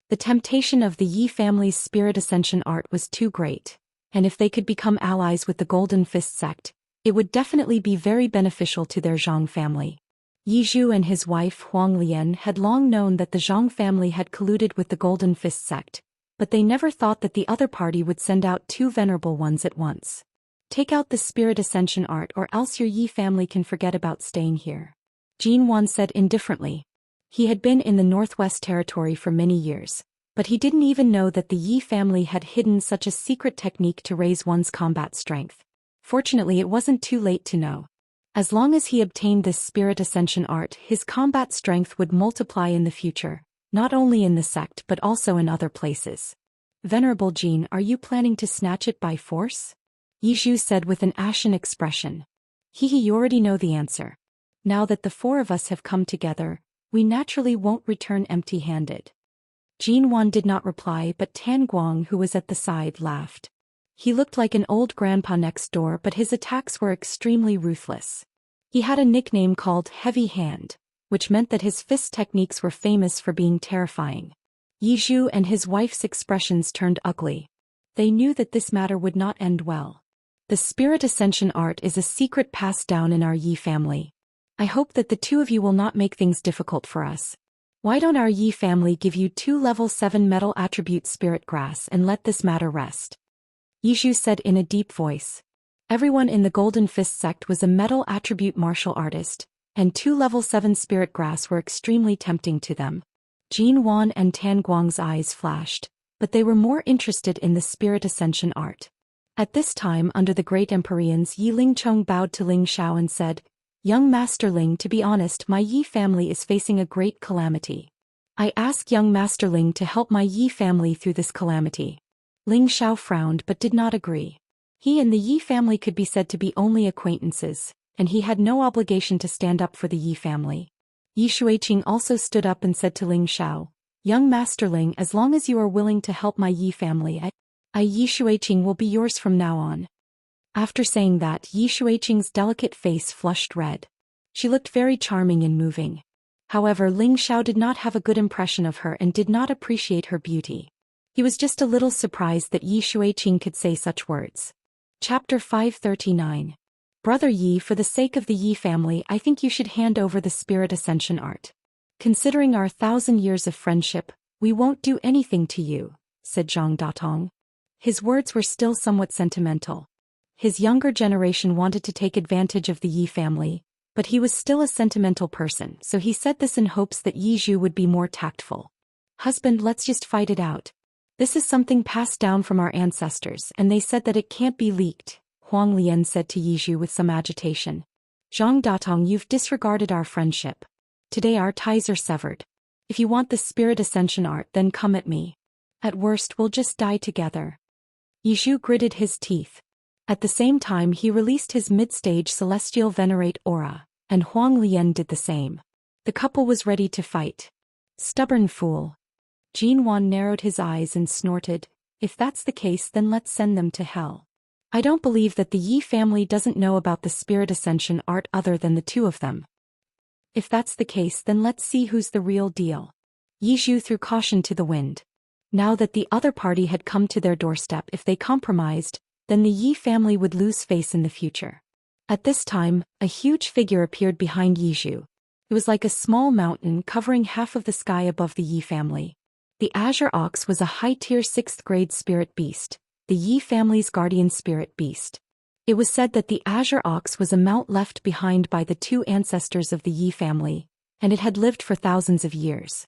Speaker 1: The temptation of the Yi family's Spirit Ascension art was too great, and if they could become allies with the Golden Fist sect, it would definitely be very beneficial to their Zhang family. Yi Zhu and his wife Huang Lian had long known that the Zhang family had colluded with the Golden Fist sect, but they never thought that the other party would send out 2 venerable ones at once. "Take out the Spirit Ascension art or else your Yi family can forget about staying here," Jin Wan said indifferently. He had been in the Northwest Territory for many years, but he didn't even know that the Yi family had hidden such a secret technique to raise one's combat strength. Fortunately, it wasn't too late to know. As long as he obtained this Spirit Ascension art, his combat strength would multiply in the future, not only in the sect but also in other places. "Venerable Jin, are you planning to snatch it by force?" Yi Zhu said with an ashen expression. You already know the answer. Now that the 4 of us have come together, we naturally won't return empty-handed." Jin Wan did not reply, but Tan Guang, who was at the side, laughed. He looked like an old grandpa next door, but his attacks were extremely ruthless. He had a nickname called Heavy Hand, which meant that his fist techniques were famous for being terrifying. Yi Zhu and his wife's expressions turned ugly. They knew that this matter would not end well. "The Spirit Ascension art is a secret passed down in our Yi family. I hope that the 2 of you will not make things difficult for us. Why don't our Yi family give you 2 level 7 metal attribute spirit grass and let this matter rest?" Yi Zhu said in a deep voice. Everyone in the Golden Fist sect was a metal attribute martial artist, and 2 level 7 spirit grass were extremely tempting to them. Jin Wan and Tan Guang's eyes flashed, but they were more interested in the Spirit Ascension art. At this time under the great Empyreans, Yi Lingchong bowed to Ling Xiao and said, "Young Master Ling, to be honest, my Yi family is facing a great calamity. I ask young Master Ling to help my Yi family through this calamity." Ling Xiao frowned but did not agree. He and the Yi family could be said to be only acquaintances, and he had no obligation to stand up for the Yi family. Yi Shuiqing also stood up and said to Ling Xiao, "Young Master Ling, as long as you are willing to help my Yi family, I Yi Shuiqing will be yours from now on." After saying that, Yi Shuiqing's delicate face flushed red. She looked very charming and moving. However, Ling Xiao did not have a good impression of her and did not appreciate her beauty. He was just a little surprised that Yi Shuiqing could say such words. Chapter 539. Brother Yi, for the sake of the Yi family, I think you should hand over the spirit ascension art. Considering our 1,000 years of friendship, we won't do anything to you, said Zhang Datong. His words were still somewhat sentimental. His younger generation wanted to take advantage of the Yi family, but he was still a sentimental person, so he said this in hopes that Yi Zhu would be more tactful. Husband, let's just fight it out. This is something passed down from our ancestors, and they said that it can't be leaked, Huang Lian said to Yi Zhu with some agitation. Zhang Datong, you've disregarded our friendship. Today our ties are severed. If you want the spirit ascension art, then come at me. At worst, we'll just die together. Yi Zhu gritted his teeth. At the same time he released his mid-stage celestial venerate aura, and Huang Lian did the same. The couple was ready to fight. Stubborn fool. Jin Wan narrowed his eyes and snorted, if that's the case then let's send them to hell. I don't believe that the Yi family doesn't know about the spirit ascension art other than the two of them. If that's the case then let's see who's the real deal. Yi Zhu threw caution to the wind. Now that the other party had come to their doorstep, if they compromised, then the Yi family would lose face in the future. At this time, a huge figure appeared behind Yi Zhu. It was like a small mountain covering half of the sky above the Yi family. The Azure Ox was a high-tier 6th grade spirit beast, the Yi family's guardian spirit beast. It was said that the Azure Ox was a mount left behind by the two ancestors of the Yi family, and it had lived for thousands of years.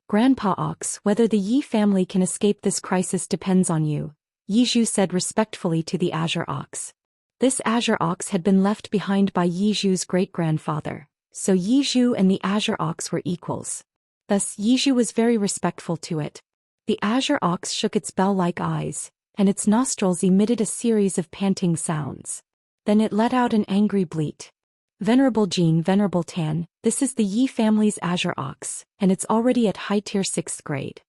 Speaker 1: Grandpa Ox, whether the Yi family can escape this crisis depends on you, Yi Zhu said respectfully to the Azure Ox. This Azure Ox had been left behind by Yi Zhu's great-grandfather, so Yi Zhu and the Azure Ox were equals. Thus Yi Zhu was very respectful to it. The Azure Ox shook its bell-like eyes, and its nostrils emitted a series of panting sounds. Then it let out an angry bleat. Venerable Jin, Venerable Tan, this is the Yi family's Azure Ox, and it's already at high-tier 6th grade.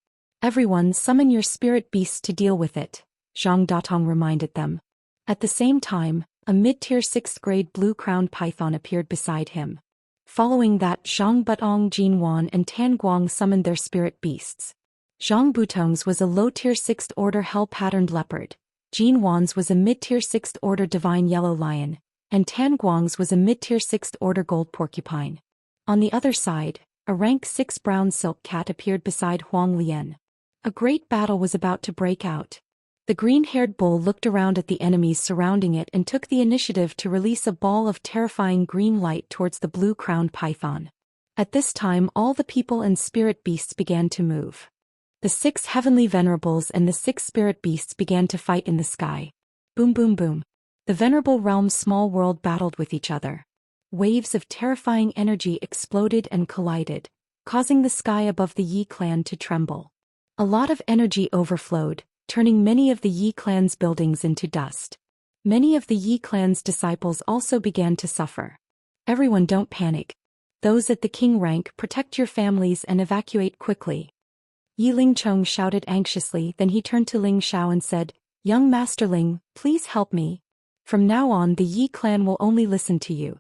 Speaker 1: Everyone summon your spirit beasts to deal with it, Zhang Datong reminded them. At the same time, a mid-tier 6th grade blue-crowned python appeared beside him. Following that, Zhang Butong, Jin Wan and Tan Guang summoned their spirit beasts. Zhang Butong's was a low-tier 6th order hell-patterned leopard, Jin Wan's was a mid-tier 6th order divine yellow lion, and Tan Guang's was a mid-tier 6th order gold porcupine. On the other side, a rank 6 brown silk cat appeared beside Huang Lian. A great battle was about to break out. The green-haired bull looked around at the enemies surrounding it and took the initiative to release a ball of terrifying green light towards the blue-crowned python. At this time all the people and spirit beasts began to move. The 6 heavenly venerables and the 6 spirit beasts began to fight in the sky. Boom boom boom. The venerable realm's small world battled with each other. Waves of terrifying energy exploded and collided, causing the sky above the Yi clan to tremble. A lot of energy overflowed, turning many of the Yi clan's buildings into dust. Many of the Yi clan's disciples also began to suffer. Everyone, don't panic. Those at the king rank, protect your families and evacuate quickly. Yi Lingchong shouted anxiously, then he turned to Ling Xiao and said, Young Master Ling, please help me. From now on the Yi clan will only listen to you.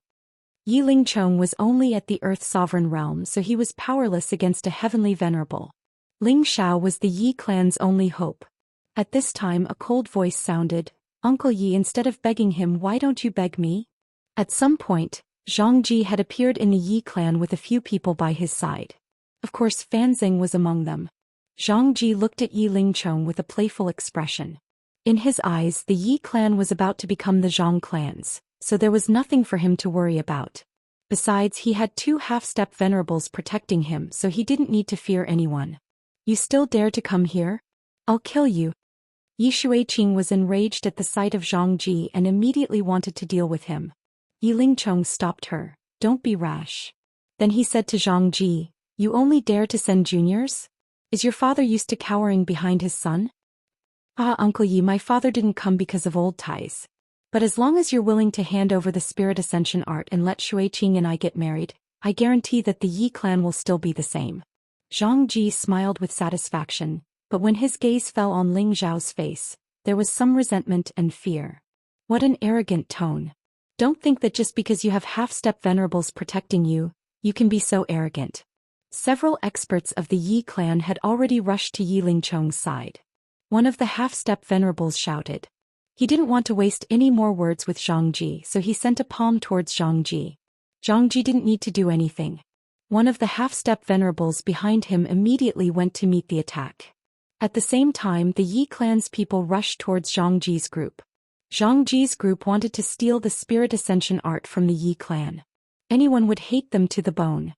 Speaker 1: Yi Lingchong was only at the Earth Sovereign Realm, so he was powerless against a heavenly venerable. Ling Xiao was the Yi clan's only hope. At this time a cold voice sounded, Uncle Yi, instead of begging him, why don't you beg me? At some point, Zhang Ji had appeared in the Yi clan with a few people by his side. Of course Fanzing was among them. Zhang Ji looked at Yi Lingchong with a playful expression. In his eyes the Yi clan was about to become the Zhang clans, so there was nothing for him to worry about. Besides, he had 2 half-step venerables protecting him, so he didn't need to fear anyone. You still dare to come here? I'll kill you. Yi Shuiqing was enraged at the sight of Zhang Ji and immediately wanted to deal with him. Yi Lingchong stopped her. Don't be rash. Then he said to Zhang Ji, you only dare to send juniors? Is your father used to cowering behind his son? Ah, Uncle Yi, my father didn't come because of old ties. But as long as you're willing to hand over the spirit ascension art and let Shuiqing and I get married, I guarantee that the Yi clan will still be the same. Zhang Ji smiled with satisfaction, but when his gaze fell on Ling Zhao's face, there was some resentment and fear. What an arrogant tone. Don't think that just because you have half-step venerables protecting you, you can be so arrogant. Several experts of the Yi clan had already rushed to Yi Lingchong's side. One of the half-step venerables shouted. He didn't want to waste any more words with Zhang Ji, so he sent a palm towards Zhang Ji. Zhang Ji didn't need to do anything. One of the half-step venerables behind him immediately went to meet the attack. At the same time, the Yi clan's people rushed towards Zhang Ji's group. Zhang Ji's group wanted to steal the spirit ascension art from the Yi clan. Anyone would hate them to the bone.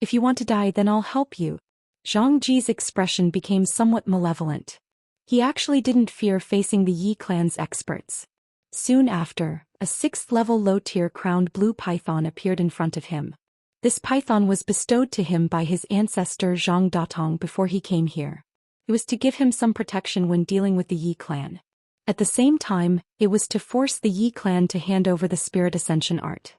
Speaker 1: If you want to die, then I'll help you. Zhang Ji's expression became somewhat malevolent. He actually didn't fear facing the Yi clan's experts. Soon after, a 6th-level low-tier crowned blue python appeared in front of him. This python was bestowed to him by his ancestor Zhang Datong before he came here. It was to give him some protection when dealing with the Yi clan. At the same time, it was to force the Yi clan to hand over the spirit ascension art.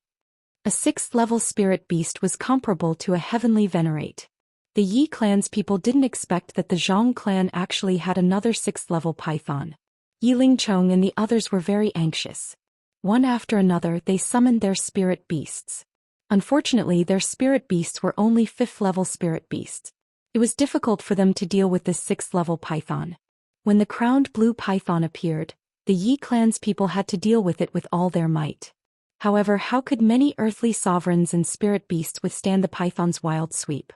Speaker 1: A 6th-level spirit beast was comparable to a heavenly venerate. The Yi clan's people didn't expect that the Zhang clan actually had another 6th-level python. Yi Lingchong and the others were very anxious. One after another, they summoned their spirit beasts. Unfortunately, their spirit beasts were only 5th-level spirit beasts. It was difficult for them to deal with this 6th-level python. When the crowned blue python appeared, the Yi clan's people had to deal with it with all their might. However, how could many earthly sovereigns and spirit beasts withstand the python's wild sweep?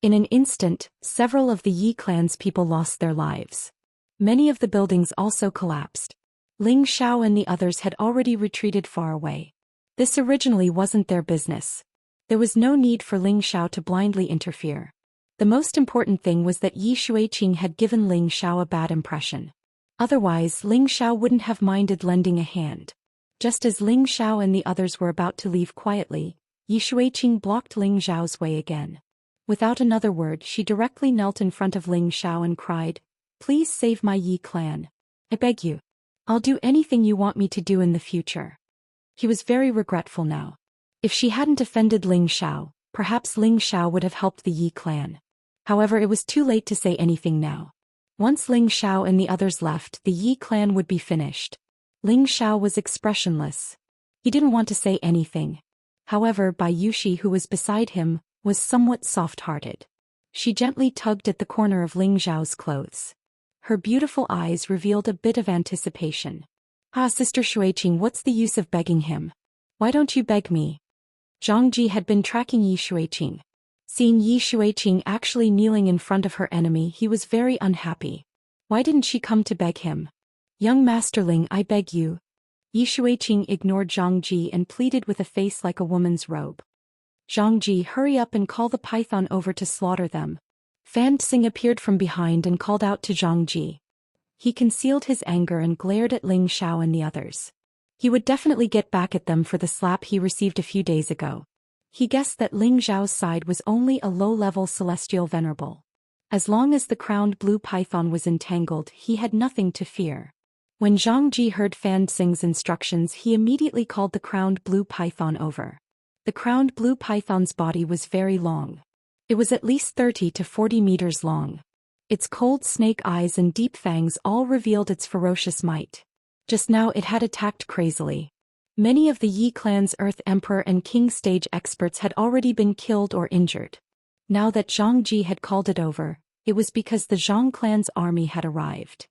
Speaker 1: In an instant, several of the Yi clan's people lost their lives. Many of the buildings also collapsed. Ling Xiao and the others had already retreated far away. This originally wasn't their business. There was no need for Ling Xiao to blindly interfere. The most important thing was that Yi Shuiqing had given Ling Xiao a bad impression. Otherwise, Ling Xiao wouldn't have minded lending a hand. Just as Ling Xiao and the others were about to leave quietly, Yi Shuiqing blocked Ling Xiao's way again. Without another word, she directly knelt in front of Ling Xiao and cried, "Please save my Yi clan. I beg you. I'll do anything you want me to do in the future." He was very regretful now. If she hadn't offended Ling Xiao, perhaps Ling Xiao would have helped the Yi clan. However, it was too late to say anything now. Once Ling Xiao and the others left, the Yi clan would be finished. Ling Xiao was expressionless. He didn't want to say anything. However, Bai Yushi, who was beside him, was somewhat soft-hearted. She gently tugged at the corner of Ling Xiao's clothes. Her beautiful eyes revealed a bit of anticipation. "Ah, Sister Shuiqing, what's the use of begging him? Why don't you beg me?" Zhang Ji had been tracking Yi Shuiqing. Seeing Yi Shuiqing actually kneeling in front of her enemy, he was very unhappy. Why didn't she come to beg him? "Young Masterling, I beg you." Yi Shuiqing ignored Zhang Ji and pleaded with a face like a woman's robe. "Zhang Ji, hurry up and call the python over to slaughter them." Fan Xing appeared from behind and called out to Zhang Ji. He concealed his anger and glared at Ling Xiao and the others. He would definitely get back at them for the slap he received a few days ago. He guessed that Ling Xiao's side was only a low-level celestial venerable. As long as the crowned blue python was entangled, he had nothing to fear. When Zhang Ji heard Fan Xing's instructions, he immediately called the crowned blue python over. The crowned blue python's body was very long. It was at least 30 to 40 meters long. Its cold snake eyes and deep fangs all revealed its ferocious might. Just now it had attacked crazily. Many of the Yi clan's Earth Emperor and King stage experts had already been killed or injured. Now that Zhang Ji had called it over, it was because the Zhang clan's army had arrived.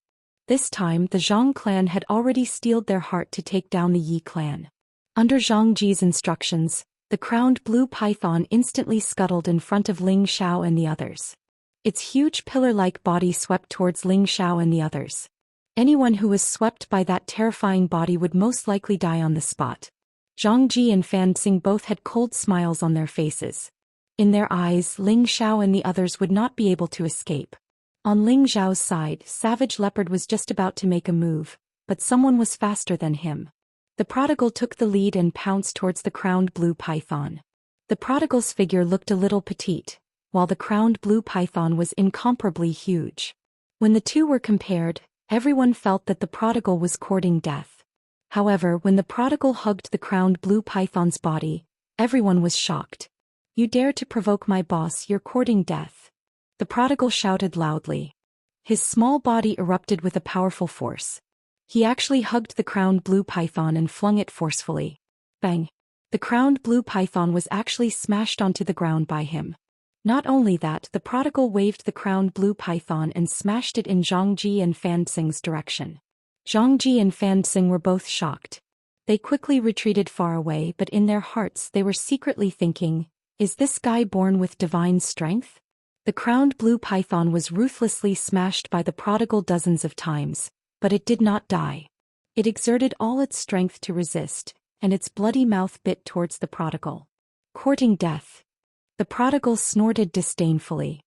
Speaker 1: This time, the Zhang clan had already steeled their heart to take down the Yi clan. Under Zhang Ji's instructions, the crowned blue python instantly scuttled in front of Ling Xiao and the others. Its huge pillar-like body swept towards Ling Xiao and the others. Anyone who was swept by that terrifying body would most likely die on the spot. Zhang Ji and Fan Xing both had cold smiles on their faces. In their eyes, Ling Xiao and the others would not be able to escape. On Ling Zhao's side, Savage Leopard was just about to make a move, but someone was faster than him. The prodigal took the lead and pounced towards the crowned blue python. The prodigal's figure looked a little petite, while the crowned blue python was incomparably huge. When the two were compared, everyone felt that the prodigal was courting death. However, when the prodigal hugged the crowned blue python's body, everyone was shocked. "You dare to provoke my boss, you're courting death," the prodigal shouted loudly. His small body erupted with a powerful force. He actually hugged the crowned blue python and flung it forcefully. Bang! The crowned blue python was actually smashed onto the ground by him. Not only that, the prodigal waved the crowned blue python and smashed it in Zhang Ji and Fan Xing's direction. Zhang Ji and Fan Xing were both shocked. They quickly retreated far away, but in their hearts they were secretly thinking, "Is this guy born with divine strength?" The crowned blue python was ruthlessly smashed by the prodigal dozens of times, but it did not die. It exerted all its strength to resist, and its bloody mouth bit towards the prodigal. Courting death. The prodigal snorted disdainfully.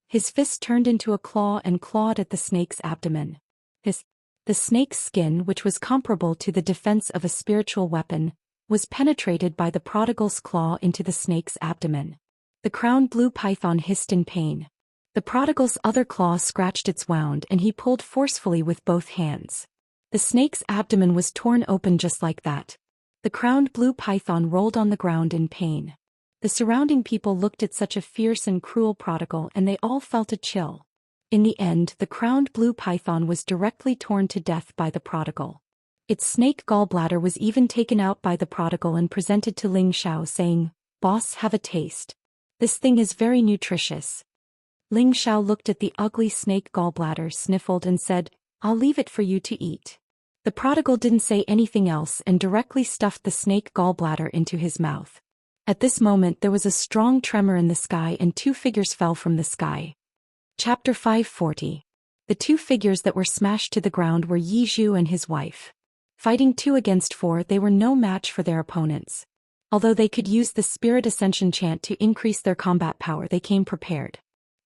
Speaker 1: His fist turned into a claw and clawed at the snake's abdomen. The snake's skin, which was comparable to the defense of a spiritual weapon, was penetrated by the prodigal's claw into the snake's abdomen. The crowned blue python hissed in pain. The prodigal's other claw scratched its wound and he pulled forcefully with both hands. The snake's abdomen was torn open just like that. The crowned blue python rolled on the ground in pain. The surrounding people looked at such a fierce and cruel prodigal and they all felt a chill. In the end, the crowned blue python was directly torn to death by the prodigal. Its snake gallbladder was even taken out by the prodigal and presented to Ling Xiao saying, "Boss, have a taste. This thing is very nutritious." Ling Xiao looked at the ugly snake gallbladder, sniffled and said, "I'll leave it for you to eat." The prodigal didn't say anything else and directly stuffed the snake gallbladder into his mouth. At this moment there was a strong tremor in the sky and two figures fell from the sky. Chapter 540. The two figures that were smashed to the ground were Yi Zhu and his wife. Fighting 2 against 4, they were no match for their opponents. Although they could use the Spirit Ascension chant to increase their combat power, they came prepared.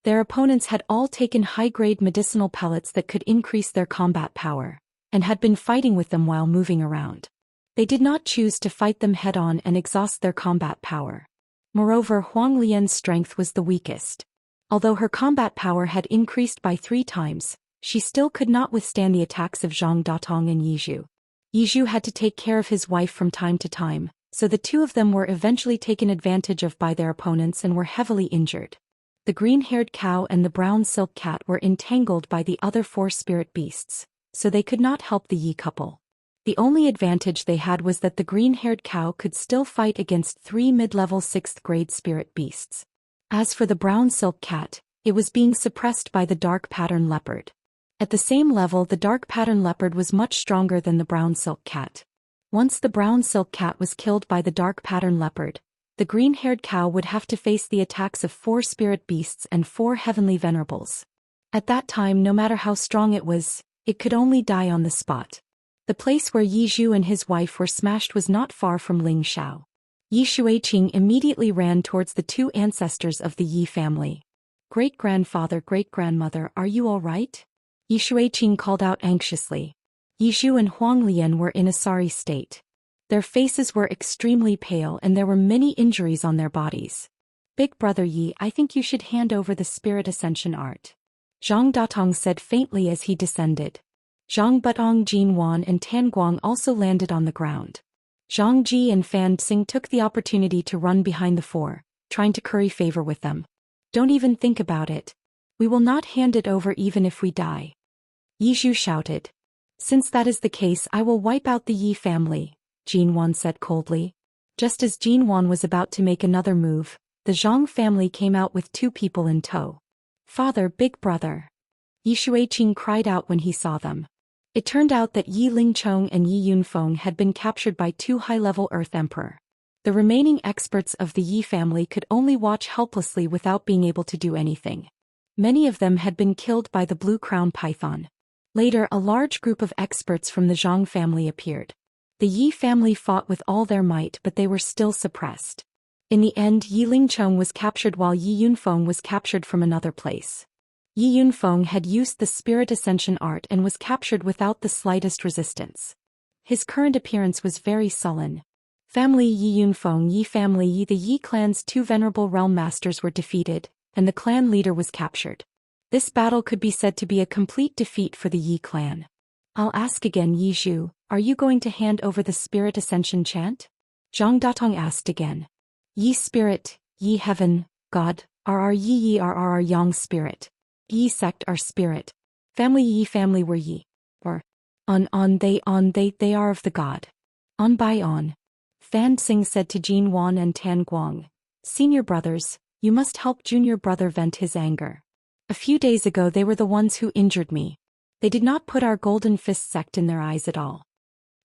Speaker 1: Their opponents had all taken high-grade medicinal pellets that could increase their combat power, and had been fighting with them while moving around. They did not choose to fight them head-on and exhaust their combat power. Moreover, Huang Lian's strength was the weakest. Although her combat power had increased by 3 times, she still could not withstand the attacks of Zhang Datong and Yi Zhu. Yi Zhu had to take care of his wife from time to time, so the two of them were eventually taken advantage of by their opponents and were heavily injured. The green-haired cow and the brown silk cat were entangled by the other 4 spirit beasts, so they could not help the Yi couple. The only advantage they had was that the green-haired cow could still fight against 3 mid-level 6th-grade spirit beasts. As for the brown silk cat, it was being suppressed by the dark pattern leopard. At the same level, the dark pattern leopard was much stronger than the brown silk cat. Once the brown silk cat was killed by the dark pattern leopard, the green-haired cow would have to face the attacks of 4 spirit beasts and 4 heavenly venerables. At that time, no matter how strong it was, it could only die on the spot. The place where Yi Zhu and his wife were smashed was not far from Ling Xiao. Yi Xueqing immediately ran towards the 2 ancestors of the Yi family. "Great-grandfather, great-grandmother, are you all right?" Yi Xueqing called out anxiously. Yi Zhu and Huang Lian were in a sorry state. Their faces were extremely pale and there were many injuries on their bodies. "Big brother Yi, I think you should hand over the Spirit Ascension art," Zhang Datong said faintly as he descended. Zhang Butong, Jin Wan and Tan Guang also landed on the ground. Zhang Ji and Fan Xing took the opportunity to run behind the 4, trying to curry favor with them. "Don't even think about it. We will not hand it over even if we die," Yi Zhu shouted. "Since that is the case, I will wipe out the Yi family," Jin Wan said coldly. Just as Jin Wan was about to make another move, the Zhang family came out with 2 people in tow. "Father, big brother," Yi Xueqing cried out when he saw them. It turned out that Yi Lingchong and Yi Yunfeng had been captured by 2 high-level Earth Emperor. The remaining experts of the Yi family could only watch helplessly without being able to do anything. Many of them had been killed by the Blue Crown Python. Later, a large group of experts from the Zhang family appeared. The Yi family fought with all their might, but they were still suppressed. In the end, Yi Lingchong was captured while Yi Yunfeng was captured from another place. Yi Yunfeng had used the spirit ascension art and was captured without the slightest resistance. His current appearance was very sullen. Family Yi Yunfeng Yi family Yi the Yi clan's 2 venerable realm masters were defeated, and the clan leader was captured. This battle could be said to be a complete defeat for the Yi clan. I'll ask again, Yi Zhu, are you going to hand over the spirit ascension chant? Zhang Datong asked again. Yi spirit, Yi heaven, God, are Yi are Yang spirit. Yi sect are spirit. Family Yi family were Yi. Or, they are of the God. On by on. Fan Xing said to Jin Wan and Tan Guang, senior brothers, you must help junior brother vent his anger. A few days ago they were the ones who injured me. They did not put our Golden Fist sect in their eyes at all.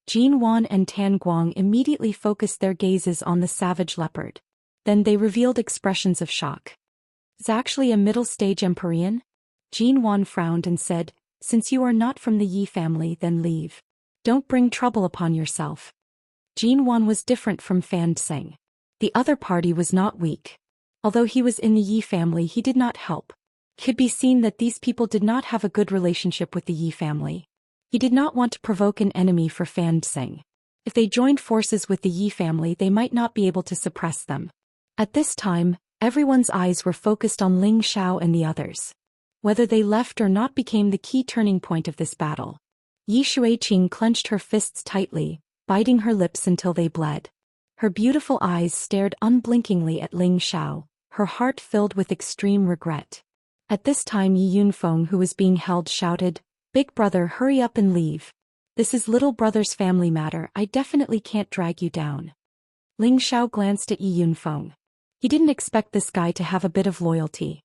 Speaker 1: Jin Wan and Tan Guang immediately focused their gazes on the savage leopard. Then they revealed expressions of shock. Is actually a middle-stage Empyrean? Jin Wan frowned and said, since you are not from the Yi family, then leave. Don't bring trouble upon yourself. Jin Wan was different from Fan Xing. The other party was not weak. Although he was in the Yi family, he did not help. It could be seen that these people did not have a good relationship with the Yi family. He did not want to provoke an enemy for Fan Xing. If they joined forces with the Yi family, they might not be able to suppress them. At this time, everyone's eyes were focused on Ling Xiao and the others. Whether they left or not became the key turning point of this battle. Yi Shuiqing clenched her fists tightly, biting her lips until they bled. Her beautiful eyes stared unblinkingly at Ling Xiao, her heart filled with extreme regret. At this time Yi Yunfeng, who was being held, shouted, Big brother, hurry up and leave. This is little brother's family matter, I definitely can't drag you down. Ling Xiao glanced at Yi Yunfeng. He didn't expect this guy to have a bit of loyalty.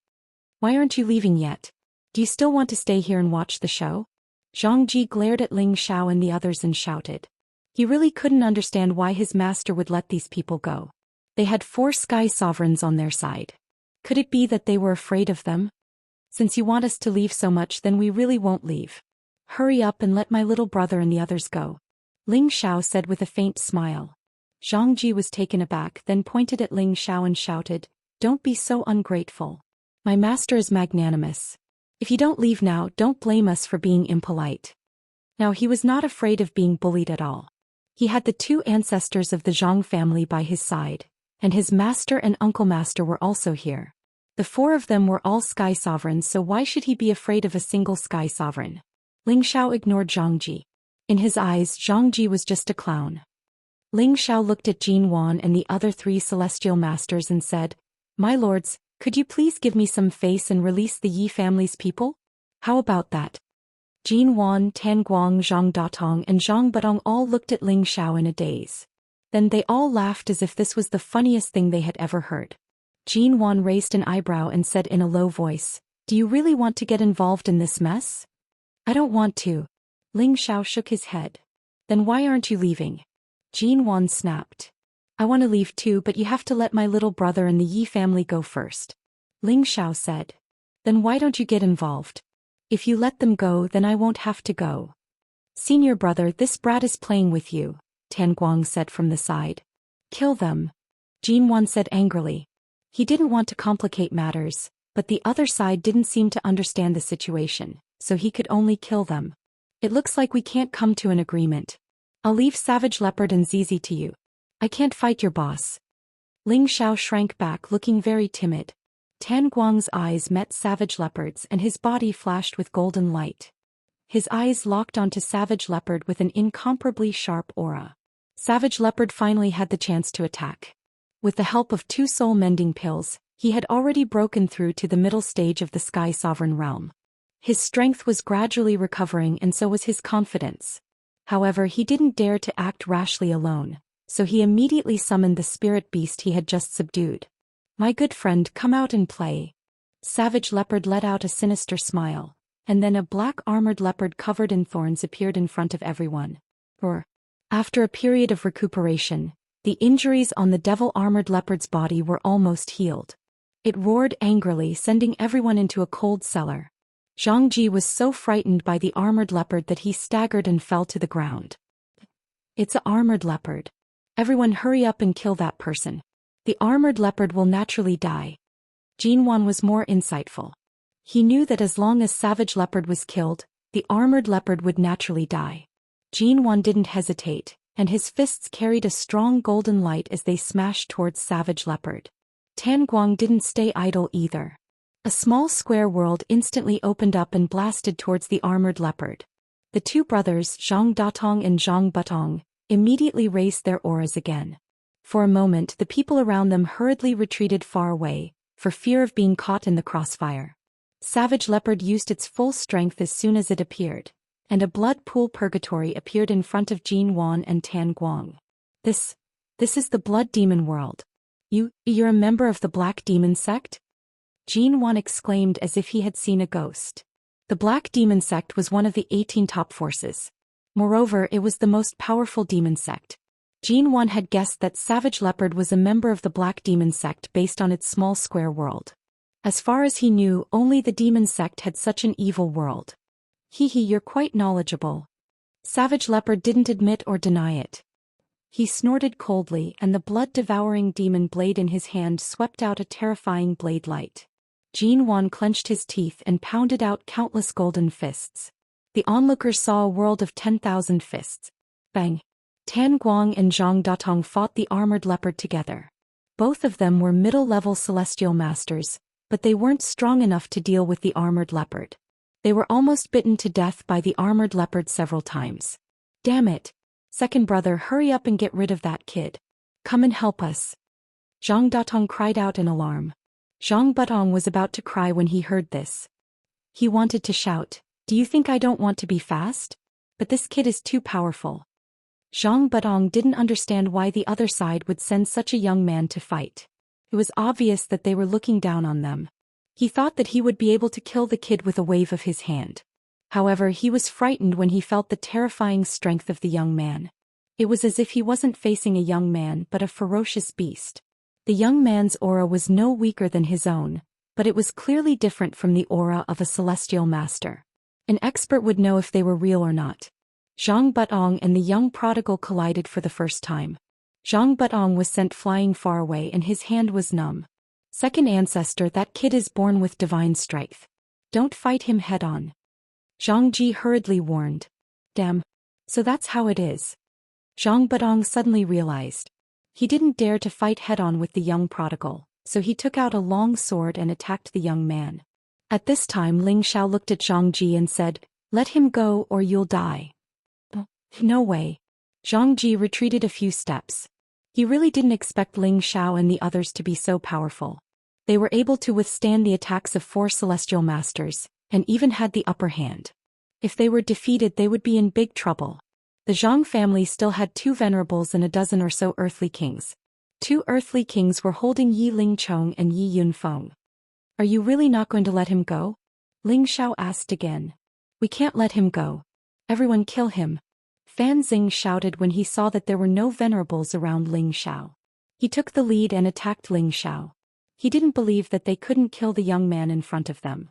Speaker 1: Why aren't you leaving yet? Do you still want to stay here and watch the show? Zhang Ji glared at Ling Xiao and the others and shouted. He really couldn't understand why his master would let these people go. They had 4 sky sovereigns on their side. Could it be that they were afraid of them? Since you want us to leave so much, then we really won't leave. Hurry up and let my little brother and the others go. Ling Xiao said with a faint smile. Zhang Ji was taken aback, then pointed at Ling Xiao and shouted, Don't be so ungrateful. My master is magnanimous. If you don't leave now, don't blame us for being impolite. Now he was not afraid of being bullied at all. He had the 2 ancestors of the Zhang family by his side, and his master and uncle master were also here. The 4 of them were all sky sovereigns, so why should he be afraid of a single sky sovereign? Ling Xiao ignored Zhang Ji. In his eyes, Zhang Ji was just a clown. Ling Xiao looked at Jin Wan and the other 3 celestial masters and said, My lords, could you please give me some face and release the Yi family's people? How about that? Jin Wan, Tan Guang, Zhang Datong and Zhang Batong all looked at Ling Xiao in a daze. Then they all laughed as if this was the funniest thing they had ever heard. Jin Wan raised an eyebrow and said in a low voice, Do you really want to get involved in this mess? I don't want to. Ling Xiao shook his head. Then why aren't you leaving? Jin Wan snapped. I want to leave too, but you have to let my little brother and the Yi family go first. Ling Xiao said. Then why don't you get involved? If you let them go, then I won't have to go. Senior brother, this brat is playing with you, Tan Guang said from the side. Kill them. Jin Wan said angrily. He didn't want to complicate matters, but the other side didn't seem to understand the situation, so he could only kill them. It looks like we can't come to an agreement. I'll leave Savage Leopard and Zizi to you. I can't fight your boss. Ling Xiao shrank back, looking very timid. Tan Guang's eyes met Savage Leopard's and his body flashed with golden light. His eyes locked onto Savage Leopard with an incomparably sharp aura. Savage Leopard finally had the chance to attack. With the help of 2 soul-mending pills, he had already broken through to the middle stage of the Sky Sovereign realm. His strength was gradually recovering and so was his confidence. However, he didn't dare to act rashly alone, so he immediately summoned the spirit beast he had just subdued. My good friend, come out and play. Savage Leopard let out a sinister smile, and then a black armored leopard covered in thorns appeared in front of everyone. After a period of recuperation, the injuries on the devil-armored leopard's body were almost healed. It roared angrily, sending everyone into a cold cellar. Zhang Ji was so frightened by the armored leopard that he staggered and fell to the ground. It's an armored leopard. Everyone hurry up and kill that person. The armored leopard will naturally die. Jin Wan was more insightful. He knew that as long as Savage Leopard was killed, the Armored Leopard would naturally die. Jinwan didn't hesitate, and his fists carried a strong golden light as they smashed towards Savage Leopard. Tan Guang didn't stay idle either. A small square world instantly opened up and blasted towards the Armored Leopard. The two brothers, Zhang Datong and Zhang Butong, immediately raised their auras again. For a moment the people around them hurriedly retreated far away, for fear of being caught in the crossfire. Savage Leopard used its full strength as soon as it appeared, and a blood pool purgatory appeared in front of Jin Wan and Tan Guang. This is the Blood Demon world. You're a member of the Black Demon sect? Jin Wan exclaimed as if he had seen a ghost. The Black Demon sect was one of the 18 top forces. Moreover, it was the most powerful demon sect. Jin Wan had guessed that Savage Leopard was a member of the Black Demon sect based on its small square world. As far as he knew, only the demon sect had such an evil world. You're quite knowledgeable. Savage Leopard didn't admit or deny it. He snorted coldly, and the blood-devouring demon blade in his hand swept out a terrifying blade light. Jin Wan clenched his teeth and pounded out countless golden fists. The onlookers saw a world of 10,000 fists. Bang! Tan Guang and Zhang Datong fought the Armored Leopard together. Both of them were middle-level celestial masters, but they weren't strong enough to deal with the Armored Leopard. They were almost bitten to death by the Armored Leopard several times. Damn it! Second brother, hurry up and get rid of that kid. Come and help us. Zhang Datong cried out in alarm. Zhang Butong was about to cry when he heard this. He wanted to shout, "Do you think I don't want to be fast? But this kid is too powerful." Zhang Butong didn't understand why the other side would send such a young man to fight. It was obvious that they were looking down on them. He thought that he would be able to kill the kid with a wave of his hand. However, he was frightened when he felt the terrifying strength of the young man. It was as if he wasn't facing a young man but a ferocious beast. The young man's aura was no weaker than his own, but it was clearly different from the aura of a celestial master. An expert would know if they were real or not. Zhang Butong and the young prodigal collided for the first time. Zhang Butong was sent flying far away and his hand was numb. Second ancestor, that kid is born with divine strength. Don't fight him head-on. Zhang Ji hurriedly warned. Damn. So that's how it is. Zhang Butong suddenly realized. He didn't dare to fight head-on with the young prodigal, so he took out a long sword and attacked the young man. At this time Ling Xiao looked at Zhang Ji and said, "Let him go or you'll die." No way. Zhang Ji retreated a few steps. He really didn't expect Ling Xiao and the others to be so powerful. They were able to withstand the attacks of 4 celestial masters, and even had the upper hand. If they were defeated, they would be in big trouble. The Zhang family still had 2 venerables and a dozen or so earthly kings. 2 earthly kings were holding Yi Lingchong and Yi Yunfeng. Are you really not going to let him go? Ling Xiao asked again. We can't let him go. Everyone kill him. Fan Xing shouted when he saw that there were no venerables around Ling Xiao. He took the lead and attacked Ling Xiao. He didn't believe that they couldn't kill the young man in front of them.